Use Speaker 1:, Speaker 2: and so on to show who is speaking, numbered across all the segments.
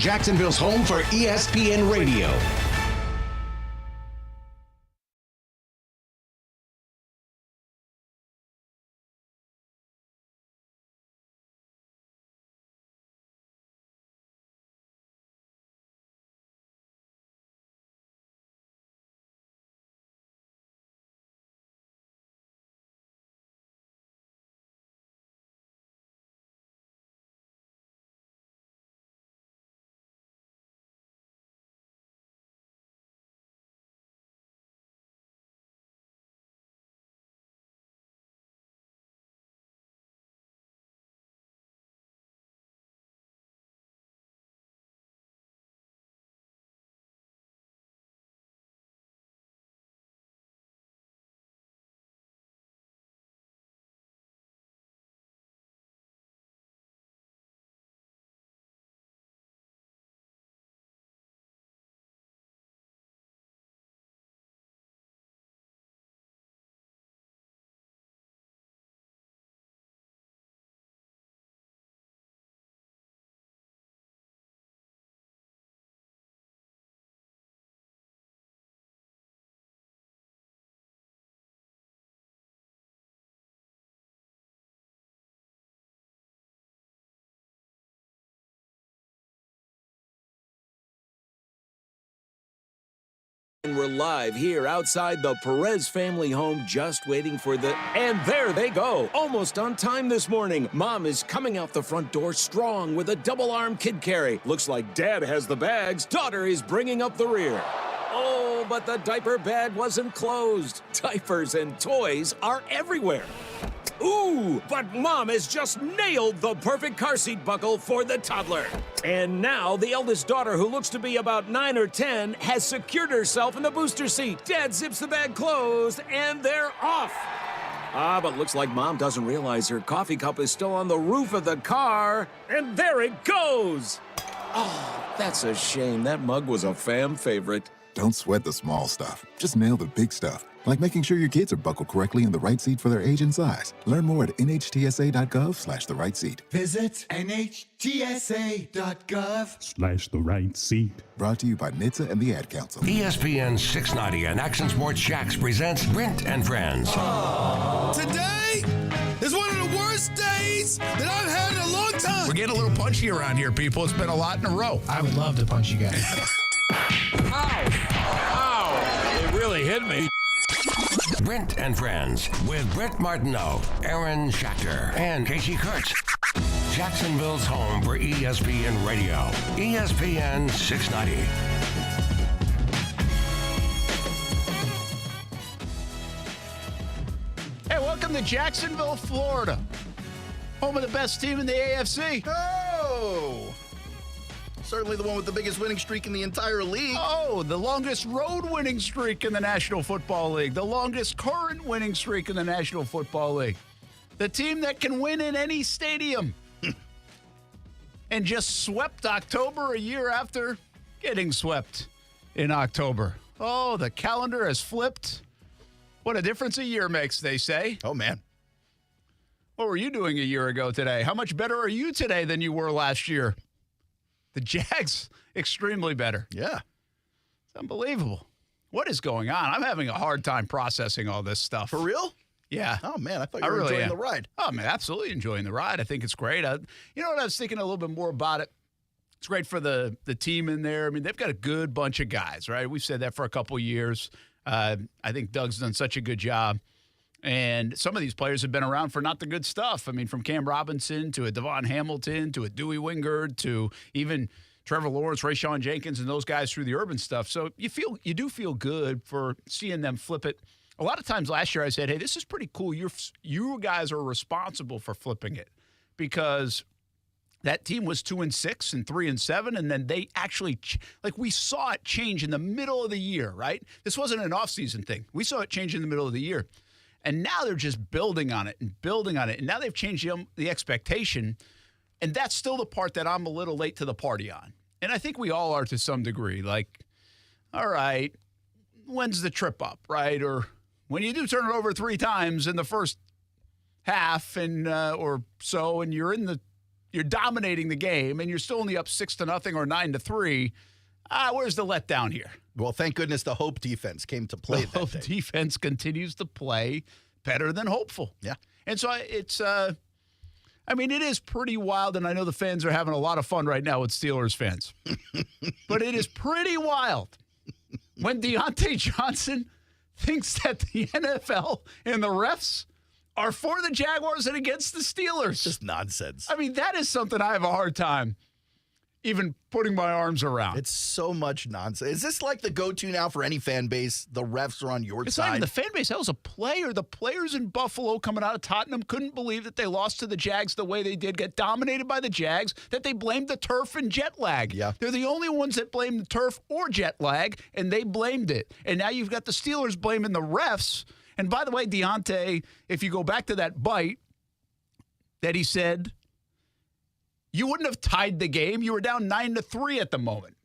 Speaker 1: Jacksonville's home for ESPN Radio.
Speaker 2: And we're live here outside the Perez family home, just waiting for the... And there they go, almost on time this morning. Mom is coming out the front door strong with a double-arm kid carry. Looks like Dad has the bags. Daughter is bringing up the rear. Oh, but the diaper bag wasn't closed. Diapers and toys are everywhere. Ooh, but Mom has just nailed the perfect car seat buckle for the toddler. And now the eldest daughter, who looks to be about 9 or 10, has secured herself in the booster seat. Dad zips the bag closed, and they're off. But looks like Mom doesn't realize her coffee cup is still on the roof of the car. And there it goes. Oh, that's a shame. That mug was a fam favorite.
Speaker 3: Don't sweat the small stuff. Just nail the big stuff, like making sure your kids are buckled correctly in the right seat for their age and size. Learn more at nhtsa.gov/the right seat.
Speaker 4: Visit nhtsa.gov/the right seat.
Speaker 3: Brought to you by NHTSA and the Ad Council.
Speaker 5: ESPN 690 and Action Sports Shacks presents Brent and Friends.
Speaker 6: Today is one of the worst days that I've had in a long time.
Speaker 7: We're getting a little punchy around here, people. It's been a lot in a row.
Speaker 8: I would love to punch you guys.
Speaker 7: Ow! It really hit me.
Speaker 5: Brent and Friends with Brent Martineau, Aaron Schachter, and Kasey Kuhrts. Jacksonville's home for ESPN Radio. ESPN 690.
Speaker 7: Hey, welcome to Jacksonville, Florida. Home of the best team in the AFC.
Speaker 9: Oh! Certainly the one with the biggest winning streak in the entire league.
Speaker 7: Oh, the longest road winning streak in the National Football League. The longest current winning streak in the National Football League. The team that can win in any stadium. And just swept October a year after getting swept in October. Oh, the calendar has flipped. What a difference a year makes, they say.
Speaker 9: Oh, man.
Speaker 7: What were you doing a year ago today? How much better are you today than you were last year? The Jags, extremely better.
Speaker 9: Yeah.
Speaker 7: It's unbelievable. What is going on? I'm having a hard time processing all this stuff.
Speaker 9: For real?
Speaker 7: Yeah.
Speaker 9: Oh, man, I thought you were enjoying the ride.
Speaker 7: Oh, I'm absolutely enjoying the ride. I think it's great. You know what? I was thinking a little bit more about it. It's great for the team in there. I mean, they've got a good bunch of guys, right? We've said that for a couple of years. I think Doug's done such a good job. And some of these players have been around for not the good stuff. I mean, from Cam Robinson to a Devon Hamilton to a Dewey Wingard to even Trevor Lawrence, Rayshawn Jenkins, and those guys through the urban stuff. So you do feel good for seeing them flip it. A lot of times last year I said, hey, this is pretty cool. You guys are responsible for flipping it because that team was 2-6 and 3-7, and then they actually we saw it change in the middle of the year, right? This wasn't an offseason thing. We saw it change in the middle of the year. And now they're just building on it and building on it. And now they've changed the expectation. And that's still the part that I'm a little late to the party on. And I think we all are to some degree. Like, all right, when's the trip up, right? Or when you do turn it over 3 times in the first half and or so, and you're in the you're dominating the game and you're still only up 6-0 or 9-3. Where's the letdown here?
Speaker 9: Well, thank goodness the Hope defense came to play
Speaker 7: The Hope defense continues to play better than hopeful.
Speaker 9: Yeah.
Speaker 7: And so it is pretty wild, and I know the fans are having a lot of fun right now with Steelers fans. But it is pretty wild when Deontay Johnson thinks that the NFL and the refs are for the Jaguars and against the Steelers.
Speaker 9: Just nonsense.
Speaker 7: I mean, that is something I have a hard time even putting my arms around.
Speaker 9: It's so much nonsense. Is this like the go-to now for any fan base? The refs are on your
Speaker 7: It's
Speaker 9: side.
Speaker 7: not even the fan base. That was a player. The players in Buffalo coming out of Tottenham couldn't believe that they lost to the Jags the way they did, get dominated by the Jags, that they blamed the turf and jet lag.
Speaker 9: Yeah.
Speaker 7: They're the only ones that blamed the turf or jet lag, and they blamed it. And now you've got the Steelers blaming the refs. And by the way, Deontay, if you go back to that bite that he said, you wouldn't have tied the game. You were down 9-3 at the moment,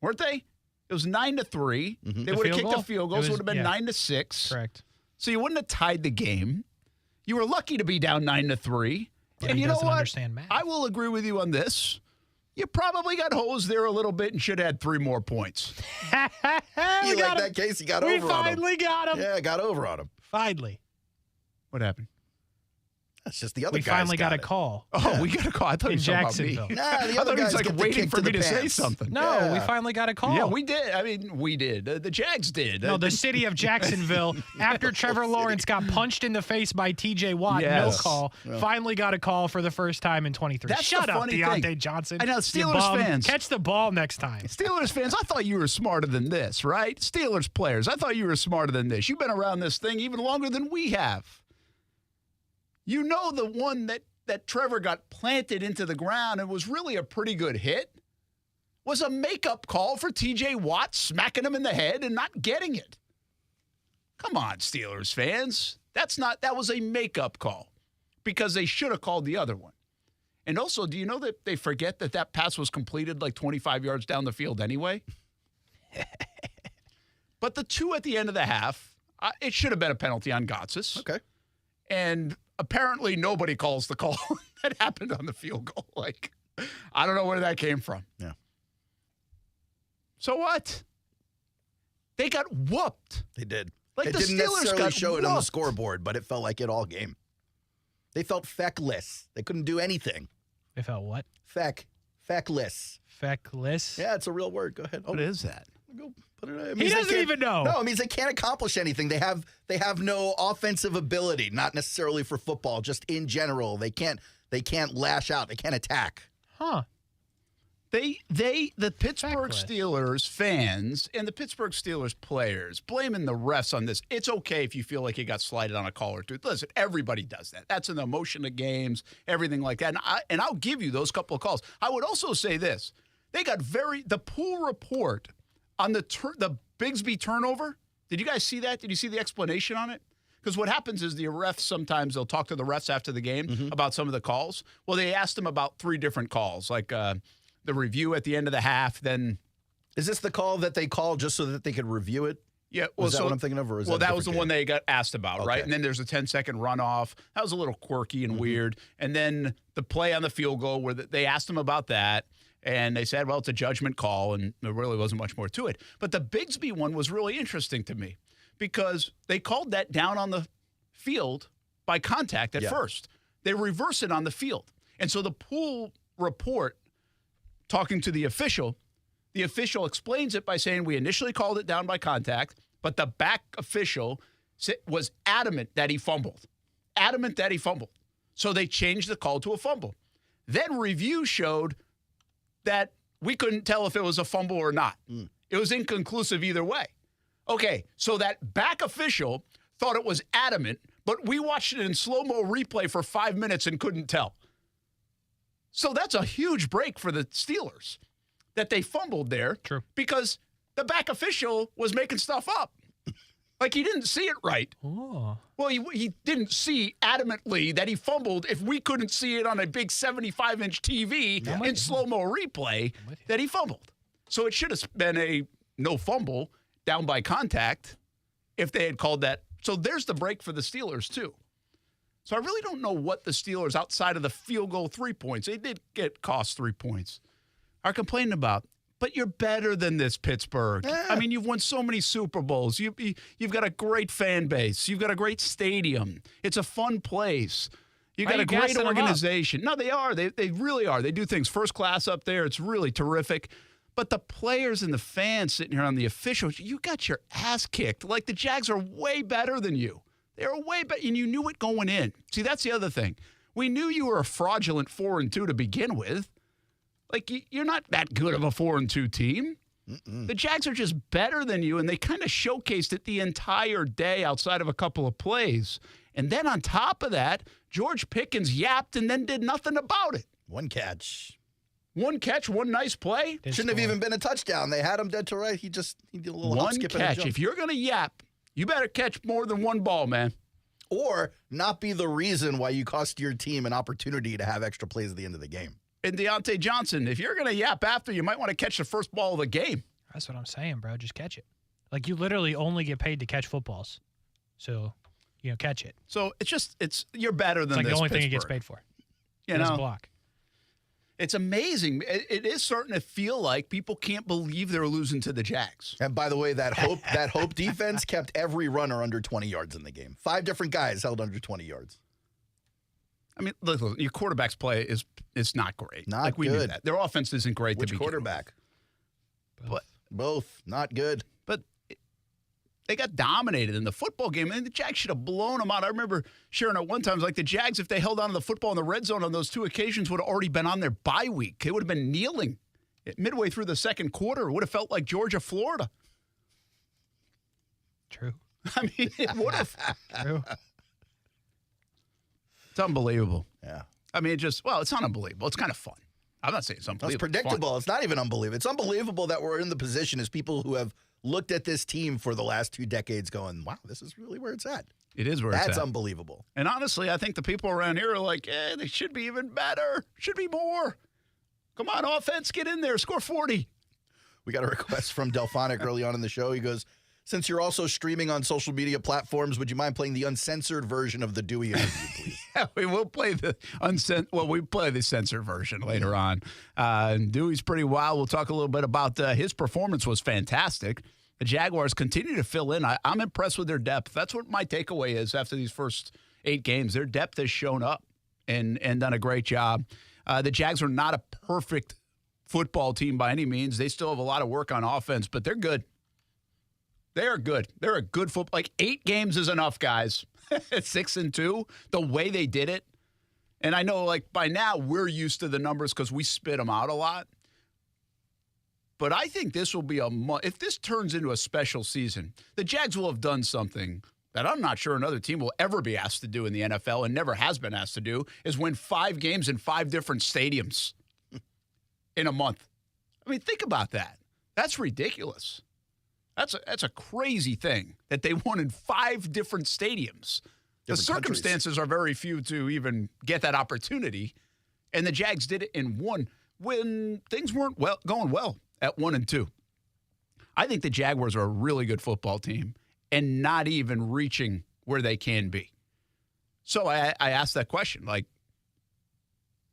Speaker 7: weren't they? It was 9-3.
Speaker 9: Mm-hmm.
Speaker 7: They would have kicked a field goal, so it would have been 9-6.
Speaker 8: Correct.
Speaker 7: So you wouldn't have tied the game. You were lucky to be down 9-3.
Speaker 8: Yeah,
Speaker 7: and
Speaker 8: he
Speaker 7: you know
Speaker 8: doesn't
Speaker 7: what?
Speaker 8: understand math.
Speaker 7: I will agree with you on this. You probably got hosed there a little bit and should have had 3 more points.
Speaker 9: You like that case? You got over on him.
Speaker 8: We finally got him.
Speaker 9: Yeah, got over on him.
Speaker 8: Finally.
Speaker 7: What happened?
Speaker 9: That's just the other
Speaker 8: We
Speaker 9: guys
Speaker 8: finally got a
Speaker 9: it.
Speaker 8: call.
Speaker 7: Oh, we got a call. I thought
Speaker 8: In
Speaker 7: you were talking
Speaker 8: Jacksonville.
Speaker 7: about me.
Speaker 9: Nah, the
Speaker 7: I
Speaker 9: other
Speaker 7: thought he
Speaker 9: guys
Speaker 7: was like
Speaker 9: get the
Speaker 7: waiting
Speaker 9: kick
Speaker 7: for
Speaker 9: to
Speaker 7: me
Speaker 9: the
Speaker 7: to say
Speaker 9: pants.
Speaker 7: something.
Speaker 8: No,
Speaker 9: Yeah.
Speaker 8: we finally got a call.
Speaker 7: Yeah, we did. I mean, we did. The Jags did.
Speaker 8: No, the city of Jacksonville, after Trevor Lawrence got punched in the face by T.J. Watt,
Speaker 7: Yes.
Speaker 8: no call, finally got a call for the first time in 23.
Speaker 7: That's
Speaker 8: Shut
Speaker 7: the
Speaker 8: up,
Speaker 7: funny
Speaker 8: Deontay
Speaker 7: thing.
Speaker 8: Johnson.
Speaker 7: I know,
Speaker 8: You
Speaker 7: Steelers
Speaker 8: bum.
Speaker 7: fans.
Speaker 8: Catch the ball next time.
Speaker 7: Steelers fans, I thought you were smarter than this, right? Steelers players, I thought you were smarter than this. You've been around this thing even longer than we have. You know the one that Trevor got planted into the ground and was really a pretty good hit was a makeup call for T.J. Watt smacking him in the head and not getting it. Come on, Steelers fans. That was a makeup call because they should have called the other one. And also, do you know that they forget that pass was completed like 25 yards down the field anyway? But the 2 at the end of the half, it should have been a penalty on Gotsis.
Speaker 9: Okay.
Speaker 7: And apparently nobody calls the call that happened on the field goal. Like, I don't know where that came from.
Speaker 9: Yeah.
Speaker 7: So what? They got whooped.
Speaker 9: They did.
Speaker 7: Like
Speaker 9: it
Speaker 7: the
Speaker 9: didn't
Speaker 7: Steelers
Speaker 9: necessarily
Speaker 7: got
Speaker 9: show it on the
Speaker 7: whooped.
Speaker 9: scoreboard, but it felt like it all game. They felt feckless. They couldn't do anything.
Speaker 8: They felt what?
Speaker 9: Feckless.
Speaker 8: Feckless?
Speaker 9: Yeah, it's a real word. Go ahead.
Speaker 7: What is that?
Speaker 9: Go put it. It
Speaker 8: He
Speaker 9: means they
Speaker 8: doesn't
Speaker 9: can't-
Speaker 8: even know.
Speaker 9: No, it means they can't accomplish anything. They have no offensive ability. Not necessarily for football, just in general. They can't lash out. They can't attack.
Speaker 8: Huh.
Speaker 7: The Pittsburgh
Speaker 8: Feckless.
Speaker 7: Steelers fans and the Pittsburgh Steelers players blaming the refs on this. It's okay if you feel like you got slighted on a call or two. Listen, everybody does that. That's an emotion of games, everything like that. And I'll give you those couple of calls. I would also say this. They got the pool report on the Bigsby turnover. Did you guys see that? Did you see the explanation on it? Because what happens is the refs, sometimes they'll talk to the refs after the game about some of the calls. Well, they asked them about 3 different calls, like the review at the end of the half. Then,
Speaker 9: is this the call that they called just so that they could review it?
Speaker 7: Yeah,
Speaker 9: Was that what I'm thinking of? Or is
Speaker 7: well,
Speaker 9: that a
Speaker 7: that was the
Speaker 9: different
Speaker 7: one
Speaker 9: game?
Speaker 7: they got asked about, right?
Speaker 9: Okay.
Speaker 7: And then there's a 10-second runoff. That was a little quirky and weird. And then the play on the field goal where they asked them about that. And they said, well, it's a judgment call, and there really wasn't much more to it. But the Bigsby one was really interesting to me because they called that down on the field by contact at first. They reverse it on the field. And so the pool report, talking to the official explains it by saying we initially called it down by contact, but the back official was adamant that he fumbled. So they changed the call to a fumble. Then review showed that we couldn't tell if it was a fumble or not. It was inconclusive either way. Okay, so that back official thought it was adamant, but we watched it in slow-mo replay for 5 minutes and couldn't tell. So that's a huge break for the Steelers that they fumbled there.
Speaker 8: True.
Speaker 7: Because the back official was making stuff up. Like he didn't see it right.
Speaker 8: Oh.
Speaker 7: Well, he didn't see adamantly that he fumbled if we couldn't see it on a big 75-inch TV in slow-mo replay that he fumbled. So it should have been a no fumble down by contact if they had called that. So there's the break for the Steelers, too. So I really don't know what the Steelers, outside of the field goal 3 points, they did get cost 3 points, are complaining about. But you're better than this, Pittsburgh.
Speaker 9: Yeah.
Speaker 7: I mean, you've won so many Super Bowls. You've got a great fan base. You've got a great stadium. It's a fun place. You've got a great organization. No, they are. They really are. They do things first class up there. It's really terrific. But the players and the fans sitting here on the officials, you got your ass kicked. Like, the Jags are way better than you. They're way better, and you knew it going in. See, that's the other thing. We knew you were a fraudulent 4-2 to begin with. Like, you're not that good of a 4-2 team. The Jags are just better than you, and they kind of showcased it the entire day outside of a couple of plays. And then on top of that, George Pickens yapped and then did nothing about it.
Speaker 9: One catch.
Speaker 7: One catch, one nice play.
Speaker 9: Shouldn't have even been a touchdown. They had him dead to right. He did a little hop, skip, and a
Speaker 7: catch.
Speaker 9: jump.
Speaker 7: If you're going to yap, you better catch more than one ball, man.
Speaker 9: Or not be the reason why you cost your team an opportunity to have extra plays at the end of the game.
Speaker 7: And Deontay Johnson, if you're going to yap after, you might want to catch the first ball of the game.
Speaker 8: That's what I'm saying, bro. Just catch it. Like, you literally only get paid to catch footballs. So, catch it.
Speaker 7: So you're better than
Speaker 8: it's like
Speaker 7: this,
Speaker 8: the only
Speaker 7: Pittsburgh.
Speaker 8: thing he gets paid for.
Speaker 7: You know,
Speaker 8: block.
Speaker 7: It's amazing. It is starting to feel like people can't believe they're losing to the Jags.
Speaker 9: And by the way, that Hope defense kept every runner under 20 yards in the game. 5 different guys held under 20 yards.
Speaker 7: I mean, look, your quarterback's play is not great.
Speaker 9: Not
Speaker 7: like we
Speaker 9: good.
Speaker 7: knew that. Their offense isn't great.
Speaker 9: Which
Speaker 7: to begin
Speaker 9: quarterback?
Speaker 7: With.
Speaker 9: Both. Not good.
Speaker 7: But they got dominated in the football game, and the Jags should have blown them out. I remember sharing at one time, like the Jags, if they held on to the football in the red zone on those 2 occasions, would have already been on their bye week. They would have been kneeling midway through the second quarter. It would have felt like Georgia, Florida.
Speaker 8: True.
Speaker 7: I mean, it would have.
Speaker 8: True.
Speaker 7: It's unbelievable.
Speaker 9: Yeah.
Speaker 7: I mean, it's not unbelievable. It's kind of fun. I'm not saying it's unbelievable.
Speaker 9: It's predictable. It's not even unbelievable. It's unbelievable that we're in the position as people who have looked at this team for the last 2 decades going, wow, this is really where it's at.
Speaker 7: It is where it's at.
Speaker 9: That's unbelievable.
Speaker 7: And honestly, I think the people around here are like, they should be even better. Should be more. Come on, offense, get in there. Score 40.
Speaker 9: We got a request from Delphonic early on in the show. He goes, since you're also streaming on social media platforms, would you mind playing the uncensored version of the Dewey interview, please?
Speaker 7: Yeah, we will play the we play the censored version later on. Dewey's pretty wild. We'll talk a little bit about his performance was fantastic. The Jaguars continue to fill in. I'm impressed with their depth. That's what my takeaway is after these first 8 games. Their depth has shown up and done a great job. The Jags are not a perfect football team by any means. They still have a lot of work on offense, but they're good. They are good. They're a good football. Like 8 games is enough, guys. 6-2, the way they did it. And I know, like, by now we're used to the numbers because we spit them out a lot. But I think this will be if this turns into a special season, the Jags will have done something that I'm not sure another team will ever be asked to do in the NFL and never has been asked to do, is win 5 games in 5 different stadiums in a month. I mean, think about that. That's ridiculous. That's a crazy thing that they won in 5 different stadiums. The circumstances are very few to even get that opportunity, and the Jags did it in 1 when things weren't going well at 1-2. I think the Jaguars are a really good football team and not even reaching where they can be. So I asked that question, like,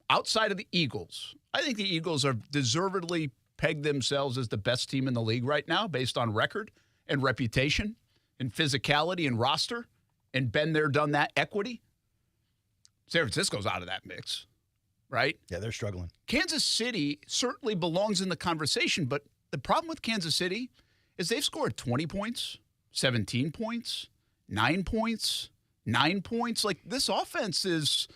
Speaker 7: outside of the Eagles, I think the Eagles are deservedly peg themselves as the best team in the league right now based on record and reputation and physicality and roster and been there, done that equity. San Francisco's out of that mix, right?
Speaker 9: Yeah, they're struggling.
Speaker 7: Kansas City certainly belongs in the conversation, but the problem with Kansas City is they've scored 20 points, 17 points, 9 points, 9 points. Like, this offense is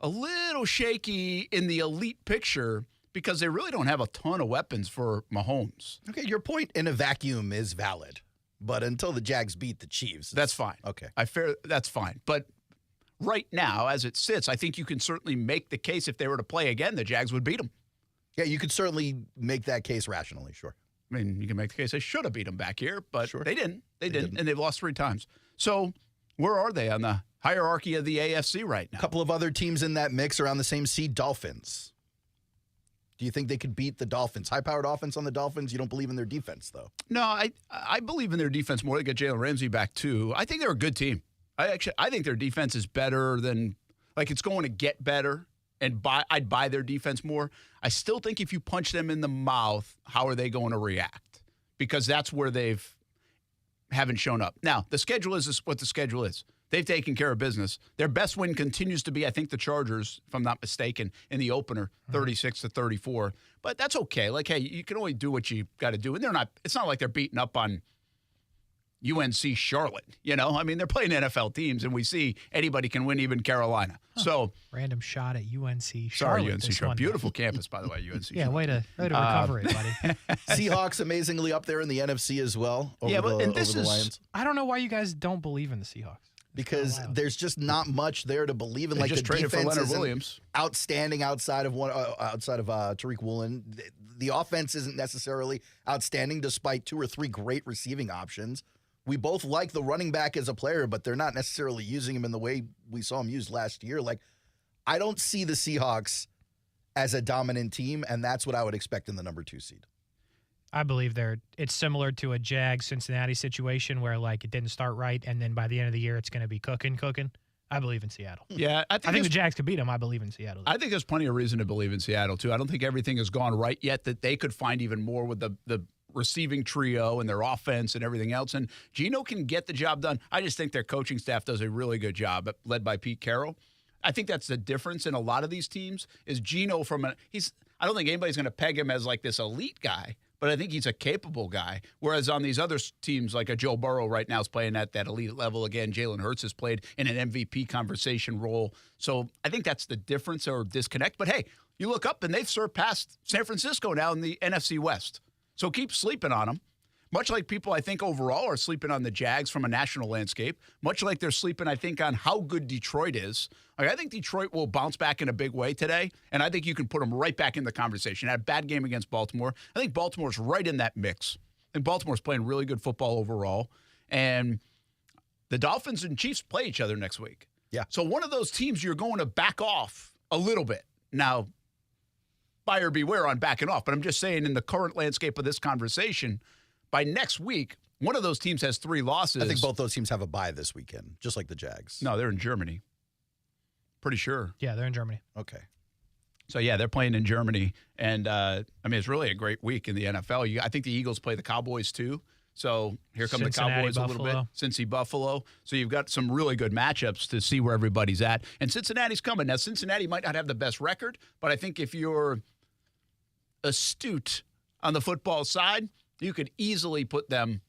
Speaker 7: a little shaky in the elite picture because they really don't have a ton of weapons for Mahomes.
Speaker 9: Okay, your point in a vacuum is valid, but until the Jags beat the Chiefs.
Speaker 7: That's fine.
Speaker 9: Okay.
Speaker 7: That's fine. But right now, as it sits, I think you can certainly make the case if they were to play again, the Jags would beat them.
Speaker 9: Yeah, you could certainly make that case rationally, sure.
Speaker 7: I mean, you can make the case they should have beat them back here, but
Speaker 9: sure.
Speaker 7: They didn't. They didn't, and they've lost 3 times. So where are they on the hierarchy of the AFC right now?
Speaker 9: A couple of other teams in that mix around the same seed, Dolphins. Do you think they could beat the Dolphins? High-powered offense on the Dolphins? You don't believe in their defense, though.
Speaker 7: No, I believe in their defense more. They got Jalen Ramsey back, too. I think they're a good team. I think their defense is better than, like, it's going to get better, and I'd buy their defense more. I still think if you punch them in the mouth, how are they going to react? Because that's where haven't shown up. Now, the schedule is what the schedule is. They've taken care of business. Their best win continues to be, I think, the Chargers, if I'm not mistaken, in the opener, 36-34. But that's okay. Like, hey, you can only do what you got to do. And it's not like they're beating up on UNC Charlotte. You know, I mean, they're playing NFL teams, and we see anybody can win, even Carolina. So
Speaker 8: random shot at UNC Charlotte.
Speaker 7: Sorry, UNC Charlotte. Beautiful campus, by the way, UNC.
Speaker 8: Yeah, way to recover it, buddy.
Speaker 9: Seahawks amazingly up there in the NFC as well. Over the Lions.
Speaker 8: I don't know why you guys don't believe in the Seahawks.
Speaker 9: Because there's just not much there to believe in.
Speaker 7: They
Speaker 9: like
Speaker 7: just
Speaker 9: the
Speaker 7: traded for
Speaker 9: defense
Speaker 7: Leonard
Speaker 9: isn't
Speaker 7: Williams.
Speaker 9: Outstanding outside of Tariq Woolen. The offense isn't necessarily outstanding, despite 2 or 3 great receiving options. We both like the running back as a player, but they're not necessarily using him in the way we saw him used last year. Like, I don't see the Seahawks as a dominant team, and that's what I would expect in the number 2 seed.
Speaker 8: I believe it's similar to a Jags-Cincinnati situation where, like, it didn't start right, and then by the end of the year, it's going to be cooking. I believe in Seattle.
Speaker 7: Yeah,
Speaker 8: I think the Jags could beat them. I believe in Seattle.
Speaker 7: I think there's plenty of reason to believe in Seattle, too. I don't think everything has gone right yet, that they could find even more with the receiving trio and their offense and everything else. And Geno can get the job done. I just think their coaching staff does a really good job, led by Pete Carroll. I think that's the difference in a lot of these teams is Geno I don't think anybody's going to peg him as like this elite guy, but I think he's a capable guy. Whereas on these other teams, like a Joe Burrow right now is playing at that elite level again. Jalen Hurts has played in an MVP conversation role. So I think that's the difference or disconnect. But hey, you look up and they've surpassed San Francisco now in the NFC West. So keep sleeping on them. Much like people, I think, overall are sleeping on the Jags from a national landscape. Much like they're sleeping, I think, on how good Detroit is. I think Detroit will bounce back in a big way today, and I think you can put them right back in the conversation. Had a bad game against Baltimore. I think Baltimore's right in that mix. I think Baltimore's playing really good football overall. And the Dolphins and Chiefs play each other next week.
Speaker 9: Yeah.
Speaker 7: So one of those teams you're going to back off a little bit. Now, buyer beware on backing off, but I'm just saying in the current landscape of this conversation, by next week, one of those teams has 3 losses.
Speaker 9: I think both those teams have a bye this weekend, just like the Jags.
Speaker 7: No, they're in Germany. Pretty sure.
Speaker 8: Yeah, they're in Germany.
Speaker 9: Okay.
Speaker 7: So, yeah, they're playing in Germany. And, it's really a great week in the NFL. I think the Eagles play the Cowboys, too. So here come
Speaker 8: Cincinnati,
Speaker 7: the Cowboys
Speaker 8: Buffalo.
Speaker 7: a little bit. Cincy, Buffalo. So you've got some really good matchups to see where everybody's at. And Cincinnati's coming. Now, Cincinnati might not have the best record, but I think if you're astute on the football side, you could easily put them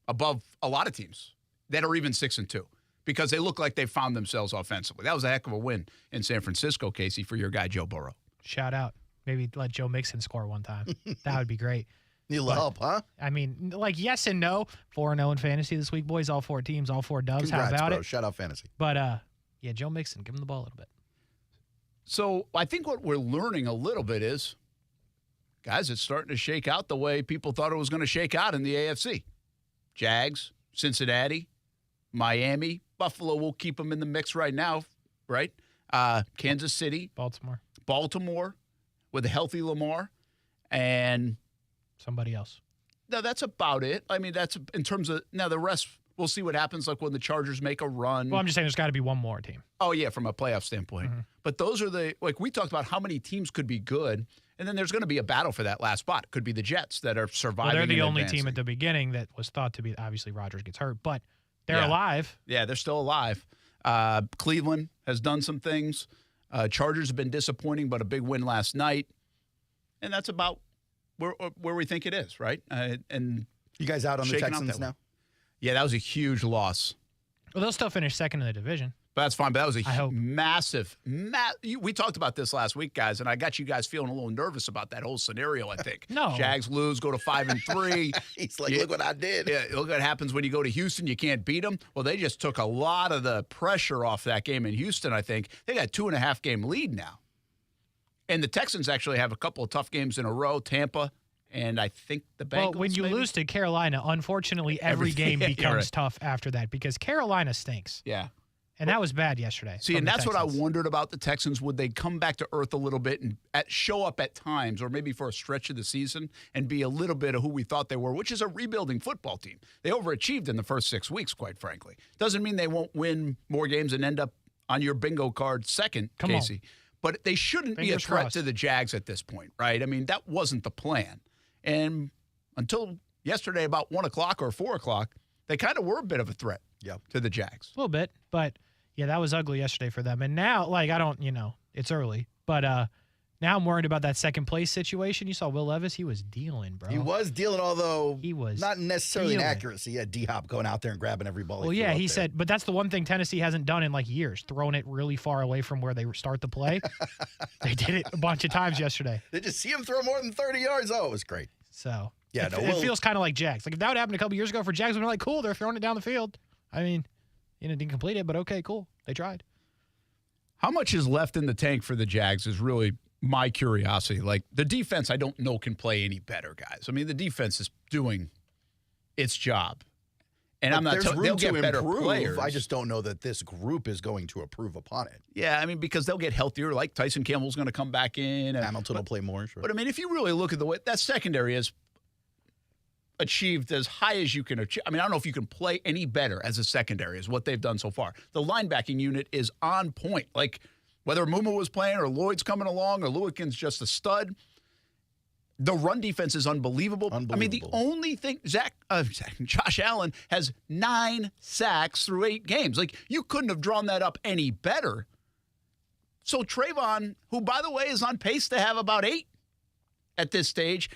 Speaker 7: above a lot of teams that are even 6-2 because they look like they found themselves offensively. That was a heck of a win in San Francisco, Kasey, for your guy, Joe Burrow.
Speaker 8: Shout out. Maybe let Joe Mixon score one time. That would be great.
Speaker 9: Need a little help, huh?
Speaker 8: I mean, like, yes and no. 4-0 in fantasy this week, boys. All 4 teams, all 4 Doves.
Speaker 9: Congrats,
Speaker 8: How about
Speaker 9: bro.
Speaker 8: it?
Speaker 9: Shout out fantasy.
Speaker 8: But, yeah, Joe Mixon, give him the ball a little bit.
Speaker 7: So I think what we're learning a little bit is, guys, it's starting to shake out the way people thought it was going to shake out in the AFC. Jags, Cincinnati, Miami, Buffalo will keep them in the mix right now, right? Kansas City. Baltimore with a healthy Lamar. And
Speaker 8: somebody else.
Speaker 7: No, that's about it. I mean, that's in terms of – now the rest, we'll see what happens like when the Chargers make a run.
Speaker 8: Well, I'm just saying there's got to be one more team.
Speaker 7: Oh, yeah, from a playoff standpoint. Mm-hmm. But those are we talked about how many teams could be good, and then there's going to be a battle for that last spot. It could be the Jets that are surviving.
Speaker 8: Well, they're the only
Speaker 7: advancing.
Speaker 8: team at the beginning that was thought to be – obviously Rodgers gets hurt, but they're alive.
Speaker 7: Yeah, they're still alive. Cleveland has done some things. Chargers have been disappointing, but a big win last night. And that's about where we think it is, right? And
Speaker 9: you guys out on the Texans now?
Speaker 7: Yeah, that was a huge loss.
Speaker 8: Well, they'll still finish second in the division.
Speaker 7: But that's fine. But that was a massive. We talked about this last week, guys, and I got you guys feeling a little nervous about that whole scenario, I think.
Speaker 8: No.
Speaker 7: Jags lose, go to 5-3.
Speaker 9: He's like, look what I did.
Speaker 7: Yeah, look what happens when you go to Houston. You can't beat them. Well, they just took a lot of the pressure off that game in Houston, I think. They got a 2.5-game lead now. And the Texans actually have a couple of tough games in a row, Tampa, and I think the Bengals.
Speaker 8: Well, when you lose to Carolina, unfortunately, every game becomes tough after that because Carolina stinks.
Speaker 7: Yeah.
Speaker 8: And that was bad yesterday.
Speaker 7: See, and that's what I wondered about the Texans. Would they come back to earth a little bit and show up at times, or maybe for a stretch of the season, and be a little bit of who we thought they were, which is a rebuilding football team. They overachieved in the first 6 weeks, quite frankly. Doesn't mean they won't win more games and end up on your bingo card second, Kasey. But they shouldn't be a threat to the Jags at this point, right? I mean, that wasn't the plan. And until yesterday about 1 o'clock or 4 o'clock, they kind of were a bit of a threat to the Jags.
Speaker 8: A little bit, but yeah, that was ugly yesterday for them. And now, like, I don't, it's early, but now I'm worried about that second place situation. You saw Will Levis, he was dealing, bro.
Speaker 9: He was dealing, although
Speaker 8: he was
Speaker 9: not necessarily an accuracy. He had D-Hop going out there and grabbing every ball.
Speaker 8: Well, yeah, he said, but that's the one thing Tennessee hasn't done in like years, throwing it really far away from where they start the play. They did it a bunch of times yesterday.
Speaker 9: They just see him throw more than 30 yards. Oh, it was great.
Speaker 8: So,
Speaker 9: yeah,
Speaker 8: it feels kind of like Jags. Like, if that would happen a couple years ago for Jags, we'd be like, cool, they're throwing it down the field. I mean, didn't complete it, but okay, cool. They tried.
Speaker 7: How much is left in the tank for the Jags is really my curiosity. Like, the defense, I don't know can play any better, guys. I mean, the defense is doing its job. And I'm not telling they'll get better players.
Speaker 9: I just don't know that this group is going to improve upon it.
Speaker 7: Yeah, I mean, because they'll get healthier. Like Tyson Campbell's going to come back in.
Speaker 9: Hamilton will play more, sure.
Speaker 7: But, I mean, if you really look at the way that secondary is achieved as high as you can achieve. I mean, I don't know if you can play any better as a secondary as what they've done so far. The linebacking unit is on point. Like, whether Muma was playing or Lloyd's coming along or Lewican's just a stud, the run defense is unbelievable. I mean, the only thing, Josh Allen has 9 sacks through 8 games. Like, you couldn't have drawn that up any better. So Trayvon, who, by the way, is on pace to have about 8 at this stage,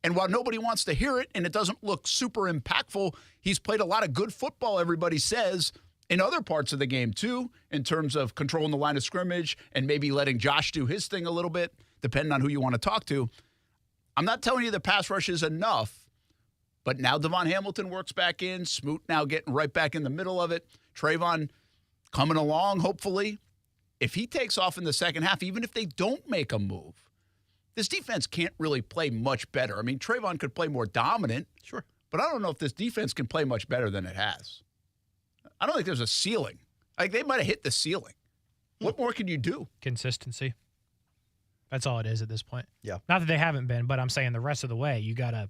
Speaker 7: and while nobody wants to hear it and it doesn't look super impactful, he's played a lot of good football, everybody says, in other parts of the game, too, in terms of controlling the line of scrimmage and maybe letting Josh do his thing a little bit, depending on who you want to talk to. I'm not telling you the pass rush is enough, but now Devon Hamilton works back in. Smoot now getting right back in the middle of it. Trayvon coming along, hopefully. If he takes off in the second half, even if they don't make a move, this defense can't really play much better. I mean, Trayvon could play more dominant.
Speaker 9: Sure.
Speaker 7: But I don't know if this defense can play much better than it has. I don't think there's a ceiling. Like, they might have hit the ceiling. What more can you do?
Speaker 8: Consistency. That's all it is at this point.
Speaker 9: Yeah.
Speaker 8: Not that they haven't been, but I'm saying the rest of the way, you got to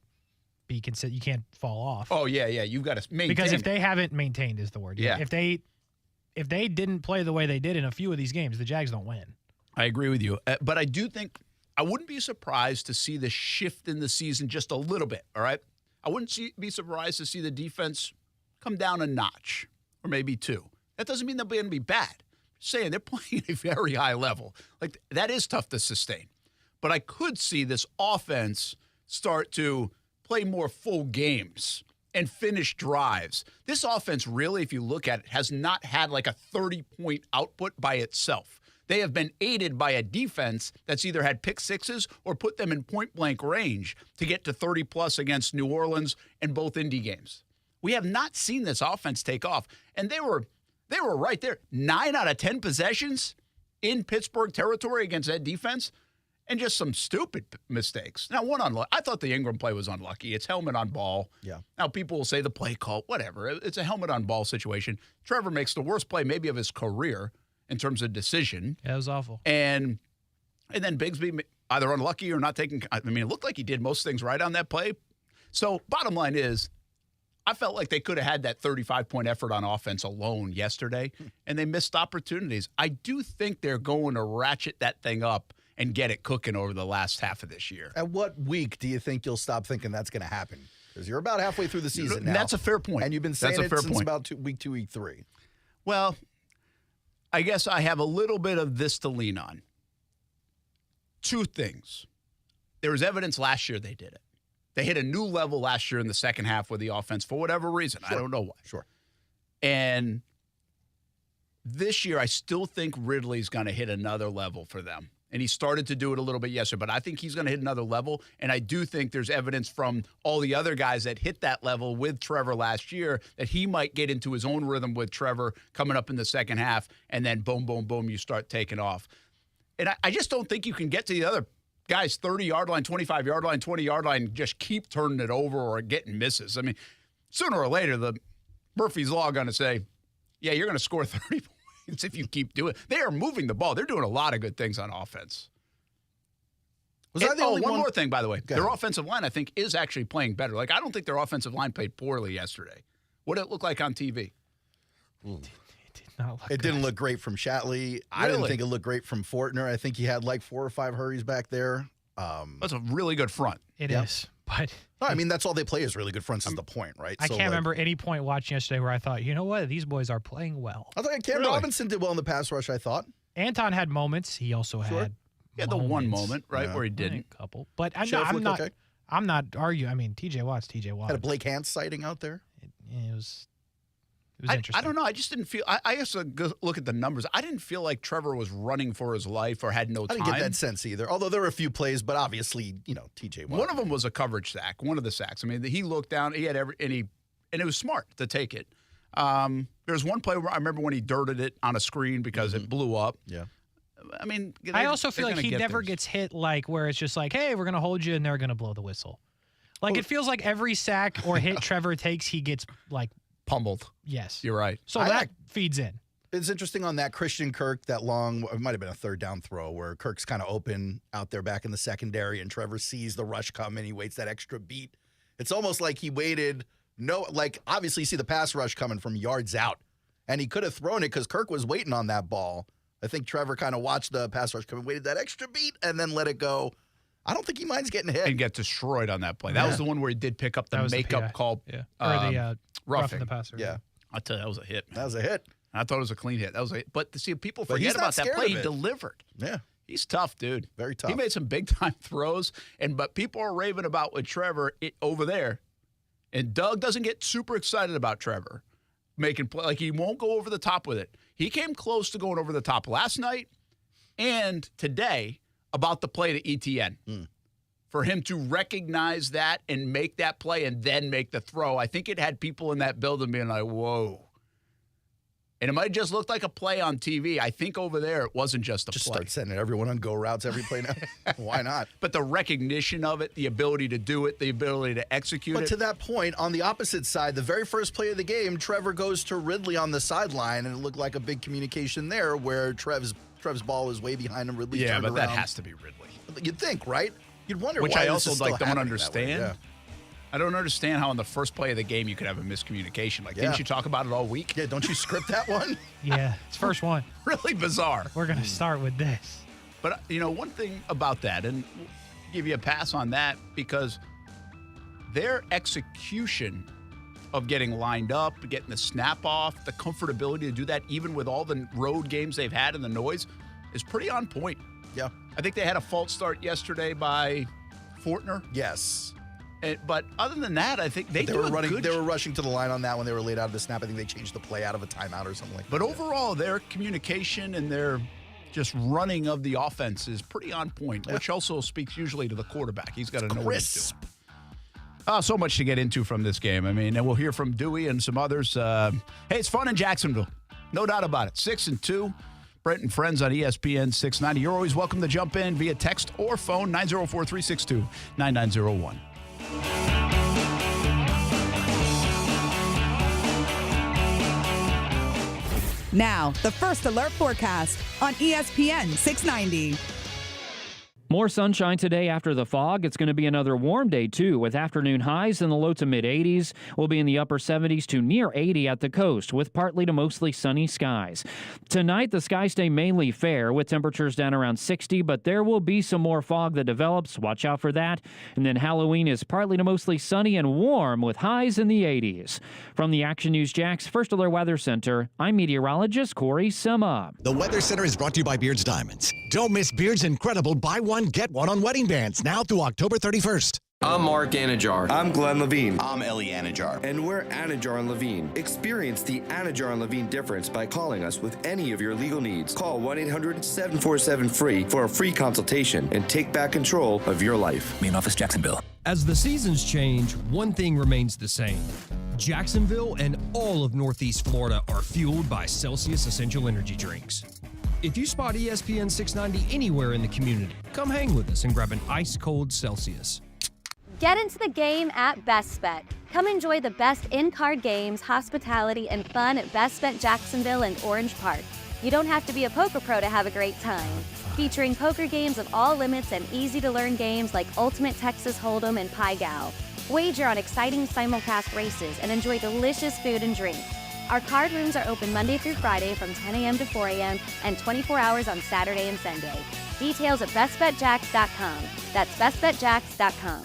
Speaker 8: be consistent. You can't fall off.
Speaker 7: Oh, yeah. You've got to maintain.
Speaker 8: Because if they haven't maintained is the word.
Speaker 7: Yeah.
Speaker 8: If they didn't play the way they did in a few of these games, the Jags don't win.
Speaker 7: I agree with you. But I do think I wouldn't be surprised to see the shift in the season just a little bit, all right? I wouldn't be surprised to see the defense come down a notch or maybe 2. That doesn't mean they're going to be bad. I'm saying they're playing at a very high level. Like, that is tough to sustain. But I could see this offense start to play more full games and finish drives. This offense really, if you look at it, has not had like a 30-point output by itself. They have been aided by a defense that's either had pick sixes or put them in point-blank range to get to 30-plus against New Orleans and both Indy games. We have not seen this offense take off, and they were right there. 9 out of 10 possessions in Pittsburgh territory against that defense, and just some stupid mistakes. Now, I thought the Ingram play was unlucky. It's helmet on ball.
Speaker 9: Yeah.
Speaker 7: Now, people will say the play call, whatever. It's a helmet on ball situation. Trevor makes the worst play maybe of his career in terms of decision.
Speaker 8: Yeah, it was awful.
Speaker 7: And then Bigsby either unlucky or not taking. I mean, it looked like he did most things right on that play. So bottom line is, I felt like they could have had that 35-point effort on offense alone yesterday, and they missed opportunities. I do think they're going to ratchet that thing up and get it cooking over the last half of this year.
Speaker 9: At what week do you think you'll stop thinking that's going to happen? Because you're about halfway through the season now.
Speaker 7: That's a fair point.
Speaker 9: And you've been saying it since about week 2, week 3.
Speaker 7: Well, I guess I have a little bit of this to lean on. 2 things. There was evidence last year they did it. They hit a new level last year in the second half with the offense for whatever reason. Sure. I don't know why.
Speaker 9: Sure.
Speaker 7: And this year, I still think Ridley's going to hit another level for them. And he started to do it a little bit yesterday, but I think he's going to hit another level. And I do think there's evidence from all the other guys that hit that level with Trevor last year that he might get into his own rhythm with Trevor coming up in the second half. And then boom, boom, boom, you start taking off. And I just don't think you can get to the other guys, 30-yard line, 25-yard line, 20-yard line, just keep turning it over or getting misses. I mean, sooner or later, the Murphy's Law going to say, yeah, you're going to score 30 points if you keep doing it. They are moving the ball. They're doing a lot of good things on offense. One more thing, by the way. Their offensive line, I think, is actually playing better. Like, I don't think their offensive line played poorly yesterday. What did it look like on TV?
Speaker 9: It didn't look great from Shatley. I didn't think it looked great from Fortner. I think he had like 4 or 5 hurries back there.
Speaker 7: That's a really good front.
Speaker 8: It is. But
Speaker 9: no, I mean, that's all they play is really good fronts is the point, right?
Speaker 8: I can't remember any point watching yesterday where I thought, you know what, these boys are playing well.
Speaker 9: I thought Cam Robinson did well in the pass rush, I thought.
Speaker 8: Anton had moments. He also had
Speaker 7: the one moment, right, where he didn't.
Speaker 8: A couple. But I'm not arguing. I mean, TJ Watt's TJ Watt.
Speaker 9: Had a Blake Hance sighting out there.
Speaker 8: It was interesting.
Speaker 7: I don't know. I just didn't feel. I guess go look at the numbers. I didn't feel like Trevor was running for his life or had no time.
Speaker 9: I didn't get that sense either. Although there were a few plays, but obviously, TJ Watt.
Speaker 7: One of them was a coverage sack. One of the sacks. I mean, he looked down. He had and it was smart to take it. There's one play where I remember when he dirted it on a screen because it blew up.
Speaker 9: Yeah.
Speaker 7: I mean,
Speaker 8: I also feel like he never gets hit like where it's just like, hey, we're going to hold you and they're going to blow the whistle. Like it feels like every sack or hit Trevor takes, he gets like
Speaker 7: pummeled.
Speaker 8: Yes.
Speaker 7: You're right.
Speaker 8: So that feeds in.
Speaker 9: It's interesting on that Christian Kirk, that long, it might have been a 3rd down throw where Kirk's kind of open out there back in the secondary and Trevor sees the rush come and he waits that extra beat. It's almost like he waited, obviously you see the pass rush coming from yards out and he could have thrown it because Kirk was waiting on that ball. I think Trevor kind of watched the pass rush come and waited that extra beat and then let it go. I don't think he minds getting hit.
Speaker 7: And get destroyed on that play. That was the one where he did pick up the makeup call.
Speaker 8: Yeah. Or the roughing the passer.
Speaker 9: Yeah.
Speaker 7: I'll tell you, that was a hit.
Speaker 9: That was a hit.
Speaker 7: I thought it was a clean hit. That was a hit. But to see people forget about that play, he delivered.
Speaker 9: Yeah.
Speaker 7: He's tough, dude.
Speaker 9: Very tough.
Speaker 7: He made some big-time throws, but people are raving about with Trevor over there. And Doug doesn't get super excited about Trevor making play. Like, he won't go over the top with it. He came close to going over the top last night and today about the play to ETN. For him to recognize that and make that play and then make the throw, I think it had people in that building being like, whoa. And it might have just looked like a play on TV. I think over there it wasn't just a play.
Speaker 9: Just start sending everyone on go routes every play now. Why not?
Speaker 7: But the recognition of it, the ability to do it, the ability to execute it.
Speaker 9: But to that point, on the opposite side, the very first play of the game, Trevor goes to Ridley on the sideline, and it looked like a big communication there where Trev's ball is way behind him. Ridley turned around.
Speaker 7: That has to be Ridley.
Speaker 9: You'd think, right? You'd wonder
Speaker 7: Which
Speaker 9: why
Speaker 7: I
Speaker 9: this
Speaker 7: also
Speaker 9: is still
Speaker 7: don't understand.
Speaker 9: Yeah.
Speaker 7: I don't understand how on the first play of the game you could have a miscommunication. Like, didn't you talk about it all week?
Speaker 9: Yeah, don't you script that one?
Speaker 8: Yeah, it's first one.
Speaker 7: Really bizarre.
Speaker 8: We're going to start with this.
Speaker 7: But, one thing about that, and we'll give you a pass on that, because their execution of getting lined up, getting the snap off, the comfortability to do that, even with all the road games they've had and the noise, is pretty on point.
Speaker 9: Yeah.
Speaker 7: I think they had a false start yesterday by Fortner.
Speaker 9: Yes.
Speaker 7: But other than that, I think they
Speaker 9: were running. They were rushing to the line on that when they were laid out of the snap. I think they changed the play out of a timeout or something like that.
Speaker 7: But overall, their communication and their just running of the offense is pretty on point, which also speaks usually to the quarterback. He's got to know what he's doing. So much to get into from this game. I mean, and we'll hear from Dewey and some others. Hey, it's fun in Jacksonville. No doubt about it. 6-2. Brent and Friends on ESPN 690. You're always welcome to jump in via text or phone, 904-362-9901.
Speaker 10: Now, the First Alert Forecast on ESPN 690.
Speaker 11: More sunshine today after the fog. It's going to be another warm day, too, with afternoon highs in the low to mid-80s. We'll be in the upper 70s to near 80 at the coast, with partly to mostly sunny skies. Tonight, the skies stay mainly fair, with temperatures down around 60, but there will be some more fog that develops. Watch out for that. And then Halloween is partly to mostly sunny and warm, with highs in the 80s. From the Action News Jax First Alert Weather Center, I'm meteorologist Corey Sima.
Speaker 12: The Weather Center is brought to you by Beards Diamonds. Don't miss Beards' incredible buy one, get one on wedding bands now through October 31st.
Speaker 13: I'm Mark Anajar.
Speaker 14: I'm Glenn Levine.
Speaker 15: I'm Ellie Anajar.
Speaker 14: And we're Anajar and Levine. Experience the Anajar and Levine difference by calling us with any of your legal needs. Call 1-800-747-FREE for a free consultation and take back control of your life.
Speaker 16: Main office, Jacksonville.
Speaker 17: As the seasons change, one thing remains the same. Jacksonville and all of Northeast Florida are fueled by Celsius Essential Energy Drinks. If you spot ESPN 690 anywhere in the community, come hang with us and grab an ice-cold Celsius.
Speaker 18: Get into the game at Best Bet.
Speaker 13: Come enjoy the best in-card games, hospitality, and fun at Best Bet Jacksonville and Orange Park. You don't have to be a poker pro to have a great time. Featuring poker games of all limits and easy-to-learn games like Ultimate Texas Hold'em and Pai Gow. Wager on exciting simulcast races and enjoy delicious food and drink. Our card rooms are open Monday through Friday from 10 a.m. to 4 a.m. and 24 hours on Saturday and Sunday. Details at bestbetjacks.com. That's bestbetjacks.com.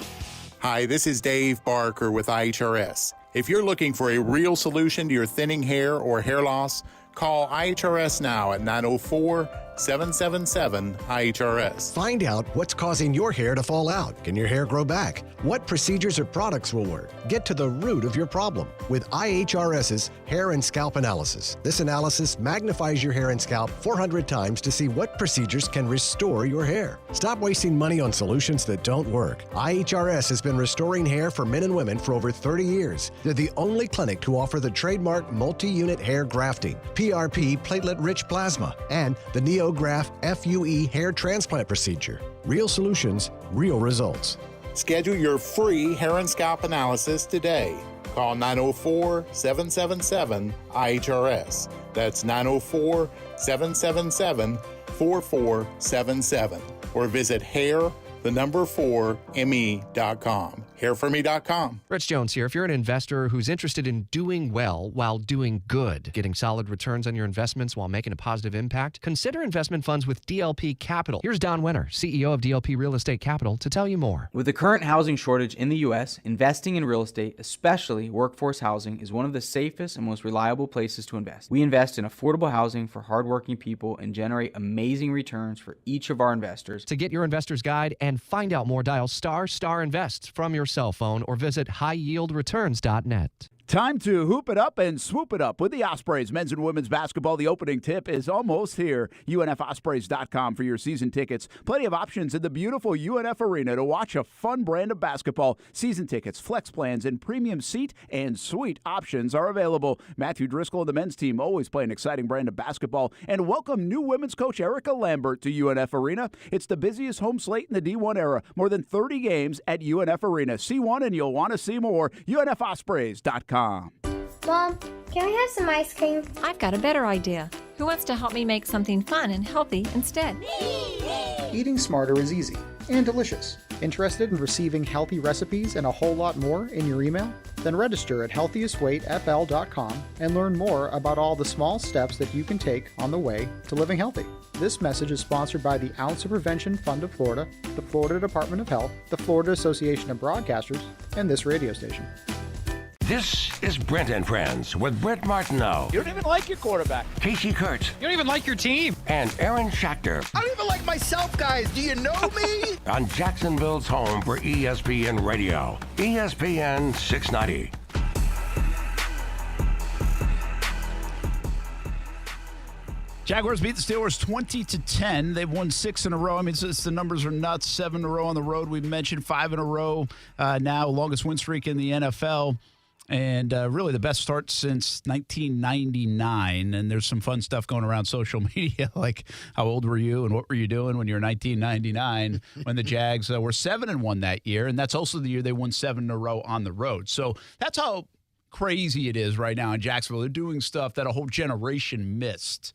Speaker 15: Hi, this is Dave Barker with IHRS. If you're looking for a real solution to your thinning hair or hair loss, call IHRS now at 904-777-IHRS.
Speaker 12: Find out what's causing your hair to fall out. Can your hair grow back? What procedures or products will work? Get to the root of your problem with IHRS's Hair and Scalp Analysis. This analysis magnifies your hair and scalp 400 times to see what procedures can restore your hair. Stop wasting money on solutions that don't work. IHRS has been restoring hair for men and women for over 30 years. They're the only clinic to offer the trademark multi-unit hair grafting, PRP platelet-rich plasma, and the NeoGraft FUE hair transplant procedure. Real solutions, real results.
Speaker 15: Schedule your free hair and scalp analysis today. Call 904-777-IHRS. That's 904-777-4477. Or visit hair4me.com. Hairforme.com.
Speaker 16: Rich Jones here. If you're an investor who's interested in doing well while doing good, getting solid returns on your investments while making a positive impact, consider investment funds with DLP Capital. Here's Don Winter, CEO of DLP Real Estate Capital, to tell you more.
Speaker 18: With the current housing shortage in the U.S., investing in real estate, especially workforce housing, is one of the safest and most reliable places to invest. We invest in affordable housing for hardworking people and generate amazing returns for each of our investors.
Speaker 16: To get your investor's guide and find out more, dial **invest from your cell phone or visit highyieldreturns.net.
Speaker 19: Time to hoop it up and swoop it up with the Ospreys. Men's and women's basketball, the opening tip is almost here. UNFospreys.com for your season tickets. Plenty of options in the beautiful UNF Arena to watch a fun brand of basketball. Season tickets, flex plans, and premium seat and suite options are available. Matthew Driscoll and the men's team always play an exciting brand of basketball. And welcome new women's coach Erica Lambert to UNF Arena. It's the busiest home slate in the D1 era. More than 30 games at UNF Arena. See one and you'll want to see more. UNFospreys.com.
Speaker 20: Mom, can we have some ice cream?
Speaker 21: I've got a better idea. Who wants to help me make something fun and healthy instead?
Speaker 22: Eating smarter is easy and delicious. Interested in receiving healthy recipes and a whole lot more in your email? Then register at healthiestweightfl.com and learn more about all the small steps that you can take on the way to living healthy. This message is sponsored by the Ounce of Prevention Fund of Florida, the Florida Department of Health, the Florida Association of Broadcasters, and this radio station.
Speaker 5: This is Brent and Friends with Brent Martineau.
Speaker 19: You don't even like your quarterback.
Speaker 5: Kasey Kuhrts.
Speaker 8: You don't even like your team.
Speaker 5: And Aaron Schachter.
Speaker 9: I don't even like myself, guys. Do you know me?
Speaker 5: On Jacksonville's home for ESPN Radio. ESPN 690.
Speaker 19: Jaguars beat the Steelers 20-10. They've won 6 in a row. I mean, the numbers are nuts. 7 in a row on the road. We mentioned 5 in a row now, longest win streak in the NFL. And really the best start since 1999. And there's some fun stuff going around social media, like how old were you and what were you doing when you were 1999 when the Jags were 7-1 that year. And that's also the year they won 7 in a row on the road. So that's how crazy it is right now in Jacksonville. They're doing stuff that a whole generation missed.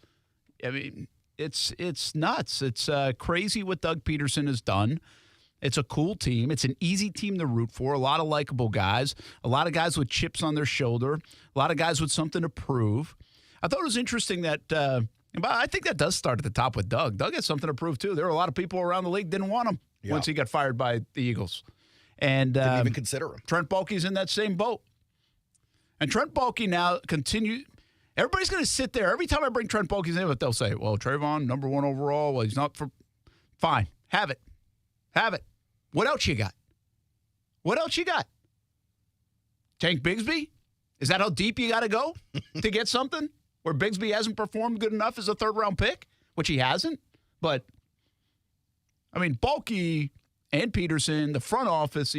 Speaker 19: I mean, it's nuts. It's crazy what Doug Peterson has done. It's a cool team. It's an easy team to root for. A lot of likable guys. A lot of guys with chips on their shoulder. A lot of guys with something to prove. I thought it was interesting that I think that does start at the top with Doug. Doug has something to prove, too. There were a lot of people around the league didn't want him once he got fired by the Eagles. And
Speaker 9: didn't even consider him.
Speaker 19: Trent Baalke's in that same boat. And Trent Baalke now continues. Everybody's going to sit there. Every time I bring Trent Baalke's in, they'll say, well, Trayvon, number 1 overall. Well, he's not for. Fine. Have it. Have it. What else you got? What else you got? Tank Bigsby? Is that how deep you got to go to get something? Where Bigsby hasn't performed good enough as a third-round pick? Which he hasn't. But, I mean, Baalke and Peterson, the front office,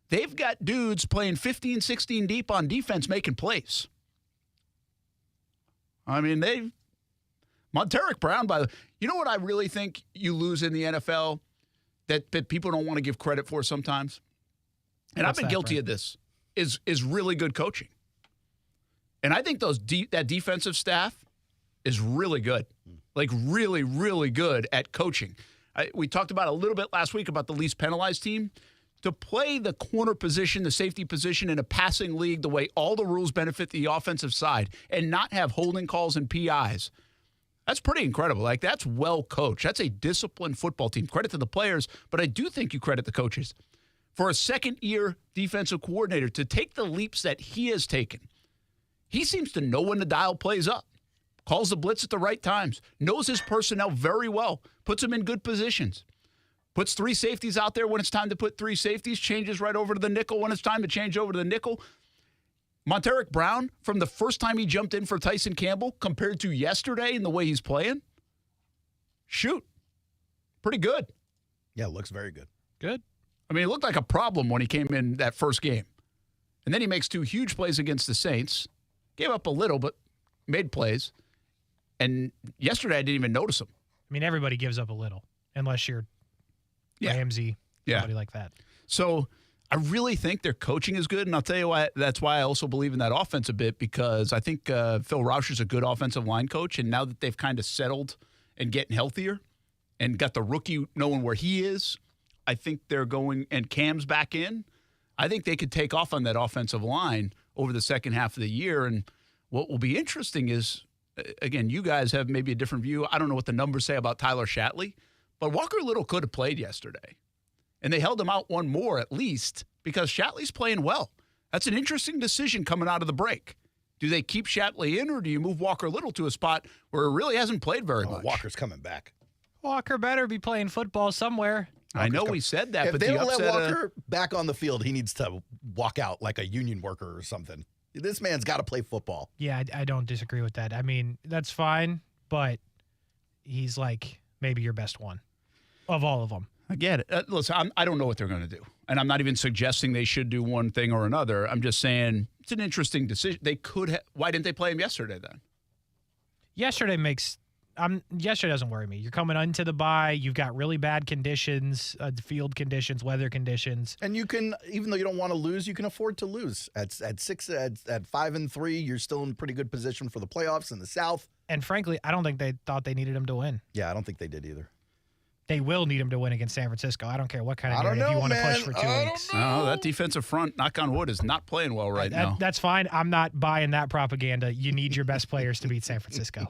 Speaker 19: they've got dudes playing 15, 16 deep on defense making plays. I mean, Monteric Brown, you know what I really think you lose in the NFL that people don't want to give credit for sometimes? And I've been guilty of this.
Speaker 7: is really good coaching. And I think that defensive staff is really good, like really, really good at coaching. We talked about a little bit last week about the least penalized team. To play the corner position, the safety position in a passing league the way all the rules benefit the offensive side and not have holding calls and PIs, that's pretty incredible. Like, that's well coached. That's a disciplined football team. Credit to the players, but I do think you credit the coaches. For a second-year defensive coordinator to take the leaps that he has taken, he seems to know when the dial plays up, calls the blitz at the right times, knows his personnel very well, puts them in good positions. Puts 3 safeties out there when it's time to put 3 safeties, changes right over to the nickel when it's time to change over to the nickel. Monteric Brown, from the first time he jumped in for Tyson Campbell compared to yesterday and the way he's playing, shoot, pretty good.
Speaker 9: Yeah, looks very good.
Speaker 8: Good.
Speaker 7: I mean, it looked like a problem when he came in that first game. And then he makes 2 huge plays against the Saints. Gave up a little, but made plays. And yesterday I didn't even notice him.
Speaker 8: I mean, everybody gives up a little, unless you're Ramsey, somebody like that.
Speaker 7: So I really think their coaching is good, and I'll tell you why. That's why I also believe in that offense a bit, because I think Phil Rauscher's a good offensive line coach, and now that they've kind of settled and getting healthier and got the rookie knowing where he is, I think they're going, and Cam's back in, I think they could take off on that offensive line over the second half of the year. And what will be interesting is, again, you guys have maybe a different view. I don't know what the numbers say about Tyler Shatley, but Walker Little could have played yesterday. And they held him out one more at least because Shatley's playing well. That's an interesting decision coming out of the break. Do they keep Shatley in, or do you move Walker Little to a spot where he really hasn't played very much?
Speaker 9: Walker's coming back.
Speaker 8: Walker better be playing football somewhere.
Speaker 7: I know we said that,
Speaker 9: If
Speaker 7: but
Speaker 9: they
Speaker 7: the
Speaker 9: don't let
Speaker 7: upset,
Speaker 9: Walker back on the field, he needs to walk out like a union worker or something. This man's got to play football.
Speaker 8: Yeah, I don't disagree with that. I mean, that's fine, but he's like maybe your best one of all of them.
Speaker 7: I get it. Listen, I don't know what they're going to do. And I'm not even suggesting they should do one thing or another. I'm just saying it's an interesting decision. They could have. Why didn't they play him yesterday then?
Speaker 8: Yesterday doesn't worry me. You're coming into the bye. You've got really bad conditions, field conditions, weather conditions.
Speaker 9: And you can, even though you don't want to lose, you can afford to lose. At 5-3, you're still in pretty good position for the playoffs in the South.
Speaker 8: And frankly, I don't think they thought they needed him to win.
Speaker 9: Yeah, I don't think they did either.
Speaker 8: They will need him to win against San Francisco. I don't care what kind of narrative you want to push for 2 weeks.
Speaker 7: Oh, that defensive front, knock on wood, is not playing well right now.
Speaker 8: That's fine. I'm not buying that propaganda. You need your best players to beat San Francisco.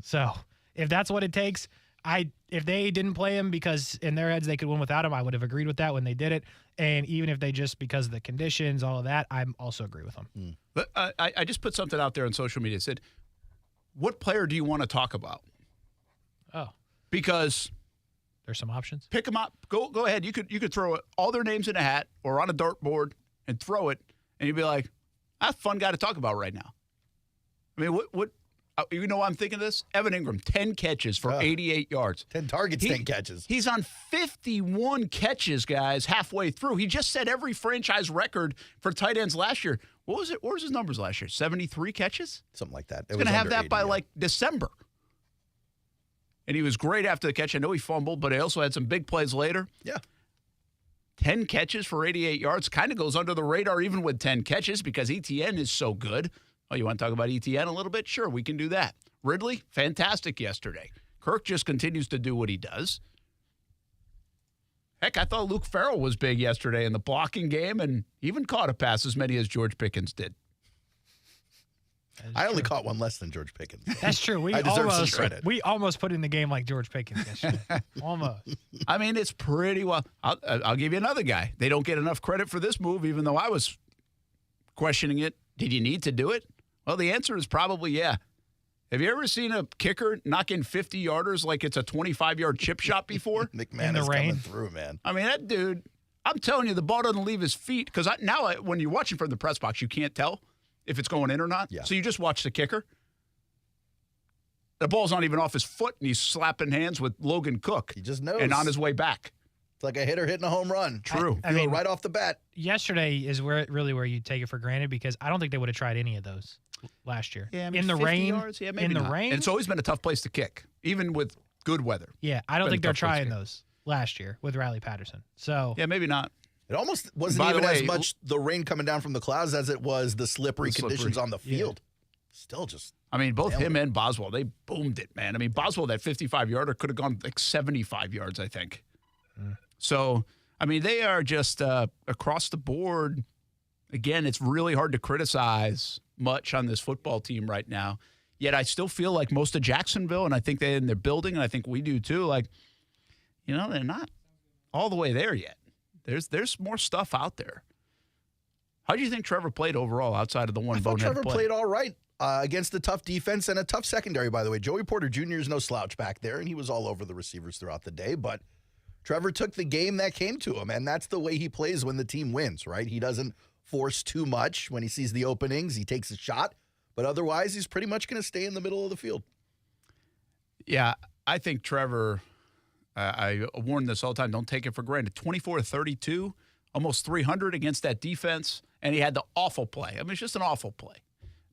Speaker 8: So if that's what it takes, if they didn't play him because in their heads they could win without him, I would have agreed with that when they did it. And even if they just because of the conditions, all of that, I also agree with them.
Speaker 7: But I just put something out there on social media. It said, what player do you want to talk about?
Speaker 8: Oh.
Speaker 7: Because
Speaker 8: there's some options.
Speaker 7: Pick them up. Go ahead. You could throw all their names in a hat or on a dartboard and throw it, and you'd be like, that's a fun guy to talk about right now. I mean, what you know why I'm thinking of this? Evan Ingram, 10 catches for 88 yards.
Speaker 9: 10 targets, 10 catches.
Speaker 7: He's on 51 catches, guys, halfway through. He just set every franchise record for tight ends last year. What was it? What was his numbers last year? 73 catches?
Speaker 9: Something like that.
Speaker 7: He's going to have that by like December. And he was great after the catch. I know he fumbled, but he also had some big plays later.
Speaker 9: Yeah.
Speaker 7: 10 catches for 88 yards. Kind of goes under the radar even with 10 catches because ETN is so good. Oh, you want to talk about ETN a little bit? Sure, we can do that. Ridley, fantastic yesterday. Kirk just continues to do what he does. Heck, I thought Luke Farrell was big yesterday in the blocking game and even caught a pass as many as George Pickens did.
Speaker 9: I only caught one less than George Pickens.
Speaker 8: That's true. We almost put in the game like George Pickens yesterday. Almost.
Speaker 7: I mean, it's pretty well. I'll give you another guy. They don't get enough credit for this move, even though I was questioning it. Did you need to do it? Well, the answer is probably yeah. Have you ever seen a kicker knock in 50-yarders like it's a 25-yard chip shot before?
Speaker 9: McMahon is coming through, man.
Speaker 7: I mean, that dude, I'm telling you, the ball doesn't leave his feet. Because now when you're watching from the press box, you can't tell if it's going in or not.
Speaker 9: Yeah.
Speaker 7: So you just watch the kicker. The ball's not even off his foot, and he's slapping hands with Logan Cook.
Speaker 9: He just knows.
Speaker 7: And on his way back.
Speaker 9: It's like a hitter hitting a home run.
Speaker 7: True.
Speaker 9: I mean, right off the bat.
Speaker 8: Yesterday is where you take it for granted because I don't think they would have tried any of those last year.
Speaker 7: Yeah, I mean,
Speaker 8: in the
Speaker 7: 50
Speaker 8: rain.
Speaker 7: yards? Yeah, maybe
Speaker 8: in the
Speaker 7: not.
Speaker 8: rain.
Speaker 7: And it's always been a tough place to kick, even with good weather.
Speaker 8: Yeah, I don't
Speaker 7: Been
Speaker 8: think
Speaker 7: a
Speaker 8: they're
Speaker 7: tough place to
Speaker 8: trying
Speaker 7: kick.
Speaker 8: those last year with Riley Patterson. So
Speaker 7: yeah, maybe not.
Speaker 9: It almost wasn't even as much the rain coming down from the clouds as it was the slippery conditions on the field. Still just.
Speaker 7: I mean, both him and Boswell, they boomed it, man. I mean, Boswell, that 55-yarder could have gone like 75 yards, I think. So, I mean, they are just across the board. Again, it's really hard to criticize much on this football team right now. Yet I still feel like most of Jacksonville, and I think they're in their building, and I think we do too, like, you know, they're not all the way there yet. There's more stuff out there. How do you think Trevor played overall outside of the one bonehead play?
Speaker 9: I thought Trevor played all right against a tough defense and a tough secondary, by the way. Joey Porter Jr. is no slouch back there, and he was all over the receivers throughout the day. But Trevor took the game that came to him, and that's the way he plays when the team wins, right? He doesn't force too much. When he sees the openings, he takes a shot. But otherwise, he's pretty much going to stay in the middle of the field.
Speaker 7: Yeah, I think Trevor, I warn this all the time, don't take it for granted. 24-32, almost 300 against that defense, and he had the awful play. I mean, it's just an awful play.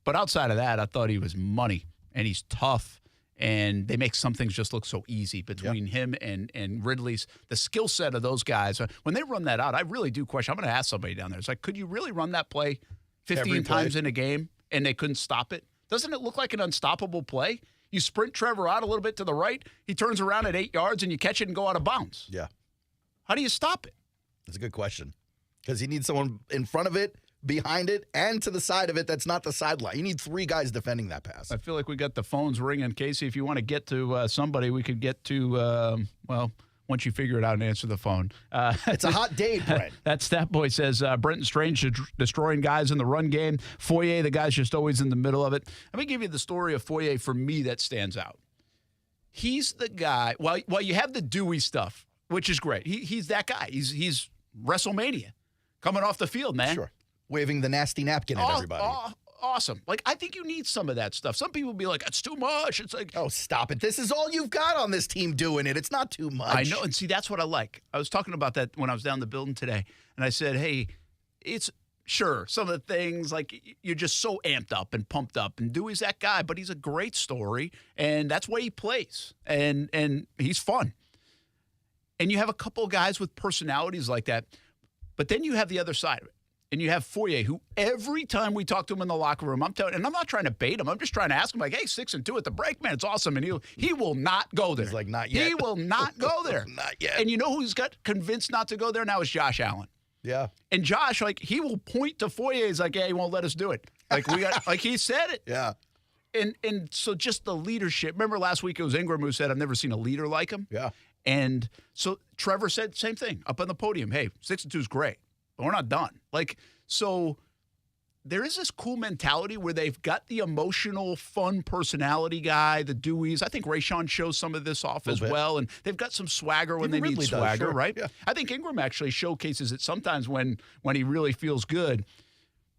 Speaker 7: But outside of that, I thought he was money, and he's tough, and they make some things just look so easy between him and Ridley's. The skill set of those guys, when they run that out, I really do question. I'm going to ask somebody down there. It's like, could you really run that play 15 times in a game? And they couldn't stop it? Doesn't it look like an unstoppable play? You sprint Trevor out a little bit to the right, he turns around at 8 yards, and you catch it and go out of bounds.
Speaker 9: Yeah.
Speaker 7: How do you stop it?
Speaker 9: That's a good question. Because you need someone in front of it, behind it, and to the side of it that's not the sideline. You need 3 guys defending that pass.
Speaker 7: I feel like we got the phones ringing. Casey, if you want to get to somebody, we could get to, once you figure it out and answer the phone.
Speaker 9: It's a hot day, Brent.
Speaker 7: That stat boy says Brenton Strange destroying guys in the run game. Foye, the guy's just always in the middle of it. Let me give you the story of Foye for me that stands out. He's the guy. While you have the Dewey stuff, which is great. He's that guy. He's WrestleMania coming off the field, man.
Speaker 9: Sure. Waving the nasty napkin at everybody.
Speaker 7: Awesome. Like, I think you need some of that stuff. Some people be like, it's too much. It's like,
Speaker 9: oh, stop it. This is all you've got on this team doing it. It's not too much.
Speaker 7: I know. And see, that's what I like. I was talking about that when I was down the building today. And I said, hey, it's sure some of the things, like, you're just so amped up and pumped up. And Dewey's that guy, but he's a great story. And that's why he plays. And he's fun. And you have a couple of guys with personalities like that. But then you have the other side of it. And you have Foye, who every time we talk to him in the locker room, I'm not trying to bait him. I'm just trying to ask him, like, hey, 6-2 at the break, man, it's awesome. And he will not go there.
Speaker 9: He's like, not yet.
Speaker 7: He will not go there.
Speaker 9: Not yet.
Speaker 7: And you know who's got convinced not to go there now is Josh Allen.
Speaker 9: Yeah.
Speaker 7: And Josh, like, he will point to Foye. He's like, yeah, he won't let us do it. Like, we got, like he said it.
Speaker 9: Yeah.
Speaker 7: And so just the leadership. Remember last week it was Ingram who said, I've never seen a leader like him.
Speaker 9: Yeah.
Speaker 7: And so Trevor said same thing up on the podium. Hey, 6-2 is great, but we're not done. Like, so there is this cool mentality where they've got the emotional, fun personality guy, the Deweys. I think Rayshawn shows some of this off as well, and they've got some swagger when they need swagger, right?
Speaker 9: Yeah.
Speaker 7: I think Ingram actually showcases it sometimes when he really feels good.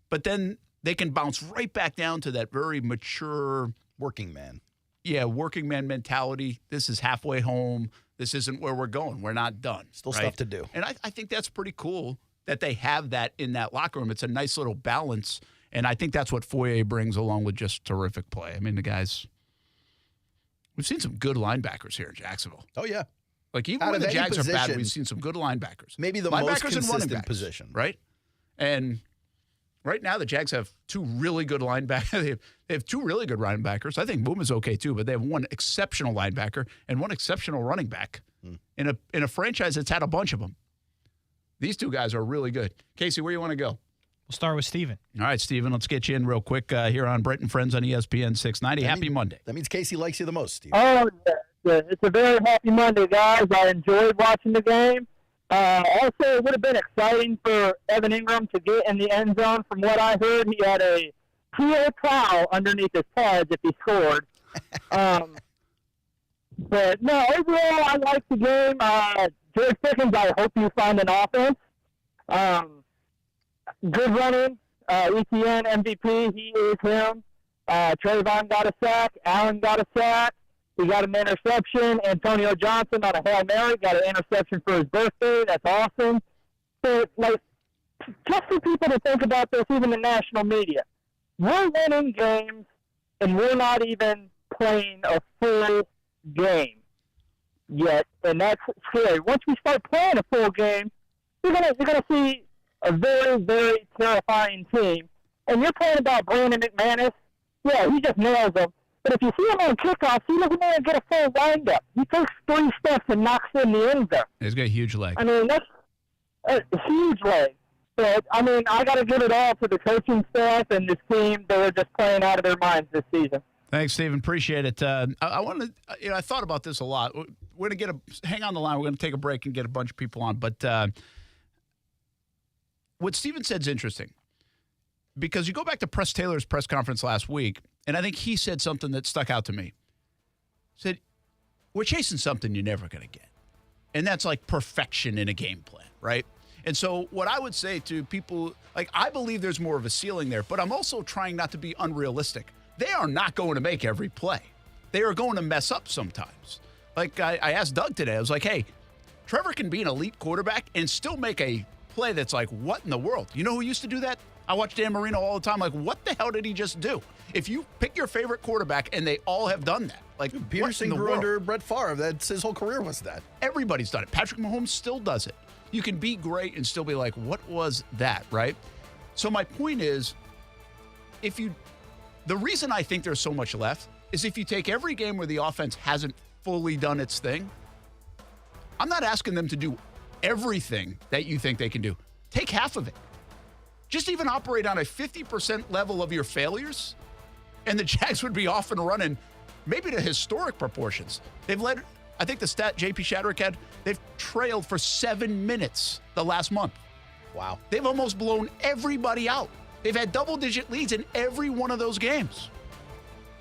Speaker 7: But then they can bounce right back down to that very mature
Speaker 9: working man.
Speaker 7: Yeah, working man mentality. This is halfway home. This isn't where we're going. We're not done.
Speaker 9: Still stuff to do.
Speaker 7: And I think that's pretty cool that they have that in that locker room. It's a nice little balance, and I think that's what Foye brings along with just terrific play. I mean, the guys, we've seen some good linebackers here in Jacksonville.
Speaker 9: Oh, yeah.
Speaker 7: Like, even when the Jags are bad, we've seen some good linebackers.
Speaker 9: Maybe the
Speaker 7: linebackers
Speaker 9: most
Speaker 7: and running
Speaker 9: consistent
Speaker 7: backs,
Speaker 9: position.
Speaker 7: Right? And right now, the Jags have 2 really good linebackers. They have 2 really good linebackers. I think Boom is okay, too, but they have 1 exceptional linebacker and 1 exceptional running back in a franchise that's had a bunch of them. These 2 guys are really good. Casey, where do you want to go?
Speaker 8: We'll start with Steven.
Speaker 7: All right, Steven, let's get you in real quick here on Brent Friends on ESPN 690. Happy Monday.
Speaker 9: That means Casey likes you the most, Steven.
Speaker 1: Oh, yeah. It's a very happy Monday, guys. I enjoyed watching the game. Also, it would have been exciting for Evan Ingram to get in the end zone. From what I heard, he had a PA towel underneath his pads if he scored. But, no, overall, I like the game. George Pickens, I hope you find an offense. Good running. ETN, MVP, he is him. Trayvon got a sack. Allen got a sack. He got an interception. Antonio Johnson on a Hail Mary got an interception for his birthday. That's awesome. So, like, just for people to think about this, even the national media, we're winning games, and we're not even playing a full game yet, and that's scary. Once we start playing a full game, you're gonna see a very, very terrifying team. And you're playing about Brandon McManus. Yeah, he just nails them. But if you see him on kickoffs, he doesn't even get a full windup. He takes 3 steps and knocks in the end zone.
Speaker 7: He's got a huge leg.
Speaker 1: I mean, that's a huge leg. But, I mean, I got to give it all to the coaching staff and this team. They were just playing out of their minds this season.
Speaker 7: Thanks, Stephen. Appreciate it. I want to, I thought about this a lot. We're going to hang on the line. We're going to take a break and get a bunch of people on. But what Stephen said is interesting because you go back to Press Taylor's press conference last week, and I think he said something that stuck out to me. He said, we're chasing something you're never going to get. And that's like perfection in a game plan, right? And so what I would say to people, like, I believe there's more of a ceiling there, but I'm also trying not to be unrealistic. They are not going to make every play. They are going to mess up sometimes. Like I asked Doug today, I was like, hey, Trevor can be an elite quarterback and still make a play that's like, what in the world? You know who used to do that? I watch Dan Marino all the time. Like, what the hell did he just do? If you pick your favorite quarterback, and they all have done that. Like,
Speaker 9: Peterson grew under Brett Favre. That's his whole career was that.
Speaker 7: Everybody's done it. Patrick Mahomes still does it. You can be great and still be like, what was that, right? So my point is, the reason I think there's so much left is if you take every game where the offense hasn't fully done its thing, I'm not asking them to do everything that you think they can do. Take half of it. Just even operate on a 50% level of your failures, and the Jags would be off and running maybe to historic proportions. They've led, I think the stat J.P. Schachter had, they've trailed for 7 minutes the last month.
Speaker 9: Wow.
Speaker 7: They've almost blown everybody out. They've had double-digit leads in every one of those games.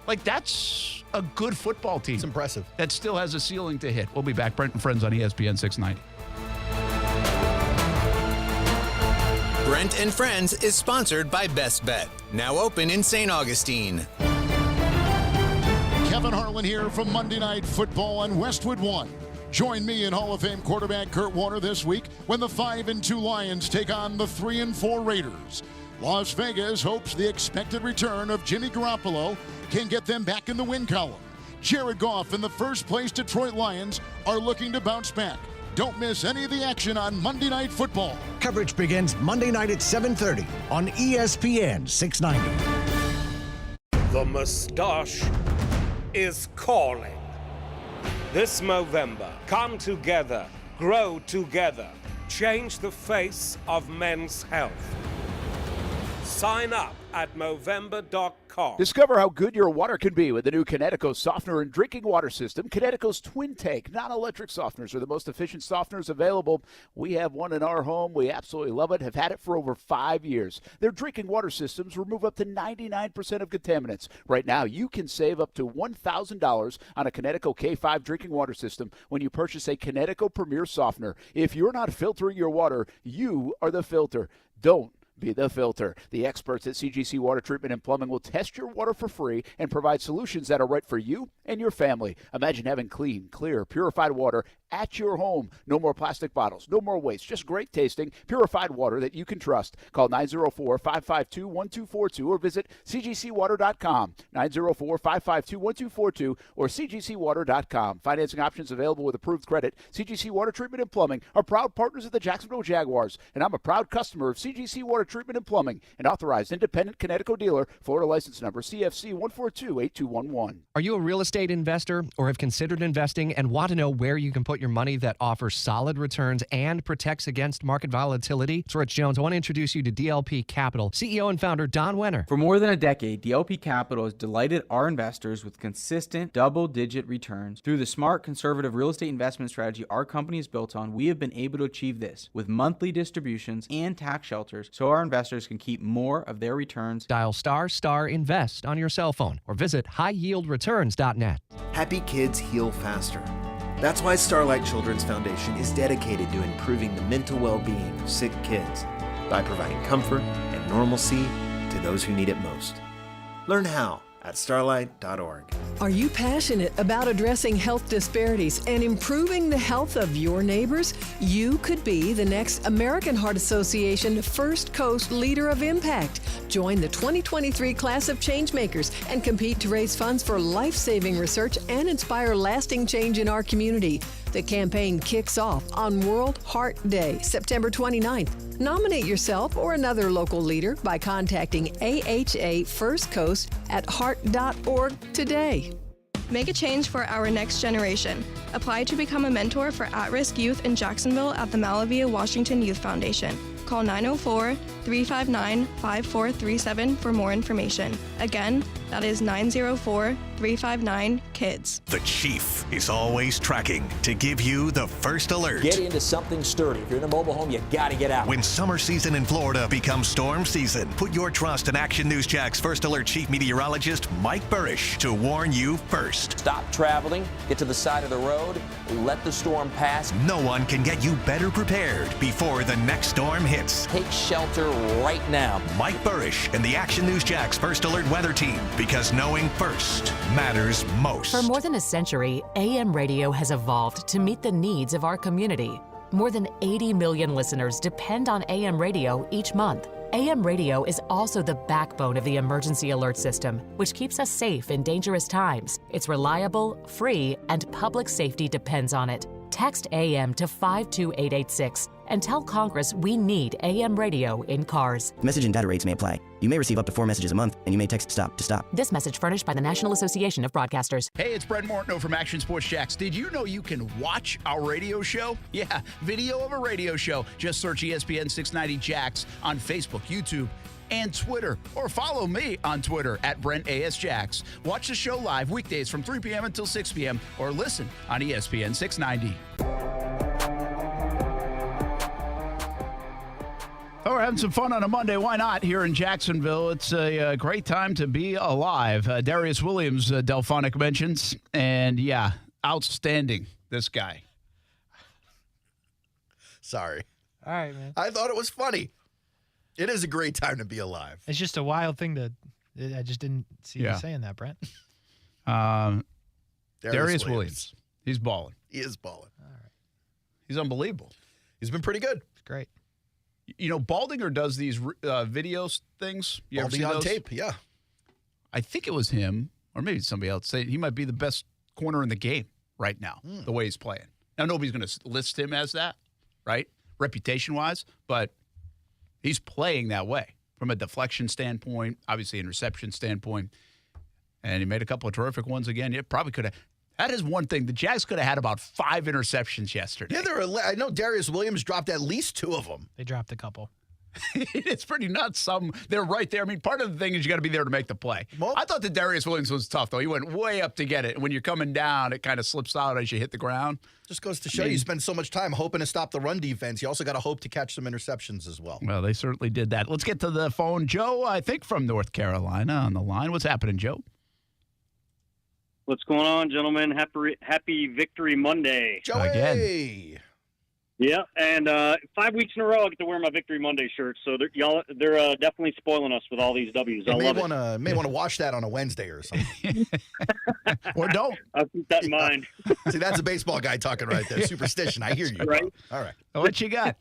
Speaker 7: Like, that's a good football team.
Speaker 9: It's impressive.
Speaker 7: That still has a ceiling to hit. We'll be back. Brent and Friends on ESPN 690.
Speaker 2: Brent and Friends is sponsored by Best Bet, now open in St. Augustine.
Speaker 4: Kevin Harlan here from Monday Night Football on Westwood One. Join me and Hall of Fame quarterback Kurt Warner this week when the 5-2 Lions take on the 3-4 Raiders. Las Vegas hopes the expected return of Jimmy Garoppolo can get them back in the win column. Jared Goff and the first-place Detroit Lions are looking to bounce back. Don't miss any of the action on Monday Night Football.
Speaker 12: Coverage begins Monday night at 7:30 on ESPN 690.
Speaker 23: The mustache is calling. This Movember, come together, grow together, change the face of men's health. Sign up at Movember.com.
Speaker 24: Discover how good your water can be with the new Kinetico softener and drinking water system. Kinetico's Twin Tank non-electric softeners are the most efficient softeners available. We have one in our home. We absolutely love it, have had it for over 5 years. Their drinking water systems remove up to 99% of contaminants. Right now, you can save up to $1,000 on a Kinetico K5 drinking water system when you purchase a Kinetico Premier softener. If you're not filtering your water, you are the filter. Don't be the filter. The experts at CGC Water Treatment and Plumbing will test your water for free and provide solutions that are right for you and your family. Imagine having clean, clear, purified water at your home. No more plastic bottles, no more waste, just great tasting, purified water that you can trust. Call 904-552-1242 or visit cgcwater.com, 904-552-1242 or cgcwater.com. Financing options available with approved credit. CGC Water Treatment and Plumbing are proud partners of the Jacksonville Jaguars, and I'm a proud customer of CGC Water Treatment and Plumbing, an authorized independent Kinetico dealer. Florida license number CFC 1428211.
Speaker 16: Are you a real estate investor or have considered investing and want to know where you can put your money that offers solid returns and protects against market volatility? It's Rich Jones. I want to introduce you to DLP Capital, CEO and founder Don Wenner.
Speaker 18: For more than a decade, DLP Capital has delighted our investors with consistent double-digit returns. Through the smart, conservative real estate investment strategy our company is built on, we have been able to achieve this with monthly distributions and tax shelters so our investors can keep more of their returns.
Speaker 16: Dial **invest on your cell phone or visit highyieldreturns.net.
Speaker 25: Happy kids heal faster. That's why Starlight Children's Foundation is dedicated to improving the mental well-being of sick kids by providing comfort and normalcy to those who need it most. Learn how at starlight.org.
Speaker 26: Are you passionate about addressing health disparities and improving the health of your neighbors? You could be the next American Heart Association First Coast Leader of Impact. Join the 2023 class of changemakers and compete to raise funds for life-saving research and inspire lasting change in our community. The campaign kicks off on World Heart Day, September 29th. Nominate yourself or another local leader by contacting AHA First Coast at heart.org today.
Speaker 3: Make a change for our next generation. Apply to become a mentor for at-risk youth in Jacksonville at the Malavia Washington Youth Foundation. Call 904-359-5437 for more information. Again, that is 904-359-KIDS.
Speaker 6: The Chief is always tracking to give you the first alert.
Speaker 10: Get into something sturdy. If you're in a mobile home, you got to get out.
Speaker 6: When summer season in Florida becomes storm season, put your trust in Action News Jack's first alert chief meteorologist, Mike Burrish, to warn you first.
Speaker 10: Stop traveling, get to the side of the road, let the storm pass.
Speaker 6: No one can get you better prepared before the next storm hits.
Speaker 10: Take shelter right now.
Speaker 6: Mike Burrish and the Action News Jack's first alert weather team, because knowing first matters most.
Speaker 11: For more than a century, AM radio has evolved to meet the needs of our community. More than 80 million listeners depend on AM radio each month. AM radio is also the backbone of the emergency alert system, which keeps us safe in dangerous times. It's reliable, free, and public safety depends on it. Text AM to 52886 and tell Congress we need AM radio in cars.
Speaker 14: Message and data rates may apply. You may receive up to 4 messages a month, and you may text STOP to stop.
Speaker 11: This message furnished by the National Association of Broadcasters.
Speaker 19: Hey, it's Brent Martineau from Action Sports Jacks. Did you know you can watch our radio show? Yeah, video of a radio show. Just search ESPN 690 Jacks on Facebook, YouTube, and Twitter, or follow me on Twitter at BrentASJacks. Watch the show live weekdays from 3 p.m. until 6 p.m. or listen on ESPN 690. Oh, we're having some fun on a Monday. Why not here in Jacksonville? It's a great time to be alive. Darius Williams, Delphonic mentions, and yeah, outstanding, this guy.
Speaker 9: Sorry.
Speaker 8: All right, man.
Speaker 9: I thought it was funny. It is a great time to be alive.
Speaker 8: It's just a wild thing I just didn't see you saying that, Brent.
Speaker 19: Darius Williams. He's balling.
Speaker 9: He is balling.
Speaker 8: All right.
Speaker 19: He's unbelievable.
Speaker 9: He's been pretty good.
Speaker 8: It's great.
Speaker 19: You know, Baldinger does these video things. You ever
Speaker 9: Baldy
Speaker 19: seen
Speaker 9: on
Speaker 19: those?
Speaker 9: tape, yeah.
Speaker 19: I think it was him, or maybe somebody else. Say he might be the best corner in the game right now, the way he's playing. Now, nobody's going to list him as that, right, reputation-wise, but he's playing that way from a deflection standpoint, obviously a reception standpoint, and he made a couple of terrific ones again. It probably could have. That is one thing. The Jags could have had about 5 interceptions yesterday.
Speaker 9: Yeah, I know Darius Williams dropped at least 2 of them.
Speaker 8: They dropped a couple.
Speaker 19: It's pretty nuts. They're right there. I mean, part of the thing is you got to be there to make the play. I thought that Darius Williams was tough, though. He went way up to get it. When you're coming down, it kind of slips out as you hit the ground.
Speaker 9: Just goes to show you spend so much time hoping to stop the run defense. You also got to hope to catch some interceptions as well.
Speaker 19: Well, they certainly did that. Let's get to the phone. Joe, I think from North Carolina on the line. What's happening, Joe?
Speaker 17: What's going on, gentlemen? Happy Victory Monday.
Speaker 9: Joey!
Speaker 19: Again.
Speaker 17: Yeah, and 5 weeks in a row I get to wear my Victory Monday shirt. So they're definitely spoiling us with all these W's. I love it.
Speaker 9: May want to watch that on a Wednesday or something.
Speaker 19: Or don't.
Speaker 17: I'll keep that in mind.
Speaker 9: See, that's a baseball guy talking right there. Superstition. I hear you.
Speaker 17: Right?
Speaker 9: All right.
Speaker 19: What you got?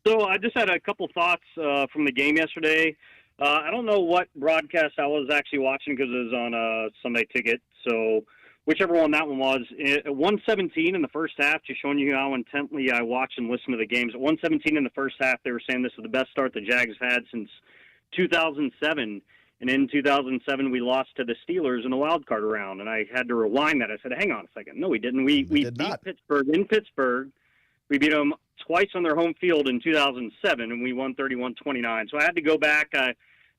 Speaker 17: So I just had a couple thoughts from the game yesterday. I don't know what broadcast I was actually watching because it was on a Sunday Ticket. So whichever one that one was, at 117 in the first half, just showing you how intently I watch and listen to the games. At 117 in the first half, they were saying this is the best start the Jags had since 2007. And in 2007, we lost to the Steelers in the wild card round. And I had to rewind that. I said, hang on a second. No, we didn't. We beat Pittsburgh in Pittsburgh. We beat them twice on their home field in 2007, and we won 31-29. So I had to go back.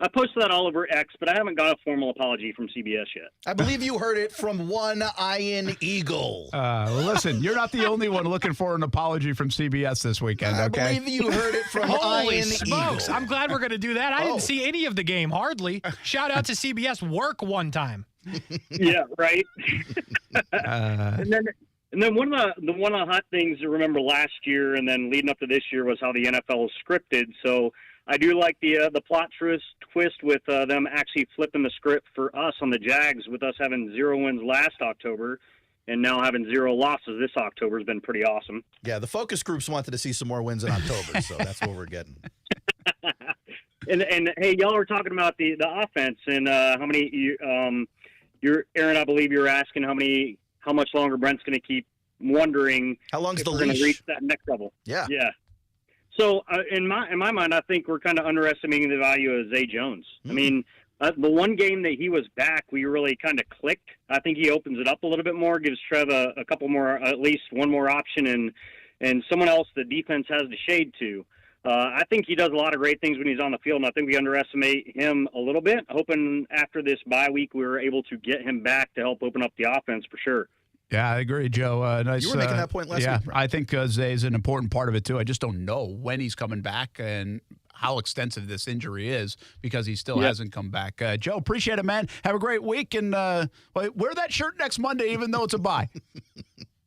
Speaker 17: I posted that all over X, but I haven't got a formal apology from CBS yet.
Speaker 9: I believe you heard it from one Iron Eagle.
Speaker 19: Well, listen, you're not the only one looking for an apology from CBS this weekend, okay?
Speaker 9: I believe you heard it from
Speaker 8: Holy
Speaker 9: Iron
Speaker 8: smokes.
Speaker 9: Eagle.
Speaker 8: I'm glad we're going to do that. I didn't see any of the game, hardly. Shout out to CBS Work one time.
Speaker 17: Yeah, right? And then one of the hot things to remember last year and then leading up to this year was how the NFL is scripted. So I do like the plot twist with them actually flipping the script for us on the Jags, with us having 0 wins last October and now having 0 losses this October has been pretty awesome.
Speaker 9: Yeah, the focus groups wanted to see some more wins in October, so that's what we're getting.
Speaker 17: And hey, y'all were talking about the offense and how many Aaron, I believe you were asking how much longer Brent's going to keep wondering
Speaker 9: how long's
Speaker 17: if
Speaker 9: the
Speaker 17: we're going
Speaker 9: leash?
Speaker 17: to reach that next level.
Speaker 9: Yeah.
Speaker 17: So in my mind, I think we're kind of underestimating the value of Zay Jones. I mean, the one game that he was back, we really kind of clicked. I think he opens it up a little bit more, gives Trev a couple more, at least one more option, and someone else the defense has to shade to. I think he does a lot of great things when he's on the field, and I think we underestimate him a little bit. Hoping after this bye week we were able to get him back to help open up the offense for sure.
Speaker 7: Yeah, I agree, Joe. Nice.
Speaker 9: You were making that point last week.
Speaker 7: I think Zay is an important part of it, too. I just don't know when he's coming back and how extensive this injury is because he still hasn't come back. Joe, appreciate it, man. Have a great week, and wear that shirt next Monday, even though it's a bye.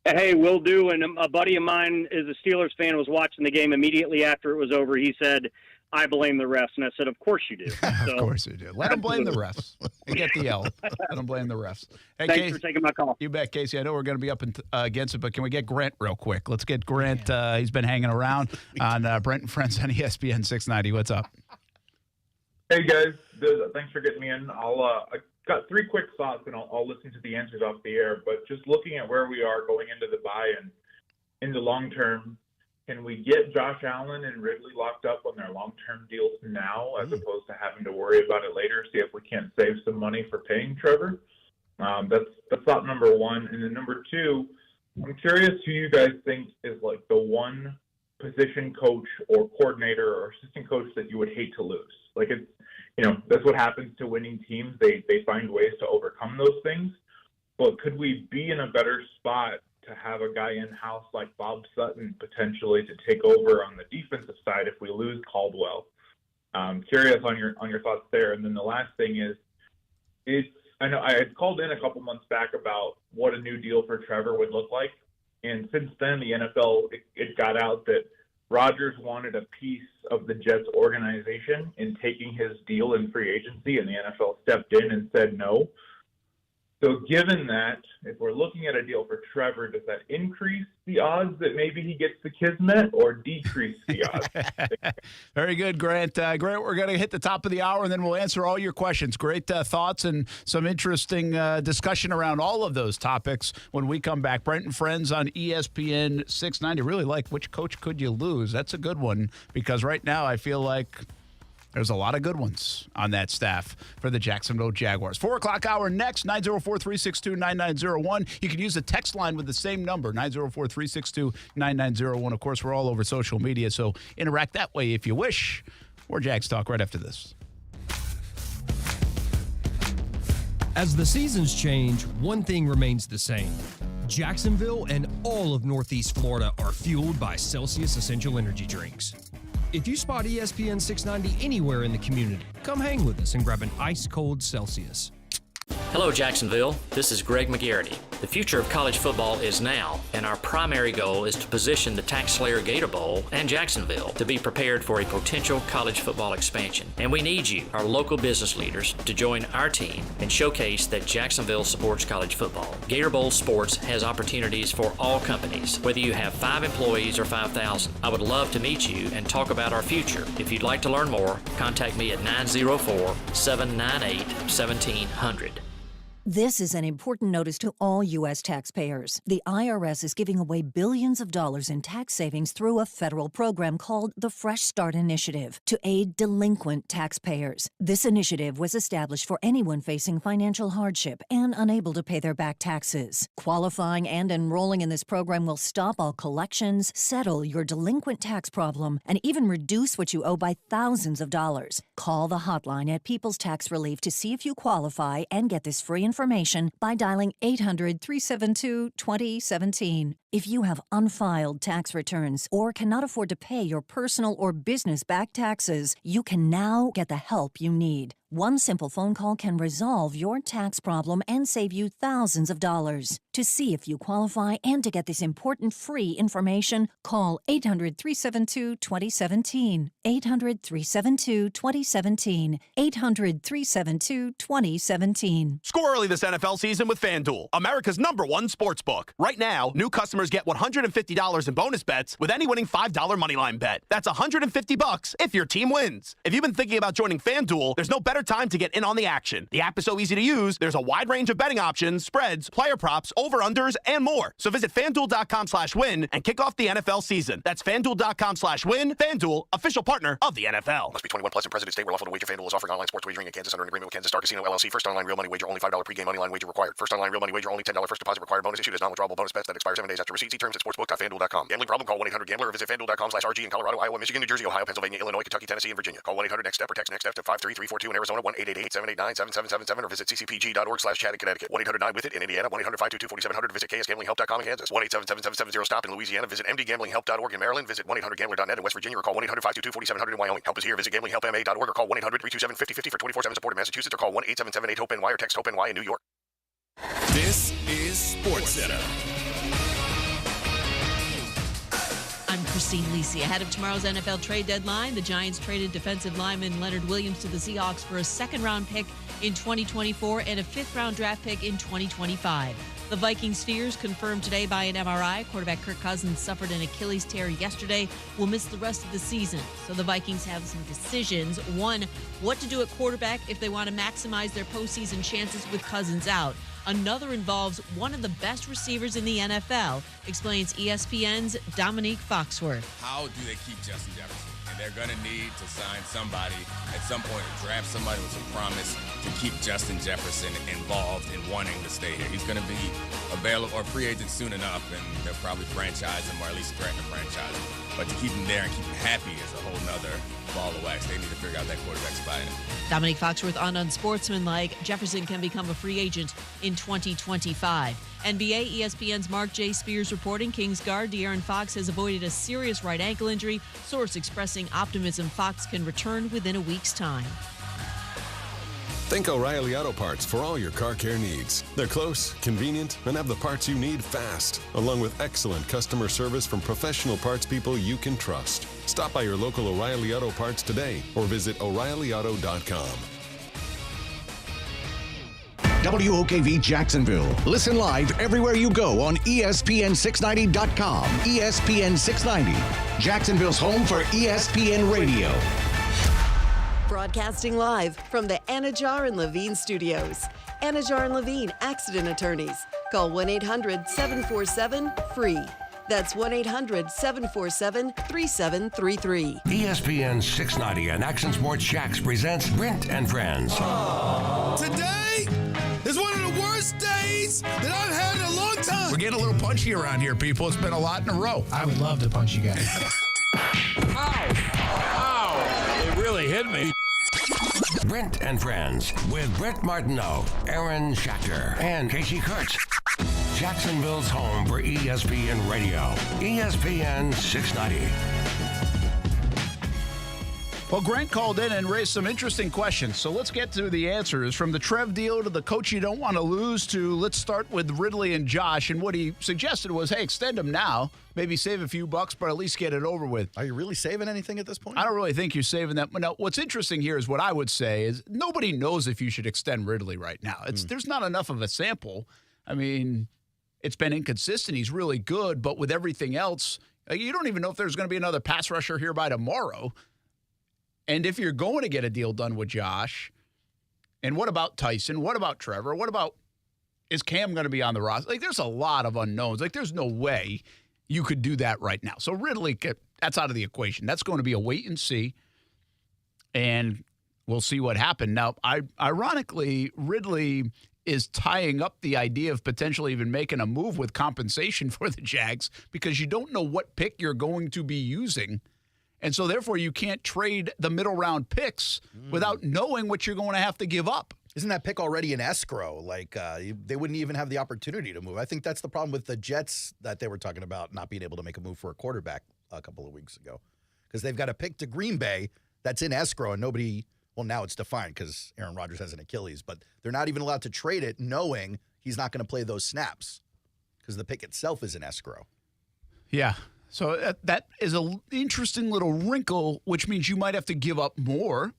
Speaker 17: Hey, will do. And a buddy of mine is a Steelers fan, was watching the game immediately after it was over. He said, I blame the refs. And I said, of course you do. So,
Speaker 7: of course you do. Let them blame the refs. And get the L. Let them blame the refs. Hey,
Speaker 17: thanks for taking my call.
Speaker 7: You bet, Kasey. I know we're going to be up against it, but can we get Grant real quick? Let's get Grant. He's been hanging around on Brent and Friends on ESPN 690. What's up?
Speaker 5: Hey, guys. Thanks for getting me in. I got 3 quick thoughts, and I'll listen to the answers off the air. But just looking at where we are going into the bye and in the long term, can we get Josh Allen and Ridley locked up on their long-term deals now as opposed to having to worry about it later, see if we can't save some money for paying Trevor? That's thought number 1. And then number 2, I'm curious who you guys think is like the one position coach or coordinator or assistant coach that you would hate to lose. Like, it's, that's what happens to winning teams. They find ways to overcome those things. But could we be in a better spot to have a guy in-house like Bob Sutton potentially to take over on the defensive side if we lose Caldwell? Curious on your thoughts there. And then the last thing is I know I had called in a couple months back about what a new deal for Trevor would look like. And since then, the NFL, it got out that Rodgers wanted a piece of the Jets organization in taking his deal in free agency, and the NFL stepped in and said no. So given that, if we're looking at a deal for Trevor, does that increase the odds that maybe he gets the Kismet or decrease the odds?
Speaker 7: Very good, Grant. Grant, we're going to hit the top of the hour, and then we'll answer all your questions. Great thoughts and some interesting discussion around all of those topics when we come back. Brent and Friends on ESPN 690. Really like which coach could you lose? That's a good one because right now I feel like there's a lot of good ones on that staff for the Jacksonville Jaguars. 4 o'clock hour next, 904-362-9901. You can use the text line with the same number, 904-362-9901. Of course, we're all over social media, so interact that way if you wish. More Jags talk right after this.
Speaker 13: As the seasons change, one thing remains the same. Jacksonville and all of Northeast Florida are fueled by Celsius Essential Energy Drinks. If you spot ESPN 690 anywhere in the community, come hang with us and grab an ice-cold Celsius.
Speaker 15: Hello, Jacksonville. This is Greg McGarity. The future of college football is now, and our primary goal is to position the Tax Slayer Gator Bowl and Jacksonville to be prepared for a potential college football expansion. And we need you, our local business leaders, to join our team and showcase that Jacksonville supports college football. Gator Bowl Sports has opportunities for all companies, whether you have 5 employees or 5,000. I would love to meet you and talk about our future. If you'd like to learn more, contact me at 904-798-1700.
Speaker 20: This is an important notice to all U.S. taxpayers. The IRS is giving away billions of dollars in tax savings through a federal program called the Fresh Start Initiative to aid delinquent taxpayers. This initiative was established for anyone facing financial hardship and unable to pay their back taxes. Qualifying and enrolling in this program will stop all collections, settle your delinquent tax problem, and even reduce what you owe by thousands of dollars. Call the hotline at People's Tax Relief to see if you qualify and get this free information by dialing 800-372-2017. If you have unfiled tax returns or cannot afford to pay your personal or business back taxes, you can now get the help you need. One simple phone call can resolve your tax problem and save you thousands of dollars. To see if you qualify and to get this important free information, call 800-372-2017. 800-372-2017. 800-372-2017.
Speaker 21: Score early this NFL season with FanDuel, America's #1 sportsbook. Right now, new customers
Speaker 1: customers get $150 in bonus bets with any winning $5 moneyline bet. That's $150 if your team wins. If you've been thinking about joining FanDuel, there's no better time to get in on the action. The app is so easy to use, there's a wide range of betting options, spreads, player props, over-unders, and more. So visit FanDuel.com/win and kick off the NFL season. That's FanDuel.com/win. FanDuel, official partner of the NFL.
Speaker 2: Must be 21 plus in present state where lawful to wager. FanDuel is offering online sports wagering in Kansas under an agreement with Kansas Star Casino LLC. First online real money wager only $5 pregame money line wager required. First online real money wager only $10 first deposit required. Bonus issued as non-withdrawable bonus bets that expire 7 days after receipt. See terms at sportsbook.fanduel.com. Gambling problem? Call 1-800-GAMBLER or visit FanDuel.com/RG in Colorado, Iowa, Michigan, New Jersey, Ohio, Pennsylvania, Illinois, Kentucky, Tennessee, and Virginia. Call 1-800-NEXT-STEP or text NEXT-STEP to 53342 in Arizona, 1-888-789-7777 or visit ccpg.org/chat in Connecticut. 1-800-9-WITH-IT in Indiana, 1-800-522-4700 visit KSGamblingHelp.com in Kansas. 1-877-770-STOP in Louisiana. Visit mdgamblinghelp.org in Maryland. Visit 1-800-GAMBLER.net in West Virginia or call 1-800-522-4700 in Wyoming. Help is here. Visit gamblinghelpma.org or call 1-800-327-5050 for 24/7 support in Massachusetts or call 1-877-8-HOPE-NY or text HOPE-NY in New York.
Speaker 4: This is SportsCenter.
Speaker 12: I'm Christine Lisi. Ahead of tomorrow's NFL trade deadline, the Giants traded defensive lineman Leonard Williams to the Seahawks for a second-round pick in 2024 and a fifth-round draft pick in 2025. The Vikings' fears confirmed today by an MRI. Quarterback Kirk Cousins suffered an Achilles tear yesterday, will miss the rest of the season. So the Vikings have some decisions. One, what to do at quarterback if they want to maximize their postseason chances with Cousins out. Another involves one of the best receivers in the NFL, explains ESPN's Dominique Foxworth.
Speaker 21: How do they keep Justin Jefferson? And they're going to need to sign somebody at some point, or draft somebody with some promise to keep Justin Jefferson involved in wanting to stay here. He's going to be available or free agent soon enough, and they'll probably franchise him or at least threaten to franchise him. But to keep him there and keep him happy is a whole nother ball of wax. They need to figure out that quarterback spot.
Speaker 12: Dominique Foxworth on Unsportsmanlike. Jefferson can become a free agent in 2025. NBA, ESPN's Mark J. Spears reporting Kings guard De'Aaron Fox has avoided a serious right ankle injury. Source expressing optimism Fox can return within a week's time.
Speaker 22: Think O'Reilly Auto Parts for all your car care needs. They're close, convenient, and have the parts you need fast, along with excellent customer service from professional parts people you can trust. Stop by your local O'Reilly Auto Parts today or visit O'ReillyAuto.com.
Speaker 27: WOKV Jacksonville. Listen live everywhere you go on ESPN690.com. ESPN 690, Jacksonville's home for ESPN Radio.
Speaker 28: Broadcasting live from the Anajar and Levine studios. Anajar and Levine Accident Attorneys. Call 1-800-747-FREE. That's 1-800-747-3733.
Speaker 29: ESPN 690 and Action Sports Shacks presents Brent and Friends.
Speaker 30: Today is one of the worst days that I've had in a long time.
Speaker 7: We're getting a little punchy around here, people. It's been a lot in a row.
Speaker 8: I would love to punch you guys.
Speaker 29: Ow! It really hit me. Brent and Friends with Brent Martineau, Aaron Schachter, and Kasey Kuhrts. Jacksonville's home for ESPN Radio. ESPN 690.
Speaker 7: Well, Grant called in and raised some interesting questions, so let's get to the answers. From the Trev deal to the coach you don't want to lose to let's start with Ridley and Josh. And what he suggested was, hey, extend them now. Maybe save a few bucks, but at least get it over with.
Speaker 9: Are you really saving anything at this point?
Speaker 7: I don't really think you're saving that. Now, what's interesting here is what I would say is nobody knows if you should extend Ridley right now. There's not enough of a sample. I mean, it's been inconsistent. He's really good, but with everything else, you don't even know if there's going to be another pass rusher here by tomorrow. And if you're going to get a deal done with Josh, and what about Tyson? What about Trevor? What about, is Cam going to be on the roster? Like, there's a lot of unknowns. Like, there's no way you could do that right now. So Ridley, that's out of the equation. That's going to be a wait and see, and we'll see what happens. Now, ironically, Ridley is tying up the idea of potentially even making a move with compensation for the Jags because you don't know what pick you're going to be using. And so, therefore, you can't trade the middle-round picks without knowing what you're going to have to give up.
Speaker 9: Isn't that pick already in escrow? Like, they wouldn't even have the opportunity to move. I think that's the problem with the Jets that they were talking about not being able to make a move for a quarterback a couple of weeks ago. Because they've got a pick to Green Bay that's in escrow, and nobody – well, now it's defined because Aaron Rodgers has an Achilles. But they're not even allowed to trade it knowing he's not going to play those snaps because the pick itself is in escrow.
Speaker 7: Yeah. So that is an interesting little wrinkle, which means you might have to give up more,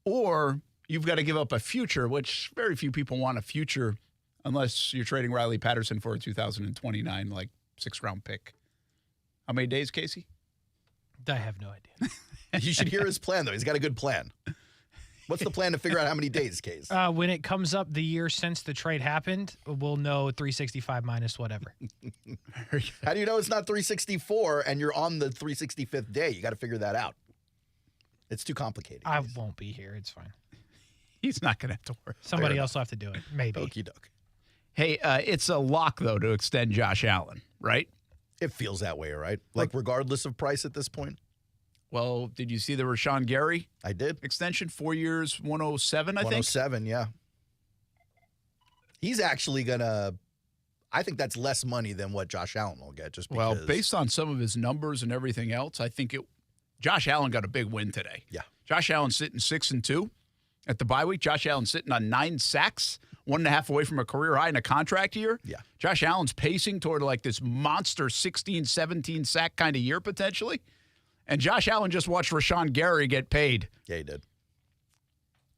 Speaker 7: or you've got to give up a future, which very few people want a future unless you're trading Riley Patterson for a 2029, like 6th-round pick. How many days, Kasey?
Speaker 8: I have no idea.
Speaker 9: You should hear his plan, though. He's got a good plan. What's the plan to figure out how many days, Case?
Speaker 8: When it comes up the year since the trade happened, we'll know 365 minus whatever.
Speaker 9: How do you know it's not 364 and you're on the 365th day? You got to figure that out. It's too complicated.
Speaker 8: I won't be here. It's fine.
Speaker 7: He's not going to have to worry.
Speaker 8: Somebody else will have to do it. Maybe.
Speaker 9: Okie doke.
Speaker 7: Hey, it's a lock, though, to extend Josh Allen, right?
Speaker 9: It feels that way, right? Like, regardless of price at this point?
Speaker 7: Well, did you see the Rashawn Gary?
Speaker 9: I did.
Speaker 7: Extension, 4 years, 107, I think?
Speaker 9: 107, yeah. He's actually going to – I think that's less money than what Josh Allen will get just because –
Speaker 7: Well, based on some of his numbers and everything else, I think Josh Allen got a big win today.
Speaker 9: Yeah.
Speaker 7: Josh Allen sitting 6-2 at the bye week. Josh Allen sitting on 9 sacks, 1.5 away from a career high in a contract year.
Speaker 9: Yeah.
Speaker 7: Josh Allen's pacing toward like this monster 16, 17 sack kind of year potentially. And Josh Allen just watched Rashawn Gary get paid.
Speaker 9: Yeah, he did.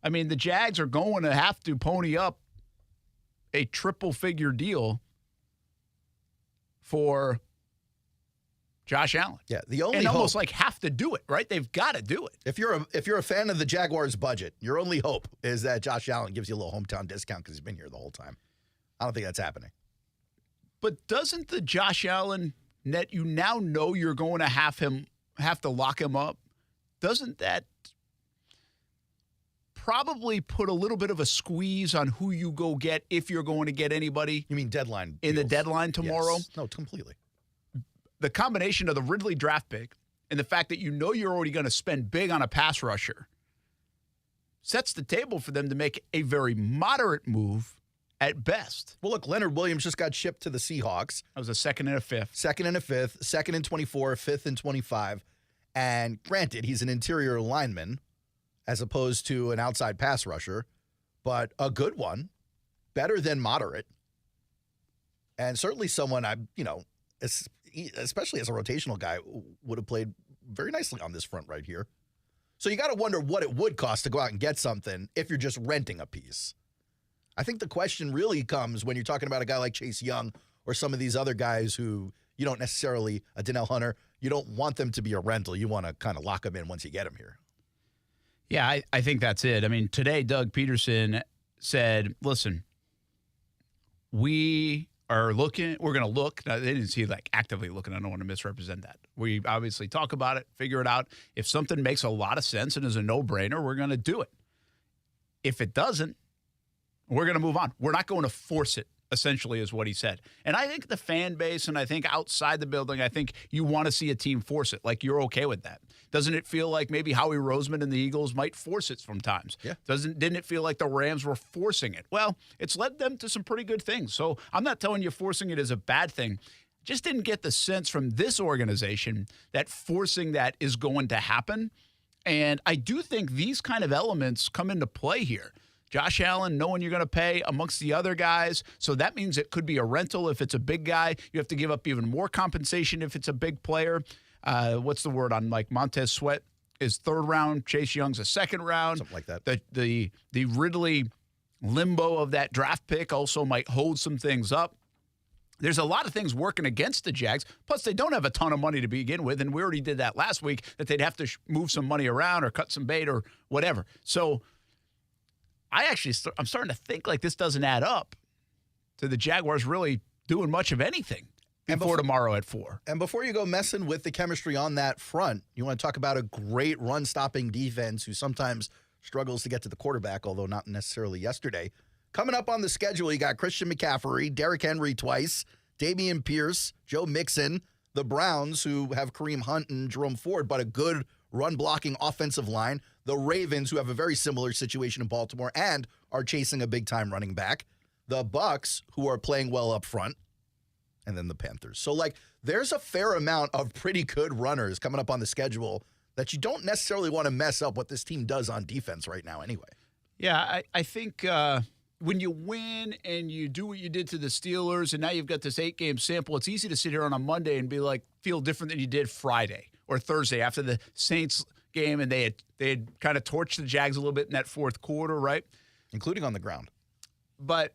Speaker 7: I mean, the Jags are going to have to pony up a triple-figure deal for Josh Allen.
Speaker 9: Yeah, the only
Speaker 7: and
Speaker 9: hope,
Speaker 7: almost like have to do it, right? They've got to do it.
Speaker 9: If you're a fan of the Jaguars' budget, your only hope is that Josh Allen gives you a little hometown discount because he's been here the whole time. I don't think that's happening.
Speaker 7: But doesn't the Josh Allen net, you now know you're going to have to lock him up? Doesn't that probably put a little bit of a squeeze on who you go get if you're going to get anybody?
Speaker 9: You mean deadline
Speaker 7: in
Speaker 9: deals?
Speaker 7: The deadline tomorrow?
Speaker 9: Yes. No, completely.
Speaker 7: The combination of the Ridley draft pick and the fact that you know you're already going to spend big on a pass rusher sets the table for them to make a very moderate move at best.
Speaker 9: Well, look, Leonard Williams just got shipped to the Seahawks.
Speaker 7: That was a 2nd and a 5th.
Speaker 9: 2nd and a 5th, 2nd and 24, 5th and 25. And granted, he's an interior lineman as opposed to an outside pass rusher, but a good one, better than moderate. And certainly someone especially as a rotational guy, would have played very nicely on this front right here. So you got to wonder what it would cost to go out and get something if you're just renting a piece. I think the question really comes when you're talking about a guy like Chase Young or some of these other guys who you don't necessarily, a Donnell Hunter, you don't want them to be a rental. You want to kind of lock them in once you get them here.
Speaker 7: Yeah, I think that's it. I mean, today Doug Peterson said, listen, we're going to look. Now, they didn't see like actively looking. I don't want to misrepresent that. We obviously talk about it, figure it out. If something makes a lot of sense and is a no-brainer, we're going to do it. If it doesn't, we're going to move on. We're not going to force it, essentially, is what he said. And I think the fan base and I think outside the building, I think you want to see a team force it. Like, you're okay with that. Doesn't it feel like maybe Howie Roseman and the Eagles might force it sometimes?
Speaker 9: Yeah.
Speaker 7: Didn't it feel like the Rams were forcing it? Well, it's led them to some pretty good things. So I'm not telling you forcing it is a bad thing. Just didn't get the sense from this organization that forcing that is going to happen. And I do think these kind of elements come into play here. Josh Allen, knowing you're going to pay amongst the other guys. So that means it could be a rental if it's a big guy. You have to give up even more compensation if it's a big player. What's the word on Mike? Montez Sweat is 3rd round. Chase Young's a 2nd round.
Speaker 9: Something like that.
Speaker 7: The Ridley limbo of that draft pick also might hold some things up. There's a lot of things working against the Jags. Plus, they don't have a ton of money to begin with, and we already did that last week, that they'd have to move some money around or cut some bait or whatever. So I'm starting to think like this doesn't add up to the Jaguars really doing much of anything before tomorrow at 4.
Speaker 9: And before you go messing with the chemistry on that front, you want to talk about a great run-stopping defense who sometimes struggles to get to the quarterback, although not necessarily yesterday. Coming up on the schedule, you got Christian McCaffrey, Derrick Henry twice, Dameon Pierce, Joe Mixon, the Browns, who have Kareem Hunt and Jerome Ford, but a good run-blocking offensive line, the Ravens, who have a very similar situation in Baltimore and are chasing a big-time running back, the Bucs, who are playing well up front, and then the Panthers. So, there's a fair amount of pretty good runners coming up on the schedule that you don't necessarily want to mess up what this team does on defense right now anyway.
Speaker 7: Yeah, I think when you win and you do what you did to the Steelers and now you've got this 8-game sample, it's easy to sit here on a Monday and be like, feel different than you did Friday or Thursday after the Saints game, and they had kind of torched the Jags a little bit in that 4th quarter, right?
Speaker 9: Including on the ground.
Speaker 7: But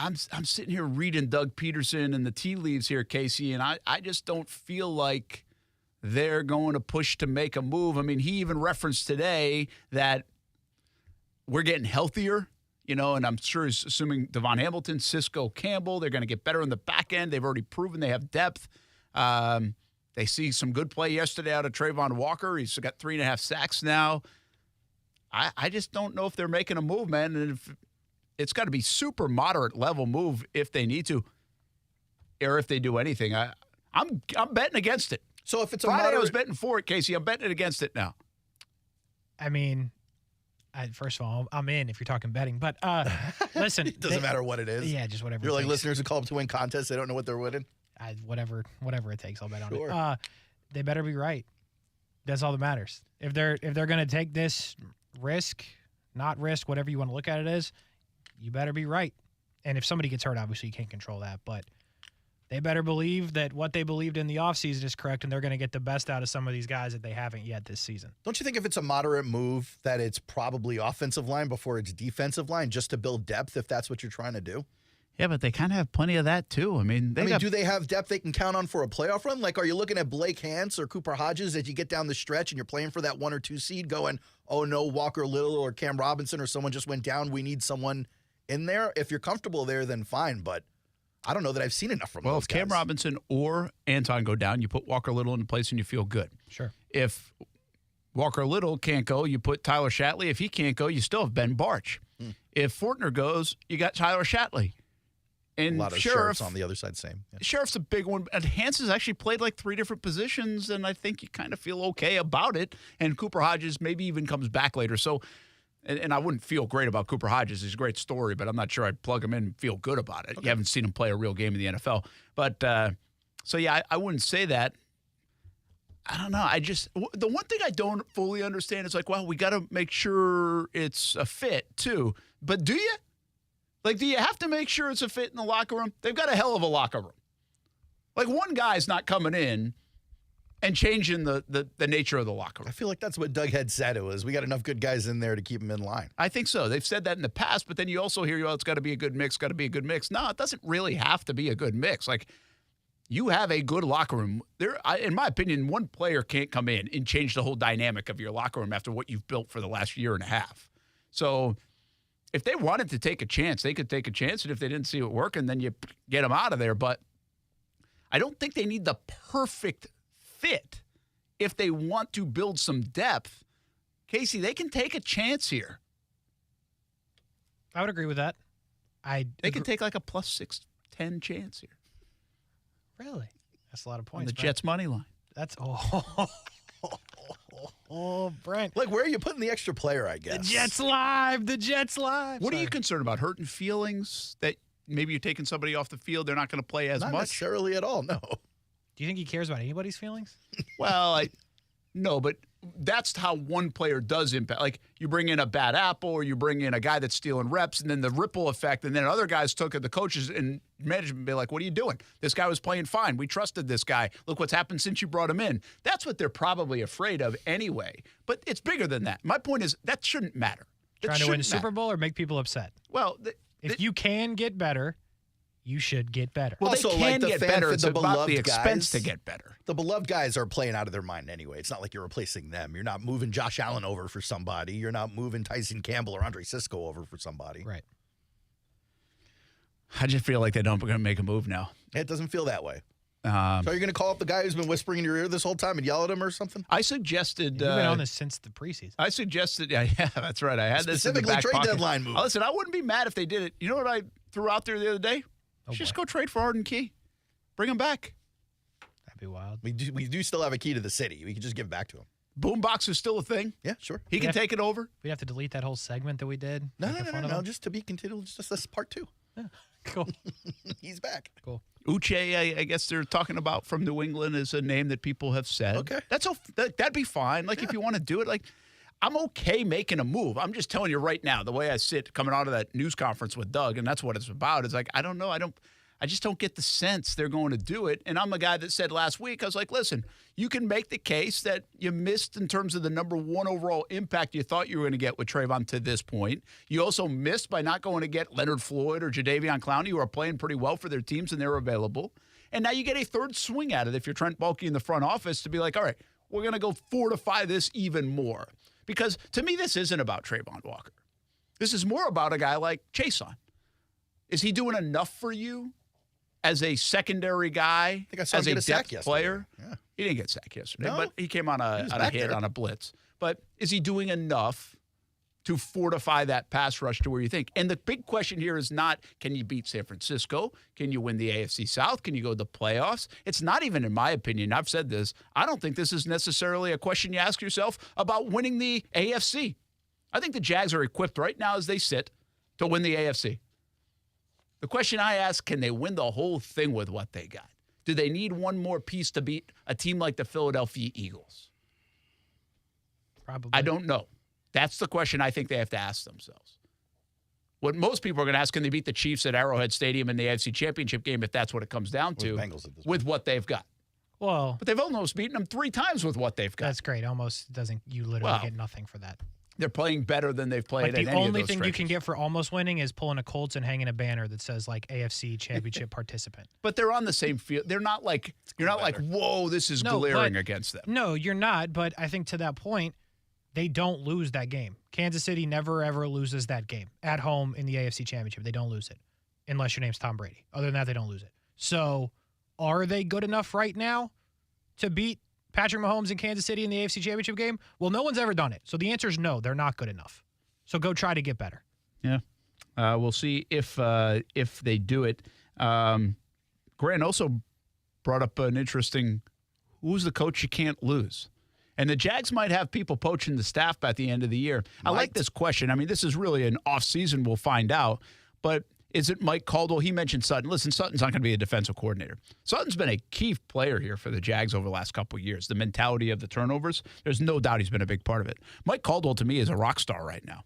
Speaker 7: I'm sitting here reading Doug Peterson and the tea leaves here, Kasey, and I just don't feel like they're going to push to make a move. I mean, he even referenced today that we're getting healthier, and I'm sure he's assuming Devon Hamilton, Cisco, Campbell, they're going to get better in the back end. They've already proven they have depth. They see some good play yesterday out of Trayvon Walker. He's got 3.5 sacks now. I just don't know if they're making a move, man. And if it's got to be super moderate level move if they need to, or if they do anything. I'm betting against it.
Speaker 9: So if it's
Speaker 7: Friday, I was betting for it, Kasey. I'm betting against it now.
Speaker 8: I mean, first of all, I'm in if you're talking betting. But listen.
Speaker 9: It doesn't matter what it is.
Speaker 8: Yeah, just whatever.
Speaker 9: You're like listeners who call up to win contests. They don't know what they're winning.
Speaker 8: Whatever it takes, I'll bet on
Speaker 9: Sure.
Speaker 8: it. They better be right. That's all that matters. If they're going to take this risk, not risk, whatever you want to look at it as, you better be right. And if somebody gets hurt, obviously you can't control that. But they better believe that what they believed in the offseason is correct, and they're going to get the best out of some of these guys that they haven't yet this season.
Speaker 9: Don't you think if it's a moderate move that it's probably offensive line before it's defensive line just to build depth if that's what you're trying to do?
Speaker 7: Yeah, but they kind of have plenty of that, too. I mean,
Speaker 9: do they have depth they can count on for a playoff run? Like, are you looking at Blake Hance or Cooper Hodges as you get down the stretch and you're playing for that 1 or 2 seed going, oh, no, Walker Little or Cam Robinson or someone just went down. We need someone in there. If you're comfortable there, then fine. But I don't know that I've seen enough from those
Speaker 7: if Cam
Speaker 9: guys.
Speaker 7: Robinson or Anton go down, you put Walker Little into place and you feel good.
Speaker 8: Sure.
Speaker 7: If Walker Little can't go, you put Tyler Shatley. If he can't go, you still have Ben Barch. If Fortner goes, you got Tyler Shatley. And
Speaker 9: a lot of Sheriff's on the other side, same. Yeah.
Speaker 7: Sheriff's a big one. And Hance has actually played like 3 different positions, and I think you kind of feel okay about it. And Cooper Hodges maybe even comes back later. So, and I wouldn't feel great about Cooper Hodges. He's a great story, but I'm not sure I'd plug him in and feel good about it. Okay. You haven't seen him play a real game in the NFL. But, so yeah, I wouldn't say that. I don't know. The one thing I don't fully understand is like, well, we got to make sure it's a fit too. But do you? Like, do you have to make sure it's a fit in the locker room? They've got a hell of a locker room. Like, one guy's not coming in and changing the nature of the locker room.
Speaker 9: I feel like that's what Doug had said it was. We got enough good guys in there to keep them in line.
Speaker 7: I think so. They've said that in the past, but then you also hear, it's got to be a good mix, got to be a good mix. No, it doesn't really have to be a good mix. Like, you have a good locker room. In my opinion, one player can't come in and change the whole dynamic of your locker room after what you've built for the last year and a half. So if they wanted to take a chance, they could take a chance. And if they didn't see it working, then you get them out of there. But I don't think they need the perfect fit if they want to build some depth. Kasey, they can take a chance here.
Speaker 8: I would agree with that.
Speaker 7: They can take like a plus 610 chance here.
Speaker 8: Really? That's a lot of points.
Speaker 7: On the
Speaker 8: Brent.
Speaker 7: Jets money line.
Speaker 8: That's Brent.
Speaker 9: Like, where are you putting the extra player, I guess?
Speaker 8: The Jets live.
Speaker 7: What are you concerned about? Hurting feelings that maybe you're taking somebody off the field, they're not going to play as
Speaker 9: Not
Speaker 7: much?
Speaker 9: necessarily at all, no.
Speaker 8: Do you think he cares about anybody's feelings?
Speaker 7: Well, no, but that's how one player does impact. Like, you bring in a bad apple or you bring in a guy that's stealing reps, and then the ripple effect, and then other guys took it, the coaches and management be like, what are you doing? This guy was playing fine. We trusted this guy. Look what's happened since you brought him in. That's what they're probably afraid of anyway. But it's bigger than that. My point is that shouldn't matter.
Speaker 8: Trying to win a Super Bowl or make people upset?
Speaker 7: Well,
Speaker 8: if you can get better, you should get better.
Speaker 7: Well,
Speaker 9: also,
Speaker 7: they can
Speaker 9: like
Speaker 7: get better. It's about the expense
Speaker 9: guys,
Speaker 7: to get better.
Speaker 9: The beloved guys are playing out of their mind anyway. It's not like you're replacing them. You're not moving Josh Allen over for somebody. You're not moving Tyson Campbell or Andre Cisco over for somebody.
Speaker 8: Right.
Speaker 7: I just feel like they're going to make a move now.
Speaker 9: It doesn't feel that way. So are you going to call up the guy who's been whispering in your ear this whole time and yell at him or something?
Speaker 7: I suggested.
Speaker 8: You've been on this since the preseason.
Speaker 7: I suggested. Yeah, that's right. I had this in the
Speaker 9: specifically
Speaker 7: back
Speaker 9: trade
Speaker 7: pocket.
Speaker 9: deadline move.
Speaker 7: Listen, I wouldn't be mad if they did it. You know what I threw out there the other day? Just go trade for Arden Key. Bring him back.
Speaker 8: That'd be wild.
Speaker 9: We do still have a key to the city. We can just give it back to him.
Speaker 7: Boombox is still a thing.
Speaker 9: Yeah, sure.
Speaker 7: He can take it over.
Speaker 8: We'd have to delete that whole segment that we did.
Speaker 9: No. Just to be continued. Just this part 2.
Speaker 8: Yeah. Cool.
Speaker 9: He's back.
Speaker 8: Cool.
Speaker 7: Uche, I guess they're talking about from New England is a name that people have said.
Speaker 9: Okay.
Speaker 7: That'd be fine. Like, if you want to do it, like, I'm okay making a move. I'm just telling you right now, the way I sit coming out of that news conference with Doug, and that's what it's about, is like, I don't know. I just don't get the sense they're going to do it. And I'm a guy that said last week, I was like, listen, you can make the case that you missed in terms of the number one overall impact you thought you were going to get with Trayvon to this point. You also missed by not going to get Leonard Floyd or Jadeveon Clowney, who are playing pretty well for their teams and they're available. And now you get a third swing at it if you're Trent Baalke in the front office to be like, all right, we're going to go fortify this even more. Because to me, this isn't about Trayvon Walker. This is more about a guy like Chason. Is he doing enough for you as a secondary guy, as a depth player?
Speaker 9: Yeah.
Speaker 7: He didn't get sacked yesterday,
Speaker 9: No.
Speaker 7: but he came on a hit on a blitz. But is he doing enough to fortify that pass rush to where you think? And the big question here is not, can you beat San Francisco? Can you win the AFC South? Can you go to the playoffs? It's not even, in my opinion, I've said this, I don't think this is necessarily a question you ask yourself about winning the AFC. I think the Jags are equipped right now as they sit to win the AFC. The question I ask, can they win the whole thing with what they got? Do they need one more piece to beat a team like the Philadelphia Eagles?
Speaker 8: Probably.
Speaker 7: I don't know. That's the question I think they have to ask themselves. What most people are going to ask, can they beat the Chiefs at Arrowhead Stadium in the AFC Championship game if that's what it comes down to with what they've got?
Speaker 8: Well,
Speaker 7: but they've almost beaten them 3 times with what they've got.
Speaker 8: That's great. Almost doesn't, you literally get nothing for that.
Speaker 7: They're playing better than they've played.
Speaker 8: Like the only thing you can get for almost winning is pulling a Colts and hanging a banner that says like AFC Championship participant.
Speaker 7: But they're on the same field. They're not like, you're not like, whoa, this is glaring against them.
Speaker 8: No, you're not. But I think to that point, they don't lose that game. Kansas City never, ever loses that game at home in the AFC Championship. They don't lose it unless your name's Tom Brady. Other than that, they don't lose it. So are they good enough right now to beat Patrick Mahomes in Kansas City in the AFC Championship game? Well, no one's ever done it. So the answer is no, they're not good enough. So go try to get better.
Speaker 7: Yeah. We'll see if they do it. Grant also brought up an interesting, who's the coach you can't lose? And the Jags might have people poaching the staff by the end of the year. I like this question. I mean, this is really an off-season, we'll find out. But is it Mike Caldwell? He mentioned Sutton. Listen, Sutton's not going to be a defensive coordinator. Sutton's been a key player here for the Jags over the last couple of years. The mentality of the turnovers, there's no doubt he's been a big part of it. Mike Caldwell, to me, is a rock star right now.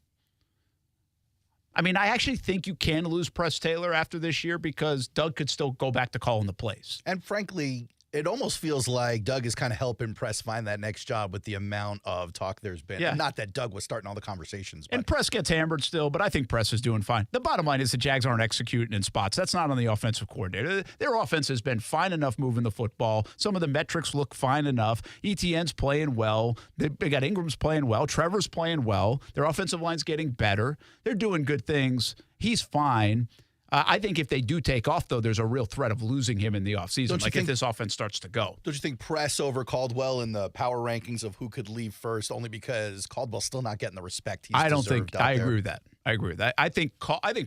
Speaker 7: I mean, I actually think you can lose Press Taylor after this year because Doug could still go back to calling the plays.
Speaker 9: And frankly, it almost feels like Doug is kind of helping Press find that next job with the amount of talk there's been.
Speaker 7: Yeah.
Speaker 9: Not that Doug was starting all the conversations. But.
Speaker 7: And Press gets hammered still, but I think Press is doing fine. The bottom line is the Jags aren't executing in spots. That's not on the offensive coordinator. Their offense has been fine enough moving the football. Some of the metrics look fine enough. ETN's playing well. They got Ingram's playing well. Trevor's playing well. Their offensive line's getting better. They're doing good things. He's fine. I think if they do take off, though, there's a real threat of losing him in the offseason, like if this offense starts to go.
Speaker 9: Don't you think Press over Caldwell in the power rankings of who could leave first, only because Caldwell's still not getting the respect he's deserved out there?
Speaker 7: I agree with that. I agree with that. I think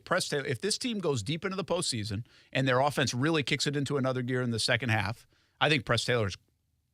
Speaker 7: Press Taylor, if this team goes deep into the postseason and their offense really kicks it into another gear in the second half, I think Press Taylor's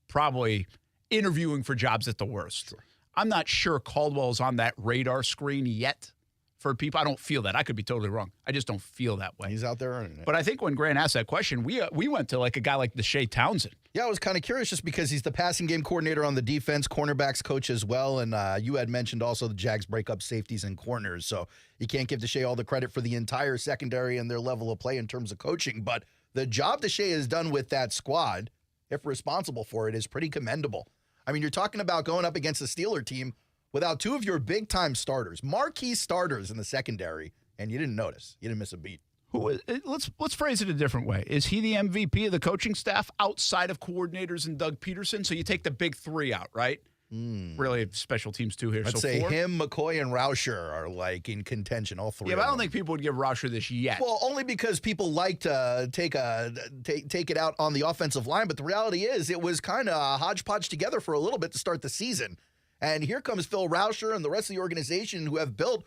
Speaker 7: probably interviewing for jobs at the worst. Sure. I'm not sure Caldwell's on that radar screen yet. For people, I don't feel that. I could be totally wrong. I just don't feel that way.
Speaker 9: He's out there earning it.
Speaker 7: But I think when Grant asked that question, we went to like a guy like Deshae Townsend.
Speaker 9: Yeah, I was kind of curious just because he's the passing game coordinator on the defense, cornerbacks coach as well. And you had mentioned also the Jags break up safeties and corners. So you can't give Deshae all the credit for the entire secondary and their level of play in terms of coaching. But the job Deshae has done with that squad, if responsible for it, is pretty commendable. I mean, you're talking about going up against a Steeler team without 2 of your big-time starters, marquee starters in the secondary, and you didn't notice. You didn't miss a beat.
Speaker 7: Let's phrase it a different way. Is he the MVP of the coaching staff outside of coordinators and Doug Peterson? So you take the big 3 out, right? Really, special teams 2 here.
Speaker 9: I'd say 4? Him, McCoy, and Rauscher are like in contention, all 3.
Speaker 7: Yeah, but I don't think people would give Rauscher this yet.
Speaker 9: Well, only because people like to take it out on the offensive line. But the reality is it was kind of hodgepodge together for a little bit to start the season. And here comes Phil Rauscher and the rest of the organization who have built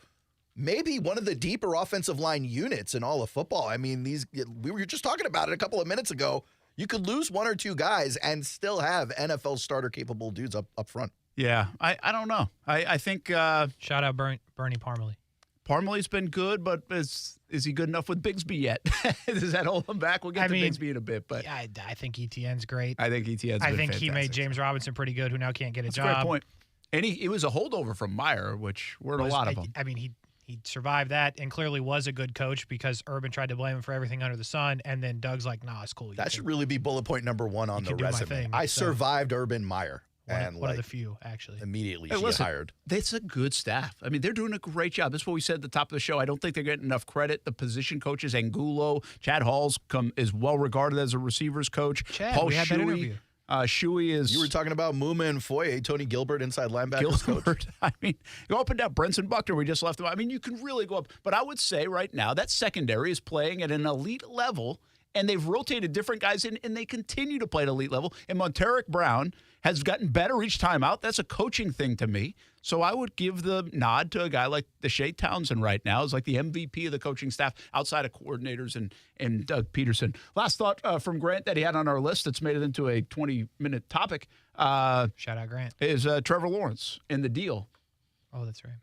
Speaker 9: maybe one of the deeper offensive line units in all of football. I mean, we were just talking about it a couple of minutes ago. You could lose 1 or 2 guys and still have NFL starter-capable dudes up front.
Speaker 7: Yeah, I don't know. I think
Speaker 8: shout out Bernie Parmalee.
Speaker 7: Parmalee's been good, but is he good enough with Bigsby yet? Does that hold him back? We'll get to Bigsby in a bit. But
Speaker 8: yeah, I think ETN's great.
Speaker 7: I think ETN's
Speaker 8: I think he made James Robinson pretty good, who now can't get a job.
Speaker 7: Great point. And it was a holdover from Meyer, which we're in a lot of them.
Speaker 8: I mean, He survived that and clearly was a good coach because Urban tried to blame him for everything under the sun, and then Doug's like, "Nah, it's cool."
Speaker 9: That should really be bullet point number 1 on the resume. I survived Urban Meyer.
Speaker 8: One of the few, actually.
Speaker 9: Immediately hired.
Speaker 7: It's a good staff. I mean, they're doing a great job. That's what we said at the top of the show. I don't think they're getting enough credit. The position coaches, Angulo, Chad Hall's is well regarded as a receivers coach.
Speaker 8: Chad,
Speaker 7: Paul
Speaker 8: we had that interview.
Speaker 7: Shuey is.
Speaker 9: You were talking about Muma and Foye, Tony Gilbert, inside linebackers coach.
Speaker 7: I mean, go up and down. Brenson Buckner, we just left him. I mean, you can really go up. But I would say right now that secondary is playing at an elite level, and they've rotated different guys in, and they continue to play at elite level. And Monteric Brown has gotten better each time out. That's a coaching thing to me. So I would give the nod to a guy like Deshae Townsend right now. Is like the MVP of the coaching staff outside of coordinators and Doug Peterson. Last thought from Grant that he had on our list that's made it into a 20-minute topic.
Speaker 8: Shout out Grant.
Speaker 7: Is Trevor Lawrence in the deal.
Speaker 8: Oh, that's right.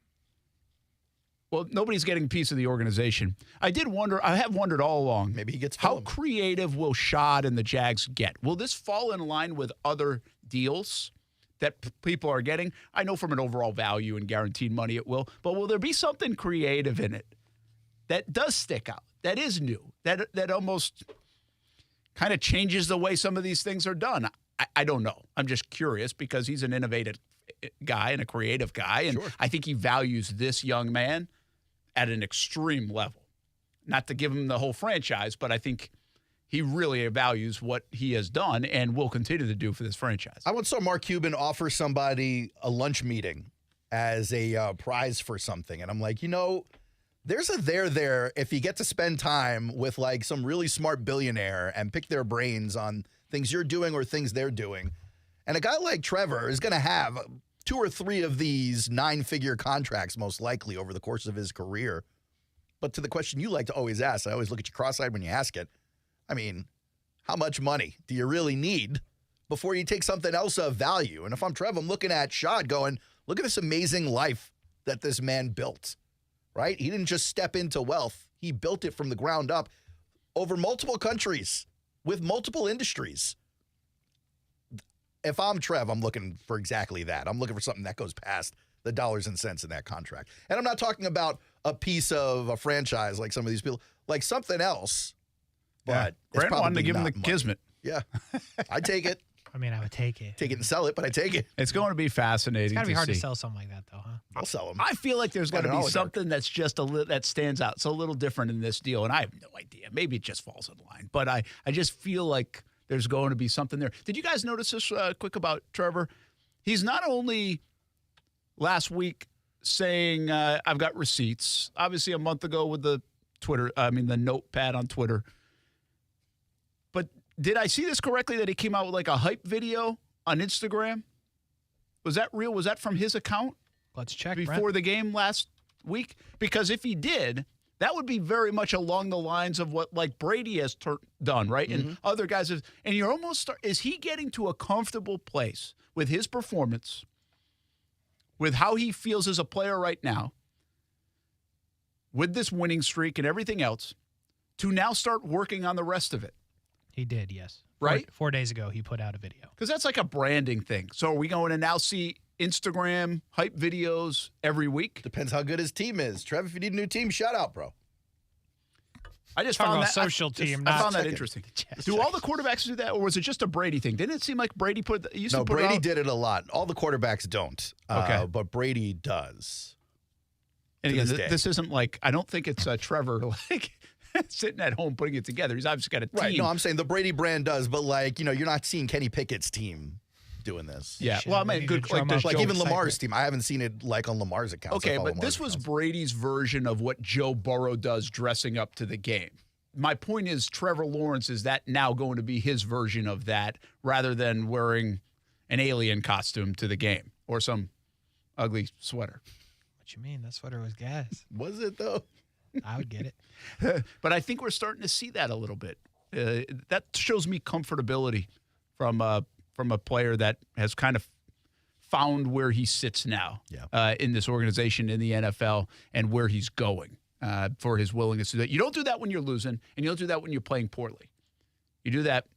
Speaker 7: Well, nobody's getting a piece of the organization. I have wondered all along.
Speaker 9: Maybe he gets
Speaker 7: how creative will Schad and the Jags get? Will this fall in line with other deals that people are getting? I know from an overall value and guaranteed money it will, but will there be something creative in it that does stick out, that is new, that almost kind of changes the way some of these things are done? I don't know. I'm just curious because he's an innovative guy and a creative guy, and I think he values this young man at an extreme level. Not to give him the whole franchise, but I think he really values what he has done and will continue to do for this franchise.
Speaker 9: I once saw Mark Cuban offer somebody a lunch meeting as a prize for something. And I'm like, there's a there if you get to spend time with like some really smart billionaire and pick their brains on things you're doing or things they're doing. And a guy like Trevor is going to have 2 or 3 of these 9-figure contracts most likely over the course of his career. But to the question you like to always ask, I always look at you cross-eyed when you ask it. I mean, how much money do you really need before you take something else of value? And if I'm Trevor, I'm looking at Schad going, look at this amazing life that this man built, right? He didn't just step into wealth. He built it from the ground up over multiple countries with multiple industries. If I'm Trev, I'm looking for exactly that. I'm looking for something that goes past the dollars and cents in that contract. And I'm not talking about a piece of a franchise like some of these people, like something else. But
Speaker 7: Grant wanted to give him the kismet.
Speaker 9: Yeah, I take it.
Speaker 8: I mean, I would take it.
Speaker 9: Take it and sell it, but I take it.
Speaker 7: It's going to be fascinating.
Speaker 8: It's got to be hard
Speaker 7: see.
Speaker 8: to sell something like that, though, huh?
Speaker 9: I'll sell them.
Speaker 7: I feel like there's got to be something that's just that stands out. It's a little different in this deal, and I have no idea. Maybe it just falls in line. But I just feel like there's going to be something there. Did you guys notice this quick about Trevor? He's not only last week saying, I've got receipts, obviously a month ago with the notepad on Twitter. But did I see this correctly that he came out with like a hype video on Instagram? Was that real? Was that from his account?
Speaker 8: Let's check.
Speaker 7: Before the game last week? Because if he did, that would be very much along the lines of what like Brady has done, right? Mm-hmm. And other guys have. And you're almost is he getting to a comfortable place with his performance, with how he feels as a player right now, with this winning streak and everything else, to now start working on the rest of it?
Speaker 8: He did, yes.
Speaker 7: Right?
Speaker 8: 4 days ago, he put out a video.
Speaker 7: Because that's like a branding thing. So are we going to now see Instagram hype videos every week?
Speaker 9: Depends how good his team is. Trev, if you need a new team, shout out, bro.
Speaker 7: I just found that
Speaker 8: social team.
Speaker 7: I found that interesting. Do all the quarterbacks do that, or was it just a Brady thing? Didn't it seem like Brady
Speaker 9: Brady did it a lot. All the quarterbacks don't.
Speaker 7: Okay,
Speaker 9: but Brady does.
Speaker 7: And again, this isn't like I don't think it's Trevor like sitting at home putting it together. He's obviously got a team.
Speaker 9: Right. No, I'm saying the Brady brand does, but like you're not seeing Kenny Pickett's team doing this.
Speaker 7: Yeah. Well, I mean, good
Speaker 9: like even Lamar's team. I haven't seen it like on Lamar's account.
Speaker 7: Okay, but this was Brady's version of what Joe Burrow does dressing up to the game. My point is Trevor Lawrence, is that now going to be his version of that rather than wearing an alien costume to the game or some ugly sweater?
Speaker 8: What you mean? That sweater was gas.
Speaker 9: Was it, though?
Speaker 8: I would get it.
Speaker 7: But I think we're starting to see that a little bit. That shows me comfortability from a player that has kind of found where he sits now in this organization, in the NFL, and where he's going for his willingness to do that. You don't do that when you're losing, and you don't do that when you're playing poorly. You do that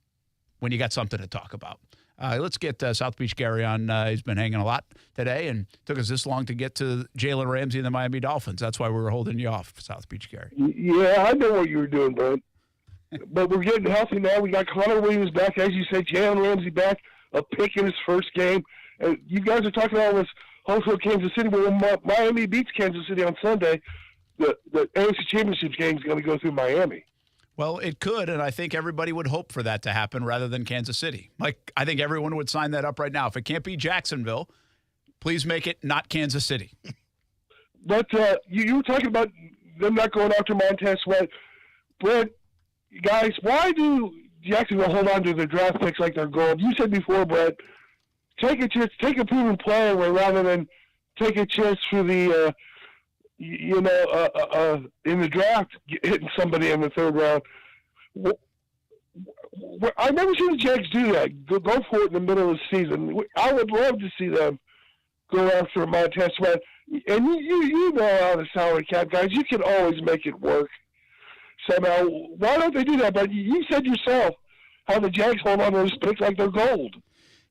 Speaker 7: when you got something to talk about. Let's get South Beach Gary on. He's been hanging a lot today and took us this long to get to Jalen Ramsey and the Miami Dolphins. That's why we were holding you off, South Beach Gary.
Speaker 3: Yeah, I know what you were doing, Brent. But we're getting healthy now. We got Connor Williams back, as you said, Jalen Ramsey back, a pick in his first game. And you guys are talking about this hopeful Kansas City. Well, when Miami beats Kansas City on Sunday, the AFC Championship game is going to go through Miami.
Speaker 7: Well, it could, and I think everybody would hope for that to happen rather than Kansas City. Like, I think everyone would sign that up right now. If it can't be Jacksonville, please make it not Kansas City.
Speaker 3: But you were talking about them not going after Montez Sweat. Brent, guys, why do Jacksonville hold on to their draft picks like they're gold? You said before, Brent, take a chance, take a proven player away rather than take a chance for the in the draft, hitting somebody in the third round. I've never seen the Jags do that. Go for it in the middle of the season. I would love to see them go after Montez Sweat. And you know how the salary cap, guys, you can always make it work somehow. Why don't they do that? But you said yourself how the Jags hold on to those picks like they're gold.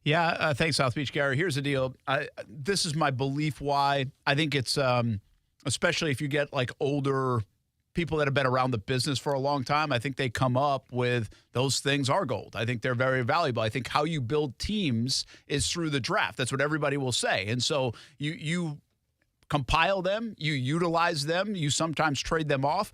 Speaker 7: Yeah, thanks, South Beach Gary. Here's the deal. This is my belief why. I think it's especially if you get like older people that have been around the business for a long time, I think they come up with those things are gold. I think they're very valuable. I think how you build teams is through the draft. That's what everybody will say. And so you compile them, you utilize them, you sometimes trade them off.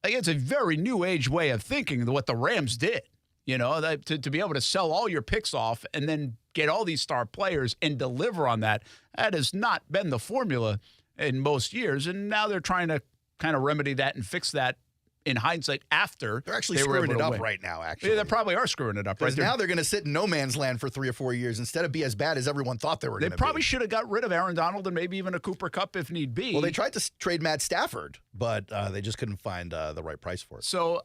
Speaker 7: Like, it's a very new age way of thinking what the Rams did. You know, to be able to sell all your picks off and then get all these star players and deliver on that, that has not been the formula in most years, and now they're trying to kind of remedy that and fix that in hindsight after
Speaker 9: they're actually screwing it up right now, actually.
Speaker 7: Yeah, they probably are screwing it up right
Speaker 9: now. They're going to sit in no man's land for 3 or 4 years instead of be as bad as everyone thought they were going to be.
Speaker 7: They probably should have got rid of Aaron Donald and maybe even a Cooper Kupp if need be.
Speaker 9: Well, they tried to trade Matt Stafford, but they just couldn't find the right price for it.
Speaker 7: So,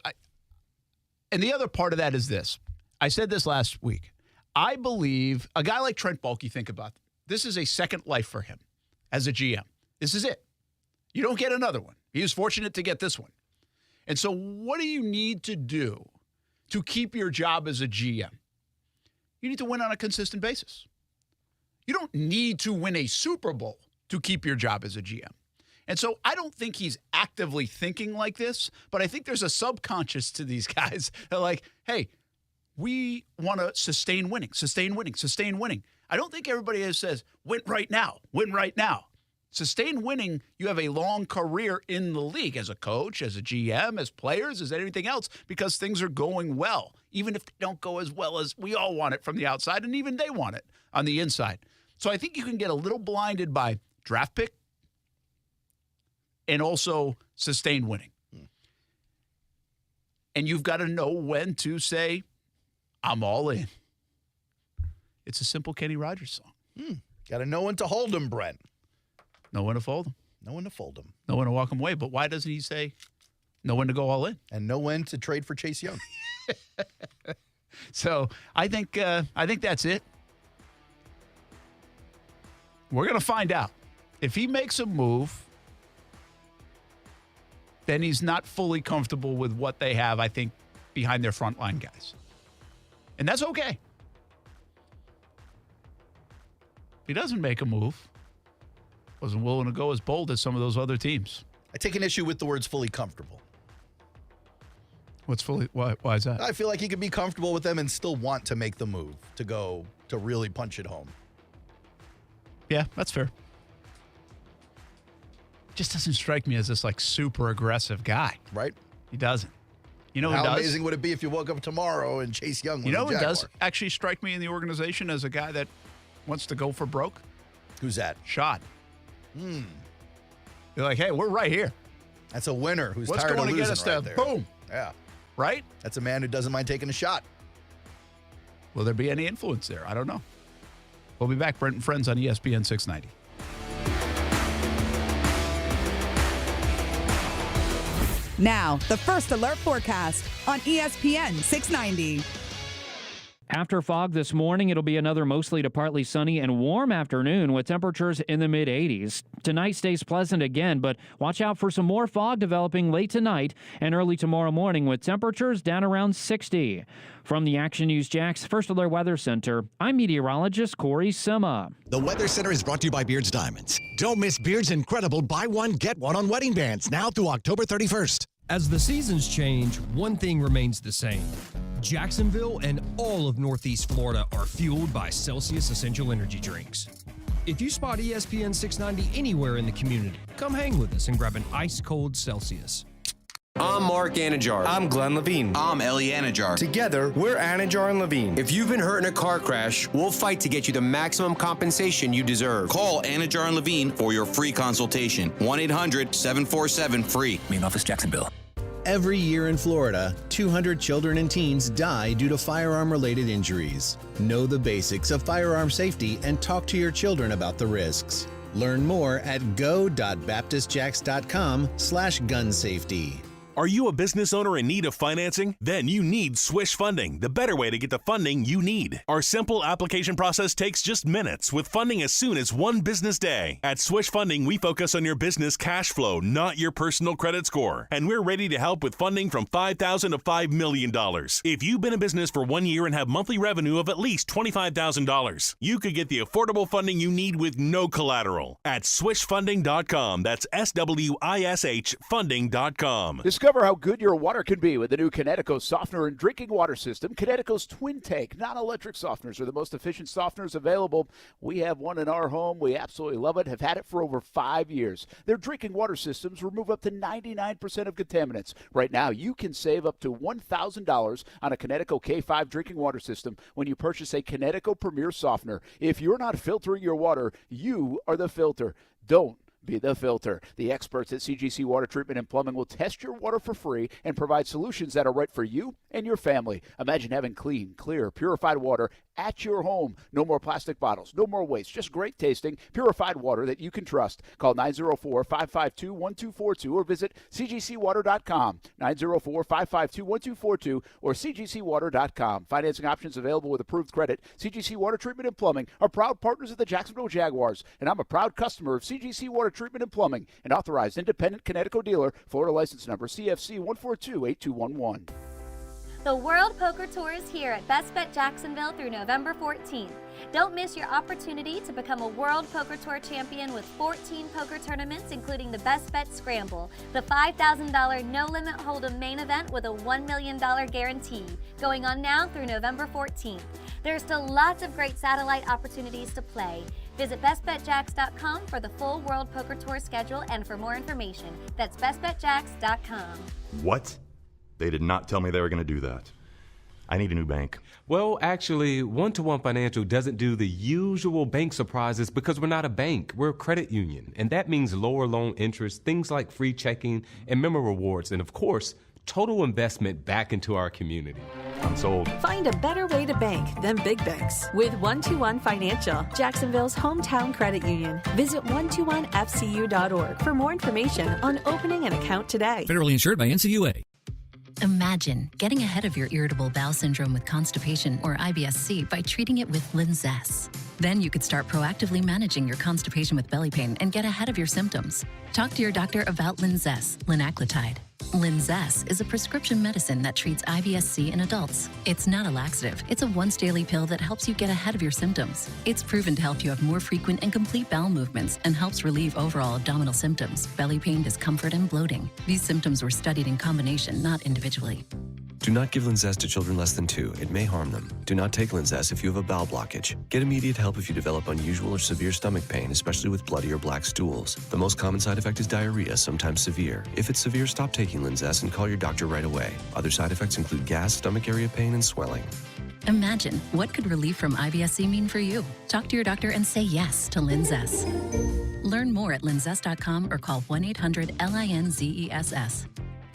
Speaker 7: and the other part of that is this. I said this last week. I believe a guy like Trent Baalke, think about it. This is a second life for him as a GM. This is it. You don't get another one. He was fortunate to get this one. And so what do you need to do to keep your job as a GM? You need to win on a consistent basis. You don't need to win a Super Bowl to keep your job as a GM. And so I don't think he's actively thinking like this, but I think there's a subconscious to these guys. They're like, hey, we want to sustain winning. I don't think everybody says, win right now. Sustain winning, you have a long career in the league as a coach, as a GM, as players, as anything else, because things are going well, even if they don't go as well as we all want it from the outside, and even they want it on the inside. So I think you can get a little blinded by draft pick and also sustained winning. And you've got to know when to say, I'm all in. It's a simple Kenny Rogers song.
Speaker 9: Got to know when to hold him, Brent.
Speaker 7: Know when to fold him.
Speaker 9: Know when to fold him.
Speaker 7: Know when to walk him away. But why doesn't he say know when to go all in?
Speaker 9: And know when to trade for Chase Young.
Speaker 7: So I think that's it. We're going to find out. If he makes a move, then he's not fully comfortable with what they have, I think, behind their frontline guys. And that's okay. If he doesn't make a move, wasn't willing to go as bold as some of those other teams.
Speaker 9: I take an issue with the words fully comfortable.
Speaker 7: What's fully? Why is that?
Speaker 9: I feel like he could be comfortable with them and still want to make the move to go to really punch it home.
Speaker 7: Yeah, that's fair. Just doesn't strike me as this like super aggressive guy.
Speaker 9: Right?
Speaker 7: He doesn't. You know who
Speaker 9: How
Speaker 7: does?
Speaker 9: amazing would it be if you woke up tomorrow and Chase Young was
Speaker 7: You know
Speaker 9: the
Speaker 7: who
Speaker 9: Jaguar?
Speaker 7: does actually strike me in the organization as a guy that wants to go for broke?
Speaker 9: Who's that?
Speaker 7: Schott. You're like, hey, we're right here.
Speaker 9: That's a winner who's
Speaker 7: What's
Speaker 9: tired
Speaker 7: going
Speaker 9: of
Speaker 7: to
Speaker 9: losing
Speaker 7: get us
Speaker 9: right
Speaker 7: to
Speaker 9: there.
Speaker 7: boom?
Speaker 9: Yeah.
Speaker 7: Right?
Speaker 9: That's a man who doesn't mind taking a shot.
Speaker 7: Will there be any influence there? I don't know. We'll be back. Brent Friends on ESPN 690.
Speaker 6: Now, the First Alert Forecast on ESPN 690. After fog this morning, it'll be another mostly to partly sunny and warm afternoon with temperatures in the mid-80s. Tonight stays pleasant again, but watch out for some more fog developing late tonight and early tomorrow morning with temperatures down around 60. From the Action News Jax First Alert Weather Center, I'm meteorologist Corey Sima.
Speaker 27: The Weather Center is brought to you by Beards Diamonds. Don't miss Beards' incredible buy one, get one on wedding bands now through October 31st.
Speaker 13: As the seasons change, one thing remains the same. Jacksonville and all of Northeast Florida are fueled by Celsius Essential Energy Drinks. If you spot ESPN 690 anywhere in the community, come hang with us and grab an ice-cold Celsius.
Speaker 10: I'm Mark Anajar. I'm Glenn Levine. I'm Ellie Anajar. Together, we're Anajar and Levine. If you've been hurt in a car crash, we'll fight to get you the maximum compensation you deserve. Call Anajar and Levine for your free consultation. 1-800-747-FREE. Main office, Jacksonville.
Speaker 11: Every year in Florida, 200 children and teens die due to firearm-related injuries. Know the basics of firearm safety and talk to your children about the risks. Learn more at go.baptistjacks.com/gunsafety.
Speaker 14: Are you a business owner in need of financing? Then you need Swish Funding, the better way to get the funding you need. Our simple application process takes just minutes, with funding as soon as one business day. At Swish Funding, we focus on your business cash flow, not your personal credit score. And we're ready to help with funding from $5,000 to $5 million. If you've been in business for 1 year and have monthly revenue of at least $25,000, you could get the affordable funding you need with no collateral. At swishfunding.com. That's SWISH funding.com.
Speaker 19: Discover how good your water can be with the new Connecticut softener and drinking water system. Connecticut's Twin Tank non-electric softeners are the most efficient softeners available. We have one in our home. We absolutely love it, have had it for over 5 years. Their drinking water systems remove up to 99% of contaminants. Right now, you can save up to $1,000 on a Connecticut K5 drinking water system when you purchase a Connecticut Premier softener. If you're not filtering your water, you are the filter. Don't be the filter. The experts at CGC Water Treatment and Plumbing will test your water for free and provide solutions that are right for you and your family. Imagine having clean, clear, purified water at your home. No more plastic bottles, no more waste, just great tasting, purified water that you can trust. Call 904-552-1242 or visit cgcwater.com, 904-552-1242 or cgcwater.com. Financing options available with approved credit. CGC Water Treatment and Plumbing are proud partners of the Jacksonville Jaguars, and I'm a proud customer of CGC Water Treatment and Plumbing, an authorized independent Connecticut dealer. Florida license number CFC 1428211.
Speaker 16: The World Poker Tour is here at Best Bet Jacksonville through November 14th. Don't miss your opportunity to become a World Poker Tour champion with 14 poker tournaments, including the Best Bet Scramble, the $5,000 no-limit hold'em main event with a $1 million guarantee, going on now through November 14th. There are still lots of great satellite opportunities to play. Visit bestbetjacks.com for the full World Poker Tour schedule and for more information. That's bestbetjacks.com.
Speaker 18: What? They did not tell me they were going to do that. I need a new bank.
Speaker 23: Well, actually, One-to-One Financial doesn't do the usual bank surprises because we're not a bank. We're a credit union. And that means lower loan interest, things like free checking and member rewards, and of course, total investment back into our community.
Speaker 18: I'm sold.
Speaker 24: Find a better way to bank than big banks with One-to-One Financial, Jacksonville's hometown credit union. Visit 121fcu.org for more information on opening an account today.
Speaker 25: Federally insured by NCUA.
Speaker 26: Imagine getting ahead of your irritable bowel syndrome with constipation or IBS-C by treating it with Linzess. Then you could start proactively managing your constipation with belly pain and get ahead of your symptoms. Talk to your doctor about Linzess, linaclotide. Linzess is a prescription medicine that treats IBS-C in adults. It's not a laxative. It's a once-daily pill that helps you get ahead of your symptoms. It's proven to help you have more frequent and complete bowel movements and helps relieve overall abdominal symptoms, belly pain, discomfort, and bloating. These symptoms were studied in combination, not individually.
Speaker 31: Do not give Linzess to children less than 2. It may harm them. Do not take Linzess if you have a bowel blockage. Get immediate help if you develop unusual or severe stomach pain, especially with bloody or black stools. The most common side effect is diarrhea, sometimes severe. If it's severe, stop taking Linzess and call your doctor right away. Other side effects include gas, stomach area pain, and swelling.
Speaker 26: Imagine, what could relief from IBS-C mean for you? Talk to your doctor and say yes to Linzess. Learn more at linzess.com or call 1-800-LINZESS.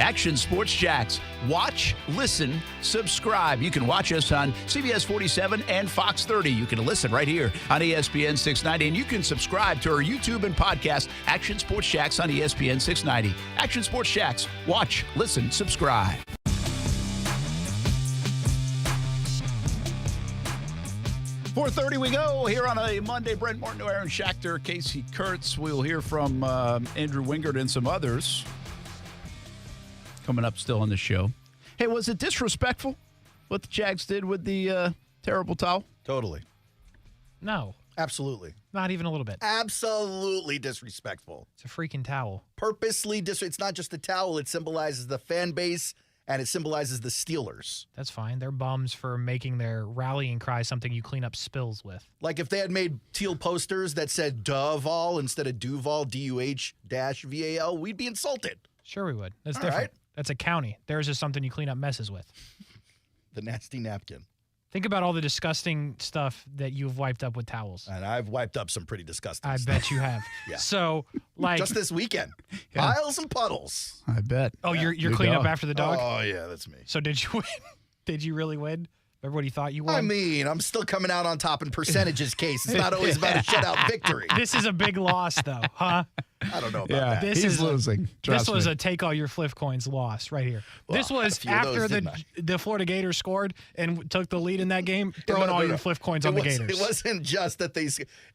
Speaker 19: Action Sports Jax. Watch, listen, subscribe. You can watch us on CBS 47 and Fox 30. You can listen right here on ESPN 690. And you can subscribe to our YouTube and podcast, Action Sports Jax on ESPN 690. Action Sports Jax. Watch, listen, subscribe. 4:30 we go here on a Monday. Brent Martineau, Aaron Schachter, Kasey Kuhrts. We'll hear from Andrew Wingard and some others coming up still on the show. Hey, was it disrespectful what the Jags did with the terrible towel?
Speaker 9: Totally.
Speaker 8: No.
Speaker 9: Absolutely.
Speaker 8: Not even a little bit.
Speaker 9: Absolutely disrespectful.
Speaker 8: It's a freaking towel.
Speaker 9: Purposely It's not just the towel. It symbolizes the fan base, and it symbolizes the Steelers.
Speaker 8: That's fine. They're bums for making their rallying cry something you clean up spills with.
Speaker 9: Like if they had made teal posters that said Duval instead of Duval, DUH-VAL, we'd be insulted.
Speaker 8: Sure we would. That's
Speaker 9: All
Speaker 8: different.
Speaker 9: right.
Speaker 8: That's a county. Theirs is something you clean up messes with.
Speaker 9: The nasty napkin.
Speaker 8: Think about all the disgusting stuff that you've wiped up with towels.
Speaker 9: And I've wiped up some pretty disgusting
Speaker 8: I
Speaker 9: stuff.
Speaker 8: bet you have.
Speaker 9: Yeah.
Speaker 8: So, like...
Speaker 9: Just this weekend. Piles and puddles.
Speaker 19: I bet.
Speaker 8: Oh, you're
Speaker 19: Your
Speaker 8: cleaning up
Speaker 19: dog.
Speaker 8: after the dog?
Speaker 9: Oh, yeah, that's me.
Speaker 8: So did you win? Did you really win? Everybody thought you won?
Speaker 9: I mean, I'm still coming out on top in percentages case. It's not always about a shutout victory.
Speaker 8: This is a big loss, though, huh?
Speaker 9: I don't know about that.
Speaker 19: He's losing.
Speaker 8: This was
Speaker 19: me.
Speaker 8: a take all your flip coins loss right here.
Speaker 9: Well,
Speaker 8: this was
Speaker 9: a few of those,
Speaker 8: after
Speaker 9: didn't I?
Speaker 8: the Florida Gators scored and took the lead in that game, throwing all your flip coins on the Gators.
Speaker 9: It wasn't just that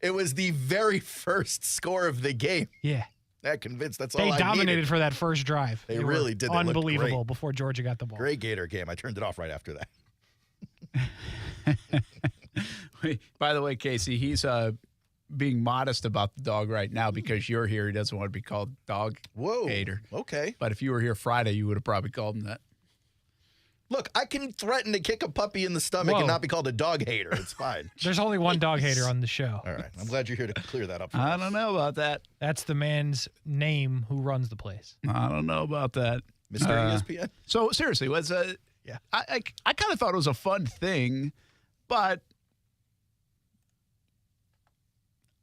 Speaker 9: it was the very first score of the game.
Speaker 8: Yeah.
Speaker 9: That convinced. That's
Speaker 8: They
Speaker 9: all I
Speaker 8: dominated
Speaker 9: needed.
Speaker 8: for that first drive.
Speaker 9: They
Speaker 8: were
Speaker 9: really did. They looked
Speaker 8: unbelievable
Speaker 9: great.
Speaker 8: before Georgia got the ball.
Speaker 9: Great Gator game. I turned it off right after that.
Speaker 19: By the way, Kasey, he's being modest about the dog right now because you're here. He doesn't want to be called dog hater.
Speaker 9: Okay.
Speaker 19: But if you were here Friday, you would have probably called him that.
Speaker 9: Look, I can threaten to kick a puppy in the stomach
Speaker 8: Whoa.
Speaker 9: and not be called a dog hater. It's fine.
Speaker 8: There's only one dog hater on the show.
Speaker 9: All right. I'm glad you're here to clear that up. For
Speaker 19: I
Speaker 9: us.
Speaker 19: don't know about that.
Speaker 8: That's the man's name who runs the place.
Speaker 19: I don't know about that.
Speaker 9: Mr. ESPN?
Speaker 19: So seriously, was
Speaker 9: Yeah.
Speaker 19: I kind of thought it was a fun thing, but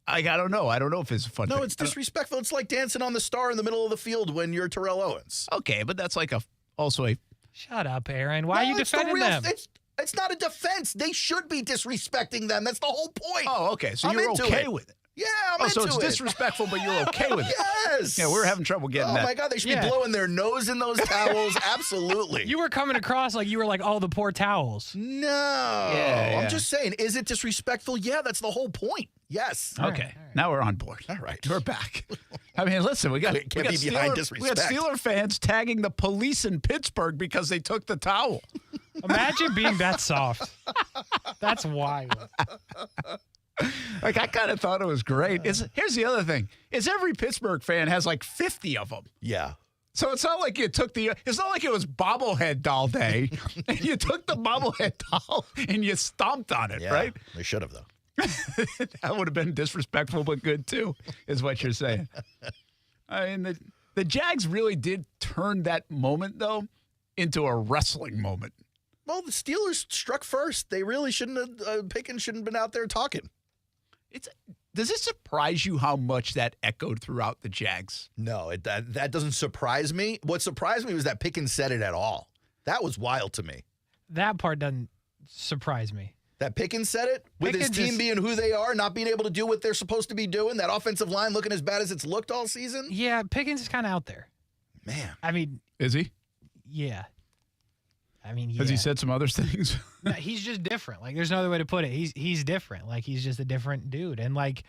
Speaker 19: I don't know. I don't know if it's a fun thing.
Speaker 9: No, it's disrespectful. It's like dancing on the star in the middle of the field when you're Terrell Owens.
Speaker 19: Okay, but that's like also a.
Speaker 8: Shut up, Aaron. Why are you
Speaker 9: it's the
Speaker 8: defending
Speaker 9: real-
Speaker 8: them?
Speaker 9: It's not a defense. They should be disrespecting them. That's the whole point.
Speaker 19: Oh, okay. So
Speaker 9: I'm
Speaker 19: you're
Speaker 9: into
Speaker 19: okay
Speaker 9: it.
Speaker 19: with it.
Speaker 9: Yeah, I'm
Speaker 19: so
Speaker 9: into
Speaker 19: it's
Speaker 9: it.
Speaker 19: disrespectful, but you're okay with it.
Speaker 9: Yes.
Speaker 19: Yeah, we're having trouble getting
Speaker 9: Oh,
Speaker 19: that.
Speaker 9: my God. They should be blowing their nose in those towels. Absolutely.
Speaker 8: You were coming across like you were like, oh, the poor towels.
Speaker 9: No.
Speaker 19: Yeah.
Speaker 9: I'm just saying, is it disrespectful? Yeah, that's the whole point. Yes.
Speaker 19: Okay, now we're on board.
Speaker 9: All right.
Speaker 19: We're back. I mean, listen, we got
Speaker 9: Can't be behind
Speaker 19: we got
Speaker 9: disrespect.
Speaker 19: Steeler fans tagging the police in Pittsburgh because they took the towel.
Speaker 8: Imagine being that soft. That's wild.
Speaker 19: Like, I kind of thought it was great. Here's the other thing: is every Pittsburgh fan has like 50 of them.
Speaker 9: Yeah.
Speaker 19: So it's not like it's not like it was bobblehead doll day, and you took the bobblehead doll and you stomped on it,
Speaker 9: Yeah,
Speaker 19: right?
Speaker 9: They should have, though.
Speaker 19: That would have been disrespectful, but good too, is what you're saying. I mean, the Jags really did turn that moment, though, into a wrestling moment.
Speaker 9: Well, the Steelers struck first. They really shouldn't have. Pickens shouldn't have been out there talking.
Speaker 19: Does it surprise you how much that echoed throughout the Jags?
Speaker 9: No, that doesn't surprise me. What surprised me was that Pickens said it at all. That was wild to me.
Speaker 8: That part doesn't surprise me.
Speaker 9: That Pickens said it with his team being who they are, not being able to do what they're supposed to be doing, that offensive line looking as bad as it's looked all season.
Speaker 8: Yeah, Pickens is kind of out there.
Speaker 9: Man.
Speaker 8: I mean,
Speaker 19: is he?
Speaker 8: Yeah. I mean, yeah.
Speaker 19: Has he said some other things?
Speaker 8: No, he's just different. Like, there's no other way to put it. He's different. Like, he's just a different dude. And like,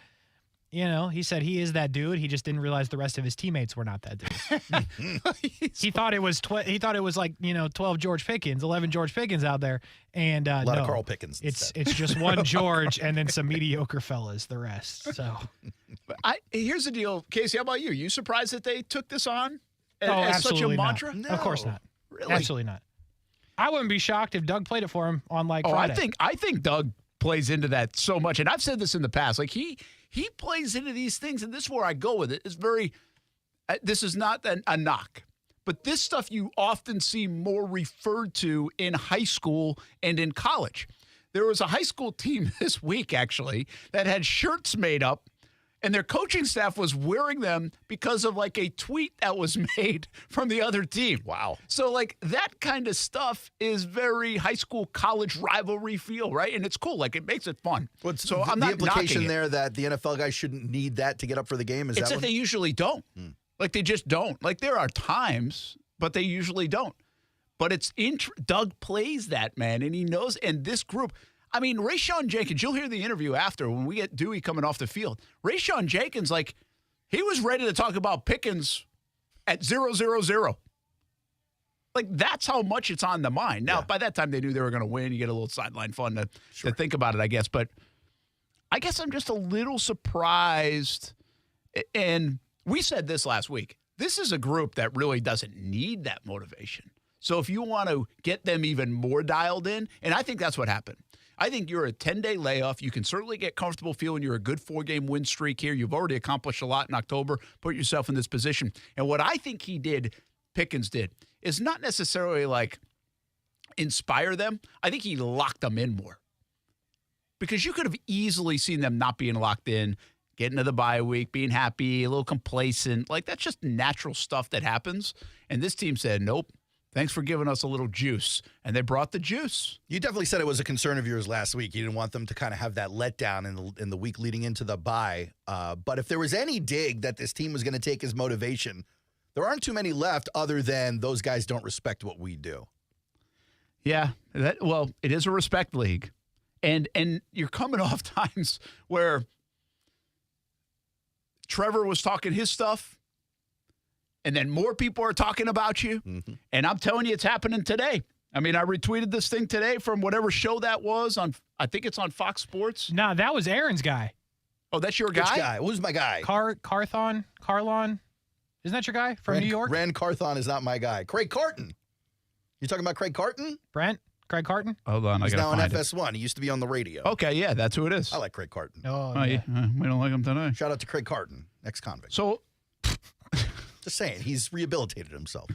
Speaker 8: you know, he said he is that dude. He just didn't realize the rest of his teammates were not that dude. He thought it was like, you know, 12 George Pickens, 11 George Pickens out there, and
Speaker 9: a lot
Speaker 8: no,
Speaker 9: of Carl Pickens.
Speaker 8: It's just one George and then some mediocre fellas. The rest. So,
Speaker 19: Here's the deal, Kasey. How about you? You surprised that they took this on as
Speaker 8: absolutely
Speaker 19: such a
Speaker 8: not.
Speaker 19: mantra?
Speaker 8: Of course not.
Speaker 19: Really?
Speaker 8: Absolutely not. I wouldn't be shocked if Doug played it for him on like
Speaker 19: Oh,
Speaker 8: Friday.
Speaker 19: I think Doug plays into that so much, and I've said this in the past. Like he plays into these things, and this is where I go with it. It's very. This is not a knock, but this stuff you often see more referred to in high school and in college. There was a high school team this week actually that had shirts made up. And their coaching staff was wearing them because of like a tweet that was made from the other team.
Speaker 9: Wow.
Speaker 19: So like that kind of stuff is very high school college rivalry feel, right? And it's cool. Like it makes it fun. So I'm
Speaker 9: the
Speaker 19: not
Speaker 9: implication
Speaker 19: knocking
Speaker 9: there that the NFL guys shouldn't need that to get up for the game. Is
Speaker 19: it's
Speaker 9: that
Speaker 19: that they usually don't. Like they just don't. Like there are times, but they usually don't. But it's Doug plays that, man, and he knows. And this group, I mean, Rayshon Jenkins, you'll hear the interview after when we get Dewey coming off the field. Rayshon Jenkins, like, he was ready to talk about Pickens at 0-0-0. Like, that's how much it's on the mind. Now, by that time, they knew they were going to win. You get a little sideline fun to think about it, I guess. But I guess I'm just a little surprised. And we said this last week. This is a group that really doesn't need that motivation. So if you want to get them even more dialed in, and I think that's what happened. I think you're a 10-day layoff. You can certainly get comfortable feeling you're a good 4-game win streak here. You've already accomplished a lot in October. Put yourself in this position. And what I think Pickens did, is not necessarily like inspire them. I think he locked them in more. Because you could have easily seen them not being locked in, getting to the bye week, being happy, a little complacent. Like, that's just natural stuff that happens. And this team said, nope. Thanks for giving us a little juice. And they brought the juice.
Speaker 9: You definitely said it was a concern of yours last week. You didn't want them to kind of have that letdown in the week leading into the bye. But if there was any dig that this team was going to take as motivation, there aren't too many left other than those guys don't respect what we do.
Speaker 19: Yeah. It is a respect league. And you're coming off times where Trevor was talking his stuff. And then more people are talking about you. Mm-hmm. And I'm telling you, it's happening today. I mean, I retweeted this thing today from whatever show that was on. I think it's on Fox Sports.
Speaker 8: No, that was Aaron's guy.
Speaker 19: Oh, that's your guy?
Speaker 9: Which guy? Who's my guy?
Speaker 8: Carlon? Isn't that your guy from New York?
Speaker 9: Rand Carthon is not my guy. Craig Carton. You talking about Craig Carton?
Speaker 8: Craig Carton?
Speaker 19: Hold on,
Speaker 9: He's now on FS1. He used to be on the radio.
Speaker 19: Okay, yeah, that's who it is.
Speaker 9: I like Craig Carton.
Speaker 8: Oh, yeah.
Speaker 19: We don't like him tonight.
Speaker 9: Shout out to Craig Carton, ex-convict.
Speaker 19: So...
Speaker 9: Just saying, he's rehabilitated himself.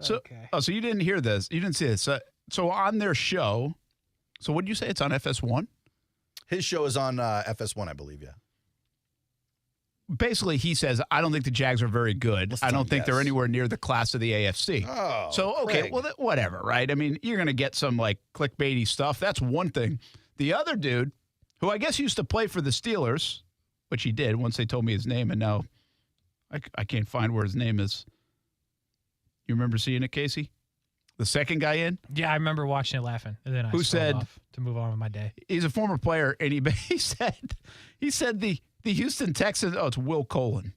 Speaker 19: So,
Speaker 8: okay.
Speaker 19: So you didn't hear this. You didn't see this. So on their show, so what did you say? It's on FS1?
Speaker 9: His show is on FS1, I believe, yeah.
Speaker 19: Basically, he says, I don't think the Jags are very good. I don't think they're anywhere near the class of the AFC.
Speaker 9: Oh,
Speaker 19: so, okay,
Speaker 9: Craig.
Speaker 19: well, whatever, right? I mean, you're going to get some, like, clickbaity stuff. That's one thing. The other dude, who I guess used to play for the Steelers, which he did once they told me his name, and now I can't find where his name is. You remember seeing it, Kasey? The second guy in?
Speaker 8: Yeah, I remember watching it laughing. And then I scrolled off to move on with my day.
Speaker 19: He's a former player, and he said the Houston Texans, it's Will Colon.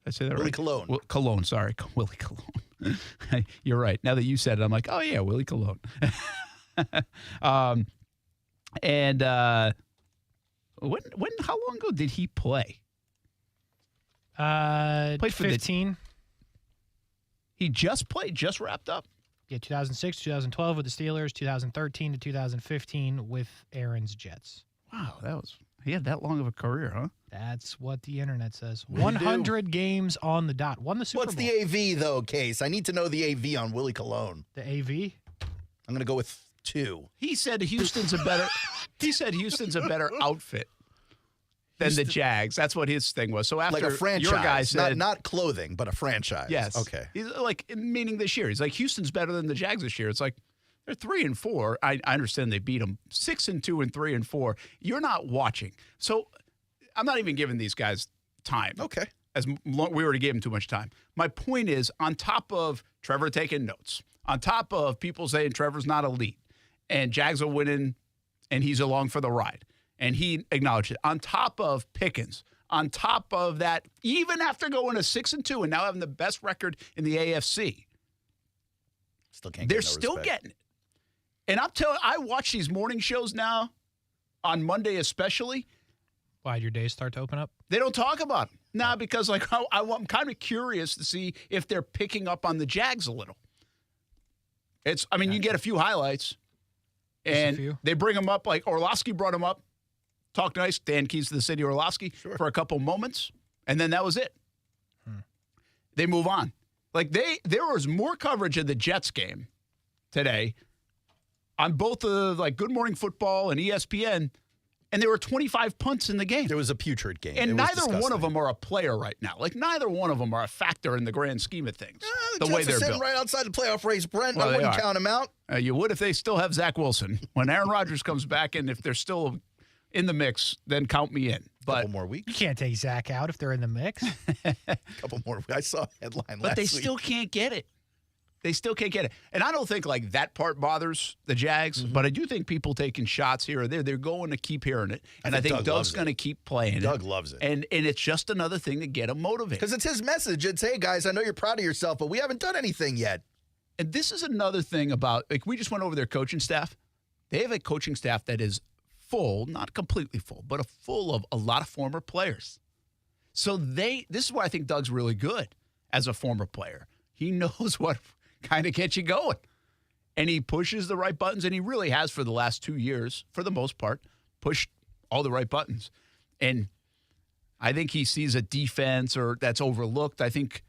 Speaker 19: Did I say that
Speaker 9: Willie
Speaker 19: right?
Speaker 9: Colon.
Speaker 19: Cologne, sorry. Willie Colon. You're right. Now that you said it, I'm like, oh, yeah, Willie Colon. How long ago did he play?
Speaker 8: Played for 15.
Speaker 19: He just wrapped up.
Speaker 8: Yeah, 2006, 2012 with the Steelers, 2013 to 2015 with Aaron's Jets.
Speaker 19: Wow, he had that long of a career, huh?
Speaker 8: That's what the internet says. 100 games on the dot. Won the Super Bowl.
Speaker 9: What's the AV, though, Case? I need to know the AV on Willie Colon.
Speaker 8: The AV?
Speaker 9: I'm going to go with 2.
Speaker 19: He said Houston's a better outfit than the Jags. That's what his thing was. So after
Speaker 9: like a franchise,
Speaker 19: your guy said,
Speaker 9: not clothing, but a franchise.
Speaker 19: Yes.
Speaker 9: Okay.
Speaker 19: He's like, meaning this year. He's like, Houston's better than the Jags this year. It's like, they're 3-4. I understand they beat them 6-2 and 3-4. You're not watching. So I'm not even giving these guys time.
Speaker 9: Okay.
Speaker 19: As we already gave them too much time. My point is, on top of Trevor taking notes, on top of people saying Trevor's not elite, and Jags are winning, and he's along for the ride, and he acknowledged it, on top of Pickens, on top of that, even after going to 6-2 and now having the best record in the AFC, they're still getting it. And I watch these morning shows now, on Monday especially.
Speaker 8: Why, your days start to open up?
Speaker 19: They don't talk about them. Nah, because I'm kind of curious to see if they're picking up on the Jags a little. You get a few highlights, and they bring them up, like Orlovsky brought them up, talked nice, Dan Keys to the City Orlovsky, for a couple moments, and then that was it. They move on. Like, there was more coverage of the Jets game today on both Good Morning Football and ESPN, and there were 25 punts in the game.
Speaker 9: There was a putrid game.
Speaker 19: And neither one of them are a player right now. Like, neither one of them are a factor in the grand scheme of things.
Speaker 9: The
Speaker 19: way
Speaker 9: Jets
Speaker 19: they're
Speaker 9: are sitting
Speaker 19: built.
Speaker 9: right outside the playoff race, Brent.
Speaker 19: Well,
Speaker 9: I wouldn't count them out.
Speaker 19: You would if they still have Zach Wilson. When Aaron Rodgers comes back, and if they're still in the mix, then count me in. But
Speaker 9: couple more weeks.
Speaker 8: You can't take Zach out if they're in the mix.
Speaker 9: Couple more. I saw a headline last week.
Speaker 19: But they still can't get it. They still can't get it. And I don't think like that part bothers the Jags, but I do think people taking shots here or there, they're going to keep hearing it. And I think Doug's going to keep playing it.
Speaker 9: Doug loves it.
Speaker 19: And it's just another thing to get him motivated.
Speaker 9: Because it's his message. It's, hey, guys, I know you're proud of yourself, but we haven't done anything yet.
Speaker 19: And this is another thing about, like, we just went over their coaching staff. They have a coaching staff that is full, not completely full, but full of a lot of former players. So this is why I think Doug's really good as a former player. He knows what kind of gets you going. And he pushes the right buttons, and he really has for the last 2 years, for the most part, pushed all the right buttons. And I think he sees a defense that's overlooked. I think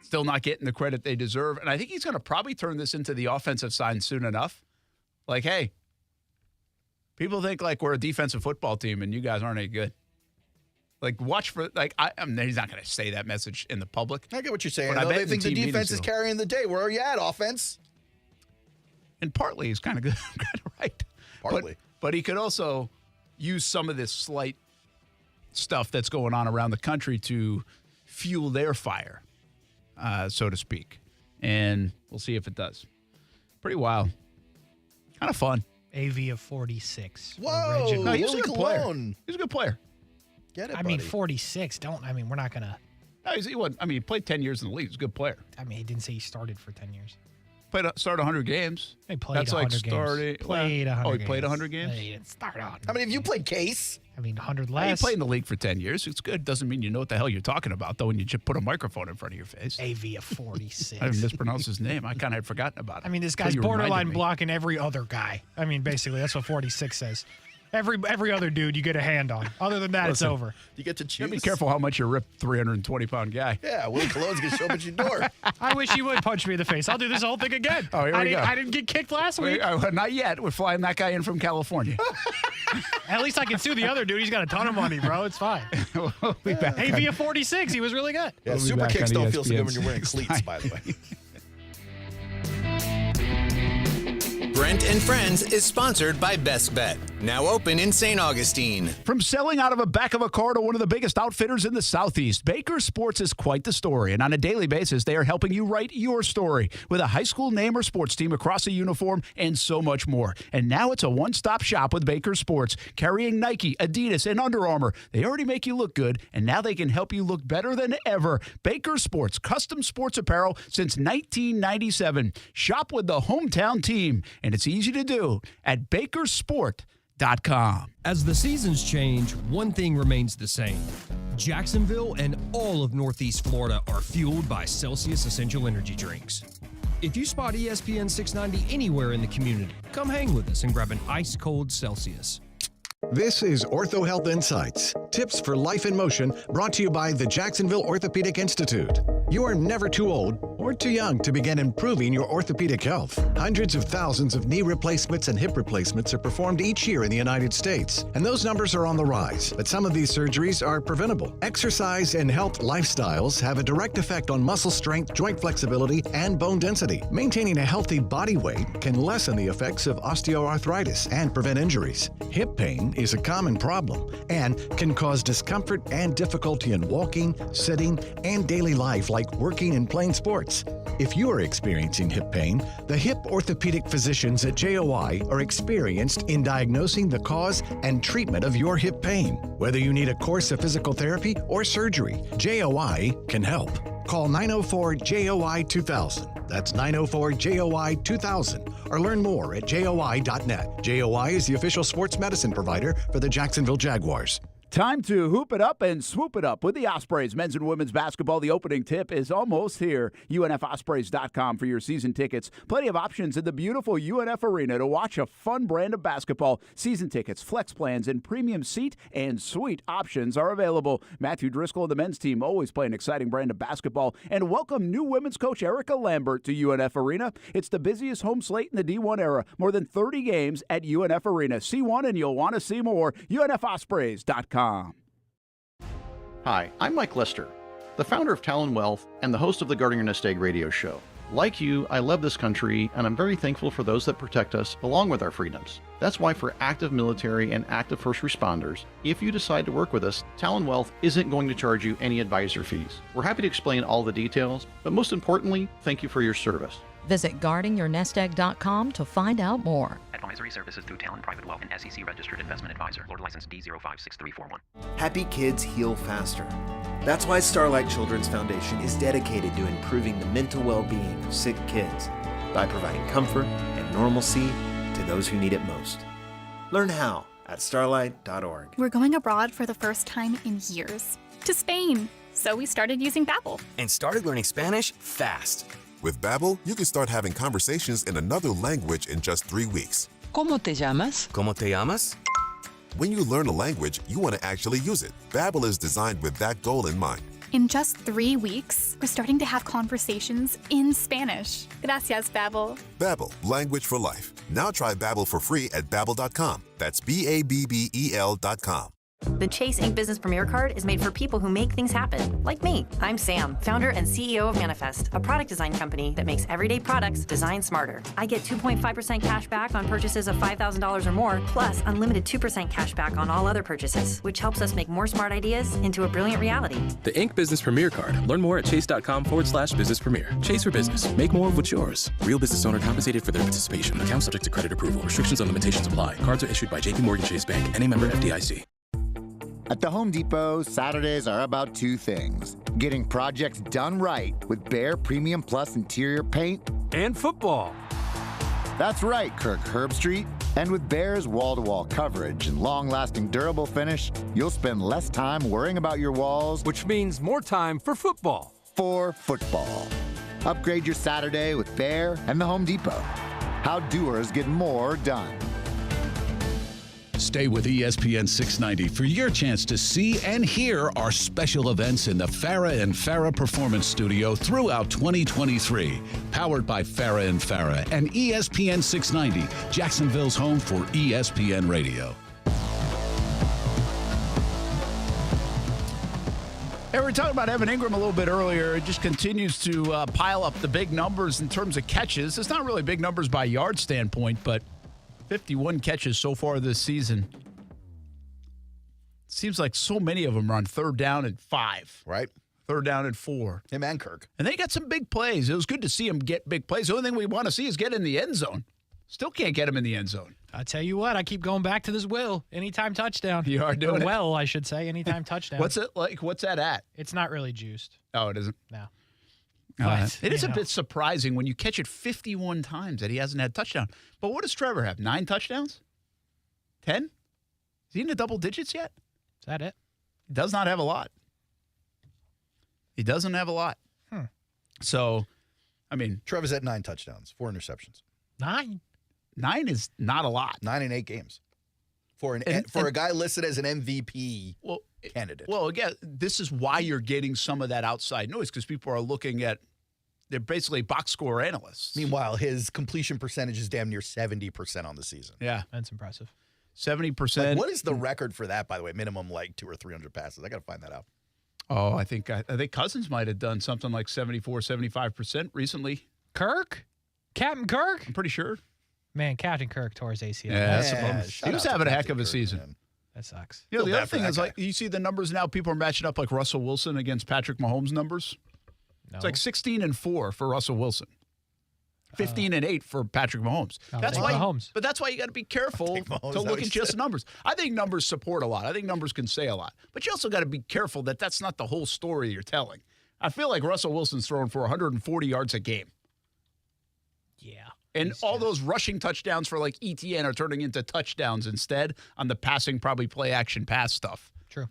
Speaker 19: still not getting the credit they deserve. And I think he's going to probably turn this into the offensive side soon enough. Like, hey, people think like we're a defensive football team and you guys aren't any good. Like, watch for, like, I mean, he's not going to say that message in the public.
Speaker 9: I get what you're saying.
Speaker 19: But
Speaker 9: They think the defense is carrying the day. Where are you at, offense?
Speaker 19: And partly he's kind of good, kind of right.
Speaker 9: Partly.
Speaker 19: But he could also use some of this slight stuff that's going on around the country to fuel their fire, so to speak. And we'll see if it does. Pretty wild. Kind of fun.
Speaker 8: AV of 46.
Speaker 9: Whoa.
Speaker 19: No, he's a good player.
Speaker 9: Cologne.
Speaker 19: He's a good player.
Speaker 9: Get it,
Speaker 8: I mean, 46. We're not going to.
Speaker 19: No, he played 10 years in the league. He's a good player.
Speaker 8: I mean, he didn't say he started for 10 years.
Speaker 19: Started 100 games.
Speaker 8: He played
Speaker 19: That's
Speaker 8: 100
Speaker 19: like starting.
Speaker 8: games. Played 100
Speaker 19: Oh, he
Speaker 8: games.
Speaker 19: played 100 games?
Speaker 8: He didn't start on.
Speaker 9: How many have you played, Case?
Speaker 8: I mean, 100
Speaker 19: He
Speaker 8: less.
Speaker 19: played in the league for 10 years. It's good. Doesn't mean you know what the hell you're talking about, though, when you just put a microphone in front of your face.
Speaker 8: AV of 46.
Speaker 19: I mispronounced his name. I kind of had forgotten about it.
Speaker 8: I mean, this
Speaker 19: So
Speaker 8: guy's
Speaker 19: you reminded
Speaker 8: borderline
Speaker 19: me.
Speaker 8: blocking every other guy. I mean, basically, that's what 46 says. Every other dude you get a hand on. Other than that,
Speaker 19: Listen,
Speaker 8: it's over.
Speaker 9: You get to choose.
Speaker 19: Be careful how much you rip 320-pound guy.
Speaker 9: Yeah, Willie Cologne's going to show up at your door.
Speaker 8: I wish he would punch me in the face. I'll do this whole thing again.
Speaker 19: Oh, here we go.
Speaker 8: I didn't get kicked last week.
Speaker 19: Not yet. We're flying that guy in from California.
Speaker 8: At least I can sue the other dude. He's got a ton of money, bro. It's fine.
Speaker 19: We'll be back.
Speaker 8: Hey, via 46, he was really good.
Speaker 9: Yeah,
Speaker 19: We'll be
Speaker 9: super
Speaker 19: back
Speaker 9: kicks
Speaker 19: on
Speaker 9: don't feel so good
Speaker 19: ESPN
Speaker 9: when you're wearing
Speaker 19: 690.
Speaker 9: cleats, by the way.
Speaker 1: Brent and Friends is sponsored by Best Bet, now open in St. Augustine.
Speaker 19: From selling out of a back of a car to one of the biggest outfitters in the Southeast, Baker Sports is quite the story. And on a daily basis, they are helping you write your story with a high school name or sports team across a uniform and so much more. And now it's a one-stop shop with Baker Sports, carrying Nike, Adidas, and Under Armour. They already make you look good, and now they can help you look better than ever. Baker Sports, custom sports apparel since 1997. Shop with the hometown team, and it's easy to do at bakersport.com.
Speaker 13: As the seasons change, one thing remains the same. Jacksonville and all of Northeast Florida are fueled by Celsius Essential Energy Drinks. If you spot ESPN 690 anywhere in the community, come hang with us and grab an ice-cold Celsius.
Speaker 27: This is Ortho Health Insights, tips for life in motion, brought to you by the Jacksonville Orthopedic Institute. You are never too old or too young to begin improving your orthopedic health. Hundreds of thousands of knee replacements and hip replacements are performed each year in the United States, and those numbers are on the rise, but some of these surgeries are preventable. Exercise and health lifestyles have a direct effect on muscle strength, joint flexibility, and bone density. Maintaining a healthy body weight can lessen the effects of osteoarthritis and prevent injuries. Hip pain is a common problem and can cause discomfort and difficulty in walking, sitting, and daily life like working and playing sports. If you are experiencing hip pain, the hip orthopedic physicians at JOI are experienced in diagnosing the cause and treatment of your hip pain. Whether you need a course of physical therapy or surgery, JOI can help. Call 904-JOI-2000. That's 904-JOI-2000. Or learn more at JOI.net. JOI is the official sports medicine provider for the Jacksonville Jaguars.
Speaker 2: Time to hoop it up and swoop it up with the Ospreys. Men's and women's basketball, the opening tip is almost here. UNFospreys.com for your season tickets. Plenty of options in the beautiful UNF Arena to watch a fun brand of basketball. Season tickets, flex plans, and premium seat and suite options are available. Matthew Driscoll and the men's team always play an exciting brand of basketball. And welcome new women's coach Erica Lambert to UNF Arena. It's the busiest home slate in the D1 era. More than 30 games at UNF Arena. See one and you'll want to see more. UNFospreys.com.
Speaker 4: Hi, I'm Mike Lester, the founder of Talon Wealth and the host of the Guarding Your Nest Egg radio show. Like you, I love this country, and I'm very thankful for those that protect us along with our freedoms. That's why for active military and active first responders, if you decide to work with us, Talon Wealth isn't going to charge you any advisor fees. We're happy to explain all the details, but most importantly, thank you for your service.
Speaker 5: Visit guardingyournestegg.com to find out more.
Speaker 12: Advisory services through Talon Private Wealth and SEC registered investment advisor. Lord license D056341.
Speaker 15: Happy kids heal faster. That's why Starlight Children's Foundation is dedicated to improving the mental well-being of sick kids by providing comfort and normalcy to those who need it most. Learn how at starlight.org.
Speaker 17: We're going abroad for the first time in years. To Spain. So we started using Babbel.
Speaker 20: And started learning Spanish fast.
Speaker 21: With Babbel, you can start having conversations in another language in just 3 weeks.
Speaker 20: ¿Cómo te llamas? ¿Cómo te llamas?
Speaker 21: When you learn a language, you want to actually use it. Babbel is designed with that goal in mind.
Speaker 17: In just 3 weeks, we're starting to have conversations in Spanish. Gracias, Babbel.
Speaker 21: Babbel, language for life. Now try Babbel for free at Babbel.com. That's BABBEL.com.
Speaker 22: The Chase Ink Business Premier Card is made for people who make things happen, like me. I'm Sam, founder and CEO of Manifest, a product design company that makes everyday products designed smarter. I get 2.5% cash back on purchases of $5,000 or more, plus unlimited 2% cash back on all other purchases, which helps us make more smart ideas into a brilliant reality.
Speaker 25: The Ink Business Premier Card. Learn more at chase.com/business premier. Chase for business. Make more of what's yours. Real business owner compensated for their participation. Account subject to credit approval. Restrictions and limitations apply. Cards are issued by JPMorgan Chase Bank. Any member FDIC.
Speaker 28: At the Home Depot, Saturdays are about two things: getting projects done right with Behr Premium Plus interior paint
Speaker 29: and football.
Speaker 28: That's right, Kirk Herbstreit. And with Behr's wall-to-wall coverage and long-lasting durable finish, you'll spend less time worrying about your walls,
Speaker 29: which means more time for football.
Speaker 28: For football. Upgrade your Saturday with Behr and the Home Depot. How doers get more done.
Speaker 19: Stay with ESPN 690 for your chance to see and hear our special events in the Farah and Farah Performance Studio throughout 2023. Powered by Farah and Farah and ESPN 690, Jacksonville's home for ESPN Radio.
Speaker 2: Hey, we were talking about Evan Ingram a little bit earlier. It just continues to pile up the big numbers in terms of catches. It's not really big numbers by yard standpoint, but 51 catches so far this season. Seems like so many of them are on 3rd down and 5.
Speaker 9: Right.
Speaker 2: 3rd down and 4.
Speaker 9: Him and Kirk.
Speaker 2: And they got some big plays. It was good to see him get big plays. The only thing we want to see is get in the end zone. Still can't get him in the end zone.
Speaker 8: I tell you what, I keep going back to this will. Anytime touchdown.
Speaker 2: You are doing it.
Speaker 8: Well, I should say. Anytime touchdown.
Speaker 2: What's it like? What's that at?
Speaker 8: It's not really juiced.
Speaker 2: Oh, it isn't?
Speaker 8: No.
Speaker 2: It is a bit surprising when you catch it 51 times that he hasn't had a touchdown. But what does Trevor have? 9 touchdowns? 10? Is he in the double digits yet?
Speaker 8: Is that it?
Speaker 2: He does not have a lot. He doesn't have a lot. So, I mean.
Speaker 9: Trevor's at 9 touchdowns, 4 interceptions.
Speaker 8: 9?
Speaker 2: 9 is not a lot.
Speaker 9: 9 in 8 games. For a guy listed as an MVP candidate.
Speaker 2: Well, again, this is why you're getting some of that outside noise, because people are looking at, they're basically box score analysts.
Speaker 9: Meanwhile, his completion percentage is damn near 70% on the season.
Speaker 2: Yeah.
Speaker 8: That's impressive.
Speaker 2: 70%.
Speaker 9: Like, what is the record for that, by the way? Minimum like 200 or 300 passes. I got to find that out.
Speaker 2: Oh, I think Cousins might have done something like 74, 75% recently.
Speaker 8: Kirk? Captain Kirk?
Speaker 2: I'm pretty sure.
Speaker 8: Man, Captain Kirk tore his ACL.
Speaker 2: Yeah, that's the problem. He was having a heck of a season.
Speaker 9: Man.
Speaker 8: That sucks.
Speaker 2: You know, the other thing is, like, you see the numbers now, people are matching up like Russell Wilson against Patrick Mahomes numbers. No. It's like 16-4 for Russell Wilson. 15-8 for Patrick Mahomes. That's why
Speaker 8: Mahomes.
Speaker 2: But that's why you got to be careful to look at just numbers. I think numbers support a lot. I think numbers can say a lot. But you also got to be careful that that's not the whole story you're telling. I feel like Russell Wilson's throwing for 140 yards a game.
Speaker 8: Yeah.
Speaker 2: And all those rushing touchdowns for like ETN are turning into touchdowns instead on the passing, probably play action pass stuff.
Speaker 8: True.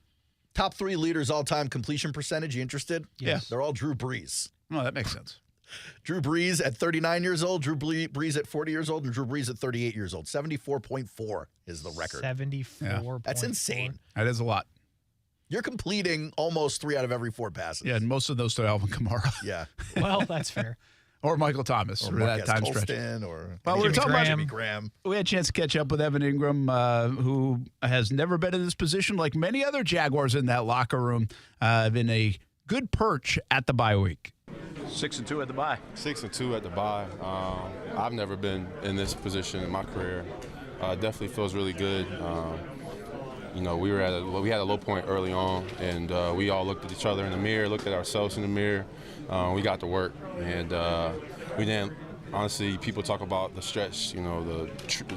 Speaker 9: Top 3 leaders all-time completion percentage. You interested?
Speaker 2: Yes.
Speaker 9: They're all Drew Brees.
Speaker 2: Oh, that makes sense.
Speaker 9: Drew Brees at 39 years old, Drew Brees at 40 years old, and Drew Brees at 38 years old. 74.4 is the record.
Speaker 8: 74.
Speaker 2: Yeah.
Speaker 9: That's insane.
Speaker 2: That is a lot.
Speaker 9: You're completing almost 3 out of every 4 passes.
Speaker 2: Yeah, and most of those to Alvin Kamara.
Speaker 9: Yeah.
Speaker 8: Well, that's fair.
Speaker 2: Or Michael Thomas
Speaker 9: or
Speaker 2: for that time
Speaker 9: Colston,
Speaker 2: stretch.
Speaker 9: Or
Speaker 2: well, we're talking about
Speaker 9: Jimmy Graham.
Speaker 2: We had a chance to catch up with Evan Ingram, who has never been in this position like many other Jaguars in that locker room. Been a good perch at the bye week.
Speaker 30: 6-2 at the bye. 6-2 at the bye. I've never been in this position in my career. Definitely feels really good. You know, we had a low point early on, and we all looked at each other in the mirror, looked at ourselves in the mirror. We got to work, and we didn't honestly, people talk about the stretch, the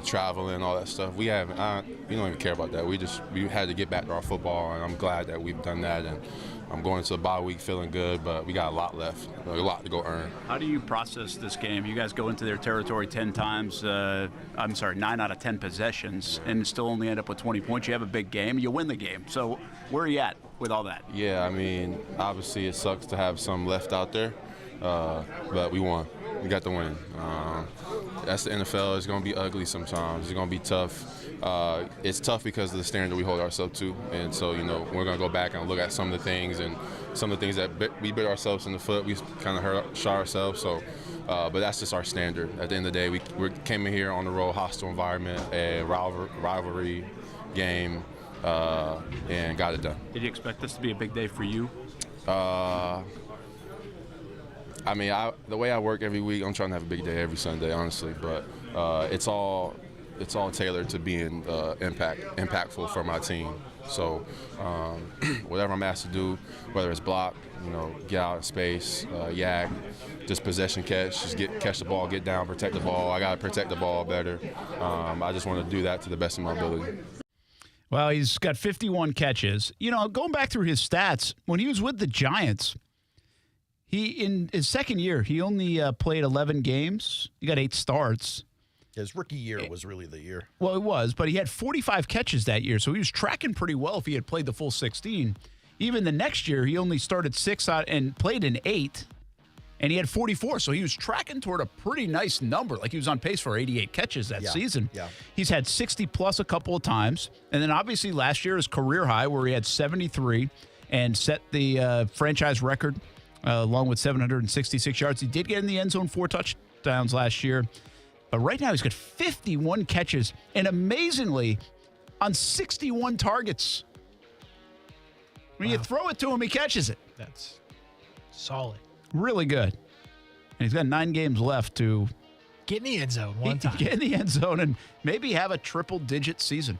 Speaker 30: traveling and all that stuff. We don't even care about that. We had to get back to our football, and I'm glad that we've done that. And I'm going into the bye week feeling good, but we got a lot left, a lot to go earn.
Speaker 3: How do you process this game? You guys go into their territory 10 times, 9 out of 10 possessions, and still only end up with 20 points. You have a big game, you win the game. So where are you at with all that?
Speaker 30: Yeah, obviously it sucks to have some left out there, but we won. We got the win. That's the NFL. It's going to be ugly sometimes. It's going to be tough. It's tough because of the standard we hold ourselves to. And so, we're going to go back and look at some of the things that we bit ourselves in the foot. We kind of shot ourselves. So, but that's just our standard. At the end of the day, we came in here on the road, hostile environment, a rivalry game, and got it done.
Speaker 3: Did you expect this to be a big day for you?
Speaker 30: The way I work every week, I'm trying to have a big day every Sunday, honestly. But it's all tailored to being impactful for my team. So whatever I'm asked to do, whether it's block, get out in space, yak, just possession catch, just catch the ball, get down, protect the ball. I got to protect the ball better. I just want to do that to the best of my ability.
Speaker 19: Well, he's got 51 catches. Going back through his stats, when he was with the Giants, in his second year, he only played 11 games. He got 8 starts.
Speaker 9: His rookie year was really the year.
Speaker 19: Well, it was, but he had 45 catches that year, so he was tracking pretty well if he had played the full 16. Even the next year, he only started 6 out and played in 8, and he had 44, so he was tracking toward a pretty nice number. Like he was on pace for 88 catches that season.
Speaker 9: Yeah.
Speaker 19: He's had 60-plus a couple of times, and then obviously last year his career high where he had 73 and set the franchise record along with 766 yards. He did get in the end zone 4 touchdowns last year. But right now he's got 51 catches and amazingly on 61 targets. When you throw it to him, he catches it.
Speaker 8: That's solid.
Speaker 19: Really good. And he's got 9 games left to
Speaker 8: get in the end zone one time.
Speaker 19: Get in the end zone and maybe have a triple-digit season.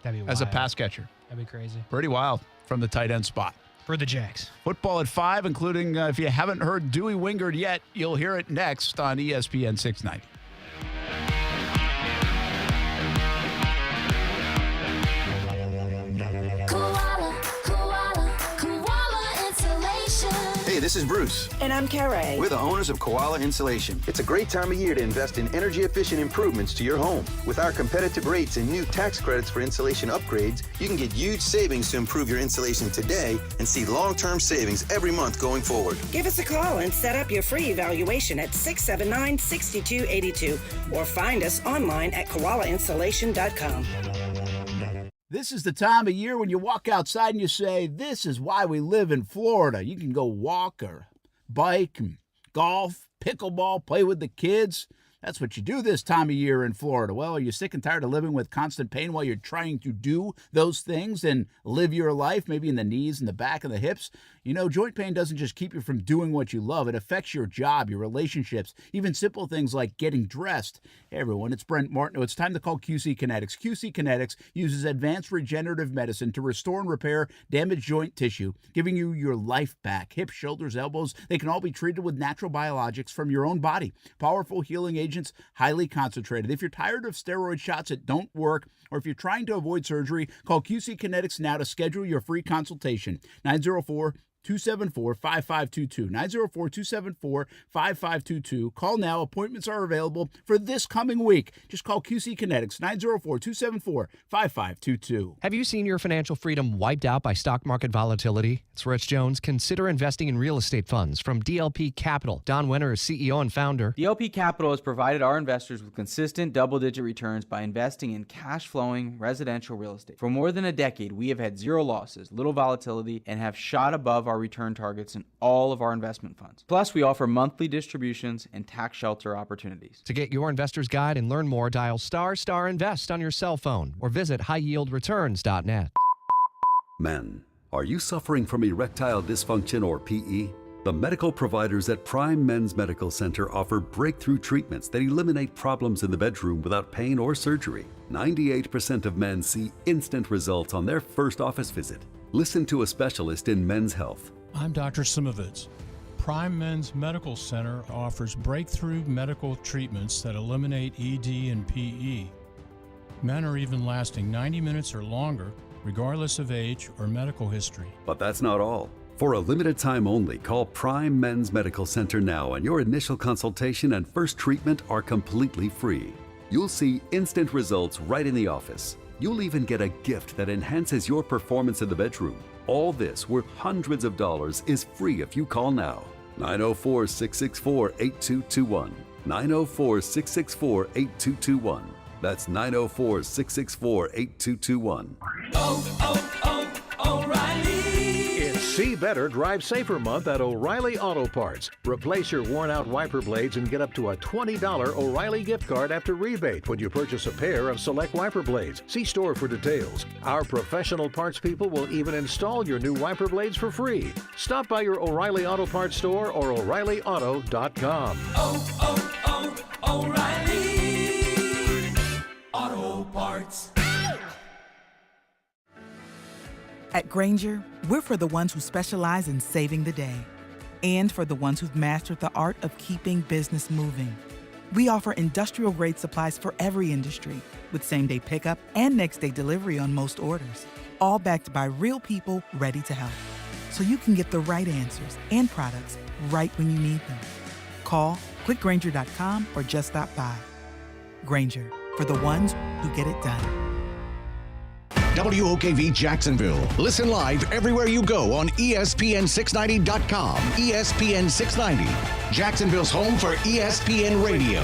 Speaker 8: That'd be wild.
Speaker 19: As a pass catcher.
Speaker 8: That'd be crazy.
Speaker 19: Pretty wild from the tight end spot.
Speaker 8: For the Jags.
Speaker 19: Football at 5, including, if you haven't heard Dewey Wingard yet, you'll hear it next on ESPN 690.
Speaker 6: Hey, this is Bruce.
Speaker 7: And I'm Carrie.
Speaker 6: We're the owners of Koala Insulation. It's a great time of year to invest in energy-efficient improvements to your home. With our competitive rates and new tax credits for insulation upgrades, you can get huge savings to improve your insulation today and see long-term savings every month going forward.
Speaker 7: Give us a call and set up your free evaluation at 679-6282 or find us online at koalainsulation.com.
Speaker 2: This is the time of year when you walk outside and you say, this is why we live in Florida. You can go walk or bike, golf, pickleball, play with the kids. That's what you do this time of year in Florida. Well, are you sick and tired of living with constant pain while you're trying to do those things and live your life, maybe in the knees and the back and the hips? Joint pain doesn't just keep you from doing what you love. It affects your job, your relationships, even simple things like getting dressed. Hey, everyone, it's Brent Martineau. It's time to call QC Kinetics. QC Kinetics uses advanced regenerative medicine to restore and repair damaged joint tissue, giving you your life back. Hips, shoulders, elbows, they can all be treated with natural biologics from your own body. Powerful healing agents, highly concentrated. If you're tired of steroid shots that don't work, or if you're trying to avoid surgery, call QC Kinetics now to schedule your free consultation. 904-274-5522. 904-274-5522. Call now. Appointments are available for this coming week. Just call QC Kinetics, 904-274-5522.
Speaker 10: Have you seen your financial freedom wiped out by stock market volatility? It's Rich Jones. Consider investing in real estate funds from DLP Capital. Don Winter is CEO and founder.
Speaker 11: DLP Capital has provided our investors with consistent double-digit returns by investing in cash-flowing residential real estate. For more than a decade, we have had zero losses, little volatility, and have shot above our return targets in all of our investment funds. Plus, we offer monthly distributions and tax shelter opportunities.
Speaker 10: To get your investor's guide and learn more, dial **invest on your cell phone or visit highyieldreturns.net.
Speaker 14: Men, are you suffering from erectile dysfunction or PE? The medical providers at Prime Men's Medical Center offer breakthrough treatments that eliminate problems in the bedroom without pain or surgery. 98% of men see instant results on their first office visit. Listen to a specialist in men's health.
Speaker 16: I'm Dr. Simovitz.
Speaker 1: Prime Men's Medical Center offers breakthrough medical treatments that eliminate ED and PE. Men are even lasting 90 minutes or longer, regardless of age or medical history.
Speaker 14: But that's not all. For a limited time only, call Prime Men's Medical Center now, and your initial consultation and first treatment are completely free. You'll see instant results right in the office. You'll even get a gift that enhances your performance in the bedroom. All this, worth hundreds of dollars, is free if you call now. 904-664-8221. 904-664-8221. That's 904-664-8221.
Speaker 4: O'Reilly. It's See Better, Drive Safer month at O'Reilly Auto Parts. Replace your worn-out wiper blades and get up to a $20 O'Reilly gift card after rebate when you purchase a pair of select wiper blades. See store for details. Our professional parts people will even install your new wiper blades for free. Stop by your O'Reilly Auto Parts store or O'ReillyAuto.com. O'Reilly Auto Parts.
Speaker 5: At Grainger, we're for the ones who specialize in saving the day and for the ones who've mastered the art of keeping business moving. We offer industrial-grade supplies for every industry with same-day pickup and next-day delivery on most orders, all backed by real people ready to help. So you can get the right answers and products right when you need them. Call, clickgrainger.com, or just stop by. Grainger, for the ones who get it done.
Speaker 13: WOKV Jacksonville. Listen live everywhere you go on ESPN690.com. ESPN 690, Jacksonville's home for ESPN Radio.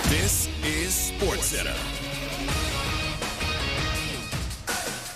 Speaker 16: This is SportsCenter.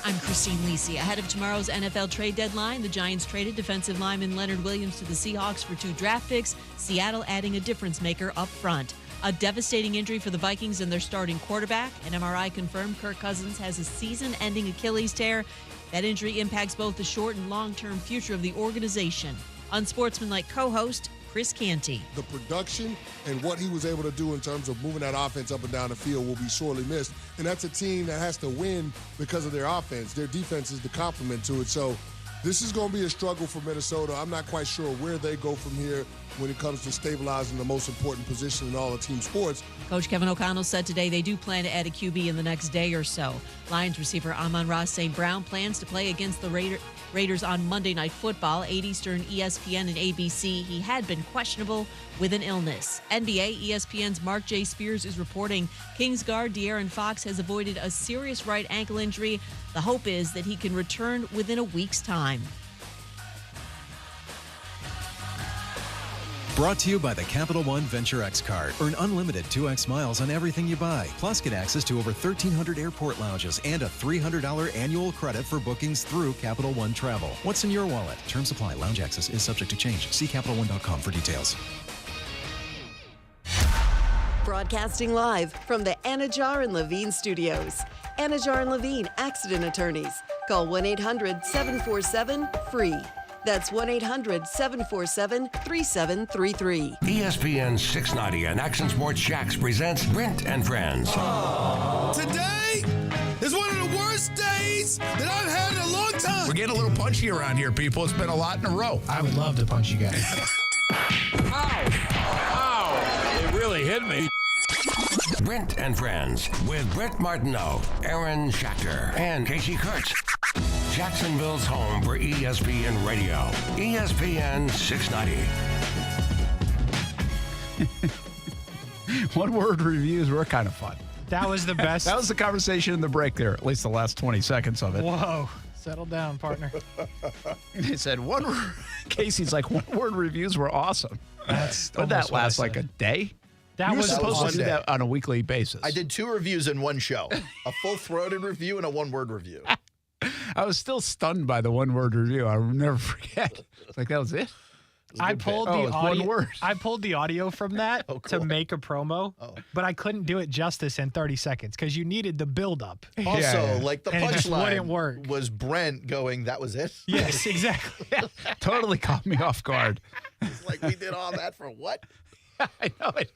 Speaker 18: I'm Christine Lisi. Ahead of tomorrow's NFL trade deadline, the Giants traded defensive lineman Leonard Williams to the Seahawks for 2 draft picks, Seattle adding a difference maker up front. A devastating injury for the Vikings and their starting quarterback. An MRI confirmed Kirk Cousins has a season-ending Achilles tear. That injury impacts both the short and long-term future of the organization. Unsportsmanlike co-host Chris Canty.
Speaker 23: The production and what he was able to do in terms of moving that offense up and down the field will be sorely missed. And that's a team that has to win because of their offense. Their defense is the complement to it. So this is going to be a struggle for Minnesota. I'm not quite sure where they go from here when it comes to stabilizing the most important position in all of team sports.
Speaker 18: Coach Kevin O'Connell said today they do plan to add a QB in the next day or so. Lions receiver Amon-Ra St. Brown plans to play against the Raiders on Monday Night Football, 8 Eastern, ESPN and ABC. He had been questionable with an illness. NBA, ESPN's Mark J. Spears is reporting Kings guard De'Aaron Fox has avoided a serious right ankle injury. The hope is that he can return within a week's time.
Speaker 24: Brought to you by the Capital One Venture X card. Earn unlimited 2x miles on everything you buy. Plus, get access to over 1,300 airport lounges and a $300 annual credit for bookings through Capital One Travel. What's in your wallet? Terms apply. Lounge access is subject to change. See CapitalOne.com for details.
Speaker 26: Broadcasting live from the Anajar and Levine studios. Anajar and Levine Accident Attorneys. Call 1-800-747-FREE. That's 1-800-747-3733.
Speaker 27: ESPN 690 and Action Sports Shacks presents Brent and Friends.
Speaker 31: Today is one of the worst days that I've had in a long time.
Speaker 19: We're getting a little punchy around here, people. It's been a lot in a row.
Speaker 8: I would love to punch you guys.
Speaker 31: Ow! It really hit me.
Speaker 27: Brent and Friends with Brent Martineau, Aaron Schachter, and Kasey Kuhrts. Jacksonville's home for ESPN Radio. ESPN 690.
Speaker 19: One-word reviews were kind of fun.
Speaker 8: That was the best.
Speaker 19: That was the conversation in the break there, at least the last 20 seconds of it.
Speaker 8: Whoa. Settle down, partner.
Speaker 19: He said Casey's like, one-word reviews were awesome. Would that last like a day?
Speaker 8: That was
Speaker 19: supposed to do that on a weekly basis.
Speaker 9: I did 2 reviews in one show. A full-throated review and a one-word review.
Speaker 19: I was still stunned by the one-word review. I'll never forget. It's like, that was it?
Speaker 8: I pulled the audio.
Speaker 19: One word.
Speaker 8: I pulled the audio from that to make a promo, but I couldn't do it justice in 30 seconds because you needed the build-up.
Speaker 9: Also, like the
Speaker 8: punchline
Speaker 9: was Brent going, that was it?
Speaker 8: Yes, exactly.
Speaker 19: Totally caught me off guard.
Speaker 9: It's like, we did all that for what?
Speaker 19: I know it.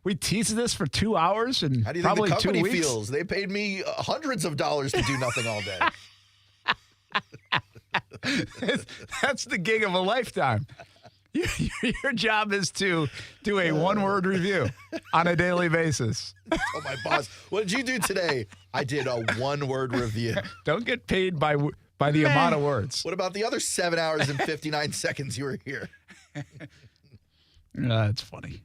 Speaker 19: We teased this for 2 hours and
Speaker 9: how do you
Speaker 19: probably
Speaker 9: think the
Speaker 19: 2
Speaker 9: company
Speaker 19: weeks?
Speaker 9: feels? They paid me hundreds of dollars to do nothing all day.
Speaker 19: That's the gig of a lifetime. Your job is to do a one-word review on a daily basis.
Speaker 9: Oh, my boss. What did you do today? I did a one-word review.
Speaker 19: Don't get paid by the amount of words.
Speaker 9: What about the other 7 hours and 59 seconds you were here?
Speaker 19: That's funny.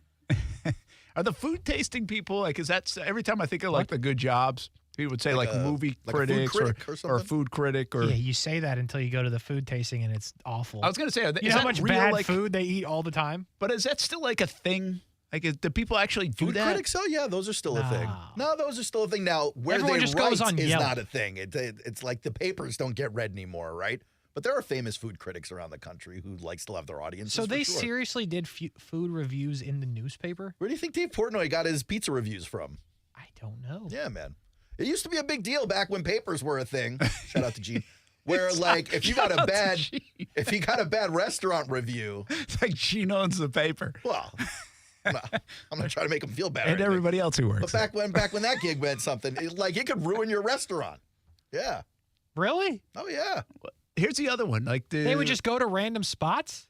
Speaker 19: Are the food tasting people, like, is that every time I think of, like, the good jobs, people would say, like movie critics or food critic or.
Speaker 8: Yeah, you say that until you go to the food tasting and it's awful.
Speaker 19: I was going to say,
Speaker 8: you know how much bad food they eat all the time?
Speaker 19: But is that still like a thing? Like, do people actually do
Speaker 9: food
Speaker 19: that?
Speaker 9: Critics, oh, yeah, those are still a thing. No, those are still a thing. Now, where
Speaker 8: Everyone
Speaker 9: they
Speaker 8: just
Speaker 9: write
Speaker 8: goes on
Speaker 9: is
Speaker 8: Yelp.
Speaker 9: not a thing. It's like the papers don't get read anymore, right? But there are famous food critics around the country who still have their audiences.
Speaker 8: So they
Speaker 9: for sure.
Speaker 8: seriously did food reviews in the newspaper?
Speaker 9: Where do you think Dave Portnoy got his pizza reviews from?
Speaker 8: I don't know.
Speaker 9: Yeah, man. It used to be a big deal back when papers were a thing. Shout out to Gene. Where like if you got a bad restaurant review,
Speaker 19: it's like Gene owns the paper.
Speaker 9: Well, I'm not trying to make him feel bad.
Speaker 19: And everybody else who works.
Speaker 9: But back when that gig meant something, it could ruin your restaurant. Yeah.
Speaker 8: Really?
Speaker 9: Oh yeah.
Speaker 19: Here's the other one. Like
Speaker 8: they would just go to random spots?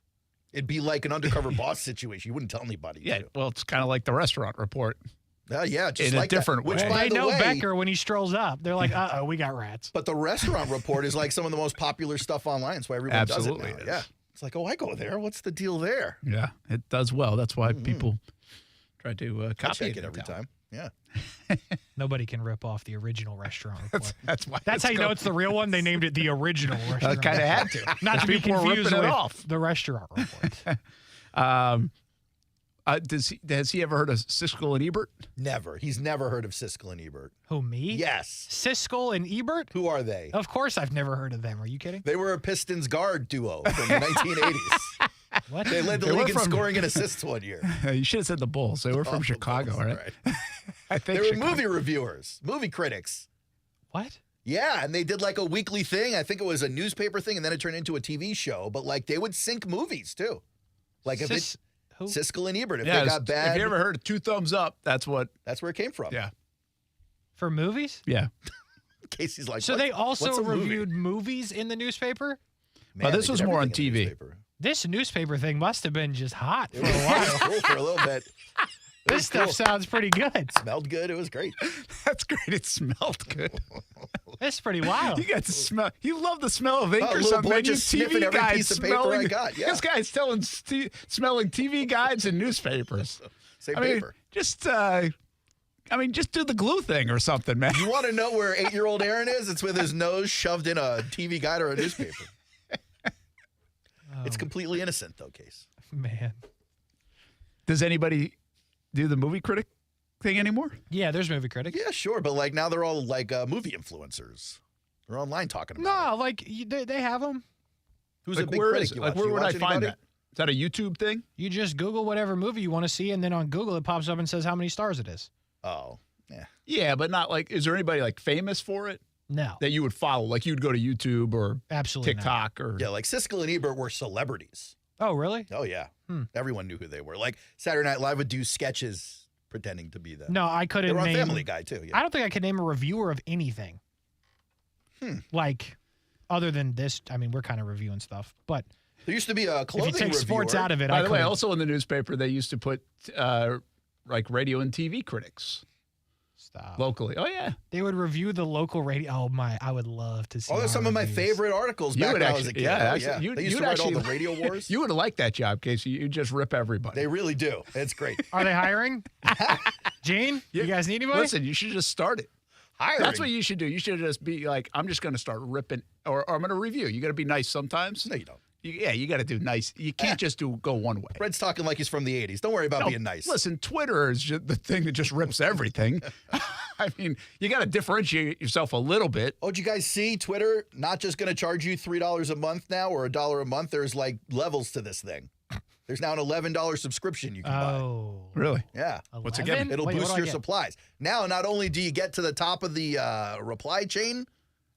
Speaker 9: It'd be like an undercover boss situation. You wouldn't tell anybody.
Speaker 19: Yeah. Well, it's kind of like the restaurant report.
Speaker 9: Yeah, just
Speaker 19: in
Speaker 9: like
Speaker 19: a different way.
Speaker 9: Which,
Speaker 8: Well, they know Becker when he strolls up. They're like, uh-oh, we got rats.
Speaker 9: But the restaurant report is like some of the most popular stuff online. That's why everyone does it now.
Speaker 19: Absolutely.
Speaker 9: Yeah. It's like, oh, I go there. What's the deal there?
Speaker 19: Yeah, it does well. That's why people try to
Speaker 9: I
Speaker 19: copy
Speaker 9: check it every time. Yeah.
Speaker 8: Nobody can rip off the original restaurant report.
Speaker 19: That's why.
Speaker 8: That's how you know it's the real one. They named it the original restaurant.
Speaker 19: Kind of had to.
Speaker 8: Not to be
Speaker 19: People were
Speaker 8: confused
Speaker 19: ripping
Speaker 8: with
Speaker 19: it off.
Speaker 8: the restaurant report.
Speaker 19: Has he ever heard of Siskel and Ebert?
Speaker 9: Never. He's never heard of Siskel and Ebert.
Speaker 8: Who, me?
Speaker 9: Yes.
Speaker 8: Siskel and Ebert?
Speaker 9: Who are they?
Speaker 8: Of course I've never heard of them. Are you kidding?
Speaker 9: They were a Pistons guard duo from the 1980s.
Speaker 8: What?
Speaker 9: They led the league in scoring and assists one year.
Speaker 19: You should have said the Bulls. They were from Chicago,
Speaker 9: Bulls,
Speaker 19: right? I think
Speaker 9: they were movie reviewers, movie critics.
Speaker 8: What?
Speaker 9: Yeah, and they did like a weekly thing. I think it was a newspaper thing, and then it turned into a TV show. But like they would sync movies too. Like if it's Siskel and Ebert, if they got bad.
Speaker 19: If you ever heard of Two Thumbs Up, that's where it
Speaker 9: came from.
Speaker 19: Yeah.
Speaker 8: For movies?
Speaker 19: Yeah.
Speaker 9: Casey's like,
Speaker 8: so
Speaker 9: what?
Speaker 8: they also
Speaker 9: What's a movie?
Speaker 8: reviewed movies in the newspaper?
Speaker 9: Man,
Speaker 19: this
Speaker 9: they
Speaker 19: was
Speaker 9: did
Speaker 19: more on
Speaker 9: everything in the
Speaker 19: TV.
Speaker 9: newspaper.
Speaker 8: This newspaper thing must have been just hot for
Speaker 9: It was
Speaker 8: a while.
Speaker 9: cool for a little bit.
Speaker 8: This stuff sounds pretty good.
Speaker 9: Smelled good. It was great.
Speaker 19: That's great. It smelled good.
Speaker 8: It's pretty wild.
Speaker 19: You got to smell. You love the smell of ink or
Speaker 9: little
Speaker 19: something.
Speaker 9: boy
Speaker 19: You
Speaker 9: just sniffing
Speaker 19: TV
Speaker 9: every
Speaker 19: guys
Speaker 9: piece of paper
Speaker 19: smelling.
Speaker 9: I got, yeah.
Speaker 19: This guy's smelling TV guides and newspapers.
Speaker 9: Same
Speaker 19: I mean,
Speaker 9: paper.
Speaker 19: just do the glue thing or something, man.
Speaker 9: You want to know where 8-year-old Aaron is? It's with his nose shoved in a TV guide or a newspaper. It's completely innocent, though, Case.
Speaker 8: Man.
Speaker 19: Does anybody do the movie critic thing anymore?
Speaker 8: Yeah, there's movie critics.
Speaker 9: Yeah, sure. But like now they're all like movie influencers. They're online talking about it.
Speaker 8: No, like they have them.
Speaker 9: Who's
Speaker 19: Like,
Speaker 9: a big
Speaker 19: where
Speaker 9: critic
Speaker 19: is it?
Speaker 9: you
Speaker 19: Like,
Speaker 9: watch?
Speaker 19: where
Speaker 9: You
Speaker 19: would I
Speaker 9: watch
Speaker 19: find
Speaker 9: anybody?
Speaker 19: that? Is that a YouTube thing?
Speaker 8: You just Google whatever movie you want to see, and then on Google it pops up and says how many stars it is.
Speaker 9: Oh, yeah.
Speaker 19: Yeah, but not like. Is there anybody like famous for it
Speaker 8: No,
Speaker 19: that you would follow? Like you'd go to YouTube or
Speaker 8: absolutely
Speaker 19: TikTok or
Speaker 9: Yeah, like Siskel and Ebert were celebrities.
Speaker 8: not. Oh, really?
Speaker 9: Oh, yeah. Everyone knew who they were. Like Saturday Night Live would do sketches pretending to be them.
Speaker 8: No, I couldn't
Speaker 9: They were on
Speaker 8: name.
Speaker 9: Family Guy, too. Yeah.
Speaker 8: I don't think I could name a reviewer of anything. Like, other than this, I mean, we're kind of reviewing stuff, but
Speaker 9: There used to be a clothing
Speaker 8: if you take
Speaker 9: reviewer.
Speaker 8: sports out of it,
Speaker 19: By
Speaker 8: I
Speaker 19: the way,
Speaker 8: couldn't.
Speaker 19: also in the newspaper, they used to put like radio and TV critics
Speaker 8: Stop.
Speaker 19: locally. Oh, yeah.
Speaker 8: They would review the local radio. Oh, my. I would love to see.
Speaker 9: Oh, those are some of my
Speaker 8: reviews.
Speaker 9: favorite articles
Speaker 19: You
Speaker 9: back
Speaker 19: would
Speaker 9: when I was a
Speaker 19: actually-
Speaker 9: kid.
Speaker 19: yeah,
Speaker 9: Oh,
Speaker 19: actually,
Speaker 9: yeah.
Speaker 19: you-
Speaker 9: They used
Speaker 19: you'd
Speaker 9: to write all
Speaker 19: actually-
Speaker 9: the radio wars.
Speaker 19: You would have liked that job, Casey. You just rip everybody.
Speaker 9: They really do. It's great.
Speaker 8: Are they hiring? Gene, you guys need anybody?
Speaker 19: Listen, you should just start it.
Speaker 9: Hiring.
Speaker 19: That's what you should do. You should just be like, I'm just going to start ripping, or I'm going to review. You got to be nice sometimes.
Speaker 9: No, you don't.
Speaker 19: You got to do nice. You can't just go one way.
Speaker 9: Brent's talking like he's from the 80s. Don't worry about being nice.
Speaker 19: Listen, Twitter is just the thing that just rips everything. I mean, you got to differentiate yourself a little bit.
Speaker 9: Oh, did you guys see Twitter not just going to charge you $3 a month now or $1 a month? There's like levels to this thing. There's now an $11 subscription you can buy.
Speaker 19: Really?
Speaker 9: Yeah.
Speaker 19: What's it give?
Speaker 9: It'll
Speaker 8: Wait, what
Speaker 9: boost
Speaker 8: do I
Speaker 9: your
Speaker 8: get?
Speaker 9: supplies. Now, not only do you get to the top of the reply chain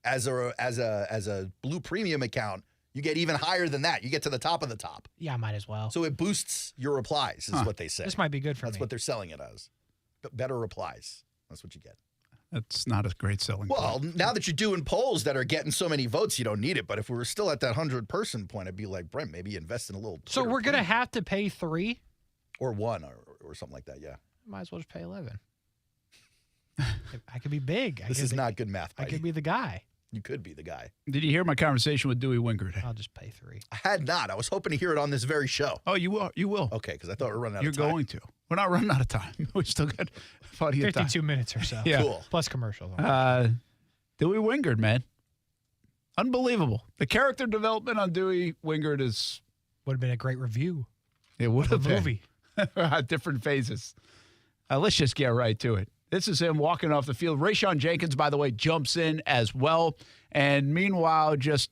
Speaker 9: as a Blue Premium account, you get even higher than that. You get to the top of the top.
Speaker 8: Yeah, I might as well.
Speaker 9: So it boosts your replies, is what they say.
Speaker 8: This might be good for
Speaker 9: That's
Speaker 8: me.
Speaker 9: what they're selling it as. Better replies. That's what you get.
Speaker 19: That's not a great selling point.
Speaker 9: Well, now that you're doing polls that are getting so many votes, you don't need it. But if we were still at that 100-person point, I'd be like, Brent, maybe invest in a little.
Speaker 8: So we're going to have to pay 3?
Speaker 9: Or 1 or something like that, yeah.
Speaker 8: Might as well just pay 11. I could be big.
Speaker 9: This is not good math.
Speaker 8: I could be the guy.
Speaker 9: You could be the guy.
Speaker 19: Did you hear my conversation with Dewey Wingert?
Speaker 8: I'll just pay 3.
Speaker 9: I had not. I was hoping to hear it on this very show.
Speaker 19: Oh, you will. You will.
Speaker 9: Okay, because I thought we were running out
Speaker 19: You're
Speaker 9: of time.
Speaker 19: going to. We're not running out of time. We still got plenty of time.
Speaker 8: 52 minutes or so.
Speaker 19: Yeah.
Speaker 9: Cool.
Speaker 8: Plus commercials.
Speaker 19: Dewey Wingert, man. Unbelievable. The character development on Dewey Wingert
Speaker 8: would have been a great review.
Speaker 19: It would have been.
Speaker 8: Movie.
Speaker 19: Different phases. Let's just get right to it. This is him walking off the field. Rayshon Jenkins, by the way, jumps in as well. And meanwhile, just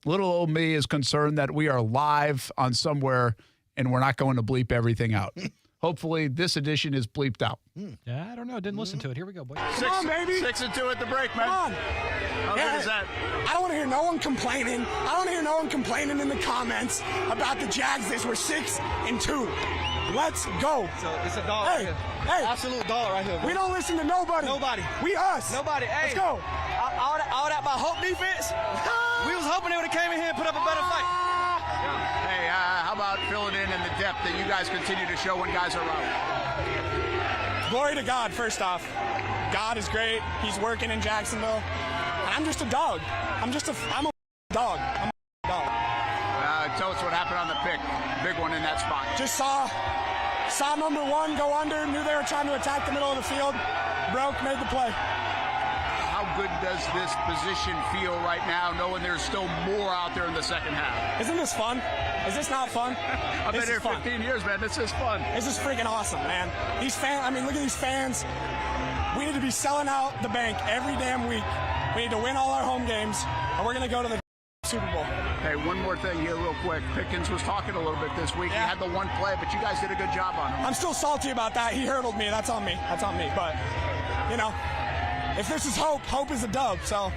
Speaker 19: little old me is concerned that we are live on somewhere and we're not going to bleep everything out. Hopefully, this edition is bleeped out.
Speaker 8: Yeah, I don't know. Didn't listen to it. Here we go, boys.
Speaker 3: Come on, baby.
Speaker 19: 6-2 at the break, man.
Speaker 3: Come on.
Speaker 19: How good is that?
Speaker 3: I don't want to hear no one complaining. I don't want to hear no one complaining in the comments about the Jags. We're 6-2. Let's go.
Speaker 12: So it's a dog right here.
Speaker 3: Hey.
Speaker 12: Absolute dog right here, bro.
Speaker 3: We don't listen to nobody.
Speaker 12: Nobody.
Speaker 3: We us.
Speaker 12: Nobody. Hey.
Speaker 3: Let's go.
Speaker 12: All that by Hope defense. We was hoping they would have came in here and put up a better fight.
Speaker 19: Hey, how about filling in the depth that you guys continue to show when guys are around?
Speaker 3: Glory to God, first off. God is great. He's working in Jacksonville. And I'm just a dog. I'm a dog. I'm a dog.
Speaker 19: Tell us what happened on the pick. Big one in that spot.
Speaker 3: Just saw number 1 go under, knew they were trying to attack the middle of the field, broke, made the play.
Speaker 19: How good does this position feel right now, knowing there's still more out there in the second half?
Speaker 3: Isn't this fun? Is this not fun?
Speaker 19: I've been here 15 years, man. This is fun.
Speaker 3: This is freaking awesome, man. These fans, look at these fans. We need to be selling out the bank every damn week. We need to win all our home games, and we're going to go to the Super Bowl.
Speaker 19: Hey, one more thing here real quick. Pickens was talking a little bit this week.
Speaker 3: Yeah.
Speaker 19: He had the one play, but you guys did a good job on him.
Speaker 3: I'm still salty about that. He hurdled me. That's on me. But, if this is hope, hope is a dub. So,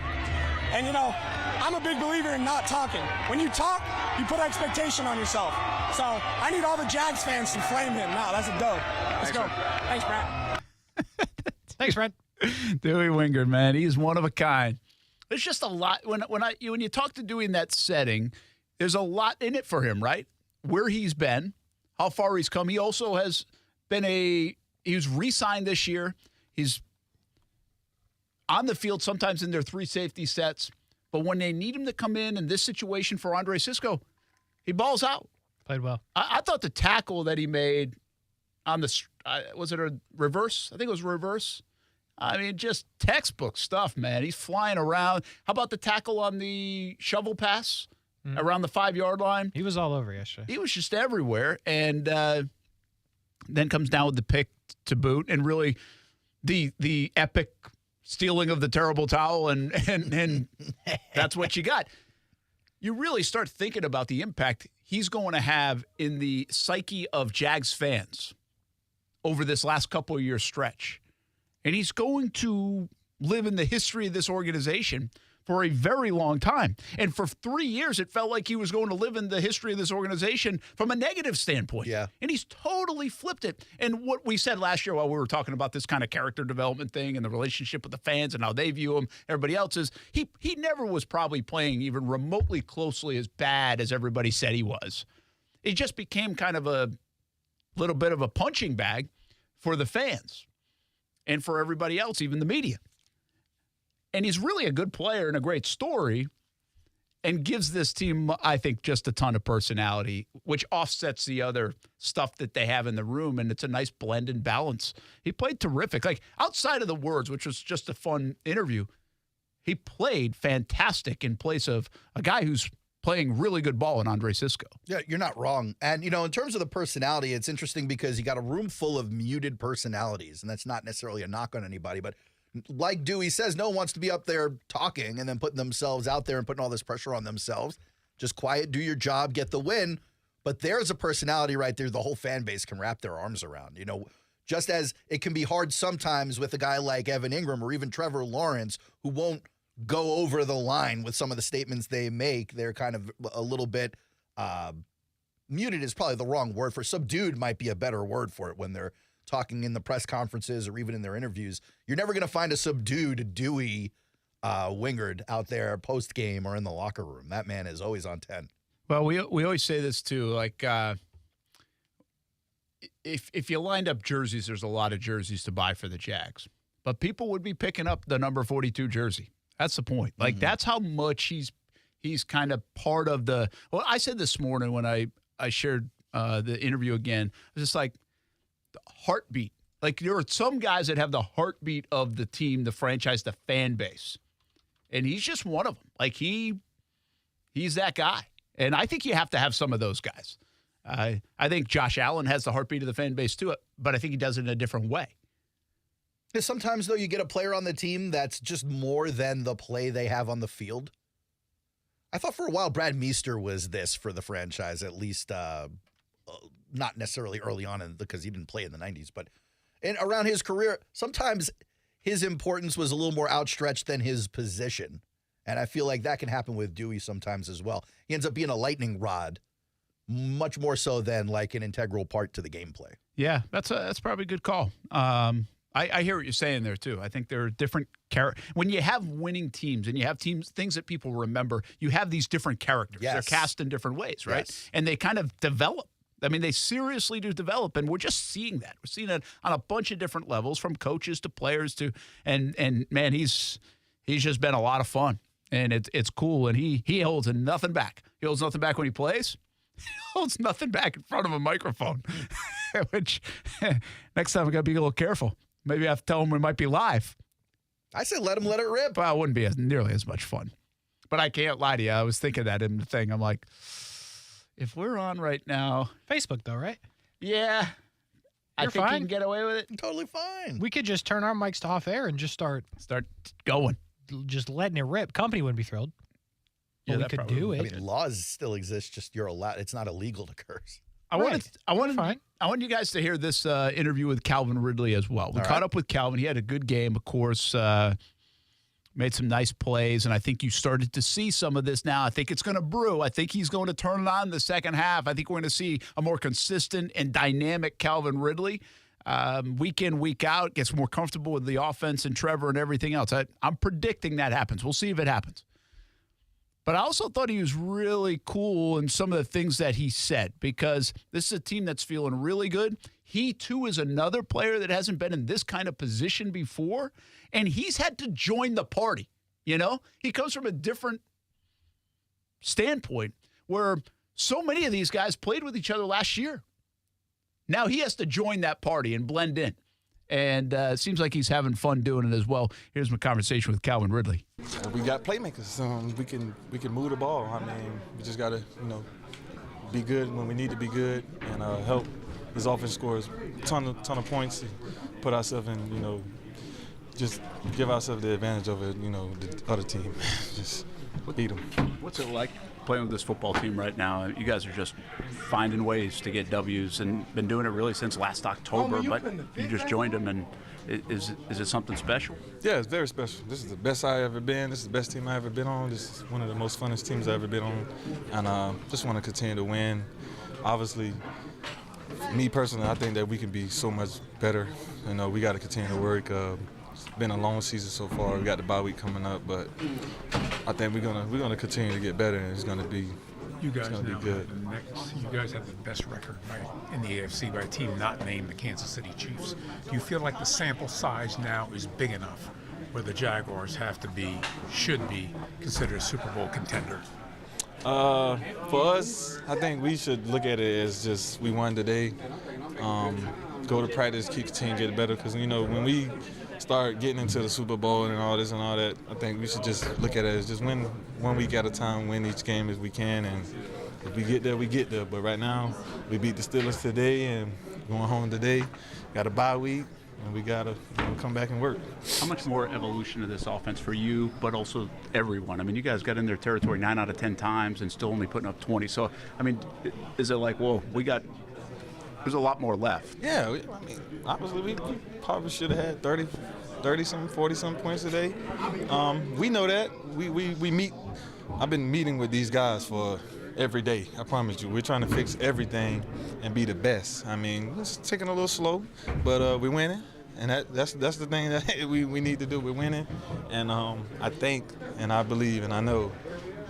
Speaker 3: and I'm a big believer in not talking. When you talk, you put expectation on yourself. So I need all the Jags fans to flame him. No, that's a dub. Let's go. Thanks, Brent.
Speaker 8: Thanks, Brent.
Speaker 19: Dewey Wingert, man, he's one of a kind. There's just a lot when you talk to Dewey in that setting. There's a lot in it for him, right? Where he's been, how far he's come. He also has been he was re-signed this year. He's on the field sometimes in their 3 safety sets, but when they need him to come in this situation for Andre Cisco, he balls out.
Speaker 8: Played well.
Speaker 19: I thought the tackle that he made on the was it a reverse? I think it was reverse. I mean, just textbook stuff, man. He's flying around. How about the tackle on the shovel pass around the 5-yard line?
Speaker 8: He was all over yesterday.
Speaker 19: He was just everywhere. And then comes down with the pick to boot. And really the epic stealing of the terrible towel. And that's what you got. You really start thinking about the impact he's going to have in the psyche of Jags fans over this last couple of years stretch. And he's going to live in the history of this organization for a very long time. And for 3 years, it felt like he was going to live in the history of this organization from a negative standpoint.
Speaker 9: Yeah.
Speaker 19: And he's totally flipped it. And what we said last year while we were talking about this kind of character development thing and the relationship with the fans and how they view him, everybody else is, he never was probably playing even remotely closely as bad as everybody said he was. It just became kind of a little bit of a punching bag for the fans. And for everybody else, even the media. And he's really a good player and a great story and gives this team, I think, just a ton of personality, which offsets the other stuff that they have in the room, and it's a nice blend and balance. He played terrific. Like, outside of the words, which was just a fun interview, he played fantastic in place of a guy who's playing really good ball in Andre Cisco.
Speaker 9: Yeah, you're not wrong. And, in terms of the personality, it's interesting because you got a room full of muted personalities, and that's not necessarily a knock on anybody. But like Dewey says, no one wants to be up there talking and then putting themselves out there and putting all this pressure on themselves. Just quiet, do your job, get the win. But there's a personality right there the whole fan base can wrap their arms around. Just as it can be hard sometimes with a guy like Evan Ingram or even Trevor Lawrence who won't go over the line with some of the statements they make. They're kind of a little bit muted is probably the wrong word for subdued might be a better word for it when they're talking in the press conferences or even in their interviews, you're never going to find a subdued Dewey Wingard out there post-game or in the locker room. That man is always on 10.
Speaker 19: Well, we always say this too, like if you lined up jerseys, there's a lot of jerseys to buy for the Jags. But people would be picking up the number 42 jersey. That's the point. Like, that's how much he's kind of part of the – well, I said this morning when I shared the interview again, it was just like the heartbeat. Like, there are some guys that have the heartbeat of the team, the franchise, the fan base. And he's just one of them. Like, he's that guy. And I think you have to have some of those guys. I think Josh Allen has the heartbeat of the fan base too, but I think he does it in a different way.
Speaker 9: Sometimes, though, you get a player on the team that's just more than the play they have on the field. I thought for a while Brad Meester was this for the franchise, at least not necessarily early on because he didn't play in the 90s, but around his career, sometimes his importance was a little more outstretched than his position. And I feel like that can happen with Dewey sometimes as well. He ends up being a lightning rod, much more so than like an integral part to the gameplay.
Speaker 19: Yeah, that's probably a good call. I hear what you're saying there, too. I think there are different when you have winning teams and you have things that people remember, you have these different characters. Yes. They're cast in different ways, right? Yes. And they kind of develop. I mean, they seriously do develop, and we're just seeing that. We're seeing it on a bunch of different levels, from coaches to players to and man, he's just been a lot of fun, and it's cool, and he holds nothing back. He holds nothing back when he plays. He holds nothing back in front of a microphone, which next time we got to be a little careful. Maybe I have to tell him we might be live.
Speaker 9: I said let him let it rip.
Speaker 19: Well, it wouldn't be nearly as much fun. But I can't lie to you. I was thinking that in the thing. I'm like, if we're on right now.
Speaker 8: Facebook, though, right?
Speaker 19: Yeah. I think you can get away with it.
Speaker 9: Totally fine.
Speaker 8: We could just turn our mics to off air and just start
Speaker 19: going.
Speaker 8: Just letting it rip. Company wouldn't be thrilled. But we could do it.
Speaker 9: I mean, laws still exist. Just you're allowed. It's not illegal to curse.
Speaker 19: I want you guys to hear this interview with Calvin Ridley as well. We caught up with Calvin. He had a good game, of course, made some nice plays, and I think you started to see some of this now. I think it's going to brew. I think he's going to turn it on in the second half. I think we're going to see a more consistent and dynamic Calvin Ridley. Week in, week out, gets more comfortable with the offense and Trevor and everything else. I'm predicting that happens. We'll see if it happens. But I also thought he was really cool in some of the things that he said, because this is a team that's feeling really good. He, too, is another player that hasn't been in this kind of position before, and he's had to join the party, you know? He comes from a different standpoint where so many of these guys played with each other last year. Now he has to join that party and blend in. And it seems like he's having fun doing it as well. Here's my conversation with Calvin Ridley.
Speaker 6: We got playmakers. We can move the ball. I mean, we just got to, be good when we need to be good and help this offense score a ton of points and put ourselves in, just give ourselves the advantage over, the other team. Just beat them.
Speaker 7: What's it like playing with this football team right now? You guys are just finding ways to get W's and been doing it really since last October, but you just joined them, and is it something special?
Speaker 6: Yeah, it's very special. This is the best I've ever been. This is the best team I've ever been on. This is one of the most funnest teams I've ever been on, and just want to continue to win. Obviously, me personally, I think that we can be so much better. We got to continue to work. It's been a long season so far. We got the bye week coming up, but I think we're gonna continue to get better, and it's gonna be good.
Speaker 15: You guys have the best record in the AFC by a team not named the Kansas City Chiefs. Do you feel like the sample size now is big enough where the Jaguars should be considered a Super Bowl contender?
Speaker 6: For us, I think we should look at it as just we won today. Go to practice, keep continuing to get better, because when we start getting into the Super Bowl and all this and all that, I think we should just look at it as just win 1 week at a time, win each game as we can, and if we get there, we get there. But right now, we beat the Steelers today and going home today. Got a bye week, and we got to come back and work.
Speaker 7: How much more evolution of this offense for you, but also everyone? I mean, you guys got in their territory 9 out of 10 times and still only putting up 20. So, I mean, is it like, whoa, there's a lot more left?
Speaker 6: Yeah, obviously we probably should have had 30-some, 40-some points today. We know that. We meet. I've been meeting with these guys for every day. I promise you. We're trying to fix everything and be the best. I mean, it's taking a little slow, but we're winning. And that's the thing that we need to do. We're winning. And I think and I believe and I know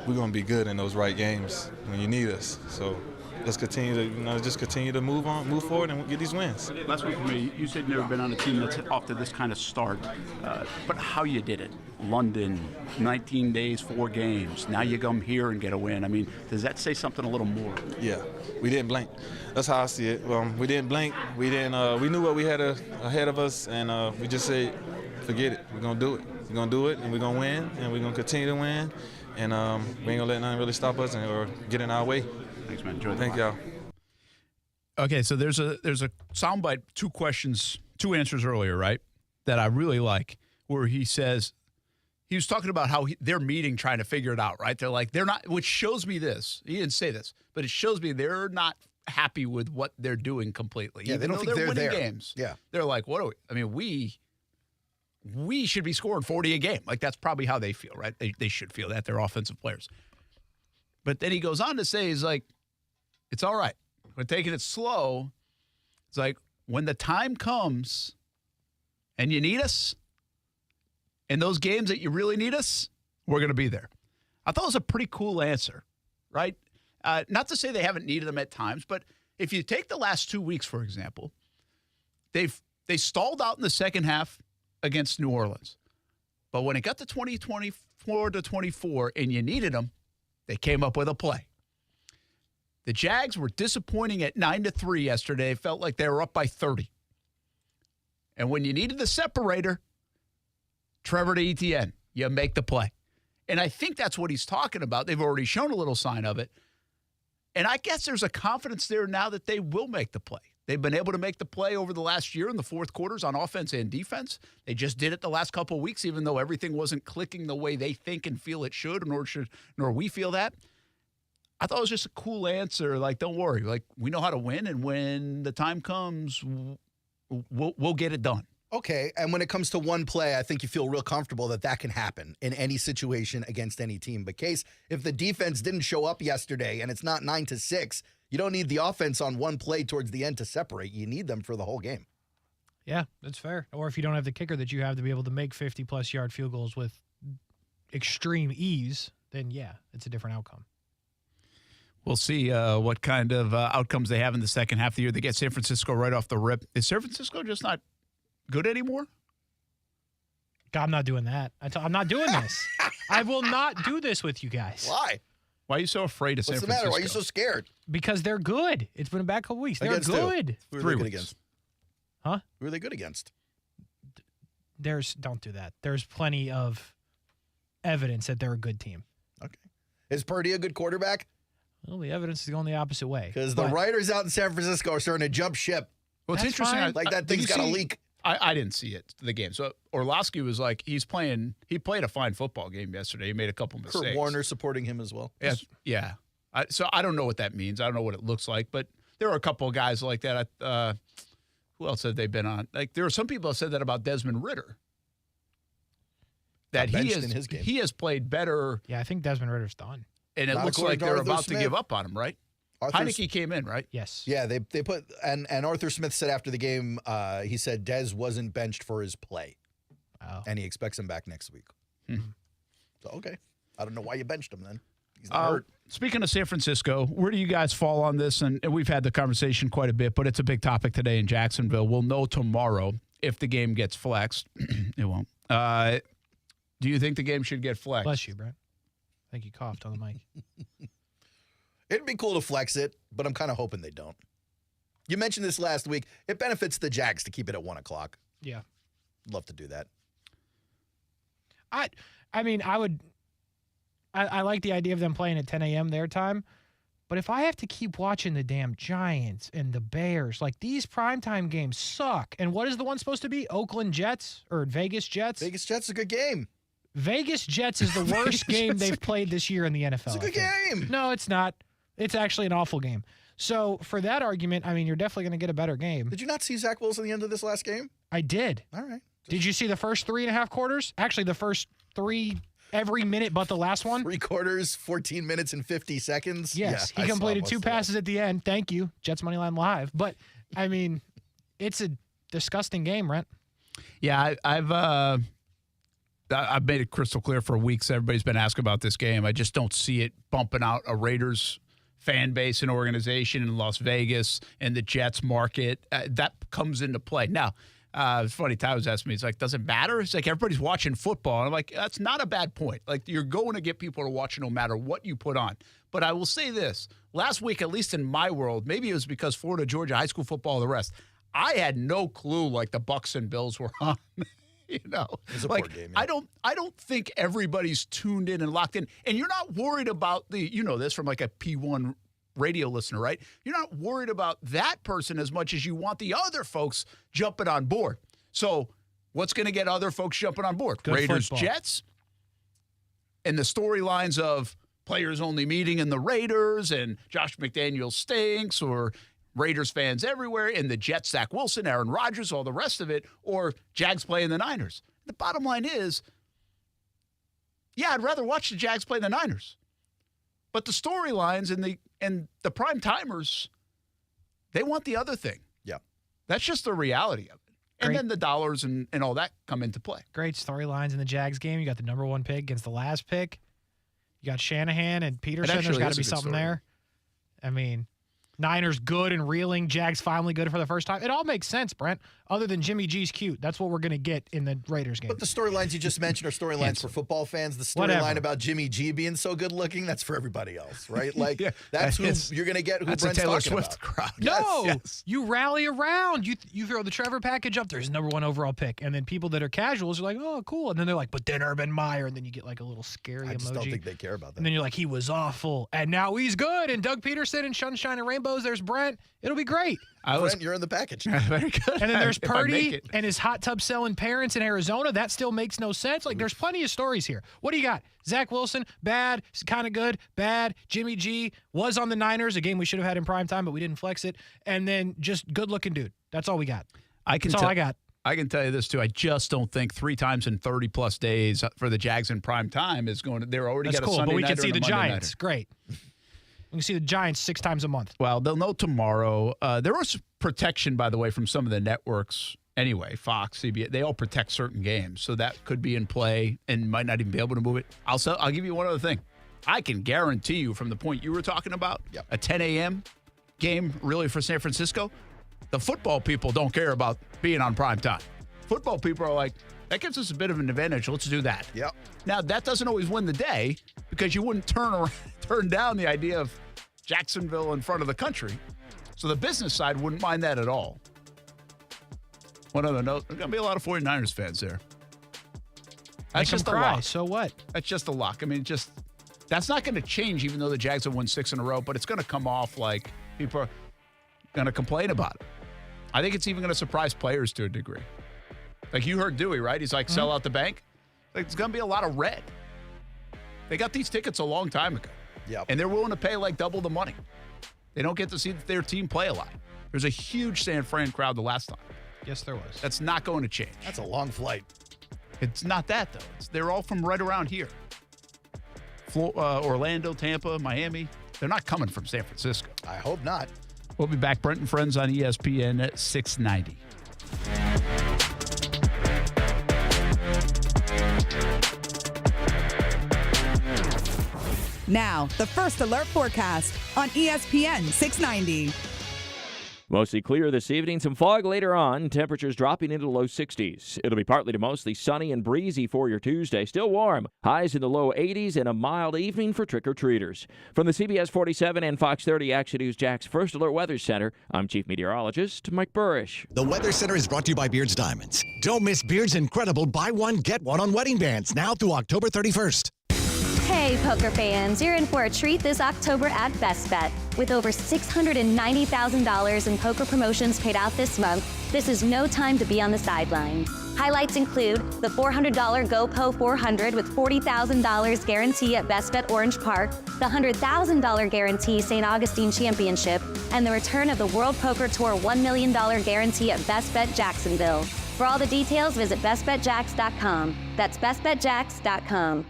Speaker 6: we're going to be good in those right games when you need us. So let's continue to move forward and get these wins.
Speaker 7: Last one for me. You said you've never been on a team that's off to this kind of start, but how you did it. London, 19 days, 4 games. Now you come here and get a win. I mean, does that say something a little more?
Speaker 6: Yeah, we didn't blink. That's how I see it. We didn't blink. We didn't. We knew what we had ahead of us, and we just said, forget it. We're gonna do it. We're gonna do it, and we're gonna win, and we're gonna continue to win, and we ain't gonna let nothing really stop us or get in our way.
Speaker 7: Thanks, man. Enjoy the
Speaker 6: Thank y'all.
Speaker 19: Okay, so there's a soundbite, 2 answers earlier, right, that I really like, where he says he was talking about how they're meeting, trying to figure it out, right? They're not, which shows me this. He didn't say this, but it shows me they're not happy with what they're doing completely.
Speaker 9: Yeah, they don't think they're
Speaker 19: winning
Speaker 9: there.
Speaker 19: Games.
Speaker 9: Yeah,
Speaker 19: they're like, what do we? I mean, we should be scoring 40 a game. Like that's probably how they feel, right? They should feel that. They're offensive players. But then he goes on to say, he's like, it's all right. We're taking it slow. It's like when the time comes and you need us, in those games that you really need us, we're going to be there. I thought it was a pretty cool answer, right? Not to say they haven't needed them at times, but if you take the last 2 weeks, for example, they stalled out in the second half against New Orleans. But when it got to 24-24 and you needed them, they came up with a play. The Jags were disappointing at 9-3 yesterday. It felt like they were up by 30. And when you needed the separator, Trevor to Etienne, you make the play. And I think that's what he's talking about. They've already shown a little sign of it. And I guess there's a confidence there now that they will make the play. They've been able to make the play over the last year in the fourth quarters on offense and defense. They just did it the last couple of weeks, even though everything wasn't clicking the way they think and feel it should, nor we feel that. I thought it was just a cool answer. Like, don't worry. Like, we know how to win, and when the time comes, we'll get it done.
Speaker 9: Okay, and when it comes to one play, I think you feel real comfortable that can happen in any situation against any team. But Case, if the defense didn't show up yesterday and it's not 9-6, you don't need the offense on one play towards the end to separate. You need them for the whole game.
Speaker 8: Yeah, that's fair. Or if you don't have the kicker that you have to be able to make 50-plus yard field goals with extreme ease, then yeah, it's a different outcome.
Speaker 19: We'll see what kind of outcomes they have in the second half of the year. They get San Francisco right off the rip. Is San Francisco just not good anymore?
Speaker 8: God, I'm not doing that. I'm not doing this. I will not do this with you guys.
Speaker 9: Why?
Speaker 19: Why are you so afraid of San Francisco?
Speaker 9: What's the matter? Why are you so scared?
Speaker 8: Because they're good. It's been a bad couple weeks. They're good.
Speaker 9: Who are they good against?
Speaker 8: Huh?
Speaker 9: Who are they good against?
Speaker 8: Don't do that. There's plenty of evidence that they're a good team.
Speaker 9: Okay. Is Purdy a good quarterback?
Speaker 8: Well, the evidence is going the opposite way.
Speaker 9: Because the writers out in San Francisco are starting to jump ship.
Speaker 19: Well, it's interesting.
Speaker 9: Like that thing's got a leak.
Speaker 19: I didn't see it, the game. So Orlovsky was like, he played a fine football game yesterday. He made a couple mistakes.
Speaker 9: Kurt Warner supporting him as well.
Speaker 19: Yeah. So I don't know what that means. I don't know what it looks like. But there are a couple of guys like that. Who else have they been on? Like there are some people who said that about Desmond Ridder. That he has played better.
Speaker 8: Yeah, I think Desmond Ritter's done.
Speaker 19: And it looks like they're about to give up on him, right? Heineke came in, right?
Speaker 8: Yes.
Speaker 9: Yeah, they put and Arthur Smith said after the game, he said Dez wasn't benched for his play, and he expects him back next week. So okay, I don't know why you benched him then. He's not hurt.
Speaker 19: Speaking of San Francisco, where do you guys fall on this? And we've had the conversation quite a bit, but it's a big topic today in Jacksonville. We'll know tomorrow if the game gets flexed. It won't. Do you think the game should get flexed?
Speaker 8: Bless you, Brent. I think you coughed on the mic.
Speaker 9: It'd be cool to flex it, but I'm kind of hoping they don't. You mentioned this last week. It benefits the Jags to keep it at 1 o'clock.
Speaker 8: Yeah.
Speaker 9: Love to do that.
Speaker 8: I mean, I like the idea of them playing at 10 a.m. their time, but if I have to keep watching the damn Giants and the Bears, like these primetime games suck. And what is the one supposed to be? Oakland Jets or Vegas Jets?
Speaker 9: Vegas Jets is a good game.
Speaker 8: Vegas Jets is the worst game they've played this year in the NFL.
Speaker 9: It's a good game.
Speaker 8: No, it's not. It's actually an awful game. So for that argument, I mean, you're definitely going to get a better game.
Speaker 9: Did you not see Zach Wilson at the end of this last game?
Speaker 8: I did.
Speaker 9: All right.
Speaker 8: Did you see the first 3.5 quarters? Actually, the first 3 every minute but the last one.
Speaker 9: 3 quarters, 14 minutes and 50 seconds.
Speaker 8: Yes,
Speaker 9: Yeah,
Speaker 8: he completed 2 passes at the end. Thank you, Jets Moneyline Live. But, I mean, it's a disgusting game, Brent.
Speaker 19: Yeah, I've made it crystal clear for weeks. Everybody's been asking about this game. I just don't see it bumping out a Raiders fan base and organization in Las Vegas and the Jets market. That comes into play. Now, it's funny, Ty was asking me, it's like, does it matter? It's like everybody's watching football. And I'm like, that's not a bad point. Like, you're going to get people to watch it no matter what you put on. But I will say this. Last week, at least in my world, maybe it was because Florida, Georgia, high school football, the rest, I had no clue, like, the Bucs and Bills were on. You know,
Speaker 9: it's a
Speaker 19: like,
Speaker 9: poor game, yeah.
Speaker 19: I don't think everybody's tuned in and locked in. And you're not worried about this from like a P1 radio listener, right? You're not worried about that person as much as you want the other folks jumping on board. So what's going to get other folks jumping on board?
Speaker 8: Good
Speaker 19: Raiders,
Speaker 8: football.
Speaker 19: Jets, and the storylines of players only meeting in the Raiders and Josh McDaniels stinks, or Raiders fans everywhere, and the Jets, Zach Wilson, Aaron Rodgers, all the rest of it, or Jags playing the Niners. The bottom line is, yeah, I'd rather watch the Jags play the Niners. But the storylines and the prime timers, they want the other thing.
Speaker 9: Yeah.
Speaker 19: That's just the reality of it. And
Speaker 8: Great.
Speaker 19: then the dollars and all that come into play.
Speaker 8: Great storylines in the Jags game. You got the number 1 pick against the last pick. You got Shanahan and Peterson. There's got to be something there. I mean, Niners good and reeling. Jags finally good for the first time. It all makes sense, Brent, other than Jimmy G's cute. That's what we're going to get in the Raiders game.
Speaker 9: But the storylines you just mentioned are storylines for football fans. The
Speaker 8: Whatever.
Speaker 9: storyline about Jimmy G being so good looking, that's for everybody else, right? Like, that's who you're going to get who
Speaker 19: That's
Speaker 9: Brent's
Speaker 19: a Taylor
Speaker 9: talking
Speaker 19: Swift
Speaker 9: about.
Speaker 19: crowd.
Speaker 8: No,
Speaker 19: Yes.
Speaker 8: you rally around. You throw the Trevor package up. There's number 1 overall pick, and then people that are casuals are like, "Oh, cool," and then they're like, "But then Urban Meyer," and then you get like a little scary
Speaker 9: I
Speaker 8: emoji.
Speaker 9: just don't think they care about that.
Speaker 8: And then you're like, "He was awful, and now he's good." And Doug Peterson and Sunshine and Rainbows. There's Brent. It'll be great.
Speaker 9: Brent, you're in the package.
Speaker 19: Very good.
Speaker 8: And then there's
Speaker 19: If I make
Speaker 8: Purdy
Speaker 19: it.
Speaker 8: and his hot tub selling parents in Arizona. That still makes no sense. Like, there's plenty of stories here. What do you got? Zach Wilson, bad, kind of good, bad. Jimmy G was on the Niners, a game we should have had in prime time, but we didn't flex it. And then just good-looking dude. That's all we got. That's all I got.
Speaker 19: I can tell you this, too. I just don't think 3 times in 30-plus days for the Jags in prime time is going to – they're already
Speaker 8: That's
Speaker 19: got a
Speaker 8: cool,
Speaker 19: Sunday
Speaker 8: but we
Speaker 19: nighter
Speaker 8: can see
Speaker 19: and a
Speaker 8: the
Speaker 19: Monday
Speaker 8: Giants.
Speaker 19: nighter.
Speaker 8: Great. We can see the Giants 6 times a month.
Speaker 19: Well, they'll know tomorrow. There was protection, by the way, from some of the networks anyway, Fox, CBS. They all protect certain games, so that could be in play and might not even be able to move it. I'll give you one other thing. I can guarantee you from the point you were talking about, a 10 a.m. game really for San Francisco, the football people don't care about being on prime time. Football people are like, that gives us a bit of an advantage. Let's do that.
Speaker 9: Yep.
Speaker 19: Now, that doesn't always win the day because you wouldn't turn down the idea of Jacksonville in front of the country. So the business side wouldn't mind that at all. One other note, there's going to be a lot of 49ers fans there. That's just a
Speaker 8: cry.
Speaker 19: lock.
Speaker 8: So what?
Speaker 19: That's just a lock. I mean, that's not going to change even though the Jags have won 6 in a row, but it's going to come off like people are going to complain about it. I think it's even going to surprise players to a degree. Like you heard Dewey, right? He's like, sell out the bank. Like, there's going to be a lot of red. They got these tickets a long time ago.
Speaker 9: Yep.
Speaker 19: And they're willing to pay like double the money. They don't get to see their team play a lot. There's a huge San Fran crowd the last time.
Speaker 8: Yes, there was.
Speaker 19: That's not going to change.
Speaker 9: That's a long flight.
Speaker 19: It's not that, though. They're all from right around here. Orlando, Tampa, Miami. They're not coming from San Francisco.
Speaker 9: I hope not.
Speaker 19: We'll be back. Brent and Friends on ESPN at 690.
Speaker 2: Now, the First Alert forecast on ESPN 690.
Speaker 10: Mostly clear this evening. Some fog later on. Temperatures dropping into the low 60s. It'll be partly to mostly sunny and breezy for your Tuesday. Still warm. Highs in the low 80s and a mild evening for trick-or-treaters. From the CBS 47 and Fox 30 Action News Jax First Alert Weather Center, I'm Chief Meteorologist Mike Burrish.
Speaker 13: The Weather Center is brought to you by Beards Diamonds. Don't miss Beards' incredible buy one, get one on wedding bands now through October 31st.
Speaker 11: Hey, poker fans, you're in for a treat this October at Best Bet. With over $690,000 in poker promotions paid out this month, this is no time to be on the sidelines. Highlights include the $400 GoPo 400 with $40,000 guarantee at Best Bet Orange Park, the $100,000 guarantee St. Augustine Championship, and the return of the World Poker Tour $1 million guarantee at Best Bet Jacksonville. For all the details, visit bestbetjax.com. That's bestbetjax.com.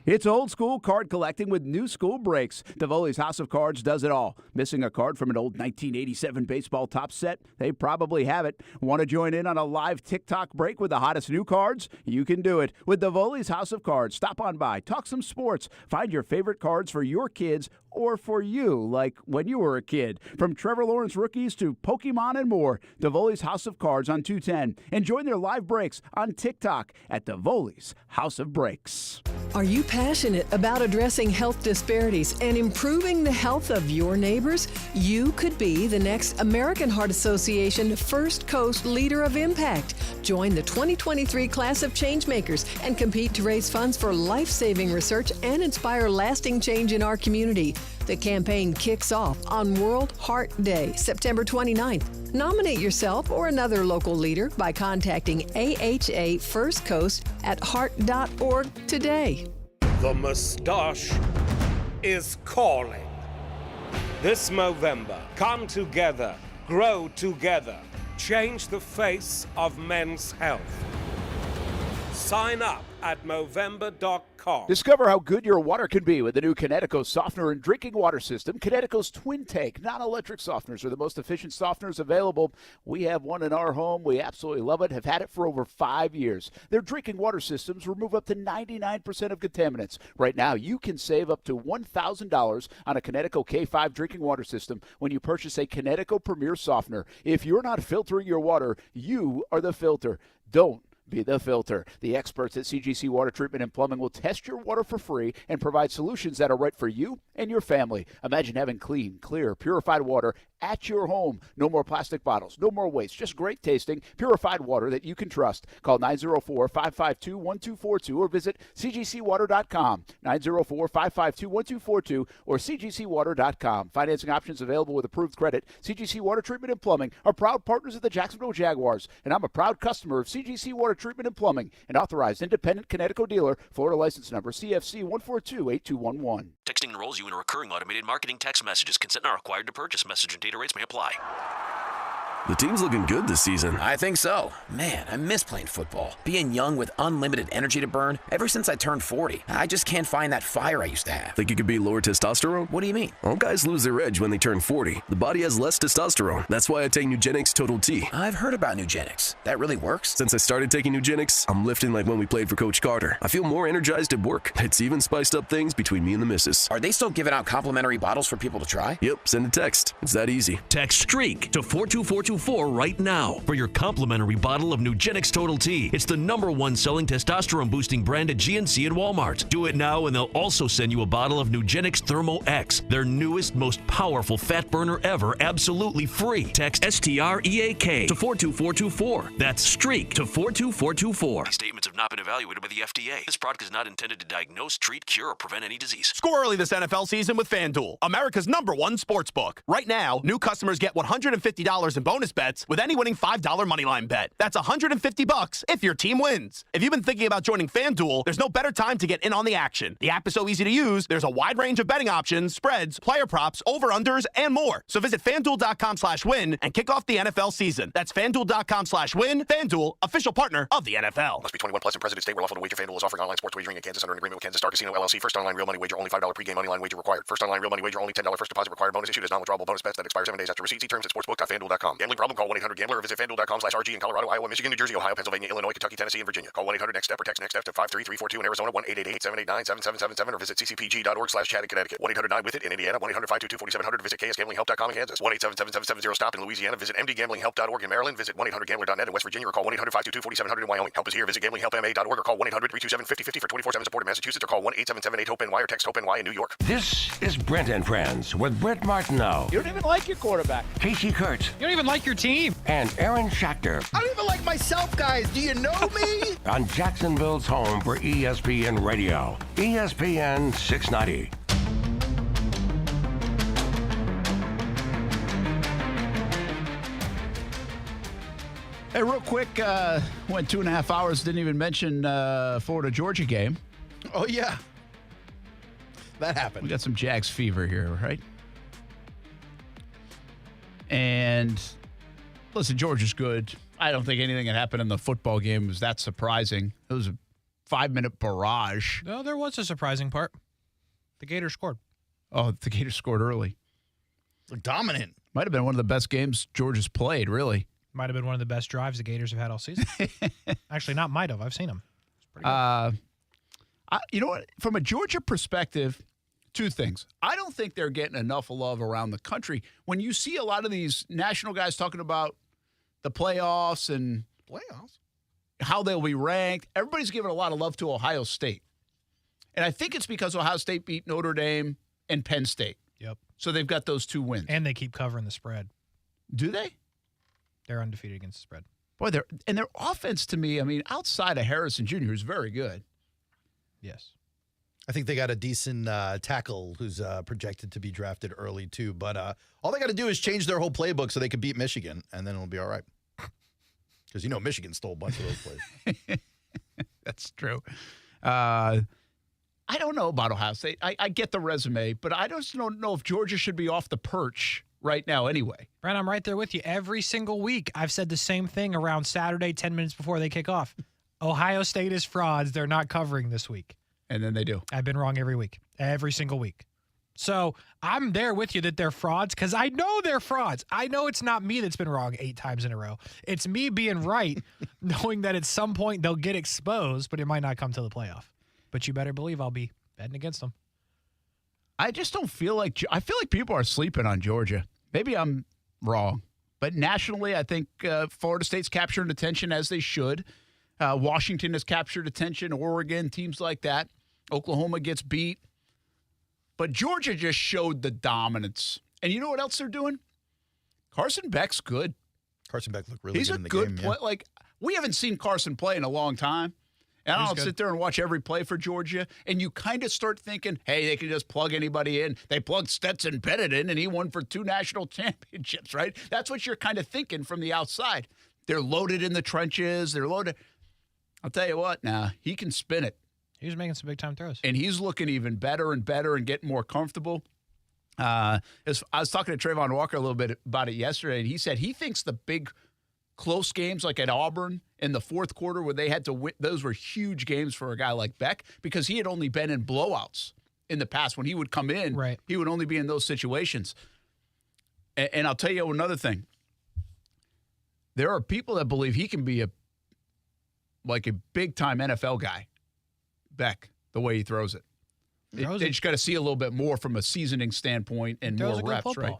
Speaker 19: It's old school card collecting with new school breaks. Davoli's House of Cards does it all. Missing a card from an old 1987 baseball top set? They probably have it. Want to join in on a live TikTok break with the hottest new cards? You can do it with Davoli's House of Cards. Stop on by, talk some sports, find your favorite cards for your kids or for you, like when you were a kid. From Trevor Lawrence rookies to Pokemon and more, Davoli's House of Cards on 210. And join their live breaks on TikTok at Davoli's House of Breaks.
Speaker 1: Are you passionate about addressing health disparities and improving the health of your neighbors? You could be the next American Heart Association First Coast Leader of Impact. Join the 2023 class of changemakers and compete to raise funds for life-saving research and inspire lasting change in our community. The campaign kicks off on World Heart Day, September 29th. Nominate yourself or another local leader by contacting AHA First Coast at heart.org today.
Speaker 4: The mustache is calling. This Movember, come together, grow together, change the face of men's health. Sign up at Movember.com.
Speaker 19: Discover how good your water can be with the new Connecticut softener and drinking water system. Connecticut's Twin Tank non-electric softeners are the most efficient softeners available. We have one in our home. We absolutely love it, have had it for over 5 years. Their drinking water systems remove up to 99% of contaminants. Right now, you can save up to $1,000 on a Connecticut K5 drinking water system when you purchase a Connecticut Premier softener. If you're not filtering your water, you are the filter. Don't be the filter. The experts at CGC Water Treatment and Plumbing will test your water for free and provide solutions that are right for you and your family. Imagine having clean, clear, purified water at your home. No more plastic bottles, no more waste, just great tasting, purified water that you can trust. Call 904-552-1242 or visit cgcwater.com. 904-552-1242 or cgcwater.com. Financing options available with approved credit. CGC Water Treatment and Plumbing are proud partners of the Jacksonville Jaguars, and I'm a proud customer of CGC Water Treatment and Plumbing, an authorized independent Connecticut dealer. Florida license number CFC 1428211.
Speaker 14: Texting enrolls you in a recurring automated marketing text messages. Consent not required to purchase. Message and data rates may apply.
Speaker 17: The team's looking good this season.
Speaker 20: I think so. Man, I miss playing football. Being young with unlimited energy to burn. Ever since I turned 40, I just can't find that fire I used to have.
Speaker 17: Think you could be lower testosterone?
Speaker 20: What do you mean?
Speaker 17: All guys lose their edge when they turn 40. The body has less testosterone. That's why I take Nugenix Total T.
Speaker 20: I've heard about Nugenix. That really works?
Speaker 17: Since I started taking Nugenix, I'm lifting like when we played for Coach Carter. I feel more energized at work. It's even spiced up things between me and the missus.
Speaker 20: Are they still giving out complimentary bottles for people to try?
Speaker 17: Yep, send a text. It's that easy.
Speaker 14: Text STREAK to 42424 right now for your complimentary bottle of Nugenix Total T. It's the #1 selling testosterone boosting brand at GNC and Walmart. Do it now and they'll also send you a bottle of Nugenix Thermo X, their newest, most powerful fat burner ever, absolutely free. Text STREAK to 42424. That's STREAK to 42424. These statements have not been evaluated by the FDA. This product is not intended to diagnose, treat, cure, or prevent any disease.
Speaker 21: Score early this NFL season with FanDuel, America's #1 sportsbook. Right now, new customers get $150 in bonus bets with any winning $5 moneyline bet. That's $150 if your team wins. If you've been thinking about joining FanDuel, there's no better time to get in on the action. The app is so easy to use, there's a wide range of betting options, spreads, player props, over-unders, and more. So visit FanDuel.com/win and kick off the NFL season. That's FanDuel.com/win. FanDuel, official partner of the NFL.
Speaker 22: Must be 21 plus in President State where lawful to wager. FanDuel is offering online sports wagering in Kansas under an agreement with Kansas Star Casino LLC. First online real money wager only $5 pregame money line wager required. First online real money wager only $10 first deposit required. Bonus issued as non-withdrawable bonus bets that expire 7 days after receipt. See terms at sportsbook.fanduel.com. Gambling problem? Call 1-800-GAMBLER or visit FanDuel.com/RG in Colorado, Iowa, Michigan, New Jersey, Ohio, Pennsylvania, Illinois, Kentucky, Tennessee, and Virginia. Call 1-800-NEXT-STEP or text NEXT-STEP to 53342 in Arizona, 1-888-789-7777 or visit ccpg.org/chat in Connecticut. 1-800-9-WITH-IT in Indiana, 1-800-522-4700 visit KSGamblingHelp.com in Kansas. 1-877-770-STOP in Louisiana. Visit mdgamblinghelp.org in Maryland. Visit 1-800-GAMBLER.net in West Virginia or call 1-800-522-4700 in Wyoming. Help is here. Visit gamblinghelpma.org or call 1-800-327-5050 for 24/7 support in Massachusetts or call 1-877-8-HOPE-NY or text HOPE-NY in New York.
Speaker 27: This is Brent and Friends with Brent Martineau.
Speaker 19: You don't even like your quarterback.
Speaker 27: Kasey Kuhrts.
Speaker 8: You don't even like your team.
Speaker 27: And Aaron Schachter.
Speaker 9: I don't even like myself, guys. Do you know me?
Speaker 27: On Jacksonville's home for ESPN Radio, ESPN 690.
Speaker 19: Hey, real quick, went 2.5 hours, didn't even mention Florida-Georgia game.
Speaker 9: Oh, yeah. That happened.
Speaker 19: We got some Jags fever here, right? And listen, Georgia's good. I don't think anything that happened in the football game was that surprising. It was a 5-minute barrage.
Speaker 8: No, there was a surprising part. The Gators scored.
Speaker 19: Oh, the Gators scored early.
Speaker 9: They're dominant.
Speaker 19: Might have been one of the best games Georgia's played, really.
Speaker 8: Might have been one of the best drives the Gators have had all season. Actually, not might have. I've seen them. It's pretty good.
Speaker 19: You know what? From a Georgia perspective, two things. I don't think they're getting enough love around the country. When you see a lot of these national guys talking about the playoffs and how they'll be ranked, everybody's giving a lot of love to Ohio State. And I think it's because Ohio State beat Notre Dame and Penn State.
Speaker 8: Yep.
Speaker 19: So they've got those 2 wins.
Speaker 8: And they keep covering the spread.
Speaker 19: Do they?
Speaker 8: They're undefeated against the spread.
Speaker 19: Boy, their offense to me, I mean, outside of Harrison Jr. is very good.
Speaker 8: Yes.
Speaker 9: I think they got a decent tackle who's projected to be drafted early, too. But all they got to do is change their whole playbook so they can beat Michigan, and then it'll be all right. Because, Michigan stole a bunch of those plays.
Speaker 19: That's true. I don't know about Ohio State. I get the resume, but I just don't know if Georgia should be off the perch right now anyway.
Speaker 8: Brent, I'm right there with you. Every single week, I've said the same thing around Saturday, 10 minutes before they kick off. Ohio State is frauds. They're not covering this week.
Speaker 19: And then they do.
Speaker 8: I've been wrong every week, every single week. So I'm there with you that they're frauds because I know they're frauds. I know it's not me that's been wrong 8 times in a row. It's me being right, knowing that at some point they'll get exposed, but it might not come to the playoff. But you better believe I'll be betting against them.
Speaker 19: I just don't feel like – I feel like people are sleeping on Georgia. Maybe I'm wrong. But nationally, I think Florida State's capturing attention as they should. Washington has captured attention. Oregon, teams like that. Oklahoma gets beat. But Georgia just showed the dominance. And you know what else they're doing? Carson Beck's good.
Speaker 9: Carson Beck looked really
Speaker 19: He's
Speaker 9: good in the game.
Speaker 19: He's a good play. Like, we haven't seen Carson play in a long time. And I don't sit there and watch every play for Georgia, and you kind of start thinking, hey, they can just plug anybody in. They plugged Stetson Bennett in, and he won for 2 national championships, right? That's what you're kind of thinking from the outside. They're loaded in the trenches. They're loaded. I'll tell you what, now, he can spin it.
Speaker 8: He was making some big-time throws.
Speaker 19: And he's looking even better and better and getting more comfortable. I was talking to Trayvon Walker a little bit about it yesterday, and he said he thinks the big close games like at Auburn in the fourth quarter where they had to win, those were huge games for a guy like Beck because he had only been in blowouts in the past. When he would come in, he would only be in those situations. And I'll tell you another thing. There are people that believe he can be a big-time NFL guy, Beck, the way he throws it. They just got to see a little bit more from a seasoning standpoint and more reps, right?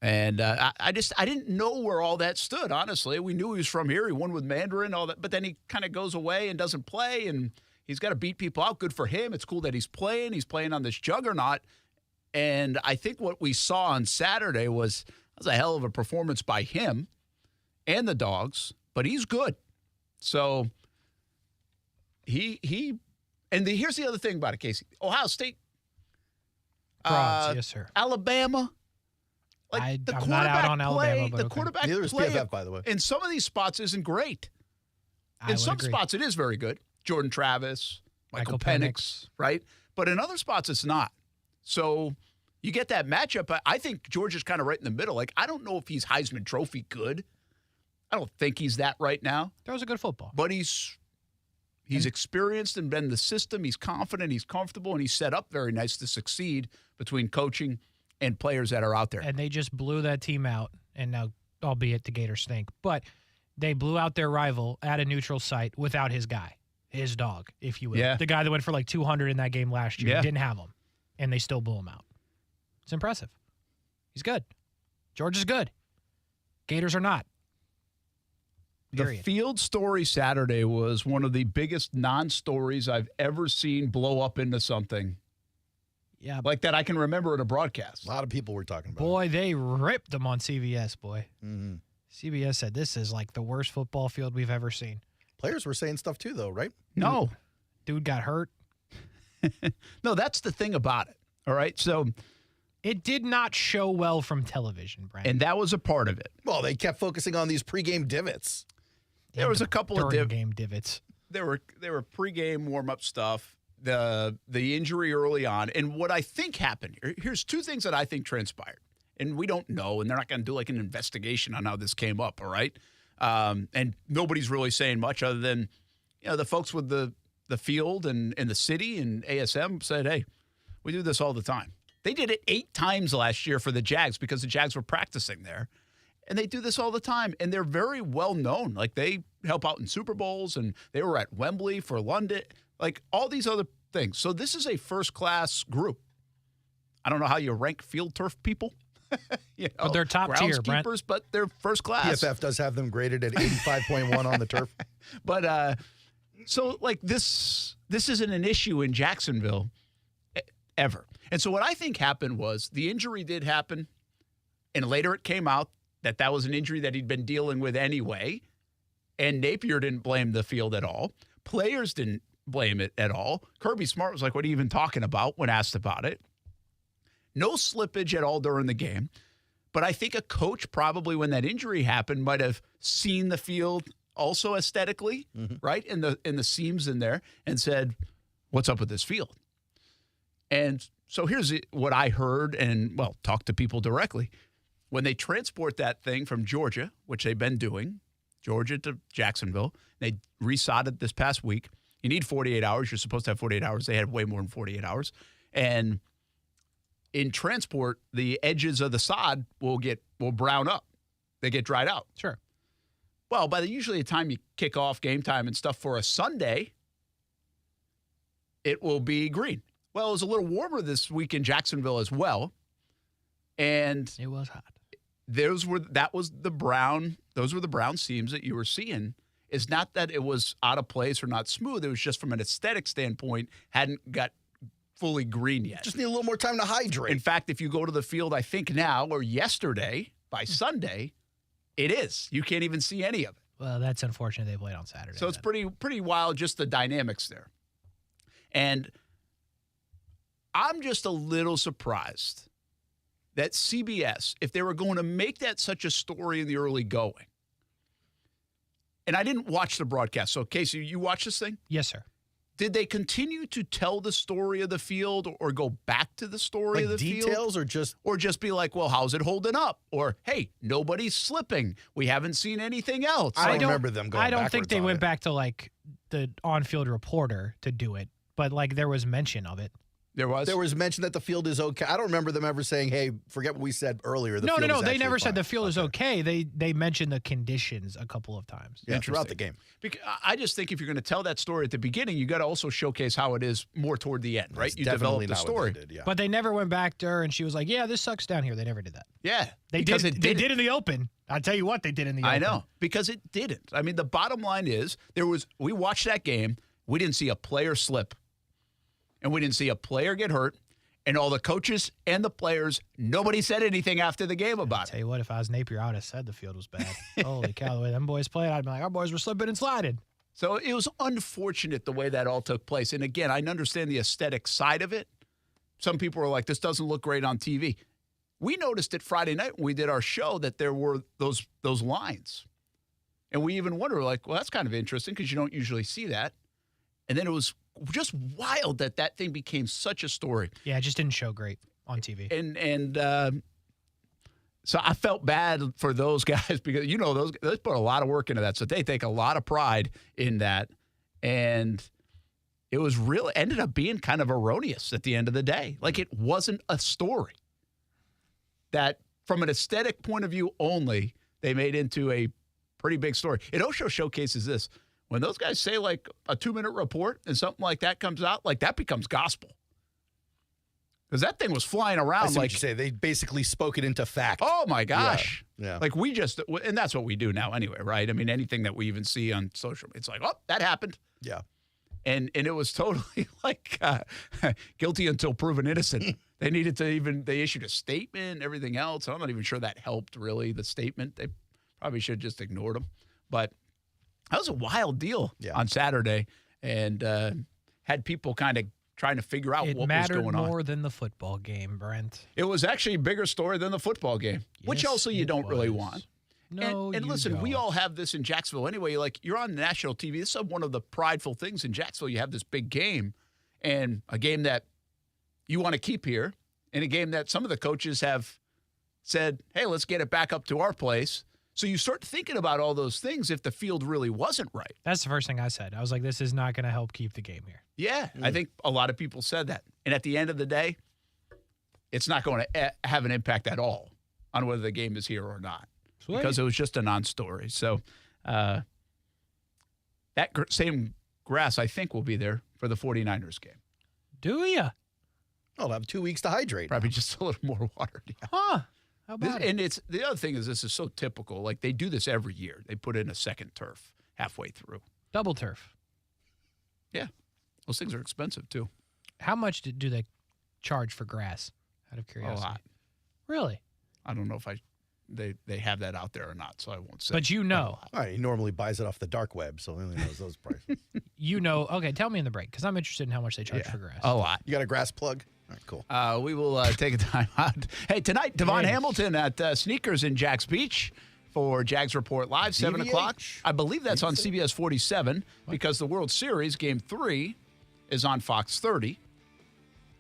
Speaker 19: And I didn't know where all that stood, honestly. We knew he was from here. He won with Mandarin, all that. But then he kind of goes away and doesn't play, and he's got to beat people out. Good for him. It's cool that he's playing. He's playing on this juggernaut. And I think what we saw on Saturday was a hell of a performance by him and the Dogs. But he's good. So here's the other thing about it, Kasey. Ohio State.
Speaker 8: Frauds, yes, sir.
Speaker 19: Alabama.
Speaker 8: I'm not out on Alabama, but
Speaker 19: quarterback
Speaker 9: Neither is
Speaker 19: play
Speaker 9: PFF, by the way.
Speaker 19: in some of these spots isn't great. In some spots, it is very good. Jordan Travis, Michael Penix, right? But in other spots, it's not. So you get that matchup. I think Georgia's kind of right in the middle. Like, I don't know if he's Heisman Trophy good. I don't think he's that right now.
Speaker 8: Throws a good football.
Speaker 19: But he's experienced and been in the system. He's confident. He's comfortable. And he's set up very nice to succeed between coaching and players that are out there.
Speaker 8: And they just blew that team out, and now, albeit the Gators stink, but they blew out their rival at a neutral site without his guy, his dog, if you will.
Speaker 19: Yeah.
Speaker 8: The guy that went for like 200 in that game last year.
Speaker 19: Yeah.
Speaker 8: Didn't have him, and they still blew him out. It's impressive. He's good. Georgia's good. Gators are not.
Speaker 19: The field story Saturday was one of the biggest non-stories I've ever seen blow up into something.
Speaker 8: Yeah,
Speaker 19: like that I can remember in a broadcast.
Speaker 9: A lot of people were talking about
Speaker 8: Boy, they ripped them on CBS, boy.
Speaker 9: Mm-hmm.
Speaker 8: CBS said this is like the worst football field we've ever seen.
Speaker 9: Players were saying stuff too, though, right?
Speaker 19: No.
Speaker 8: Dude got hurt.
Speaker 19: No, that's the thing about it, all right? So
Speaker 8: it did not show well from television, Brent.
Speaker 19: And that was a part of it.
Speaker 9: Well, they kept focusing on these pregame divots.
Speaker 19: There was a couple of
Speaker 8: game divots.
Speaker 19: There were pregame warm-up stuff. The injury early on, and what I think happened, here's 2 things that I think transpired, and we don't know, and they're not going to do like an investigation on how this came up, all right? And nobody's really saying much other than, the folks with the the field and the city and ASM said, hey, we do this all the time. They did it 8 times last year for the Jags because the Jags were practicing there. And they do this all the time. And they're very well known. Like, they help out in Super Bowls, and they were at Wembley for London, like all these other things. So this is a first-class group. I don't know how you rank field turf people.
Speaker 8: But they're top tier, Brent.
Speaker 19: But they're first class.
Speaker 9: PFF does have them graded at 85.1 on the turf.
Speaker 19: But so like this isn't an issue in Jacksonville ever. And so what I think happened was the injury did happen, and later it came out that was an injury that he'd been dealing with anyway. And Napier didn't blame the field at all. Players didn't blame it at all. Kirby Smart was like, what are you even talking about when asked about it? No slippage at all during the game. But I think a coach probably, when that injury happened, might have seen the field also aesthetically, right, in the seams in there, and said, what's up with this field? And so here's what I heard and, well, talked to people directly. When they transport that thing from Georgia, which they've been doing, Georgia to Jacksonville, they resodded this past week. You need 48 hours. You're supposed to have 48 hours. They had way more than 48 hours. And in transport, the edges of the sod will brown up. They get dried out.
Speaker 8: Sure.
Speaker 19: Well, by usually the time you kick off game time and stuff for a Sunday, it will be green. Well, it was a little warmer this week in Jacksonville as well. And
Speaker 8: it was hot.
Speaker 19: Those were the brown seams that you were seeing. It's not that it was out of place or not smooth. It was just from an aesthetic standpoint, hadn't got fully green yet.
Speaker 9: Just need a little more time to hydrate.
Speaker 19: In fact, if you go to the field, I think now or yesterday, by Sunday, it is. You can't even see any of it.
Speaker 8: Well, that's unfortunate they played on Saturday.
Speaker 19: So it's pretty wild, just the dynamics there. And I'm just a little surprised that CBS, if they were going to make that such a story in the early going, and I didn't watch the broadcast. So, Kasey, you watch this thing?
Speaker 8: Yes, sir.
Speaker 19: Did they continue to tell the story of the field or go back to the story of the field?
Speaker 9: Details
Speaker 19: or just be like, well, how's it holding up? Or, hey, nobody's slipping. We haven't seen anything else.
Speaker 9: I don't remember them going
Speaker 8: I don't think
Speaker 9: backwards
Speaker 8: they
Speaker 9: on
Speaker 8: went
Speaker 9: it.
Speaker 8: back to like the on-field reporter to do it, but like there was mention of it.
Speaker 19: There was
Speaker 9: mention that the field is okay. I don't remember them ever saying, hey, forget what we said earlier.
Speaker 8: No. They never said the field is okay. They mentioned the conditions a couple of times.
Speaker 9: Yeah, throughout the game.
Speaker 19: Because I just think if you're going to tell that story at the beginning, you got to also showcase how it is more toward the end, right?
Speaker 9: That's
Speaker 19: You develop the
Speaker 9: not what
Speaker 19: story.
Speaker 9: they did, yeah.
Speaker 8: But they never went back to her and she was like, yeah, this sucks down here. They never did that.
Speaker 19: Yeah.
Speaker 8: They did in the open. I'll tell you what they did in the open.
Speaker 19: I know. Because it didn't. I mean, the bottom line is we watched that game. We didn't see a player slip. And we didn't see a player get hurt. And all the coaches and the players, nobody said anything after the game about it.
Speaker 8: Tell you what, if I was Napier, I would have said the field was bad. Holy cow, the way them boys played, I'd be like, our boys were slipping and sliding.
Speaker 19: So it was unfortunate the way that all took place. And again, I understand the aesthetic side of it. Some people were like, this doesn't look great on TV. We noticed it Friday night when we did our show that there were those lines. And we even wondered, like, well, that's kind of interesting because you don't usually see that. And then it was just wild that thing became such a story.
Speaker 8: Yeah, it just didn't show great on TV.
Speaker 19: And so I felt bad for those guys because, they put a lot of work into that. So they take a lot of pride in that. And it was really ended up being kind of erroneous at the end of the day. Like, it wasn't a story that from an aesthetic point of view only, they made into a pretty big story. It also showcases this. When those guys say like a 2-minute report and something like that comes out, like that becomes gospel. Because that thing was flying around.
Speaker 9: I see what you say. They basically spoke it into fact.
Speaker 19: Oh, my gosh.
Speaker 9: Yeah.
Speaker 19: Like and that's what we do now anyway, right? I mean, anything that we even see on social, it's like, oh, that happened.
Speaker 9: Yeah.
Speaker 19: And it was totally like guilty until proven innocent. They issued a statement and everything else. I'm not even sure that helped really, the statement. They probably should have just ignored them. But that was a wild deal on Saturday and had people kind of trying to figure out what was going on.
Speaker 8: It mattered more than the football game, Brent.
Speaker 19: It was actually a bigger story than the football game, which also you don't really want.
Speaker 8: No,
Speaker 19: and listen, we all have this in Jacksonville anyway. Like, you're on national TV. This is one of the prideful things in Jacksonville. You have this big game, and a game that you want to keep here, and a game that some of the coaches have said, hey, let's get it back up to our place. So you start thinking about all those things if the field really wasn't right.
Speaker 8: That's the first thing I said. I was like, this is not going to help keep the game here.
Speaker 19: Yeah, I think a lot of people said that. And at the end of the day, it's not going to have an impact at all on whether the game is here or not.
Speaker 8: Sweet.
Speaker 19: Because it was just a non-story. So that same grass, I think, will be there for the 49ers game.
Speaker 8: Do you?
Speaker 9: I'll have 2 weeks to hydrate.
Speaker 19: Probably just a little more water. Yeah.
Speaker 8: Huh. How about it?
Speaker 19: And it's the other thing is this is so typical. Like they do this every year. They put in a second turf halfway through.
Speaker 8: Double turf.
Speaker 19: Yeah. Those things are expensive too.
Speaker 8: How much do they charge for grass? Out of curiosity.
Speaker 19: A lot.
Speaker 8: Really?
Speaker 19: I don't know if they have that out there or not, so I won't say.
Speaker 8: But you know.
Speaker 9: All right, he normally buys it off the dark web, so he only knows those prices.
Speaker 8: You know. Okay, tell me in the break, because I'm interested in how much they charge for grass.
Speaker 19: A lot.
Speaker 9: You got a grass plug? All right, cool.
Speaker 19: We will take a time out. Hey, tonight, Devon Hamilton at Sneakers in Jax Beach for Jags Report Live, 7 o'clock. I believe that's on CBS 47 because the World Series, Game 3, is on Fox 30.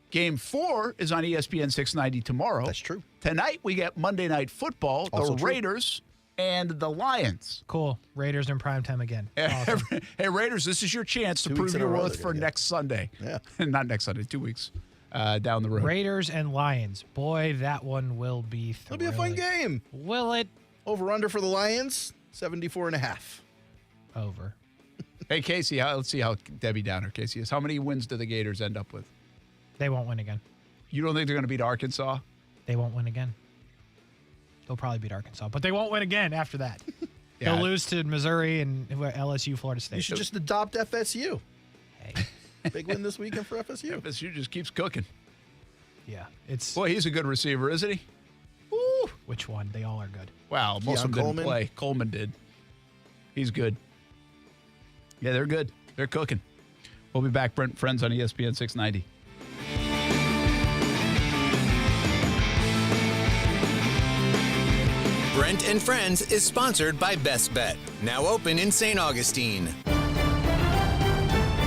Speaker 19: Game 4 is on ESPN 690 tomorrow.
Speaker 9: That's true.
Speaker 19: Tonight, we get Monday Night Football,
Speaker 9: Also
Speaker 19: the
Speaker 9: true.
Speaker 19: Raiders and the Lions.
Speaker 8: Cool. Raiders in primetime again. Awesome.
Speaker 19: Hey, Raiders, this is your chance to
Speaker 9: 2
Speaker 19: prove
Speaker 9: weeks in a
Speaker 19: your
Speaker 9: row
Speaker 19: worth
Speaker 9: they're
Speaker 19: for
Speaker 9: gonna
Speaker 19: next Sunday.
Speaker 9: Yeah.
Speaker 19: Not next Sunday, 2 weeks down the road.
Speaker 8: Raiders and Lions. Boy, that one will be thrilling.
Speaker 9: It'll be a fun game.
Speaker 8: Will it?
Speaker 9: Over-under for the Lions, 74.5.
Speaker 8: Over.
Speaker 19: Hey, Casey, let's see how Debbie Downer Casey is. How many wins do the Gators end up with?
Speaker 8: They won't win again.
Speaker 19: You don't think they're going to beat Arkansas?
Speaker 8: They won't win again. They'll probably beat Arkansas, but they won't win again after that.
Speaker 19: Yeah.
Speaker 8: They'll lose to Missouri and LSU, Florida State.
Speaker 9: You should just adopt FSU.
Speaker 8: Hey.
Speaker 9: Big win this weekend for FSU.
Speaker 19: FSU just keeps cooking.
Speaker 8: Yeah, it's.
Speaker 19: Boy, he's a good receiver, isn't he?
Speaker 8: Woo. Which one? They all are good.
Speaker 19: Wow, most of them didn't play. Coleman did. He's good. Yeah, they're good. They're cooking. We'll be back, Brent Friends on ESPN 690.
Speaker 5: Brent and Friends is sponsored by Best Bet, now open in St. Augustine.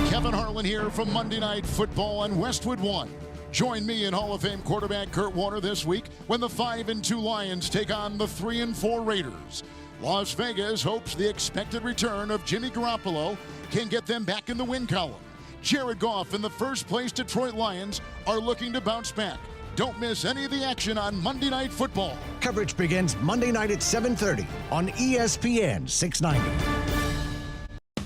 Speaker 16: Kevin Harlan here from Monday Night Football on Westwood One. Join me and Hall of Fame quarterback Kurt Warner this week when the 5-2 Lions take on the 3-4 Raiders. Las Vegas hopes the expected return of Jimmy Garoppolo can get them back in the win column. Jared Goff and the first-place Detroit Lions are looking to bounce back. Don't miss any of the action on Monday Night Football.
Speaker 13: Coverage begins Monday night at 7:30 on ESPN 690.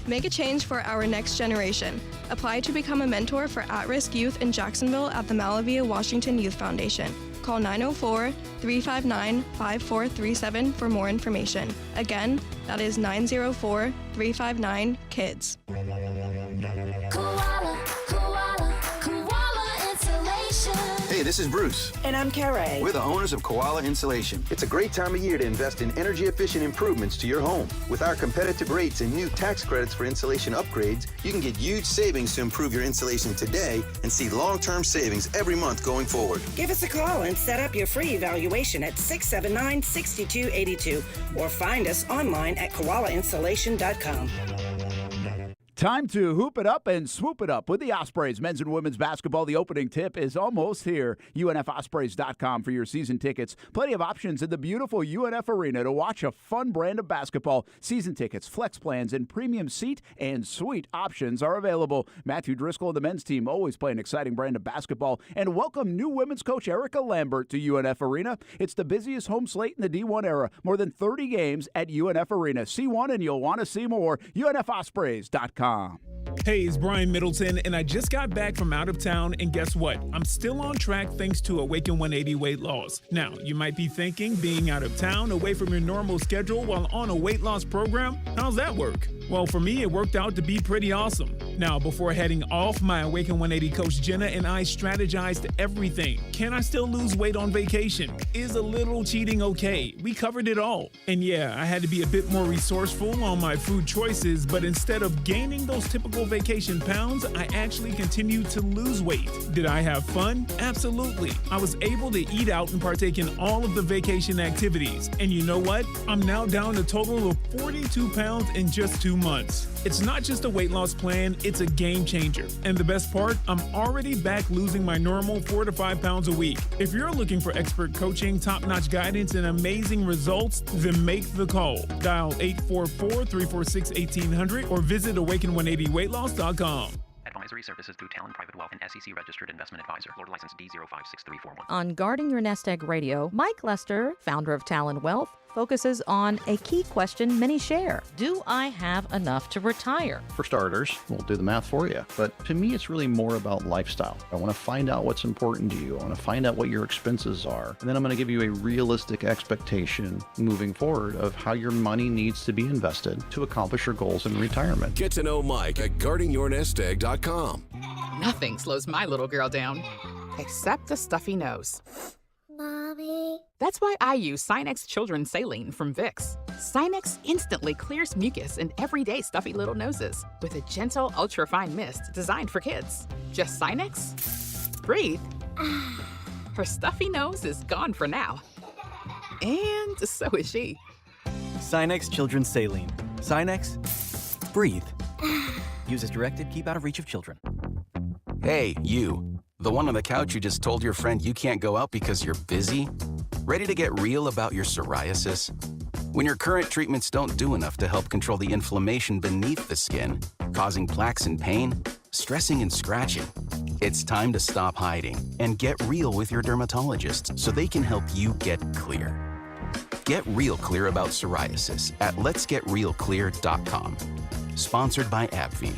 Speaker 18: Make a change for our next generation. Apply to become a mentor for at-risk youth in Jacksonville at the Malavia Washington Youth Foundation. Call 904-359-5437 for more information. Again, that is 904-359-KIDS.
Speaker 23: Hey, this is Bruce.
Speaker 24: And I'm Carrie.
Speaker 23: We're the owners of Koala Insulation. It's a great time of year to invest in energy-efficient improvements to your home. With our competitive rates and new tax credits for insulation upgrades, you can get huge savings to improve your insulation today and see long-term savings every month going forward.
Speaker 24: Give us a call and set up your free evaluation at 679-6282 or find us online at koalainsulation.com.
Speaker 19: Time to hoop it up and swoop it up with the Ospreys. Men's and women's basketball, the opening tip is almost here. UNFospreys.com for your season tickets. Plenty of options in the beautiful UNF Arena to watch a fun brand of basketball. Season tickets, flex plans, and premium seat and suite options are available. Matthew Driscoll and the men's team always play an exciting brand of basketball. And welcome new women's coach Erica Lambert to UNF Arena. It's the busiest home slate in the D1 era. More than 30 games at UNF Arena. See one and you'll want to see more. UNFospreys.com.
Speaker 25: Hey, it's Brian Middleton, and I just got back from out of town, and guess what? I'm still on track thanks to Awaken 180 weight loss. Now, you might be thinking, being out of town, away from your normal schedule while on a weight loss program, how's that work? Well, for me, it worked out to be pretty awesome. Now, before heading off, my Awaken 180 coach Jenna and I strategized everything. Can I still lose weight on vacation? Is a little cheating okay? We covered it all. And yeah, I had to be a bit more resourceful on my food choices, but instead of gaining those typical vacation pounds, I actually continued to lose weight. Did I have fun? Absolutely. I was able to eat out and partake in all of the vacation activities. And you know what? I'm now down a total of 42 pounds in just 2 months. It's not just a weight loss plan, it's a game changer. And the best part, I'm already back losing my normal 4 to 5 pounds a week. If you're looking for expert coaching, top-notch guidance, and amazing results, then make the call. Dial 844-346-1800 or visit awaken180weightloss.com.
Speaker 2: Advisory services through Talon Private Wealth and SEC Registered Investment Advisor. Florida license D056341.
Speaker 3: On Guarding Your Nest Egg Radio, Mike Lester, founder of Talon Wealth, focuses on a key question many share. Do I have enough to retire?
Speaker 6: For starters, we'll do the math for you. But to me, it's really more about lifestyle. I want to find out what's important to you. I want to find out what your expenses are. And then I'm going to give you a realistic expectation moving forward of how your money needs to be invested to accomplish your goals in retirement.
Speaker 7: Get to know Mike at guardingyournestegg.com.
Speaker 12: Nothing slows my little girl down, except a stuffy nose. Mommy. That's why I use Sinex Children's Saline from Vicks. Sinex instantly clears mucus in everyday stuffy little noses with a gentle, ultra-fine mist designed for kids. Just Sinex? Breathe. Her stuffy nose is gone for now. And so is she.
Speaker 15: Sinex Children's Saline. Sinex, breathe. Use as directed, keep out of reach of children.
Speaker 26: Hey, you. The one on the couch who just told your friend you can't go out because you're busy? Ready to get real about your psoriasis? When your current treatments don't do enough to help control the inflammation beneath the skin, causing plaques and pain, stressing and scratching, it's time to stop hiding and get real with your dermatologist so they can help you get clear. Get real clear about psoriasis at letsgetrealclear.com. Sponsored by AbbVie.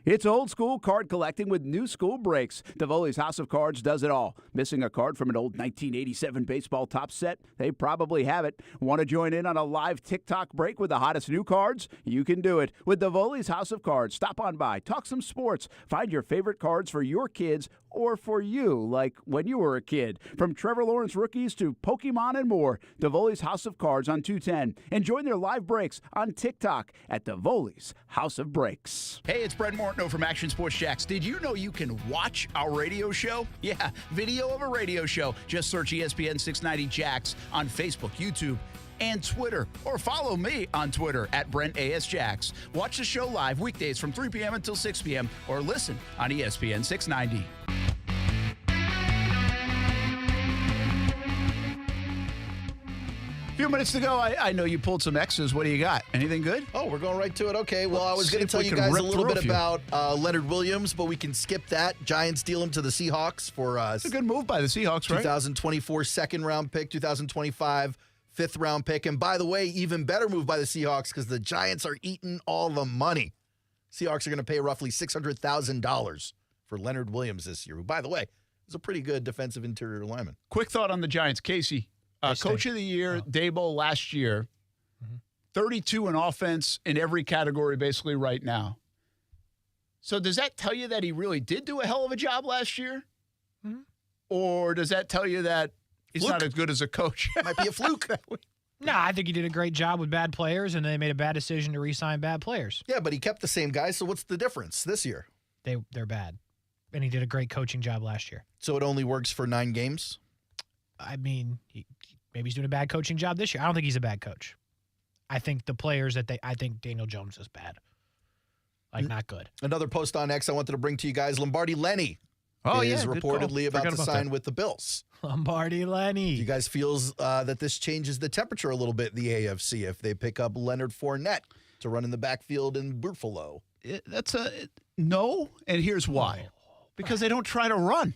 Speaker 19: It's old school card collecting with new school breaks. Davoli's House of Cards does it all. Missing a card from an old 1987 baseball top set? They probably have it. Want to join in on a live TikTok break with the hottest new cards? You can do it with Davoli's House of Cards. Stop on by, talk some sports, find your favorite cards for your kids or for you, like when you were a kid. From Trevor Lawrence rookies to Pokemon and more, Davoli's House of Cards on 210. And join their live breaks on TikTok at Davoli's House of Breaks.
Speaker 28: Hey, it's Brent Martineau from Action Sports Jacks. Did you know you can watch our radio show? Yeah, video of a radio show. Just search ESPN 690 Jacks on Facebook, YouTube, and Twitter, or follow me on Twitter at BrentASJacks. Watch the show live weekdays from 3 p.m. until 6 p.m. or listen on ESPN 690.
Speaker 19: A few minutes to go. I know you pulled some X's. What do you got? Anything good?
Speaker 9: Oh, we're going right to it. Okay, well, I was going to tell you guys a little bit about Leonard Williams, but we can skip that. Giants deal him to the Seahawks for
Speaker 19: it's a good move by the Seahawks, right?
Speaker 9: 2024 second-round pick, 2025 fifth-round pick. And by the way, even better move by the Seahawks because the Giants are eating all the money. Seahawks are going to pay roughly $600,000 for Leonard Williams this year, who, by the way, is a pretty good defensive interior lineman.
Speaker 19: Quick thought on the Giants. Kasey, Coach of the Year, Daboll last year, 32 in offense in every category basically right now. So does that tell you that he really did do a hell of a job last year? Or does that tell you that he's not as good as a coach?
Speaker 9: Might be a fluke.
Speaker 8: No, I think he did a great job with bad players, and they made a bad decision to re-sign bad players.
Speaker 9: Yeah, but he kept the same guys, so what's the difference this year?
Speaker 8: They're bad. And he did a great coaching job last year.
Speaker 9: So it only works for 9 games?
Speaker 8: I mean, maybe he's doing a bad coaching job this year. I don't think he's a bad coach. I think the players I think Daniel Jones is bad. Not good.
Speaker 9: Another post on X I wanted to bring to you guys. Lombardi Lenny is reportedly about to sign with the Bills.
Speaker 8: Lombardi Lenny.
Speaker 9: Do you guys feel that this changes the temperature a little bit in the AFC if they pick up Leonard Fournette to run in the backfield in Buffalo?
Speaker 19: No, and here's why. Because they don't try to run.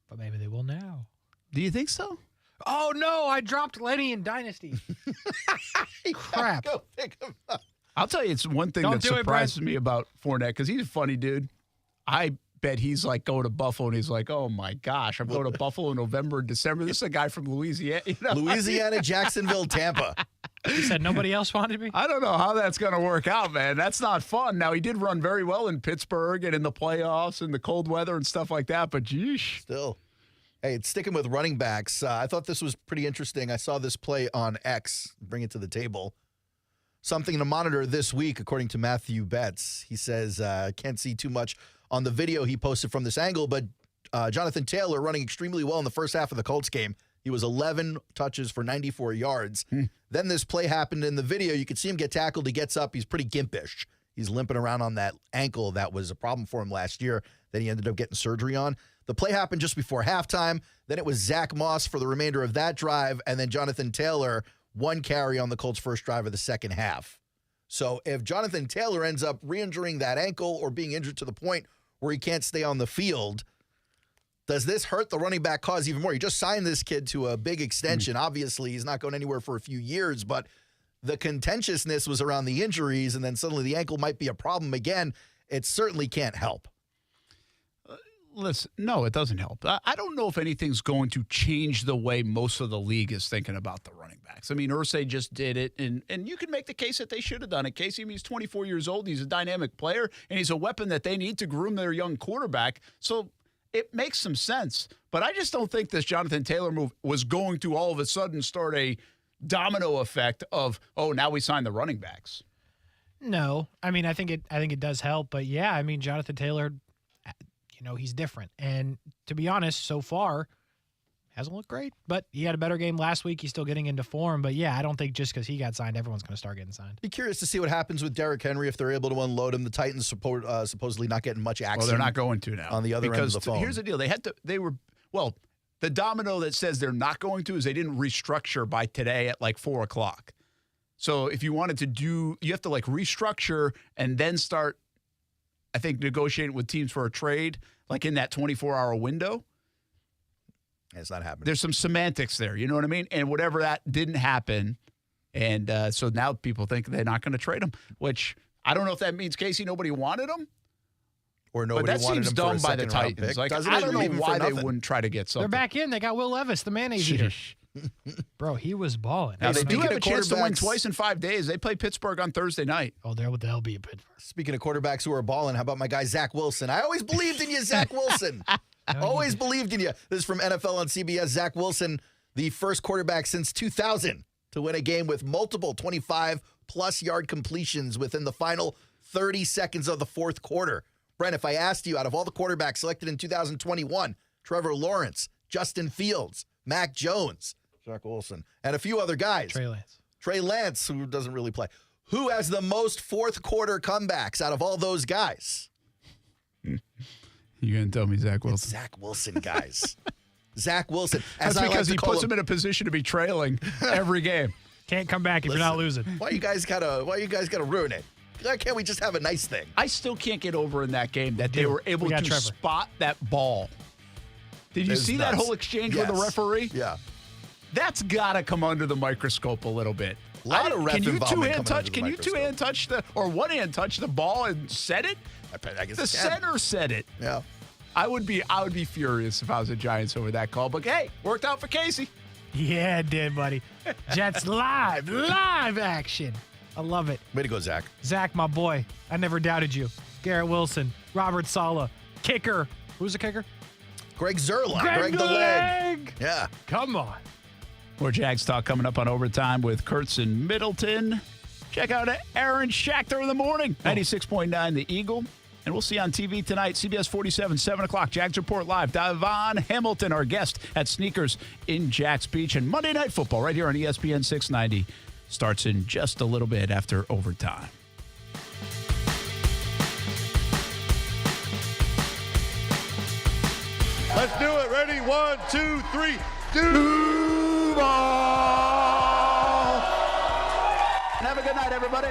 Speaker 8: But maybe they will now.
Speaker 19: Do you think so?
Speaker 8: Oh, no, I dropped Lenny in Dynasty. Crap.
Speaker 9: Go pick him up.
Speaker 19: I'll tell you, it's one thing that surprises me about Fournette, because he's a funny dude. I bet he's like going to Buffalo, and he's like, oh, my gosh, I'm going to Buffalo in November and December. This is a guy from Louisiana.
Speaker 9: Louisiana, Jacksonville, Tampa.
Speaker 8: He said nobody else wanted me?
Speaker 19: I don't know how that's going to work out, man. That's not fun. Now, he did run very well in Pittsburgh and in the playoffs and the cold weather and stuff like that, but geesh.
Speaker 9: Still. Hey, it's sticking with running backs. I thought this was pretty interesting. I saw this play on X, bring it to the table. Something to monitor this week, according to Matthew Betts. He says, can't see too much on the video he posted from this angle, but Jonathan Taylor running extremely well in the first half of the Colts game. He was 11 touches for 94 yards. Then this play happened in the video. You could see him get tackled. He gets up. He's pretty gimpish. He's limping around on that ankle that was a problem for him last year that he ended up getting surgery on. The play happened just before halftime. Then it was Zach Moss for the remainder of that drive, and then Jonathan Taylor, one carry on the Colts' first drive of the second half. So if Jonathan Taylor ends up re-injuring that ankle or being injured to the point where he can't stay on the field, does this hurt the running back cause even more? You just signed this kid to a big extension. Obviously, he's not going anywhere for a few years, but the contentiousness was around the injuries, and then suddenly the ankle might be a problem again. It certainly can't help.
Speaker 19: Listen, no, it doesn't help. I don't know if anything's going to change the way most of the league is thinking about the running backs. I mean, Irsay just did it, and you can make the case that they should have done it. Kasey, I mean, he's 24 years old. He's a dynamic player, and he's a weapon that they need to groom their young quarterback. So it makes some sense. But I just don't think this Jonathan Taylor move was going to all of a sudden start a domino effect of, oh, now we signed the running backs.
Speaker 8: No. I mean, I think it does help. But, yeah, I mean, Jonathan Taylor, he's different. And to be honest, so far, hasn't looked great. But he had a better game last week. He's still getting into form. But, yeah, I don't think just because he got signed, everyone's going to start getting signed.
Speaker 9: Be curious to see what happens with Derrick Henry if they're able to unload him. The Titans supposedly not getting much action.
Speaker 19: Well, they're not going to now.
Speaker 9: On the other end of the phone.
Speaker 19: Here's the deal. The domino that says they're not going to is they didn't restructure by today at like 4 o'clock. So if you wanted to you have to like restructure and then start, I think, negotiating with teams for a trade, like in that 24-hour window.
Speaker 9: It's not happening.
Speaker 19: There's some semantics there, you know what I mean? And whatever that didn't happen, and so now people think they're not going to trade him, which I don't know if that means, Kasey, nobody wanted him.
Speaker 9: Or nobody
Speaker 19: but that
Speaker 9: wanted
Speaker 19: seems
Speaker 9: him
Speaker 19: dumb
Speaker 9: for a
Speaker 19: by the
Speaker 9: second-round
Speaker 19: Titans.
Speaker 9: pick.
Speaker 19: Like, I don't know why they wouldn't try to get something.
Speaker 8: They're back in. They got Will Levis, the mayonnaise eater. Bro, he was balling.
Speaker 19: Now, they do have a chance to win twice in 5 days. They play Pittsburgh on Thursday night.
Speaker 8: Oh, they'll be a Pittsburgh.
Speaker 9: Speaking of quarterbacks who are balling, how about my guy Zach Wilson? I always believed in you, Zach Wilson. Always believed in you. This is from NFL on CBS. Zach Wilson, the first quarterback since 2000 to win a game with multiple 25-plus yard completions within the final 30 seconds of the fourth quarter. Brent, if I asked you, out of all the quarterbacks selected in 2021, Trevor Lawrence, Justin Fields, Mac Jones, Zach Wilson, and a few other guys. Trey Lance, who doesn't really play. Who has the most fourth quarter comebacks out of all those guys?
Speaker 19: You're going to tell me Zach Wilson.
Speaker 9: It's Zach Wilson, guys. Zach Wilson.
Speaker 19: That's because he puts him in a position to be trailing every game.
Speaker 8: Can't come back if you're not losing.
Speaker 9: Why you guys gotta ruin it? Why can't we just have a nice thing?
Speaker 19: I still can't get over in that game that they were able to spot that ball. Did you see that whole exchange with the referee?
Speaker 9: Yeah.
Speaker 19: That's got to come under the microscope a little bit.
Speaker 9: A lot of ref involvement.
Speaker 19: Can you two-hand touch or one-hand touch the ball and set it?
Speaker 9: I guess
Speaker 19: the center said it.
Speaker 9: Yeah.
Speaker 19: I would be furious if I was the Giants over that call. But hey, worked out for Kasey.
Speaker 8: Yeah, it did, buddy. Jets live action. I love it.
Speaker 9: Way to go, Zach.
Speaker 8: Zach, my boy. I never doubted you. Garrett Wilson, Robert Saleh, kicker. Who's the kicker?
Speaker 9: Greg Zuerlein. Greg the leg. Yeah.
Speaker 8: Come on.
Speaker 19: More Jags talk coming up on Overtime with Kuhrts and Middleton. Check out Aaron Schachter in the morning. 96.9 The Eagle. And we'll see you on TV tonight, CBS 47, 7 o'clock. Jags Report Live. Davon Hamilton, our guest at Sneakers in Jax Beach. And Monday Night Football right here on ESPN 690 starts in just a little bit after overtime.
Speaker 1: Let's do it. Ready? 1, 2, 3. Do ball.
Speaker 19: Have a good night, everybody.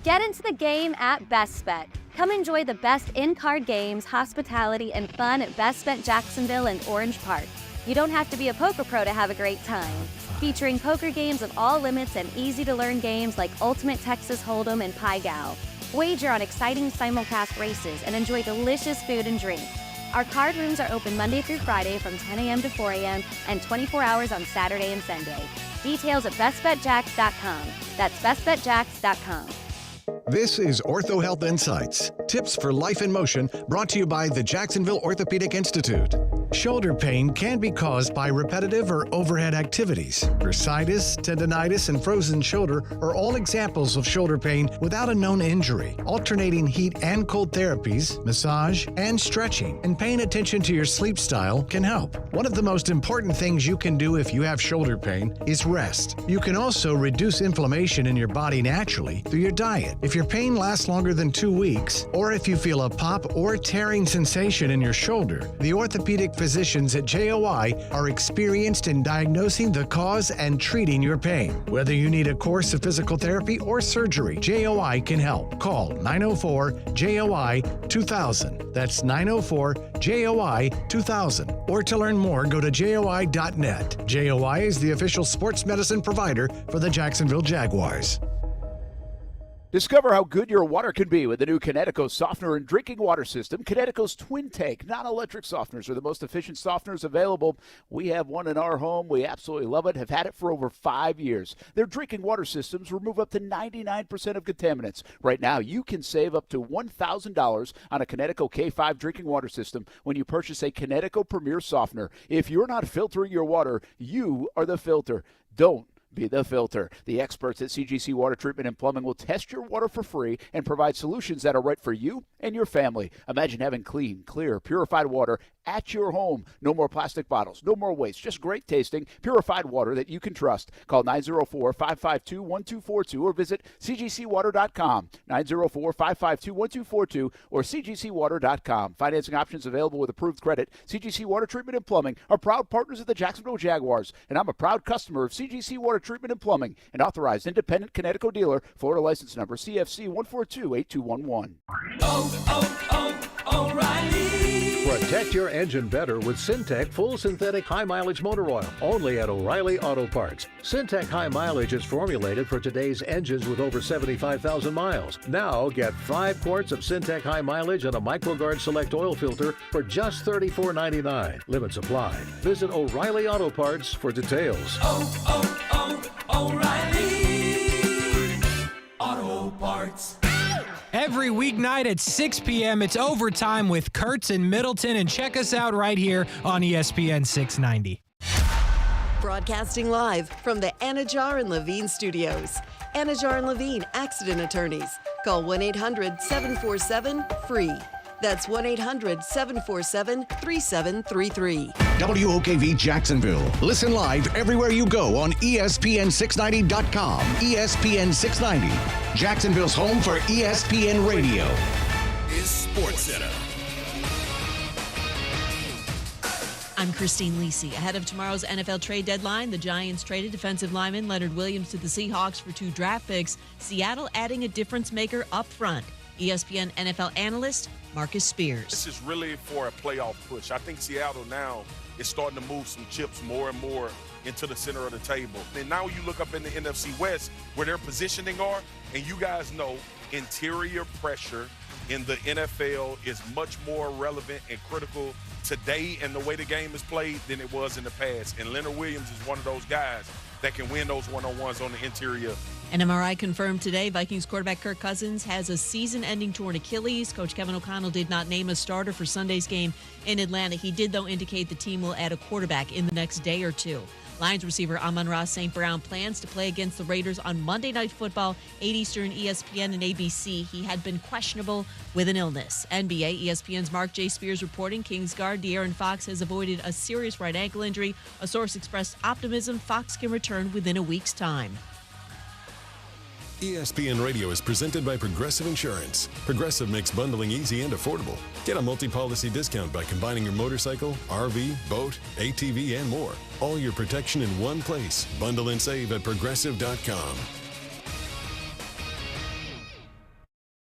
Speaker 4: Get into the game at Best Bet. Come enjoy the best in-card games, hospitality, and fun at Best Bet Jacksonville and Orange Park. You don't have to be a poker pro to have a great time. Featuring poker games of all limits and easy-to-learn games like Ultimate Texas Hold'em and Pai Gow. Wager on exciting simulcast races and enjoy delicious food and drink. Our card rooms are open Monday through Friday from 10 a.m. to 4 a.m. and 24 hours on Saturday and Sunday. Details at bestbetjax.com. That's bestbetjax.com.
Speaker 13: This is Ortho Health Insights, tips for life in motion, brought to you by the Jacksonville Orthopedic Institute.
Speaker 10: Shoulder pain can be caused by repetitive or overhead activities. Bursitis, tendonitis, and frozen shoulder are all examples of shoulder pain without a known injury. Alternating heat and cold therapies, massage, and stretching, and paying attention to your sleep style can help. One of the most important things you can do if you have shoulder pain is rest. You can also reduce inflammation in your body naturally through your diet. If your pain lasts longer than 2 weeks, or if you feel a pop or tearing sensation in your shoulder, the orthopedic physicians at JOI are experienced in diagnosing the cause and treating your pain. Whether you need a course of physical therapy or surgery, JOI can help. Call 904-JOI-2000. That's 904-JOI-2000. Or to learn more, go to JOI.net. JOI is the official sports medicine provider for the Jacksonville Jaguars.
Speaker 28: Discover how good your water can be with the new Connecticut softener and drinking water system. Connecticut's Twin Tank non-electric softeners are the most efficient softeners available. We have one in our home. We absolutely love it, have had it for over 5 years. Their drinking water systems remove up to 99% of contaminants. Right now, you can save up to $1,000 on a Connecticut K5 drinking water system when you purchase a Connecticut Premier softener. If you're not filtering your water, you are the filter. Don't be the filter. The experts at CGC Water Treatment and Plumbing will test your water for free and provide solutions that are right for you and your family. Imagine having clean, clear, purified water at your home. No more plastic bottles, no more waste, just great tasting, purified water that you can trust. Call 904-552-1242 or visit cgcwater.com, 904-552-1242 or cgcwater.com. Financing options available with approved credit. CGC Water Treatment and Plumbing are proud partners of the Jacksonville Jaguars, and I'm a proud customer of CGC Water Treatment and Plumbing, an authorized independent Connecticut dealer, Florida license number CFC 1428211.
Speaker 11: O'Reilly. Protect your engine better with Syntec Full Synthetic High Mileage Motor Oil, only at O'Reilly Auto Parts. Syntec High Mileage is formulated for today's engines with over 75,000 miles. Now get 5 quarts of Syntec High Mileage and a MicroGuard Select oil filter for just $34.99. Limit supply. Visit O'Reilly Auto Parts for details.
Speaker 14: O'Reilly Auto Parts.
Speaker 8: Every weeknight at 6 p.m., it's Overtime with Kuhrts and Middleton, and check us out right here on ESPN 690.
Speaker 17: Broadcasting live from the Anajar and Levine studios. Anajar and Levine Accident Attorneys. Call 1-800-747-FREE. That's 1-800-747-3733.
Speaker 13: WOKV Jacksonville. Listen live everywhere you go on ESPN690.com. ESPN 690, Jacksonville's home for ESPN Radio.
Speaker 7: Is Sports Center.
Speaker 20: I'm Christine Lisi. Ahead of tomorrow's NFL trade deadline, the Giants traded defensive lineman Leonard Williams to the Seahawks for 2 draft picks. Seattle adding a difference maker up front. ESPN NFL analyst Marcus Spears.
Speaker 21: This is really for a playoff push. I think Seattle now is starting to move some chips more and more into the center of the table. And now you look up in the NFC West where their positioning are, and you guys know interior pressure in the NFL is much more relevant and critical today and the way the game is played than it was in the past. And Leonard Williams is one of those guys that can win those one-on-ones on the interior.
Speaker 20: An MRI confirmed today Vikings quarterback Kirk Cousins has a season-ending torn Achilles. Coach Kevin O'Connell did not name a starter for Sunday's game in Atlanta. He did, though, indicate the team will add a quarterback in the next day or two. Lions receiver Amon-Ra St. Brown plans to play against the Raiders on Monday Night Football, 8 Eastern, ESPN and ABC. He had been questionable with an illness. NBA, ESPN's Mark J. Spears reporting Kings guard De'Aaron Fox has avoided a serious right ankle injury. A source expressed optimism Fox can return within a week's time.
Speaker 7: ESPN Radio is presented by Progressive Insurance. Progressive makes bundling easy and affordable. Get a multi-policy discount by combining your motorcycle, RV, boat, ATV, and more. All your protection in one place. Bundle and save at Progressive.com.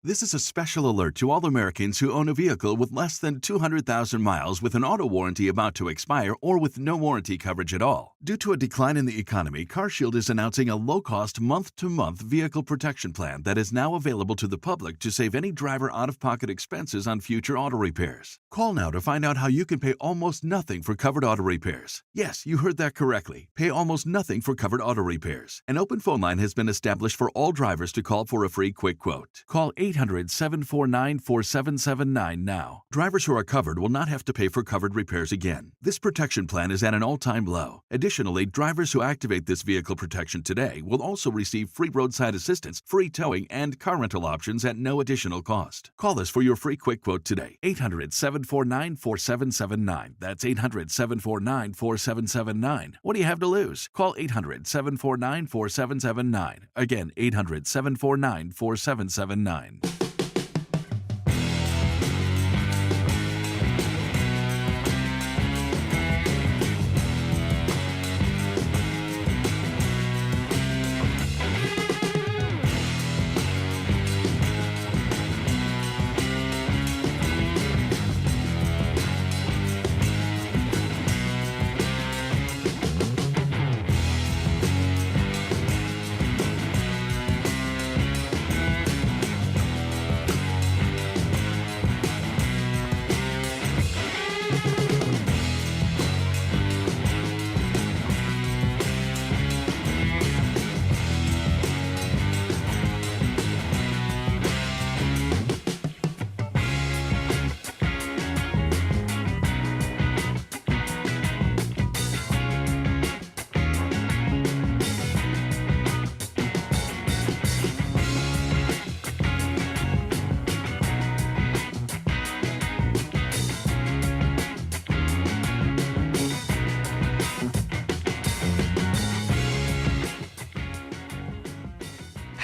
Speaker 22: This is a special alert to all Americans who own a vehicle with less than 200,000 miles with an auto warranty about to expire or with no warranty coverage at all. Due to a decline in the economy, CarShield is announcing a low-cost month-to-month vehicle protection plan that is now available to the public to save any driver out-of-pocket expenses on future auto repairs. Call now to find out how you can pay almost nothing for covered auto repairs. Yes, you heard that correctly. Pay almost nothing for covered auto repairs. An open phone line has been established for all drivers to call for a free quick quote. Call 800-749-4779 now. Drivers who are covered will not have to pay for covered repairs again. This protection plan is at an all-time low. Additionally, drivers who activate this vehicle protection today will also receive free roadside assistance, free towing, and car rental options at no additional cost. Call us for your free quick quote today. 800-749-4779. That's 800-749-4779. What do you have to lose? Call 800-749-4779. Again, 800-749-4779.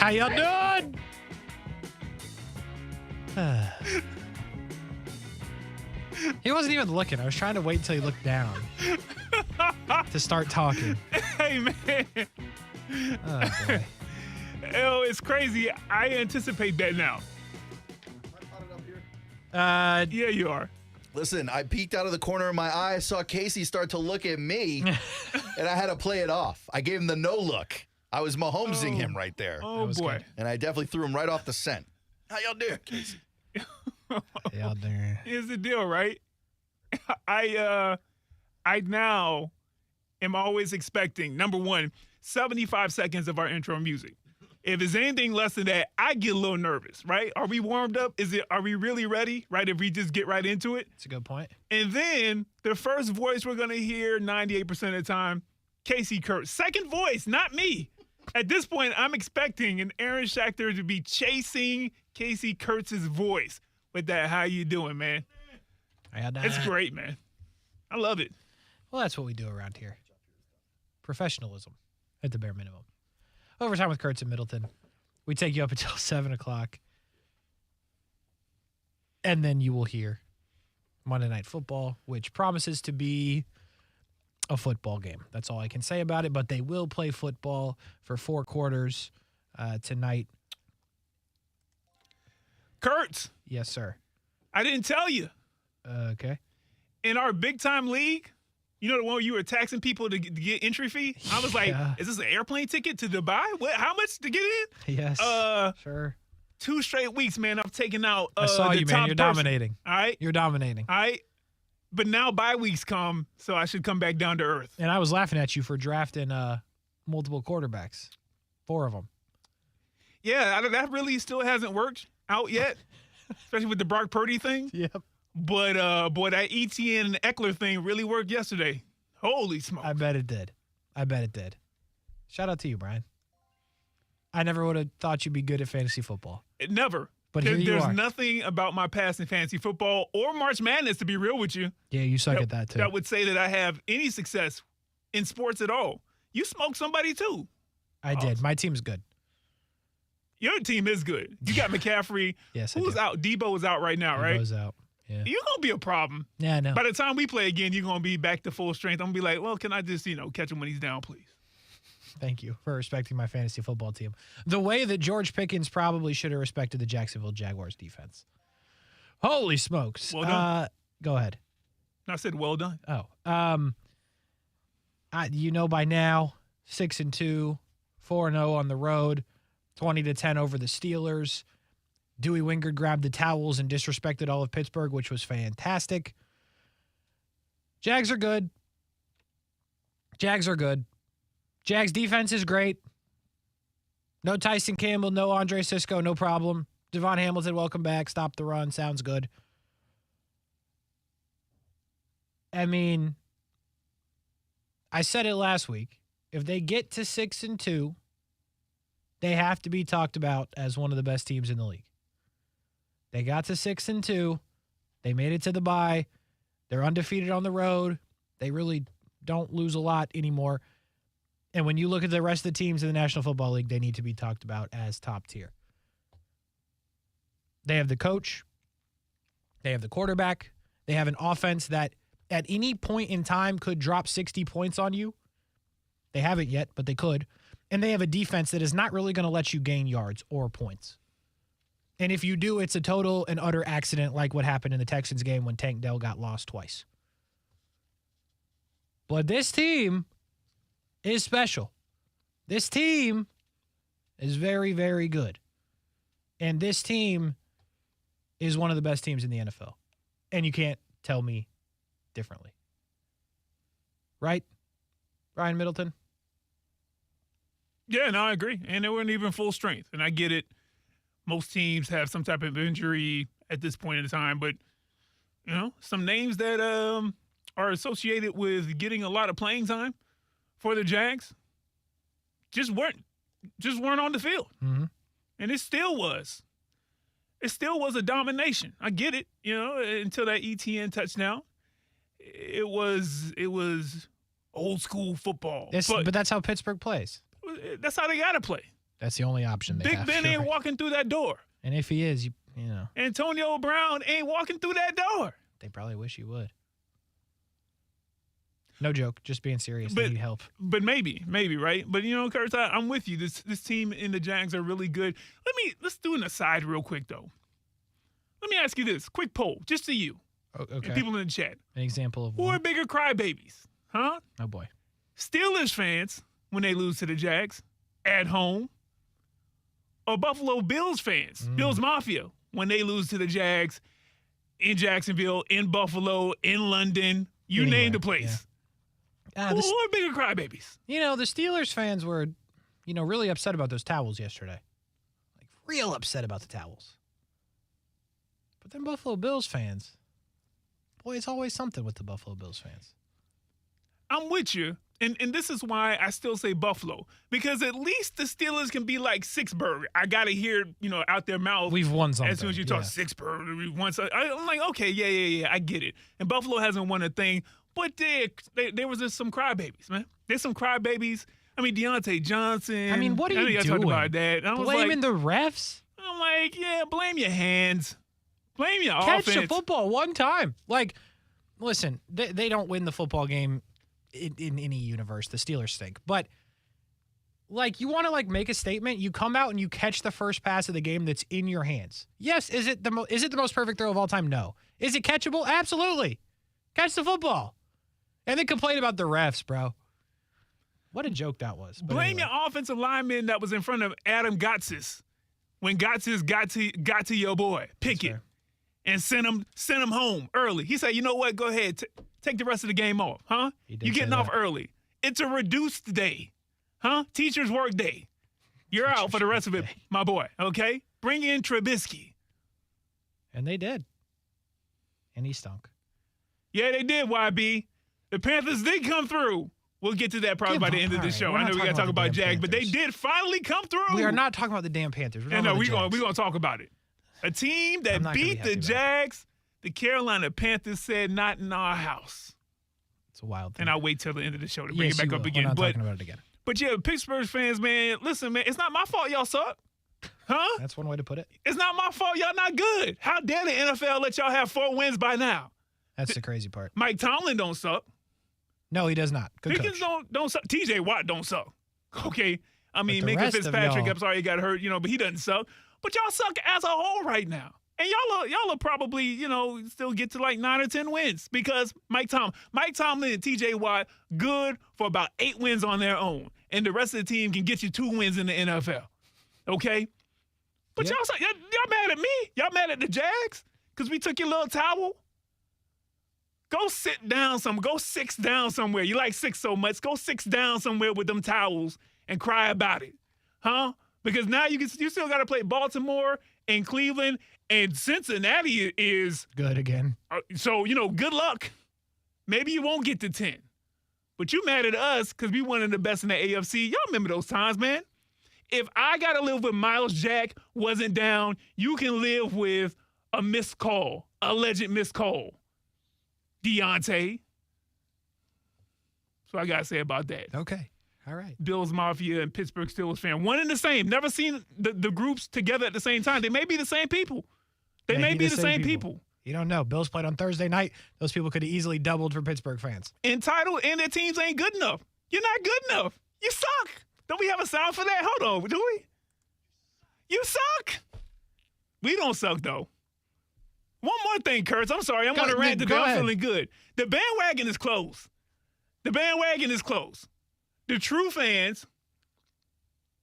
Speaker 8: How y'all doing? He wasn't even looking. I was trying to wait until he looked down to start talking.
Speaker 2: Hey, man.
Speaker 8: Oh, boy.
Speaker 2: Oh, it's crazy. I anticipate that now.
Speaker 8: Yeah,
Speaker 2: you are.
Speaker 9: Listen, I peeked out of the corner of my eye, saw Kasey start to look at me, and I had to play it off. I gave him the no look. I was Mahomesing him right there.
Speaker 2: Oh, boy.
Speaker 9: Good. And I definitely threw him right off the scent. How y'all doing, Kasey?
Speaker 8: Y'all doing?
Speaker 2: Here's the deal, right? I now am always expecting, number one, 75 seconds of our intro music. If it's anything less than that, I get a little nervous, right? Are we warmed up? Are we really ready, right? If we just get right into it?
Speaker 8: That's a good point.
Speaker 2: And then the first voice we're going to hear 98% of the time, Kasey Kuhrts. Second voice, not me. At this point, I'm expecting an Aaron Schachter to be chasing Kasey Kuhrts' voice with that, how you doing, man? It's great, man. I love it.
Speaker 8: Well, that's what we do around here. Professionalism, at the bare minimum. Overtime with Kurtz and Middleton. We take you up until 7 o'clock. And then you will hear Monday Night Football, which promises to be a football game. That's all I can say about it, but they will play football for 4 quarters tonight.
Speaker 2: Kurtz.
Speaker 8: Yes, sir.
Speaker 2: I didn't tell you.
Speaker 8: Okay.
Speaker 2: In our big-time league, you know the one where you were taxing people to get entry fee? I was like, is this an airplane ticket to Dubai? What? How much to get in?
Speaker 8: Yes, sure.
Speaker 2: 2 straight weeks, man, I've taken out
Speaker 8: I saw
Speaker 2: the
Speaker 8: you,
Speaker 2: top
Speaker 8: man. You're
Speaker 2: person.
Speaker 8: dominating.
Speaker 2: All right?
Speaker 8: You're dominating.
Speaker 2: All right? But now bye weeks come, so I should come back down to earth.
Speaker 8: And I was laughing at you for drafting multiple quarterbacks. 4 of them.
Speaker 2: Yeah, that really still hasn't worked out yet, especially with the Brock Purdy thing.
Speaker 8: Yep.
Speaker 2: But, boy, that Etienne and Eckler thing really worked yesterday. Holy smoke.
Speaker 8: I bet it did. Shout out to you, Brian. I never would have thought you'd be good at fantasy football.
Speaker 2: Never.
Speaker 8: But here you
Speaker 2: There's
Speaker 8: are.
Speaker 2: nothing about my past in fantasy football or March Madness, to be real with you.
Speaker 8: Yeah, you suck at that, too.
Speaker 2: That would say that I have any success in sports at all. You smoked somebody, too.
Speaker 8: I did. My team's good.
Speaker 2: Your team is good. You got McCaffrey.
Speaker 8: Yes,
Speaker 2: Who's out? Debo is out right now, right?
Speaker 8: Debo's out. Yeah.
Speaker 2: You're going to be a problem.
Speaker 8: Yeah, I know.
Speaker 2: By the time we play again, you're going to be back to full strength. I'm going to be like, well, can I just, catch him when he's down, please?
Speaker 8: Thank you for respecting my fantasy football team. The way that George Pickens probably should have respected the Jacksonville Jaguars defense. Holy smokes.
Speaker 2: Well done.
Speaker 8: Go ahead.
Speaker 2: I said well done.
Speaker 8: Oh. By now, 6-2, 4-0 on the road, 20-10 over the Steelers. Dewey Wingard grabbed the towels and disrespected all of Pittsburgh, which was fantastic. Jags are good. Jags defense is great. No Tyson Campbell, no Andre Sisco, no problem. Devon Hamilton, welcome back. Stop the run. Sounds good. I mean, I said it last week. If they get to 6-2, they have to be talked about as one of the best teams in the league. They got to 6-2. They made it to the bye. They're undefeated on the road. They really don't lose a lot anymore. And when you look at the rest of the teams in the National Football League, they need to be talked about as top tier. They have the coach. They have the quarterback. They have an offense that at any point in time could drop 60 points on you. They haven't yet, but they could. And they have a defense that is not really going to let you gain yards or points. And if you do, it's a total and utter accident like what happened in the Texans game when Tank Dell got lost twice. But this team is special. This team is very, very good. And this team is one of the best teams in the NFL. And you can't tell me differently. Right? Ryan Middleton?
Speaker 2: Yeah, no, I agree. And they weren't even full strength. And I get it. Most teams have some type of injury at this point in time. But, you know, some names that are associated with getting a lot of playing time for the Jags just weren't on the field.
Speaker 8: Mm-hmm.
Speaker 2: And it still was. It still was a domination. I get it, you know, until that ETN touchdown. It was old school football.
Speaker 8: But that's how Pittsburgh plays.
Speaker 2: That's how they got to play.
Speaker 8: That's the only option they have.
Speaker 2: Big Ben ain't walking through that door.
Speaker 8: And if he is, you know.
Speaker 2: Antonio Brown ain't walking through that door.
Speaker 8: They probably wish he would. No joke, just being serious. They need help.
Speaker 2: But maybe, right? But, you know, Kurtz, I'm with you. This team and the Jags are really good. Let's do an aside real quick, though. Let me ask you this. Quick poll, just to you.
Speaker 8: Okay.
Speaker 2: And people in the chat.
Speaker 8: An example of
Speaker 2: who are bigger crybabies? Huh?
Speaker 8: Oh, boy.
Speaker 2: Steelers fans when they lose to the Jags at home, or Buffalo Bills fans, Bills Mafia, when they lose to the Jags in Jacksonville, in Buffalo, in London, you name the place.
Speaker 8: Yeah.
Speaker 2: Who are bigger crybabies?
Speaker 8: You know, the Steelers fans were, you know, really upset about those towels yesterday. Like, real upset about the towels. But then Buffalo Bills fans, boy, it's always something with the Buffalo Bills fans.
Speaker 2: I'm with you. And this is why I still say Buffalo, because at least the Steelers can be like Sixburg. I got to hear, you know, out their mouth.
Speaker 8: We've won something.
Speaker 2: As soon as you talk Sixburg, we won something. I'm like, okay, yeah, I get it. And Buffalo hasn't won a thing, but there was just some crybabies, man. There's some crybabies. I mean, Deontay Johnson.
Speaker 8: I mean, what are you doing?
Speaker 2: Talked about that. And I was
Speaker 8: Blaming
Speaker 2: like,
Speaker 8: the refs?
Speaker 2: I'm like, yeah, blame your hands. Blame your
Speaker 8: offense. Catch the football one time. Like, listen, they don't win the football game in any universe. The Steelers stink. But, like, you want to, like, make a statement, you come out and you catch the first pass of the game that's in your hands. Yes, is it the most perfect throw of all time? No. Is it catchable? Absolutely. Catch the football. And then complain about the refs, bro. What a joke that was. But
Speaker 2: blame your offensive lineman that was in front of Adam Gotsis when Gotsis got to your boy Pickett and sent him home early. He said, you know what, go ahead, take the rest of the game off, huh? You're getting off early. It's a reduced day, huh? Teacher's work day. You're out for the rest of it, my boy, okay? Bring in Trubisky.
Speaker 8: And they did. And he stunk.
Speaker 2: Yeah, they did, YB. The Panthers did come through. We'll get to that probably by the end of the show. I know we got to talk about Jags, but they did finally come through.
Speaker 8: We are not talking about the damn Panthers.
Speaker 2: We're going to talk about it. A team that beat the Jags, the Carolina Panthers said, not in our house.
Speaker 8: It's a wild thing.
Speaker 2: And I'll wait till the end of the show to bring it back up again.
Speaker 8: We're not talking about it again.
Speaker 2: But yeah, Pittsburgh fans, man, listen, man, it's not my fault y'all suck. Huh?
Speaker 8: That's one way to put it.
Speaker 2: It's not my fault y'all not good. How dare the NFL let y'all have 4 wins by now?
Speaker 8: That's the crazy part.
Speaker 2: Mike Tomlin don't suck.
Speaker 8: No, he does not. Good
Speaker 2: Pickens
Speaker 8: coach.
Speaker 2: don't suck. TJ Watt don't suck. Okay. I mean, Minka Fitzpatrick, I'm sorry he got hurt, but he doesn't suck. But y'all suck as a whole right now. And y'all will probably, still get to like 9 or 10 wins because Mike Tomlin and TJ Watt good for about 8 wins on their own. And the rest of the team can get you 2 wins in the NFL. Okay? But y'all mad at me? Y'all mad at the Jags? Because we took your little towel? Go sit down go 6 down somewhere. You like 6 so much. Go 6 down somewhere with them towels and cry about it. Huh? Because now you still got to play Baltimore and Cleveland, and Cincinnati is
Speaker 8: good again.
Speaker 2: So, good luck. Maybe you won't get to 10. But you mad at us because we one of the best in the AFC. Y'all remember those times, man? If I got to live with Miles Jack wasn't down, you can live with a missed call, alleged missed call. Deontay. That's what I got to say about that.
Speaker 8: Okay. All right.
Speaker 2: Bills Mafia and Pittsburgh Steelers fan. One and the same. Never seen the groups together at the same time. They may be the same people. They may be the same people.
Speaker 8: You don't know. Bills played on Thursday night. Those people could have easily doubled for Pittsburgh fans.
Speaker 2: Entitled, and their teams ain't good enough. You're not good enough. You suck. Don't we have a sound for that? Hold on. Do we? You suck. We don't suck, though. One more thing, Kurtz. I'm sorry. I'm going to rant today. I'm feeling good. The bandwagon is closed. The bandwagon is closed. The true fans,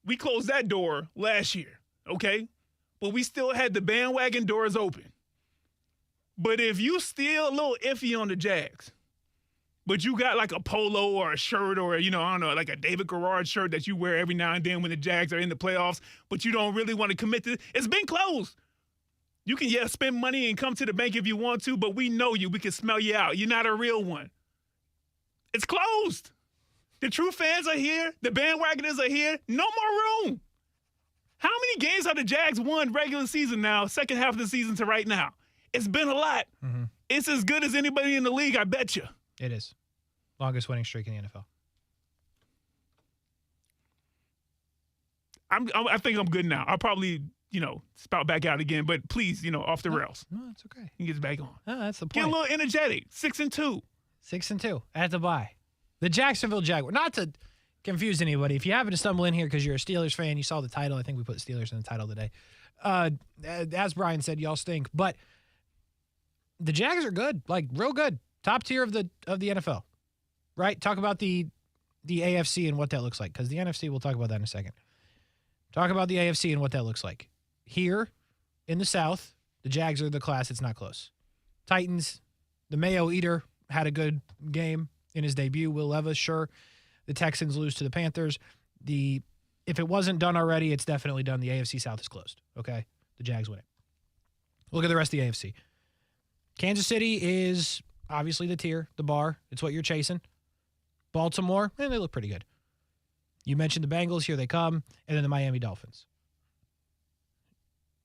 Speaker 2: we closed that door last year, okay? But we still had the bandwagon doors open. But if you still a little iffy on the Jags, but you got like a polo or a shirt or, I don't know, like a David Garrard shirt that you wear every now and then when the Jags are in the playoffs, but you don't really want to commit to it, it's been closed. You can, spend money and come to the bank if you want to, but we know you. We can smell you out. You're not a real one. It's closed. The true fans are here. The bandwagoners are here. No more room. How many games have the Jags won regular season now, second half of the season to right now? It's been a lot.
Speaker 8: Mm-hmm.
Speaker 2: It's as good as anybody in the league, I bet you.
Speaker 8: It is. Longest winning streak in the NFL.
Speaker 2: I think I'm good now. I'll probably, spout back out again, but please, off the rails.
Speaker 8: No, it's okay.
Speaker 2: He gets back on.
Speaker 8: No, that's the point.
Speaker 2: Get a little energetic. 6-2.
Speaker 8: 6-2 at the bye. The Jacksonville Jaguars. Not to confuse anybody. If you happen to stumble in here because you're a Steelers fan, you saw the title. I think we put Steelers in the title today. As Brian said, y'all stink. But the Jags are good, like real good. Top tier of the NFL. Right? Talk about the AFC and what that looks like, because the NFC, we'll talk about that in a second. Talk about the AFC and what that looks like. Here in the South, the Jags are the class. It's not close. Titans, the Mayo Eater had a good game in his debut. Will Levis, sure. The Texans lose to the Panthers. If it wasn't done already, it's definitely done. The AFC South is closed. Okay? The Jags win it. Look at the rest of the AFC. Kansas City is obviously the tier, the bar. It's what you're chasing. Baltimore, they look pretty good. You mentioned the Bengals. Here they come. And then the Miami Dolphins.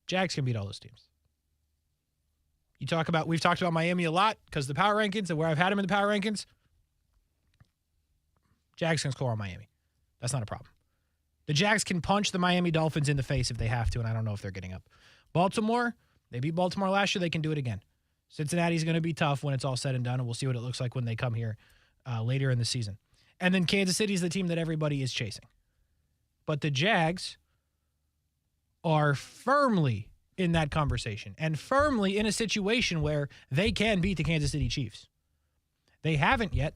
Speaker 8: Jags can beat all those teams. We've talked about Miami a lot because the power rankings and where I've had them in the power rankings. Jags can score on Miami. That's not a problem. The Jags can punch the Miami Dolphins in the face if they have to, and I don't know if they're getting up. Baltimore, they beat Baltimore last year. They can do it again. Cincinnati's going to be tough when it's all said and done, and we'll see what it looks like when they come here later in the season. And then Kansas City is the team that everybody is chasing. But the Jags are firmly in that conversation and firmly in a situation where they can beat the Kansas City Chiefs. They haven't yet.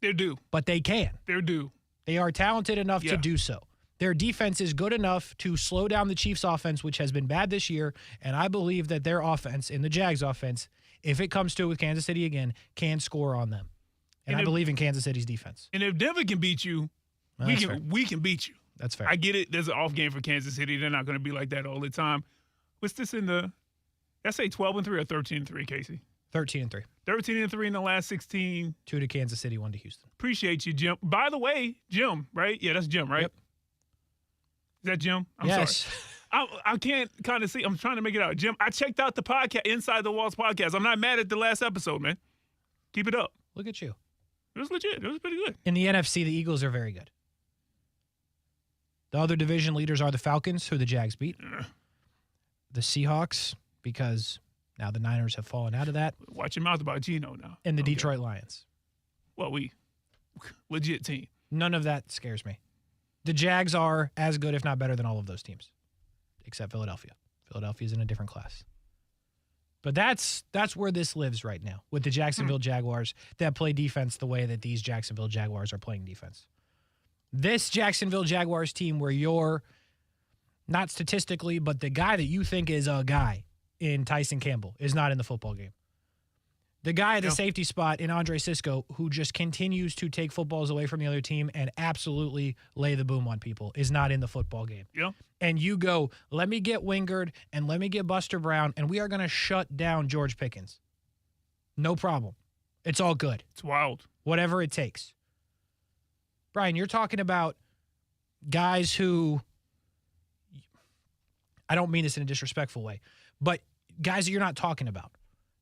Speaker 2: They're due.
Speaker 8: But they can.
Speaker 2: They're due.
Speaker 8: They are talented enough to do so. Their defense is good enough to slow down the Chiefs' offense, which has been bad this year, and I believe that their offense, in the Jags' offense, if it comes to it with Kansas City again, can score on them. And I believe in Kansas City's defense.
Speaker 2: And if Denver can beat you, we can beat you.
Speaker 8: That's fair.
Speaker 2: I get it. There's an off game for Kansas City. They're not going to be like that all the time. What's this in the – I say 12-3 or 13-3, Kasey?
Speaker 8: 13-3.
Speaker 2: 13-3 in the last 16.
Speaker 8: 2 to Kansas City, 1 to Houston.
Speaker 2: Appreciate you, Jim. By the way, Jim, right? Yeah, that's Jim, right?
Speaker 8: Yep.
Speaker 2: Is that Jim? I'm
Speaker 8: yes.
Speaker 2: sorry. I can't kind of see. I'm trying to make it out. Jim, I checked out the podcast, Inside the Walls podcast. I'm not mad at the last episode, man. Keep it up.
Speaker 8: Look at you.
Speaker 2: It was legit. It was pretty good.
Speaker 8: In the NFC, the Eagles are very good. The other division leaders are the Falcons, who the Jags beat. The Seahawks, because now the Niners have fallen out of that.
Speaker 2: Watch your mouth about Geno now.
Speaker 8: And the Detroit Lions.
Speaker 2: Well, legit team.
Speaker 8: None of that scares me. The Jags are as good, if not better, than all of those teams, except Philadelphia. Philadelphia's in a different class. But that's where this lives right now, with the Jacksonville Jaguars that play defense the way that these Jacksonville Jaguars are playing defense. This Jacksonville Jaguars team where you're, not statistically, but the guy that you think is a guy in Tyson Campbell is not in the football game. The guy at the safety spot in Andre Sisco, who just continues to take footballs away from the other team and absolutely lay the boom on people, is not in the football game.
Speaker 2: Yeah.
Speaker 8: And you go, let me get Wingard and let me get Buster Brown, and we are going to shut down George Pickens. No problem. It's all good.
Speaker 2: It's wild.
Speaker 8: Whatever it takes. Brian, you're talking about guys who, I don't mean this in a disrespectful way, but guys that you're not talking about.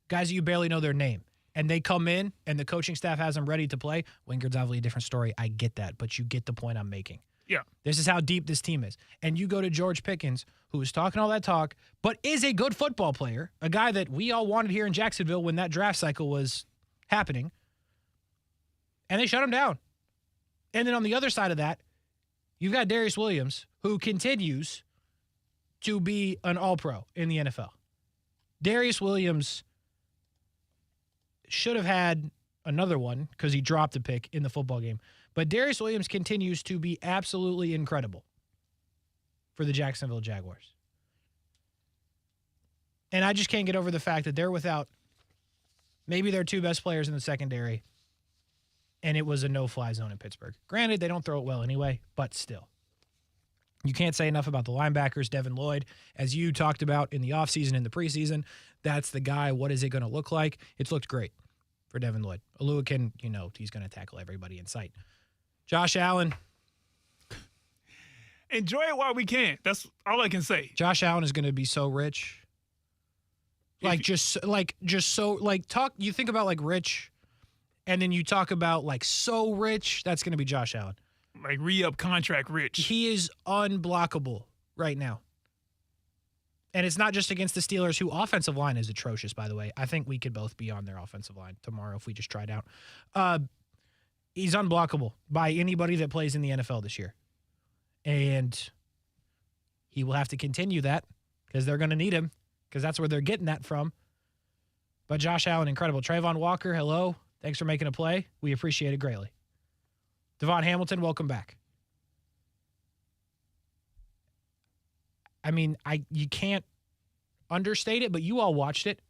Speaker 8: Guys that you barely know their name, and they come in and the coaching staff has them ready to play. Wingard's obviously a different story. I get that, but you get the point I'm making.
Speaker 2: Yeah.
Speaker 8: This is how deep this team is. And you go to George Pickens, who is talking all that talk, but is a good football player, a guy that we all wanted here in Jacksonville when that draft cycle was happening, and they shut him down. And then on the other side of that, you've got Darius Williams, who continues to be an all-pro in the NFL. Darius Williams should have had another one because he dropped a pick in the football game. But Darius Williams continues to be absolutely incredible for the Jacksonville Jaguars. And I just can't get over the fact that they're without maybe their two best players in the secondary, and it was a no-fly zone in Pittsburgh. Granted, they don't throw it well anyway, but still. You can't say enough about the linebackers. Devin Lloyd, as you talked about in the offseason, in the preseason, that's the guy. What is it going to look like? It's looked great for Devin Lloyd. Oluwakin, he's going to tackle everybody in sight. Josh Allen.
Speaker 2: Enjoy it while we can. That's all I can say.
Speaker 8: Josh Allen is going to be so rich. You think about like rich, and then you talk about like so rich, that's going to be Josh Allen.
Speaker 2: Like re-up contract rich.
Speaker 8: He is unblockable right now. And it's not just against the Steelers, who offensive line is atrocious, by the way. I think we could both be on their offensive line tomorrow if we just tried out. He's unblockable by anybody that plays in the NFL this year. And he will have to continue that because they're going to need him because that's where they're getting that from. But Josh Allen, incredible. Trayvon Walker, hello. Thanks for making a play. We appreciate it greatly. Devon Hamilton, welcome back. I mean, you can't understate it, but you all watched it.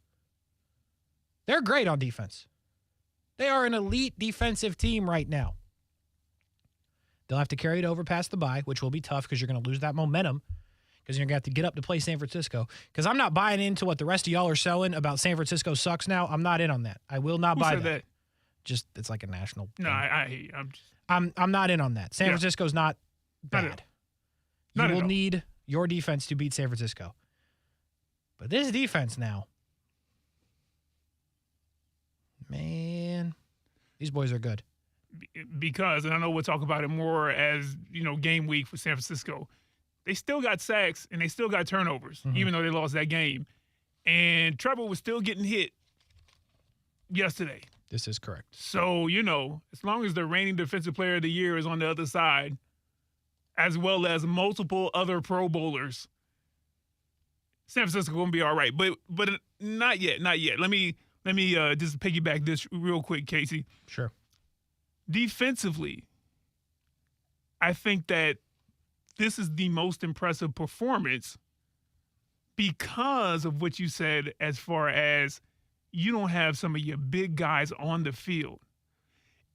Speaker 8: They're great on defense. They are an elite defensive team right now. They'll have to carry it over past the bye, which will be tough because you're going to lose that momentum because you're going to have to get up to play San Francisco. Because I'm not buying into what the rest of y'all are selling about San Francisco sucks now. I'm not in on that. I will not buy that. Just, it's like a national thing.
Speaker 2: No, I hear you.
Speaker 8: I'm not in on that. San Francisco's not bad. You will need your defense to beat San Francisco. But this defense now, man, these boys are good.
Speaker 2: Because, and I know we'll talk about it more as, game week for San Francisco, they still got sacks and they still got turnovers, even though they lost that game. And Trevor was still getting hit yesterday.
Speaker 8: This is correct.
Speaker 2: So, as long as the reigning defensive player of the year is on the other side, as well as multiple other Pro Bowlers, San Francisco going to be all right. But not yet, not yet. Let me just piggyback this real quick, Kasey.
Speaker 8: Sure.
Speaker 2: Defensively, I think that this is the most impressive performance because of what you said as far as you don't have some of your big guys on the field.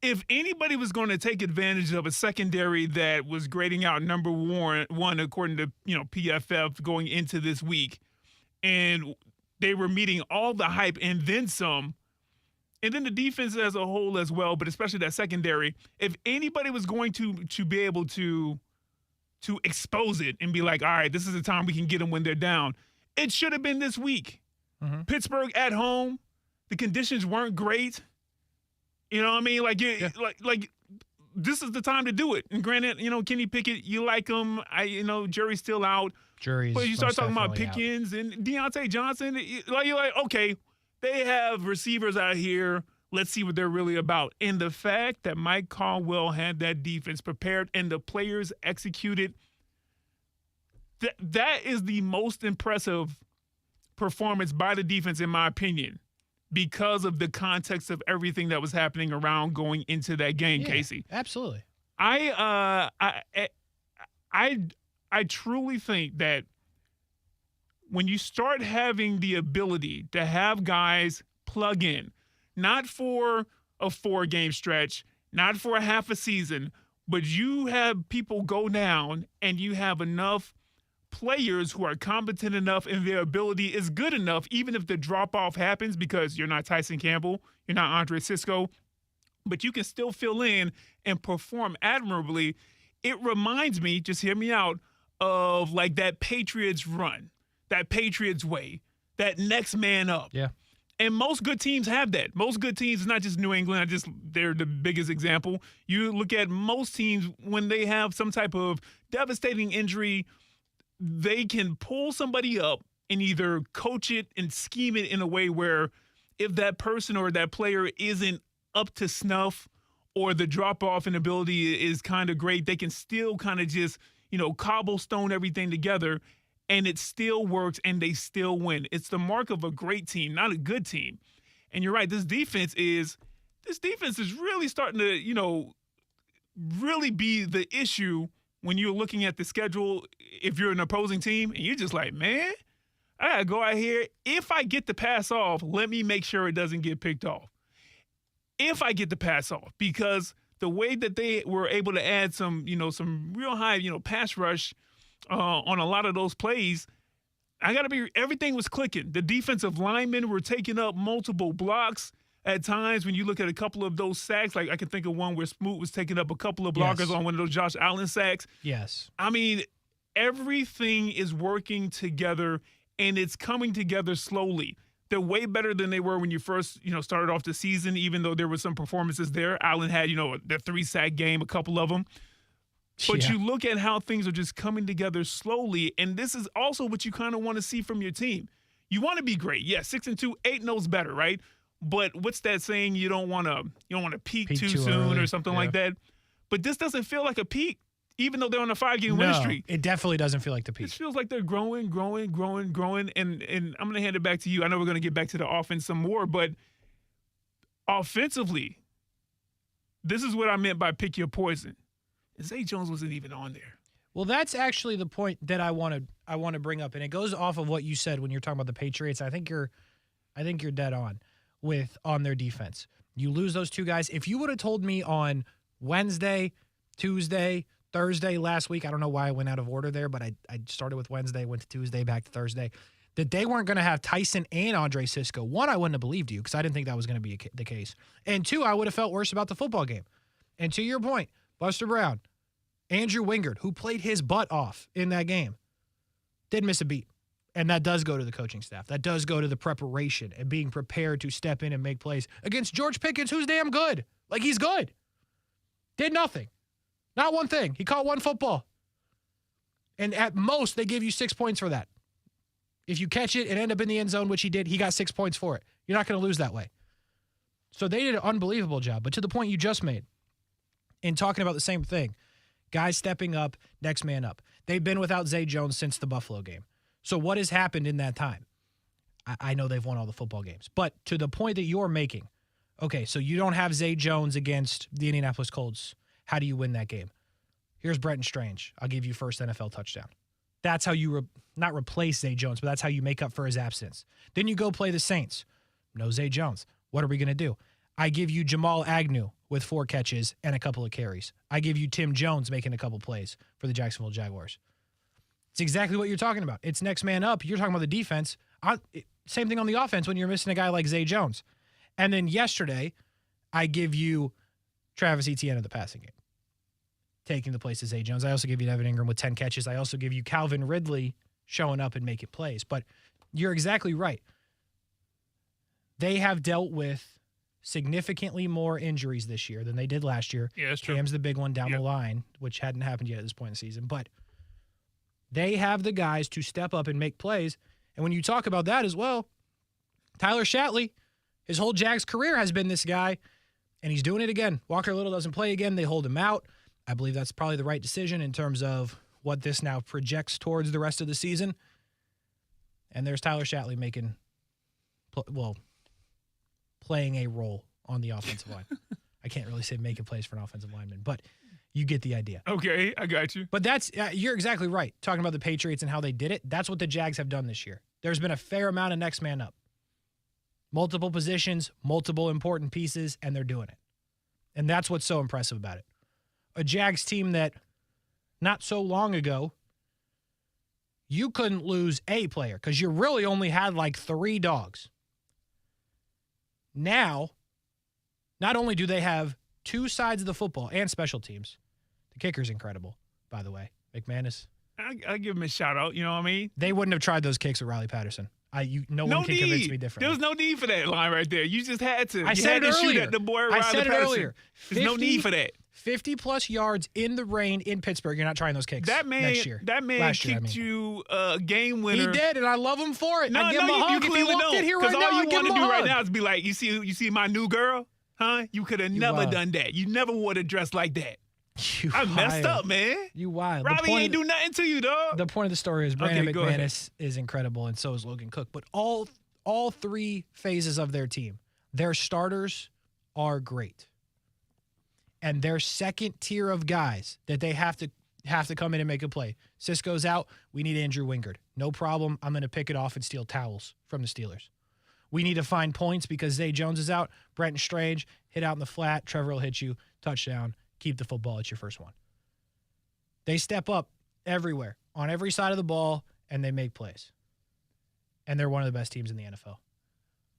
Speaker 2: If anybody was going to take advantage of a secondary that was grading out number one according to PFF going into this week, and they were meeting all the hype and then some, and then the defense as a whole as well, but especially that secondary, if anybody was going to be able to expose it and be like, all right, this is the time we can get them when they're down, it should have been this week. Pittsburgh at home, the conditions weren't great. You know what I mean? Like this is the time to do it. And granted, Kenny Pickett, you like him. Jury's still out. But you start talking about Pickens and Deontay Johnson. You're like, okay, they have receivers out here. Let's see what they're really about. And the fact that Mike Caldwell had that defense prepared and the players executed, that is the most impressive performance by the defense, in my opinion, because of the context of everything that was happening around going into that game, Kasey.
Speaker 8: Absolutely.
Speaker 2: I truly think that when you start having the ability to have guys plug in, not for a 4-game stretch, not for a half a season, but you have people go down and you have enough players who are competent enough and their ability is good enough, even if the drop-off happens because you're not Tyson Campbell, you're not Andre Sisco, but you can still fill in and perform admirably. It reminds me, just hear me out, of like that Patriots run, that Patriots way, that next man up.
Speaker 8: Yeah.
Speaker 2: And most good teams have that. Most good teams, not just New England, they're the biggest example. You look at most teams when they have some type of devastating injury, they can pull somebody up and either coach it and scheme it in a way where if that person or that player isn't up to snuff or the drop-off in ability is kind of great, they can still kind of just, cobblestone everything together, and it still works and they still win. It's the mark of a great team, not a good team. And you're right, this defense is really starting to, really be the issue when you're looking at the schedule if you're an opposing team and you're just like, man, I got to go out here. If I get the pass off, let me make sure it doesn't get picked off. If I get the pass off, because the way that they were able to add some real high, pass rush on a lot of those plays, everything was clicking. The defensive linemen were taking up multiple blocks at times. When you look at a couple of those sacks, like I can think of one where Smoot was taking up a couple of blockers on one of those Josh Allen sacks.
Speaker 8: Yes.
Speaker 2: I mean, everything is working together, and it's coming together slowly. They're way better than they were when you first, started off the season, even though there were some performances there. Allen had, the 3-sack game, a couple of them. But you look at how things are just coming together slowly, and this is also what you kind of want to see from your team. You want to be great. Yeah, 6-2, 8-0's better, right? But what's that saying? You don't want to peak too soon
Speaker 8: early,
Speaker 2: or something like that. But this doesn't feel like a peak, even though they're on a 5-game win streak.
Speaker 8: It definitely doesn't feel like the peak.
Speaker 2: It feels like they're growing. And I'm going to hand it back to you. I know we're going to get back to the offense some more, but offensively, this is what I meant by pick your poison. Zay Jones wasn't even on there.
Speaker 8: Well, that's actually the point that I want to bring up, and it goes off of what you said when you're talking about the Patriots. I think you're dead on on their defense. You lose those two guys. If you would have told me on Wednesday, Tuesday, Thursday last week, I don't know why I went out of order there, but I started with Wednesday, went to Tuesday, back to Thursday, that they weren't going to have Tyson and Andre Sisco. One, I wouldn't have believed you because I didn't think that was going to be the case. And two, I would have felt worse about the football game. And to your point, Buster Brown, Andrew Wingard, who played his butt off in that game, didn't miss a beat. And that does go to the coaching staff. That does go to the preparation and being prepared to step in and make plays against George Pickens, who's damn good. Like, he's good. Did nothing. Not one thing. He caught one football. And at most, they give you 6 points for that. If you catch it and end up in the end zone, which he did, he got 6 points for it. You're not going to lose that way. So they did an unbelievable job. But to the point you just made, in talking about the same thing, guys stepping up, next man up. They've been without Zay Jones since the Buffalo game. So what has happened in that time? I know they've won all the football games. But to the point that you're making, okay, so you don't have Zay Jones against the Indianapolis Colts. How do you win that game? Here's Brenton Strange. I'll give you first NFL touchdown. That's how you not replace Zay Jones, but that's how you make up for his absence. Then you go play the Saints. No Zay Jones. What are we going to do? I give you Jamal Agnew with 4 catches and a couple of carries. I give you Tim Jones making a couple plays for the Jacksonville Jaguars. It's exactly what you're talking about. It's next man up. You're talking about the defense. Same thing on the offense when you're missing a guy like Zay Jones. And then yesterday, I give you Travis Etienne in the passing game, taking the place of Zay Jones. I also give you Evan Ingram with 10 catches. I also give you Calvin Ridley showing up and making plays. But you're exactly right. They have dealt with significantly more injuries this year than they did last year.
Speaker 2: Yeah, that's true.
Speaker 8: Cam's the big one down the line, which hadn't happened yet at this point in the season. But they have the guys to step up and make plays. And when you talk about that as well, Tyler Shatley, his whole Jags career has been this guy, and he's doing it again. Walker Little doesn't play again. They hold him out. I believe that's probably the right decision in terms of what this now projects towards the rest of the season. And there's Tyler Shatley playing a role on the offensive line. I can't really say making plays for an offensive lineman, but you get the idea.
Speaker 2: Okay, I got you.
Speaker 8: But you're exactly right. Talking about the Patriots and how they did it, that's what the Jags have done this year. There's been a fair amount of next man up. Multiple positions, multiple important pieces, and they're doing it. And that's what's so impressive about it. A Jags team that not so long ago, you couldn't lose a player because you really only had like 3 dogs. Now, not only do they have 2 sides of the football and special teams, the kicker's incredible, by the way. McManus.
Speaker 2: I give him a shout out, you know what I mean?
Speaker 8: They wouldn't have tried those kicks with Riley Patterson. No one can convince me differently.
Speaker 2: There was no need for that line right there. You just had to.
Speaker 8: I said it earlier.
Speaker 2: Shoot at the boy Riley
Speaker 8: I said it
Speaker 2: Patterson.
Speaker 8: earlier.
Speaker 2: There's no need for that.
Speaker 8: 50-plus yards in the rain in Pittsburgh. You're not trying those kicks next year.
Speaker 2: That man kicked you a game winner.
Speaker 8: He did, and I love him for it.
Speaker 2: No,
Speaker 8: I give him a hug. If he walked in here right now,
Speaker 2: all
Speaker 8: I'd
Speaker 2: you
Speaker 8: give
Speaker 2: want
Speaker 8: him
Speaker 2: to
Speaker 8: a
Speaker 2: do right
Speaker 8: hug.
Speaker 2: now is be like, you see my new girl? Huh? You could have never done that. You never would have dressed like that. I messed up, man.
Speaker 8: You wild.
Speaker 2: Robbie ain't do nothing to you, dog.
Speaker 8: The point of the story is Brandon
Speaker 2: Okay,
Speaker 8: McManus is incredible, and so is Logan Cook. But all 3 phases of their team, their starters are great. And their second tier of guys that they have to come in and make a play. Cisco's out. We need Andrew Wingard. No problem. I'm going to pick it off and steal towels from the Steelers. We need to find points because Zay Jones is out. Brenton Strange, hit out in the flat. Trevor will hit you. Touchdown. Keep the football. It's your first one. They step up everywhere, on every side of the ball, and they make plays. And they're one of the best teams in the NFL.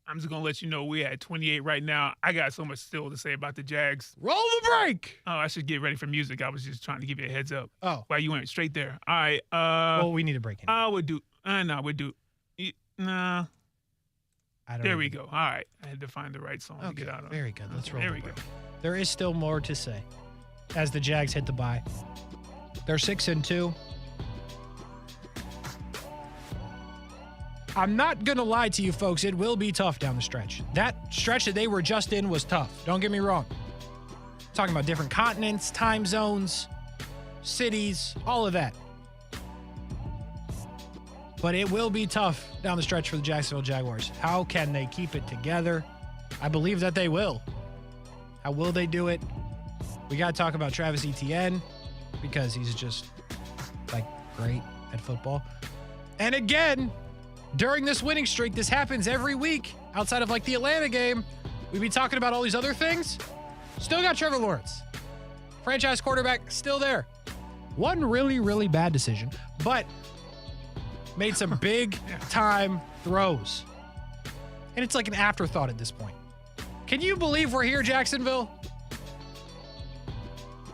Speaker 2: I'm just going to let you know we're at 28 right now. I got so much still to say about the Jags.
Speaker 8: Roll the break!
Speaker 2: Oh, I should get ready for music. I was just trying to give you a heads up.
Speaker 8: Oh.
Speaker 2: Wow, you went straight there. All right.
Speaker 8: Well, we need a break.
Speaker 2: I would do. No, we'd do. Nah. There we go. All right. I had to find the right song to get out of.
Speaker 8: Very good. Let's roll
Speaker 2: There
Speaker 8: the
Speaker 2: we
Speaker 8: break.
Speaker 2: go.
Speaker 8: There is still more to say as the Jags hit the bye. They're 6-2. I'm not going to lie to you folks. It will be tough down the stretch. That stretch that they were just in was tough. Don't get me wrong. Talking about different continents, time zones, cities, all of that. But it will be tough down the stretch for the Jacksonville Jaguars. How can they keep it together? I believe that they will. How will they do it? We got to talk about Travis Etienne because he's just great at football. And again, during this winning streak, this happens every week outside of the Atlanta game. We'd be talking about all these other things. Still got Trevor Lawrence. Franchise quarterback still there. One really, really bad decision, but made some big time throws. And it's like an afterthought at this point. Can you believe we're here, Jacksonville?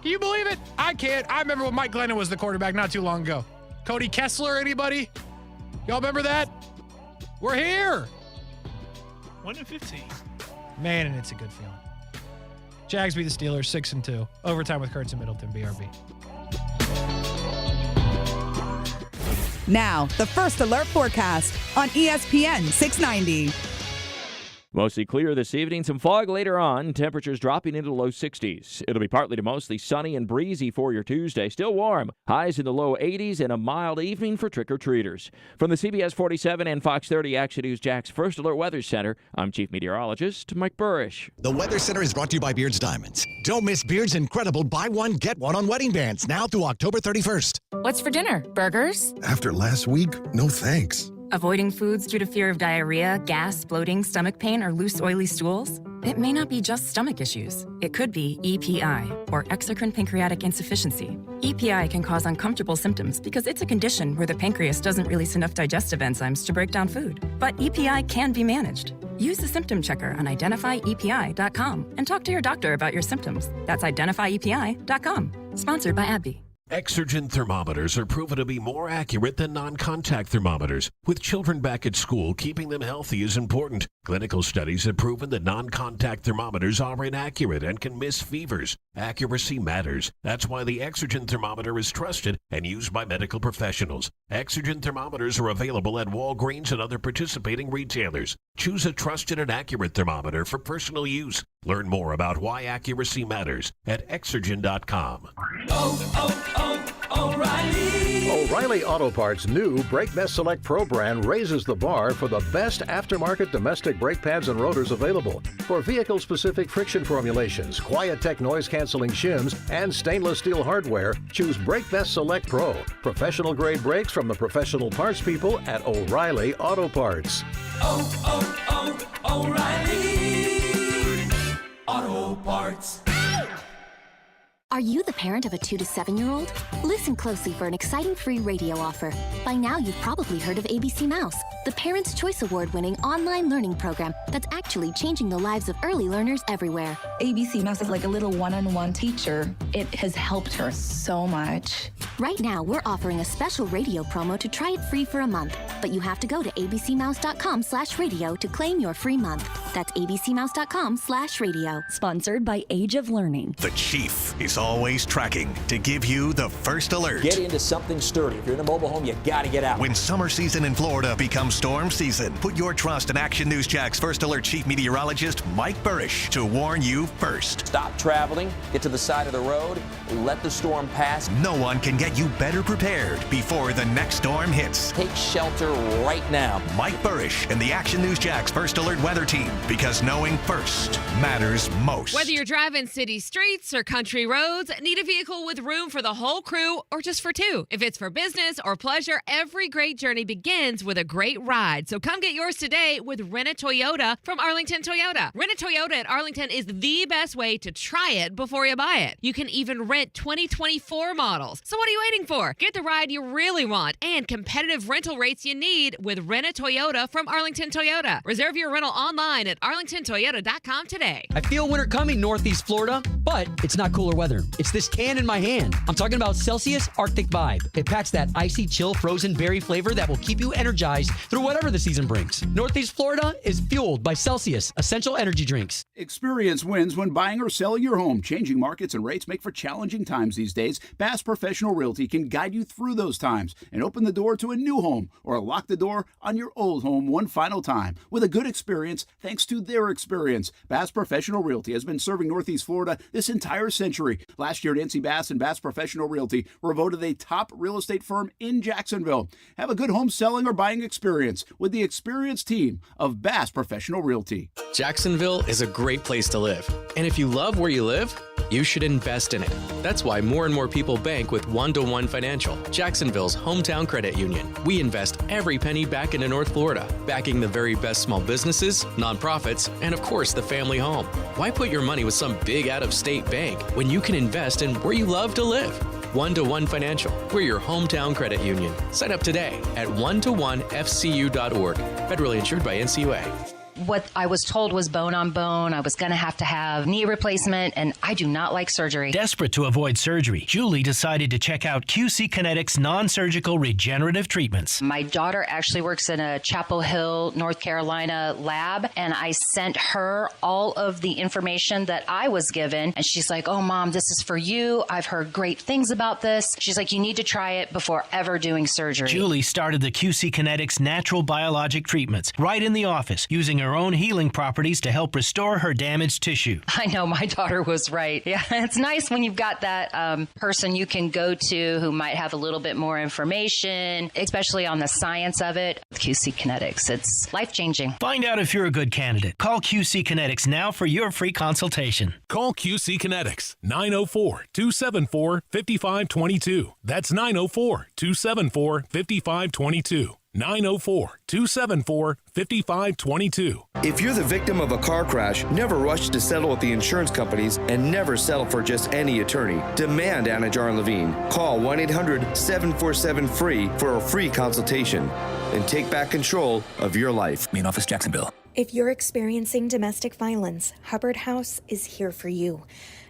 Speaker 8: Can you believe it? I can't. I remember when Mike Glennon was the quarterback not too long ago. Cody Kessler, anybody? Y'all remember that? We're here.
Speaker 2: 1-15.
Speaker 8: Man, and it's a good feeling. Jags beat the Steelers 6-2. Overtime with Kuhrts and Middleton, BRB.
Speaker 3: Now, the First Alert forecast on ESPN 690.
Speaker 5: Mostly clear this evening. Some fog later on. Temperatures dropping into the low 60s. It'll be partly to mostly sunny and breezy for your Tuesday. Still warm. Highs in the low 80s and a mild evening for trick-or-treaters. From the CBS 47 and Fox 30 Action News Jax First Alert Weather Center, I'm Chief Meteorologist Mike Burrish.
Speaker 13: The Weather Center is brought to you by Beards Diamonds. Don't miss Beards' incredible buy one, get one on wedding bands now through October 31st.
Speaker 16: What's for dinner? Burgers?
Speaker 18: After last week, no thanks.
Speaker 16: Avoiding foods due to fear of diarrhea, gas, bloating, stomach pain, or loose, oily stools? It may not be just stomach issues. It could be EPI, or exocrine pancreatic insufficiency. EPI can cause uncomfortable symptoms because it's a condition where the pancreas doesn't release enough digestive enzymes to break down food. But EPI can be managed. Use the symptom checker on identifyepi.com and talk to your doctor about your symptoms. That's identifyepi.com. Sponsored by AbbVie.
Speaker 23: Exergen thermometers are proven to be more accurate than non-contact thermometers. With children back at school, keeping them healthy is important. Clinical studies have proven that non-contact thermometers are inaccurate and can miss fevers. Accuracy matters. That's why the Exergen thermometer is trusted and used by medical professionals. Exergen thermometers are available at Walgreens and other participating retailers. Choose a trusted and accurate thermometer for personal use. Learn more about why accuracy matters at Exergen.com.
Speaker 11: O'Reilly Auto Parts' new Brake Best Select Pro brand raises the bar for the best aftermarket domestic brake pads and rotors available. For vehicle-specific friction formulations, QuietTech noise-canceling shims, and stainless steel hardware, choose Brake Best Select Pro. Professional-grade brakes from the professional parts people at O'Reilly Auto Parts.
Speaker 14: O'Reilly Auto Parts.
Speaker 1: Are you the parent of a 2 to 7-year-old? Listen closely for an exciting free radio offer. By now, you've probably heard of ABC Mouse, the Parents' Choice Award-winning online learning program that's actually changing the lives of early learners everywhere.
Speaker 6: ABC Mouse is like a little one-on-one teacher. It has helped her so much.
Speaker 1: Right now, we're offering a special radio promo to try it free for a month, but you have to go to abcmouse.com/radio to claim your free month. That's abcmouse.com/radio.
Speaker 12: Sponsored by Age of Learning.
Speaker 15: The Chief is always tracking to give you the first alert.
Speaker 24: Get into something sturdy. If you're in a mobile home, you got to get out.
Speaker 15: When summer season in Florida becomes storm season, put your trust in Action News Jack's first alert chief meteorologist, Mike Burrish, to warn you first.
Speaker 24: Stop traveling, get to the side of the road, let the storm pass.
Speaker 15: No one can get you better prepared before the next storm hits.
Speaker 24: Take shelter right now.
Speaker 15: Mike Burrish and the Action News Jack's first alert weather team, because knowing first matters most.
Speaker 25: Whether you're driving city streets or country roads, need a vehicle with room for the whole crew or just for two. If it's for business or pleasure, every great journey begins with a great ride. So come get yours today with Rent a Toyota from Arlington Toyota. Rent a Toyota at Arlington is the best way to try it before you buy it. You can even rent 2024 models. So what are you waiting for? Get the ride you really want and competitive rental rates you need with Rent a Toyota from Arlington Toyota. Reserve your rental online at arlingtontoyota.com today.
Speaker 26: I feel winter coming, Northeast Florida, but it's not cooler weather. It's this can in my hand. I'm talking about Celsius Arctic Vibe. It packs that icy, chill, frozen berry flavor that will keep you energized through whatever the season brings. Northeast Florida is fueled by Celsius Essential Energy Drinks.
Speaker 28: Experience wins when buying or selling your home. Changing markets and rates make for challenging times these days. Bass Professional Realty can guide you through those times and open the door to a new home or lock the door on your old home one final time with a good experience thanks to their experience. Bass Professional Realty has been serving Northeast Florida this entire century. Last year, Nancy Bass and Bass Professional Realty were voted a top real estate firm in Jacksonville. Have a good home selling or buying experience with the experienced team of Bass Professional Realty.
Speaker 27: Jacksonville is a great place to live. And if you love where you live, you should invest in it. That's why more and more people bank with One-to-One Financial, Jacksonville's hometown credit union. We invest every penny back into North Florida, backing the very best small businesses, nonprofits, and of course the family home. Why put your money with some big out-of-state bank when you can invest in where you love to live? One-to-One Financial. We're your hometown credit union. Sign up today at one-to-one-fcu.org. Federally insured by NCUA.
Speaker 29: What I was told was bone on bone. I was going to have knee replacement, and I do not like surgery.
Speaker 30: Desperate to avoid surgery, Julie decided to check out QC Kinetics non-surgical regenerative treatments.
Speaker 29: My daughter actually works in a Chapel Hill, North Carolina lab, and I sent her all of the information that I was given, and she's like, "Oh, Mom, this is for you. I've heard great things about this." She's like, "You need to try it before ever doing surgery."
Speaker 30: Julie started the QC Kinetics natural biologic treatments right in the office, using her own healing properties to help restore her damaged tissue.
Speaker 29: I know, my daughter was right. Yeah, it's nice when you've got that person you can go to who might have a little bit more information, especially on the science of it. QC Kinetics, it's life-changing.
Speaker 30: Find out if you're a good candidate. Call QC Kinetics now for your free consultation.
Speaker 23: Call QC Kinetics, 904-274-5522. That's 904-274-5522. 904-274-5522.
Speaker 31: If you're the victim of a car crash, never rush to settle with the insurance companies and never settle for just any attorney. Demand Anajar and Levine. Call 1-800-747-FREE for a free consultation and take back control of your life.
Speaker 32: Main office, Jacksonville.
Speaker 33: If you're experiencing domestic violence, Hubbard House is here for you.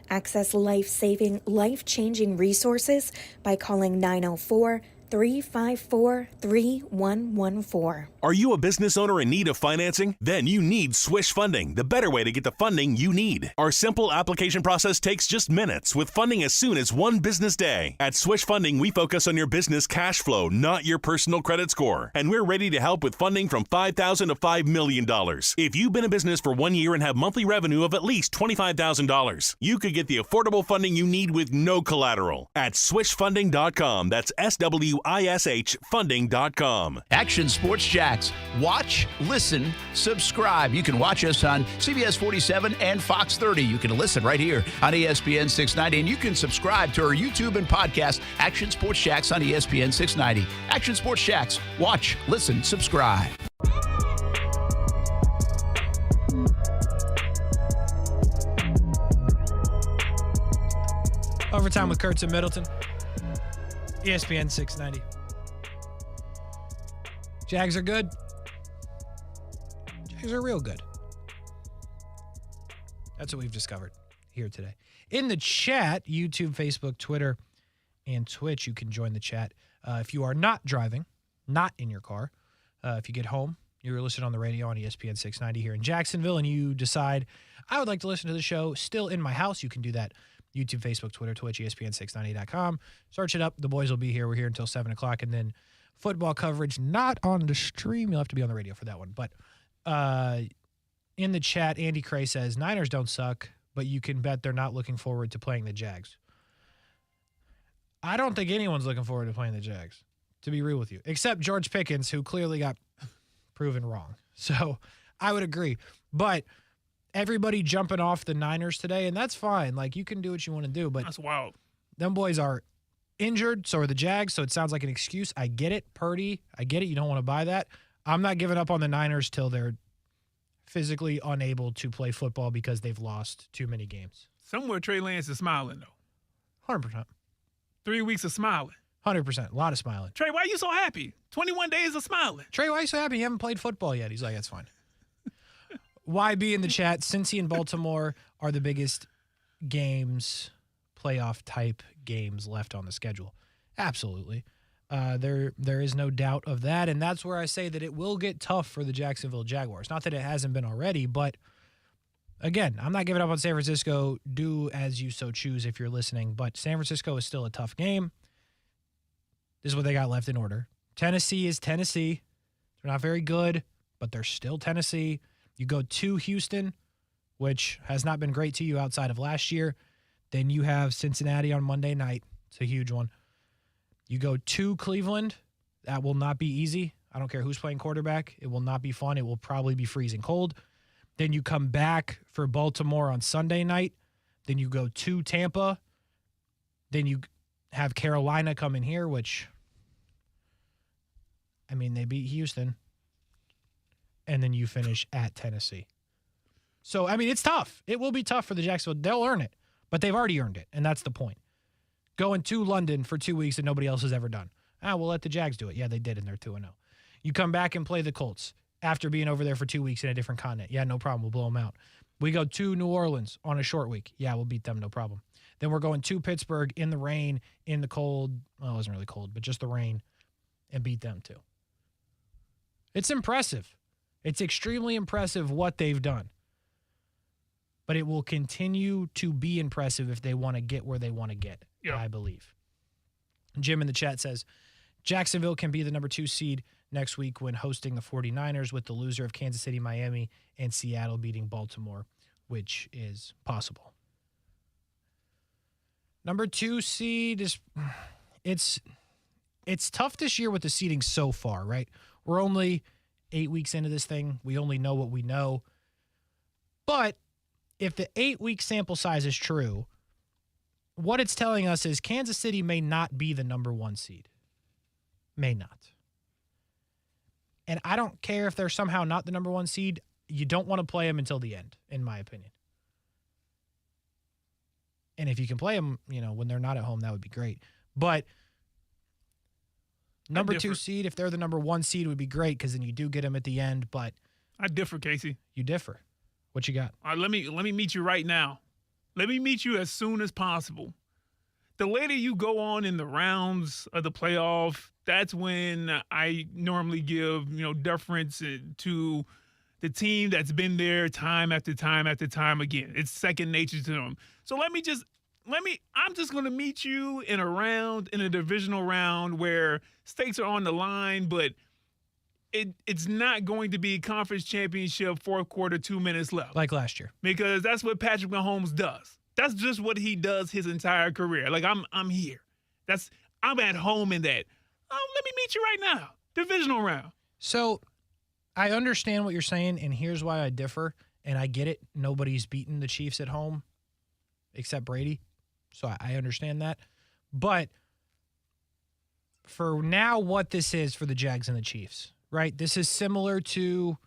Speaker 33: Access life-saving, life-changing resources by calling 904 888-354-3114.
Speaker 2: Are you a business owner in need of financing? Then you need Swish Funding, the better way to get the funding you need. Our simple application process takes just minutes, with funding as soon as one business day. At Swish Funding, we focus on your business cash flow, not your personal credit score. And we're ready to help with funding from $5,000 to $5 million. If you've been in business for 1 year and have monthly revenue of at least $25,000, you could get the affordable funding you need with no collateral at swishfunding.com. That's SWISH funding.com.
Speaker 28: Action Sports Jacks. Watch, listen, subscribe. You can watch us on CBS 47 and Fox 30. You can listen right here on ESPN 690, and you can subscribe to our YouTube and podcast, Action Sports Jacks on ESPN 690. Action Sports Jacks. Watch, listen, subscribe.
Speaker 3: Overtime with Kuhrts and Middleton. ESPN 690. Jags are good. Jags are real good. That's what we've discovered here today. In the chat, YouTube, Facebook, Twitter, and Twitch, you can join the chat. If you are not driving, not in your car, if you get home, you're listening on the radio on ESPN 690 here in Jacksonville, and you decide, I would like to listen to the show still in my house, you can do that. YouTube, Facebook, Twitter, Twitch, ESPN690.com. Search it up. The boys will be here. We're here until 7 o'clock. And then football coverage, not on the stream. You'll have to be on the radio for that one. But in the chat, Andy Cray says, Niners don't suck, but you can bet they're not looking forward to playing the Jags. I don't think anyone's looking forward to playing the Jags, to be real with you, except George Pickens, who clearly got proven wrong. So I would agree. But everybody jumping off the Niners today, and that's fine. Like, you can do what you want to do, but
Speaker 4: that's wild.
Speaker 3: Them boys are injured, so are the Jags, so it sounds like an excuse. I get it, Purdy. I get it. You don't want to buy that. I'm not giving up on the Niners till they're physically unable to play football because they've lost too many games.
Speaker 4: Somewhere Trey Lance is smiling, though.
Speaker 3: 100%.
Speaker 4: 3 weeks of smiling.
Speaker 3: 100%. A lot of smiling.
Speaker 4: Trey, why are you so happy? 21 days of smiling.
Speaker 3: Trey, why are you so happy? You haven't played football yet. He's like, that's fine. YB in the chat, Cincy and Baltimore are the biggest games, playoff-type games left on the schedule. Absolutely. There is no doubt of that, and that's where I say that it will get tough for the Jacksonville Jaguars. Not that it hasn't been already, but, again, I'm not giving up on San Francisco. Do as you so choose if you're listening, but San Francisco is still a tough game. This is what they got left in order. Tennessee is Tennessee. They're not very good, but they're still Tennessee. You go to Houston, which has not been great to you outside of last year. Then you have Cincinnati on Monday night. It's a huge one. You go to Cleveland. That will not be easy. I don't care who's playing quarterback. It will not be fun. It will probably be freezing cold. Then you come back for Baltimore on Sunday night. Then you go to Tampa. Then you have Carolina come in here, which, I mean, they beat Houston. And then you finish at Tennessee. So, I mean, it's tough. It will be tough for the Jacksonville. They'll earn it, but they've already earned it, and that's the point. Going to London for 2 weeks that nobody else has ever done. We'll let the Jags do it. Yeah, they did, and they're 2-0. You come back and play the Colts after being over there for 2 weeks in a different continent. Yeah, no problem. We'll blow them out. We go to New Orleans on a short week. Yeah, we'll beat them, no problem. Then we're going to Pittsburgh in the rain, in the cold. Well, it wasn't really cold, but just the rain, and beat them too. It's impressive. It's extremely impressive what they've done. But it will continue to be impressive if they want to get where they want to get, I believe. Jim in the chat says, Jacksonville can be the number 2 seed next week when hosting the 49ers, with the loser of Kansas City, Miami, and Seattle beating Baltimore, which is possible. Number 2 seed is it's tough this year with the seeding so far, right? We're only 8 weeks into this thing. We only know what we know. But if the 8-week sample size is true, what it's telling us is Kansas City may not be the number 1 seed. May not. And I don't care if they're somehow not the number 1 seed. You don't want to play them until the end, in my opinion. And if you can play them, when they're not at home, that would be great. But number 2 seed, if they're the number 1 seed, would be great because then you do get them at the end. But
Speaker 4: I differ, Kasey.
Speaker 3: You differ. What you got?
Speaker 4: Let me meet you right now. Let me meet you as soon as possible. The later you go on in the rounds of the playoff, that's when I normally give, deference to the team that's been there time after time after time again. It's second nature to them. So I'm just going to meet you in a divisional round where stakes are on the line, but it's not going to be conference championship, fourth quarter, 2 minutes left.
Speaker 3: Like last year.
Speaker 4: Because that's what Patrick Mahomes does. That's just what he does his entire career. Like, I'm here. I'm at home in that. Let me meet you right now. Divisional round.
Speaker 3: So I understand what you're saying, and here's why I differ, and I get it. Nobody's beaten the Chiefs at home except Brady, so I understand that. But for now, what this is for the Jags and the Chiefs, right? This is similar to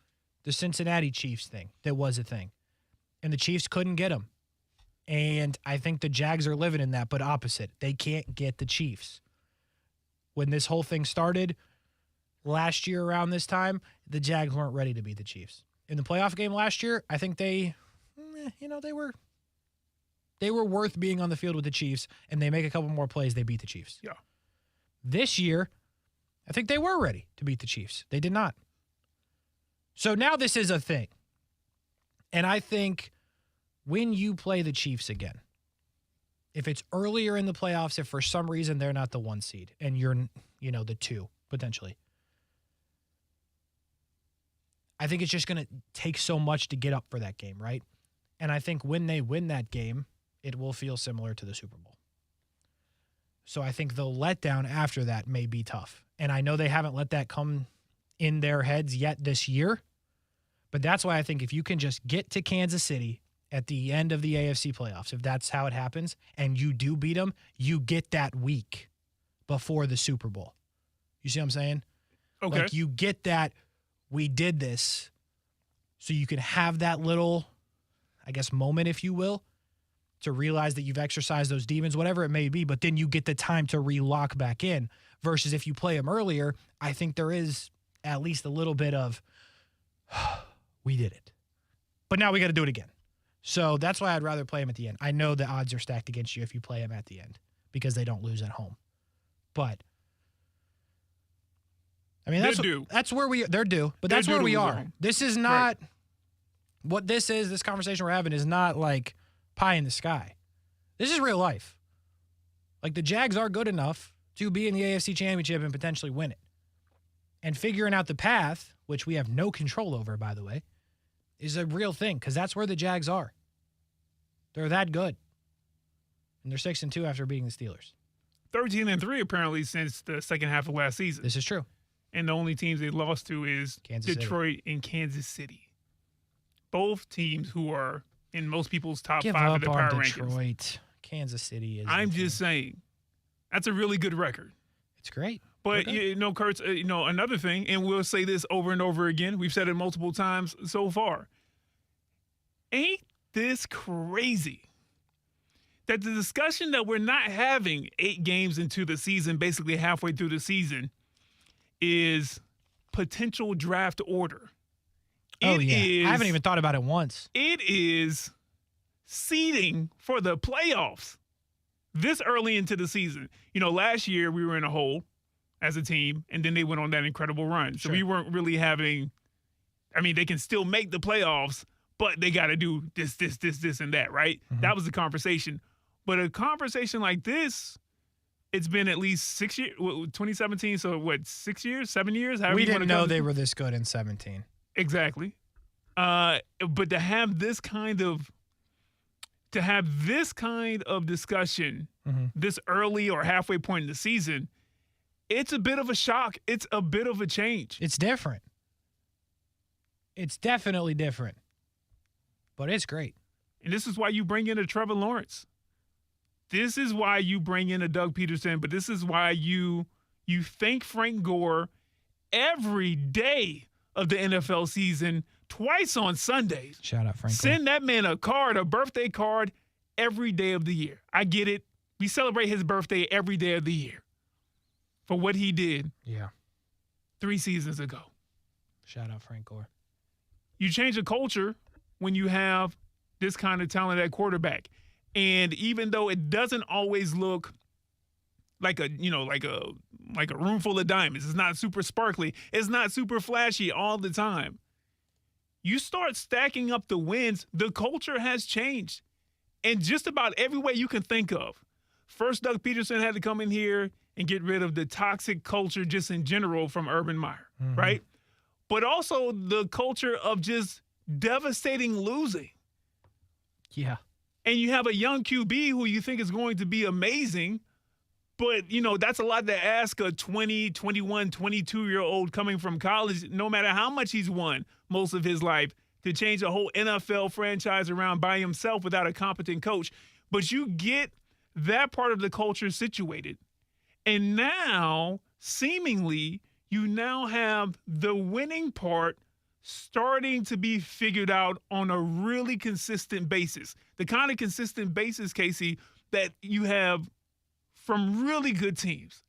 Speaker 3: the Cincinnati Chiefs thing that was a thing, and the Chiefs couldn't get them. And I think the Jags are living in that, but opposite. They can't get the Chiefs. When this whole thing started last year around this time, the Jags weren't ready to beat the Chiefs. In the playoff game last year, I think they were worth being on the field with the Chiefs, and they make a couple more plays, they beat the Chiefs.
Speaker 4: Yeah.
Speaker 3: This year, I think they were ready to beat the Chiefs. They did not. So now this is a thing. And I think when you play the Chiefs again, if it's earlier in the playoffs, if for some reason they're not the 1 seed and you're, the 2, potentially, I think it's just going to take so much to get up for that game, right? And I think when they win that game, it will feel similar to the Super Bowl. So I think the letdown after that may be tough. And I know they haven't let that come in their heads yet this year, but that's why I think if you can just get to Kansas City at the end of the AFC playoffs, if that's how it happens, and you do beat them, you get that week before the Super Bowl. You see what I'm saying?
Speaker 4: Okay.
Speaker 3: Like you get that, we did this, so you can have that little, moment, if you will, to realize that you've exercised those demons, whatever it may be, but then you get the time to re-lock back in. Versus if you play them earlier, I think there is at least a little bit of, we did it. But now we got to do it again. So that's why I'd rather play them at the end. I know the odds are stacked against you if you play them at the end because they don't lose at home. But that's where they're due, but that's where we are. This is not what this is. This conversation we're having is not like pie in the sky. This is real life. Like the Jags are good enough to be in the AFC Championship and potentially win it. And figuring out the path, which we have no control over, by the way, is a real thing because that's where the Jags are. They're that good. And they're 6-2 after beating the Steelers.
Speaker 4: 13-3 apparently since the second half of last season.
Speaker 3: This is true.
Speaker 4: And the only teams they lost to is Detroit and Kansas City. Both teams who are in most people's top 5 of the power rankings.
Speaker 3: Detroit. Kansas City is.
Speaker 4: I'm just saying, that's a really good record.
Speaker 3: It's great.
Speaker 4: But, Kurtz, another thing, and we'll say this over and over again, we've said it multiple times so far. Ain't this crazy that the discussion that we're not having 8 games into the season, basically halfway through the season, is potential draft order?
Speaker 3: I haven't even thought about it once.
Speaker 4: It is seeding for the playoffs this early into the season. Last year we were in a hole as a team, and then they went on that incredible run. So we weren't really having – they can still make the playoffs, but they got to do this, and that, right? Mm-hmm. That was the conversation. But a conversation like this, it's been at least 6 years – 2017, so what, 6 years, 7 years?
Speaker 3: We didn't know they were this good in 17.
Speaker 4: Exactly. But to have this kind of discussion this early or halfway point in the season, it's a bit of a shock. It's a bit of a change.
Speaker 3: It's different. It's definitely different. But it's great.
Speaker 4: And this is why you bring in a Trevor Lawrence. This is why you bring in a Doug Peterson, but this is why you thank Frank Gore every day of the NFL season, twice on Sundays.
Speaker 3: Shout out Frank Gore.
Speaker 4: Send that man a birthday card every day of the year. I get it. We celebrate his birthday every day of the year for what he did 3 seasons ago.
Speaker 3: Shout out Frank Gore.
Speaker 4: You change a culture when you have this kind of talent at quarterback. And even though it doesn't always look like a room full of diamonds. It's not super sparkly. It's not super flashy all the time. You start stacking up the wins, the culture has changed in just about every way you can think of. First, Doug Peterson had to come in here and get rid of the toxic culture just in general from Urban Meyer, right? But also the culture of just devastating losing.
Speaker 3: Yeah.
Speaker 4: And you have a young QB who you think is going to be amazing, but, that's a lot to ask a 20, 21, 22-year-old coming from college, no matter how much he's won most of his life, to change a whole NFL franchise around by himself without a competent coach. But you get that part of the culture situated. And now, seemingly, you now have the winning part starting to be figured out on a really consistent basis. The kind of consistent basis, Kasey, that you have from really good teams.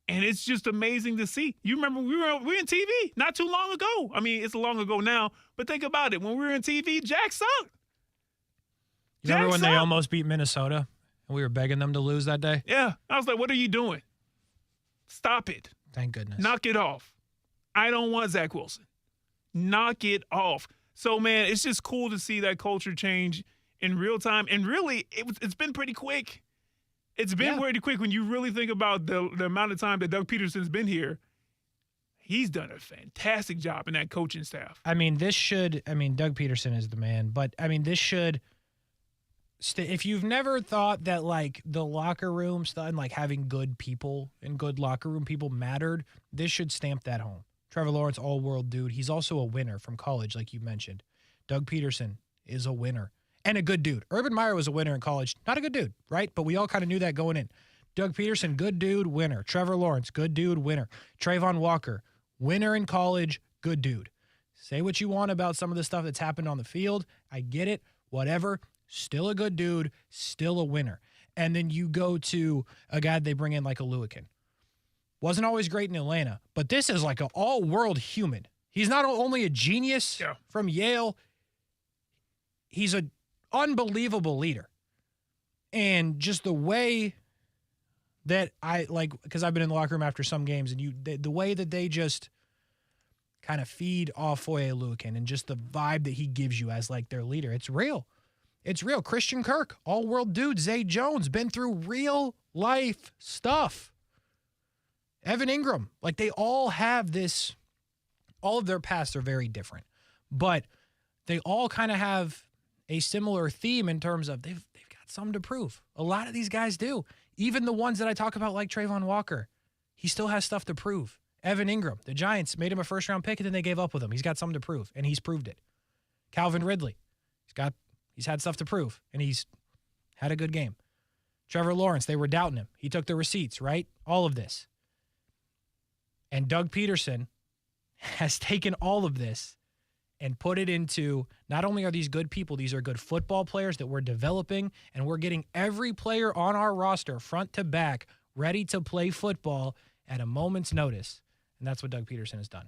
Speaker 4: And it's just amazing to see. You remember we were in TV not too long ago. I mean, it's long ago now, but think about it. When we were in TV, Jags sucked.
Speaker 3: You remember when they almost beat Minnesota and we were begging them to lose that day?
Speaker 4: Yeah. I was like, what are you doing? Stop it.
Speaker 3: Thank goodness.
Speaker 4: Knock it off. I don't want Zach Wilson. Knock it off. So, man, it's just cool to see that culture change in real time. And really, it's been pretty quick. It's been pretty quick when you really think about the amount of time that Doug Peterson's been here. He's done a fantastic job in that coaching staff.
Speaker 3: Doug Peterson is the man, but, this should if you've never thought that, like, the locker room stuff and, like, having good people and good locker room people mattered, this should stamp that home. Trevor Lawrence, all-world dude. He's also a winner from college, like you mentioned. Doug Peterson is a winner and a good dude. Urban Meyer was a winner in college. Not a good dude, right? But we all kind of knew that going in. Doug Peterson, good dude, winner. Trevor Lawrence, good dude, winner. Trayvon Walker, winner in college, good dude. Say what you want about some of the stuff that's happened on the field. I get it. Whatever. Still a good dude. Still a winner. And then you go to a guy they bring in like a Lewican. Wasn't always great in Atlanta, but this is like an all-world human. He's not only a genius from Yale, he's an unbelievable leader. And just the way that because I've been in the locker room after some games, and the way that they just kind of feed off Foye Oluokun and just the vibe that he gives you as like their leader, it's real. It's real. Christian Kirk, all-world dude. Zay Jones, been through real-life stuff. Evan Ingram, like they all have this, all of their paths are very different, but they all kind of have a similar theme in terms of they've got something to prove. A lot of these guys do. Even the ones that I talk about like Trayvon Walker, he still has stuff to prove. Evan Ingram, the Giants made him a first-round pick and then they gave up with him. He's got something to prove, and he's proved it. Calvin Ridley, he's had stuff to prove, and he's had a good game. Trevor Lawrence, they were doubting him. He took the receipts, right? All of this. And Doug Peterson has taken all of this and put it into, not only are these good people, these are good football players that we're developing, and we're getting every player on our roster, front to back, ready to play football at a moment's notice. And that's what Doug Peterson has done.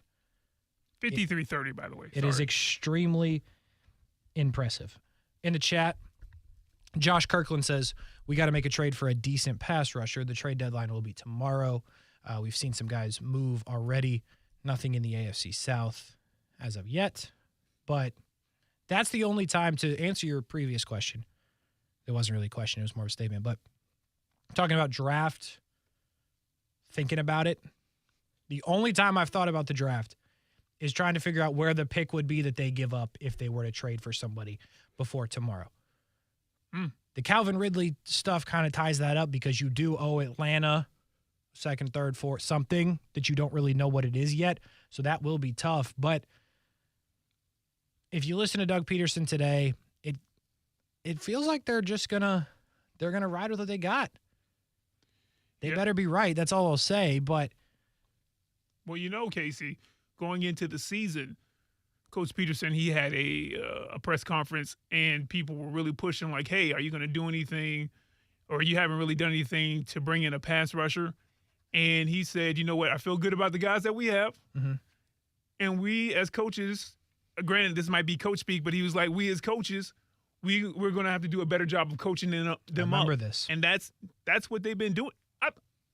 Speaker 4: 53-30, by the way.
Speaker 3: It is extremely impressive. In the chat, Josh Kirkland says, we got to make a trade for a decent pass rusher. The trade deadline will be tomorrow. We've seen some guys move already. Nothing in the AFC South as of yet. But that's the only time to answer your previous question. It wasn't really a question. It was more of a statement. But talking about draft, thinking about it, the only time I've thought about the draft is trying to figure out where the pick would be that they give up if they were to trade for somebody before tomorrow. The Calvin Ridley stuff kind of ties that up because you do owe Atlanta second, third, fourth, something that you don't really know what it is yet. So that will be tough. But if you listen to Doug Peterson today, it feels like they're gonna ride with what they got. They better be right. That's all I'll say. But
Speaker 4: well, Kasey, going into the season, Coach Peterson, he had a press conference, and people were really pushing like, hey, are you going to do anything, or you haven't really done anything to bring in a pass rusher? And he said, you know what, I feel good about the guys that we have. Mm-hmm. And we as coaches, granted this might be coach speak, but he was like, we as coaches, we're going to have to do a better job of coaching them up.
Speaker 3: Remember this.
Speaker 4: And that's what they've been doing.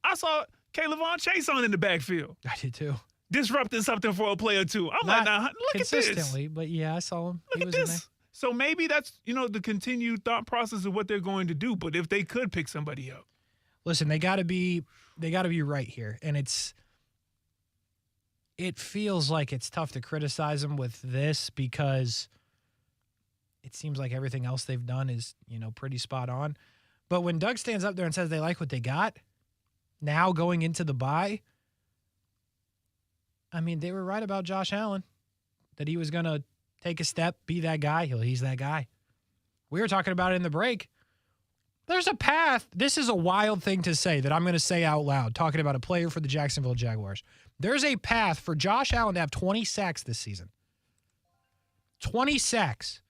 Speaker 4: I saw Kayvon Chase on in the backfield.
Speaker 3: I did too.
Speaker 4: Disrupting something for a play or two. I'm
Speaker 3: Not
Speaker 4: like, now, look at this.
Speaker 3: consistently, but yeah, I saw him.
Speaker 4: Look at this. So maybe that's, the continued thought process of what they're going to do. But if they could pick somebody up.
Speaker 3: Listen, they got to be right here. And it feels like it's tough to criticize them with this because it seems like everything else they've done is, pretty spot on. But when Doug stands up there and says they like what they got, now going into the bye, I mean, they were right about Josh Allen, that he was going to take a step, be that guy. He's that guy. We were talking about it in the break. There's a path. This is a wild thing to say that I'm going to say out loud, talking about a player for the Jacksonville Jaguars. There's a path for Josh Allen to have 20 sacks this season. 20 sacks.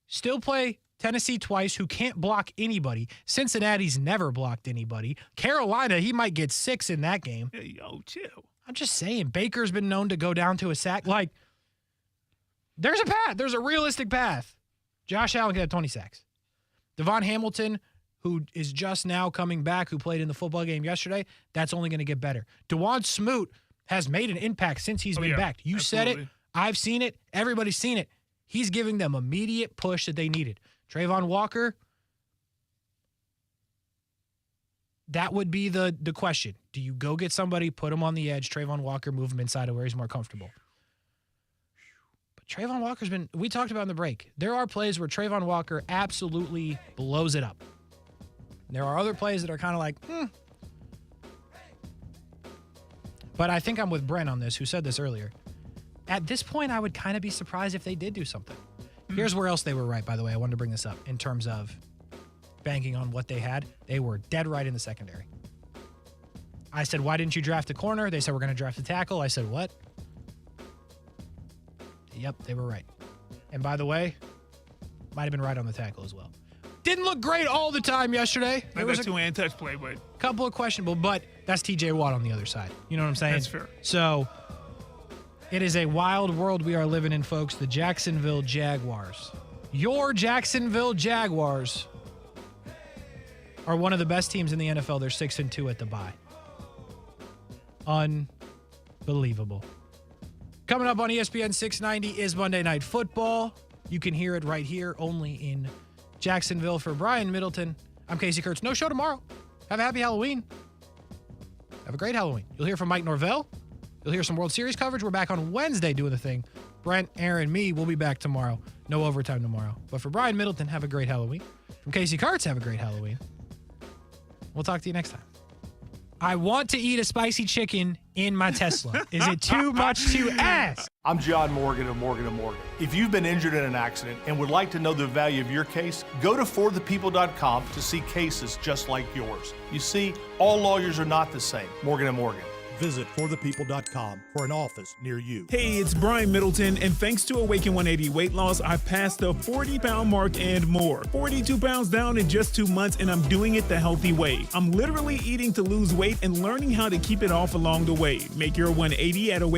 Speaker 3: Still play Tennessee twice, who can't block anybody. Cincinnati's never blocked anybody. Carolina, he might get 6 in that game.
Speaker 4: Hey, yo, chill.
Speaker 3: I'm just saying, Baker's been known to go down to a sack. Like, there's a path. There's a realistic path. Josh Allen can have 20 sacks. Devon Hamilton, who is just now coming back, who played in the football game yesterday, that's only going to get better. DeJuan Smoot has made an impact since he's been back. You said it. I've seen it. Everybody's seen it. He's giving them immediate push that they needed. Trayvon Walker, that would be the question. Do you go get somebody, put him on the edge, Trayvon Walker, move him inside of where he's more comfortable? But Trayvon Walker's been, we talked about in the break, there are plays where Trayvon Walker absolutely blows it up. There are other plays that are kind of like, But I think I'm with Brent on this, who said this earlier. At this point, I would kind of be surprised if they did do something. Here's where else they were right, by the way. I wanted to bring this up in terms of banking on what they had. They were dead right in the secondary. I said, why didn't you draft a corner? They said, we're going to draft a tackle. I said, what? Yep, they were right. And by the way, might have been right on the tackle as well. Didn't look great all the time yesterday.
Speaker 4: There was a two-hand touch play, but
Speaker 3: couple of questionable, but that's TJ Watt on the other side. You know what I'm saying?
Speaker 4: That's fair.
Speaker 3: So it is a wild world we are living in, folks. The Jacksonville Jaguars. Your Jacksonville Jaguars are one of the best teams in the NFL. They're 6-2 at the bye. Unbelievable. Coming up on ESPN 690 is Monday Night Football. You can hear it right here, only in Jacksonville. For Brian Middleton, I'm Kasey Kuhrts. No show tomorrow. Have a happy Halloween. Have a great Halloween. You'll hear from Mike Norvell. You'll hear some World Series coverage. We're back on Wednesday doing the thing. Brent, Aaron, me, we'll be back tomorrow. No overtime tomorrow. But for Brian Middleton, have a great Halloween. From Kasey Kuhrts, have a great Halloween. We'll talk to you next time. I want to eat a spicy chicken in my Tesla. Is it too much to ask?
Speaker 5: I'm John Morgan of Morgan & Morgan. If you've been injured in an accident and would like to know the value of your case, go to forthepeople.com to see cases just like yours. You see, all lawyers are not the same. Morgan & Morgan.
Speaker 7: Visit forthepeople.com for an office near you.
Speaker 4: Hey, it's Brian Middleton, and thanks to Awaken 180 weight loss, I passed the 40-pound mark and more. 42 pounds down in just 2 months, and I'm doing it the healthy way. I'm literally eating to lose weight and learning how to keep it off along the way. Make your 180 at Awaken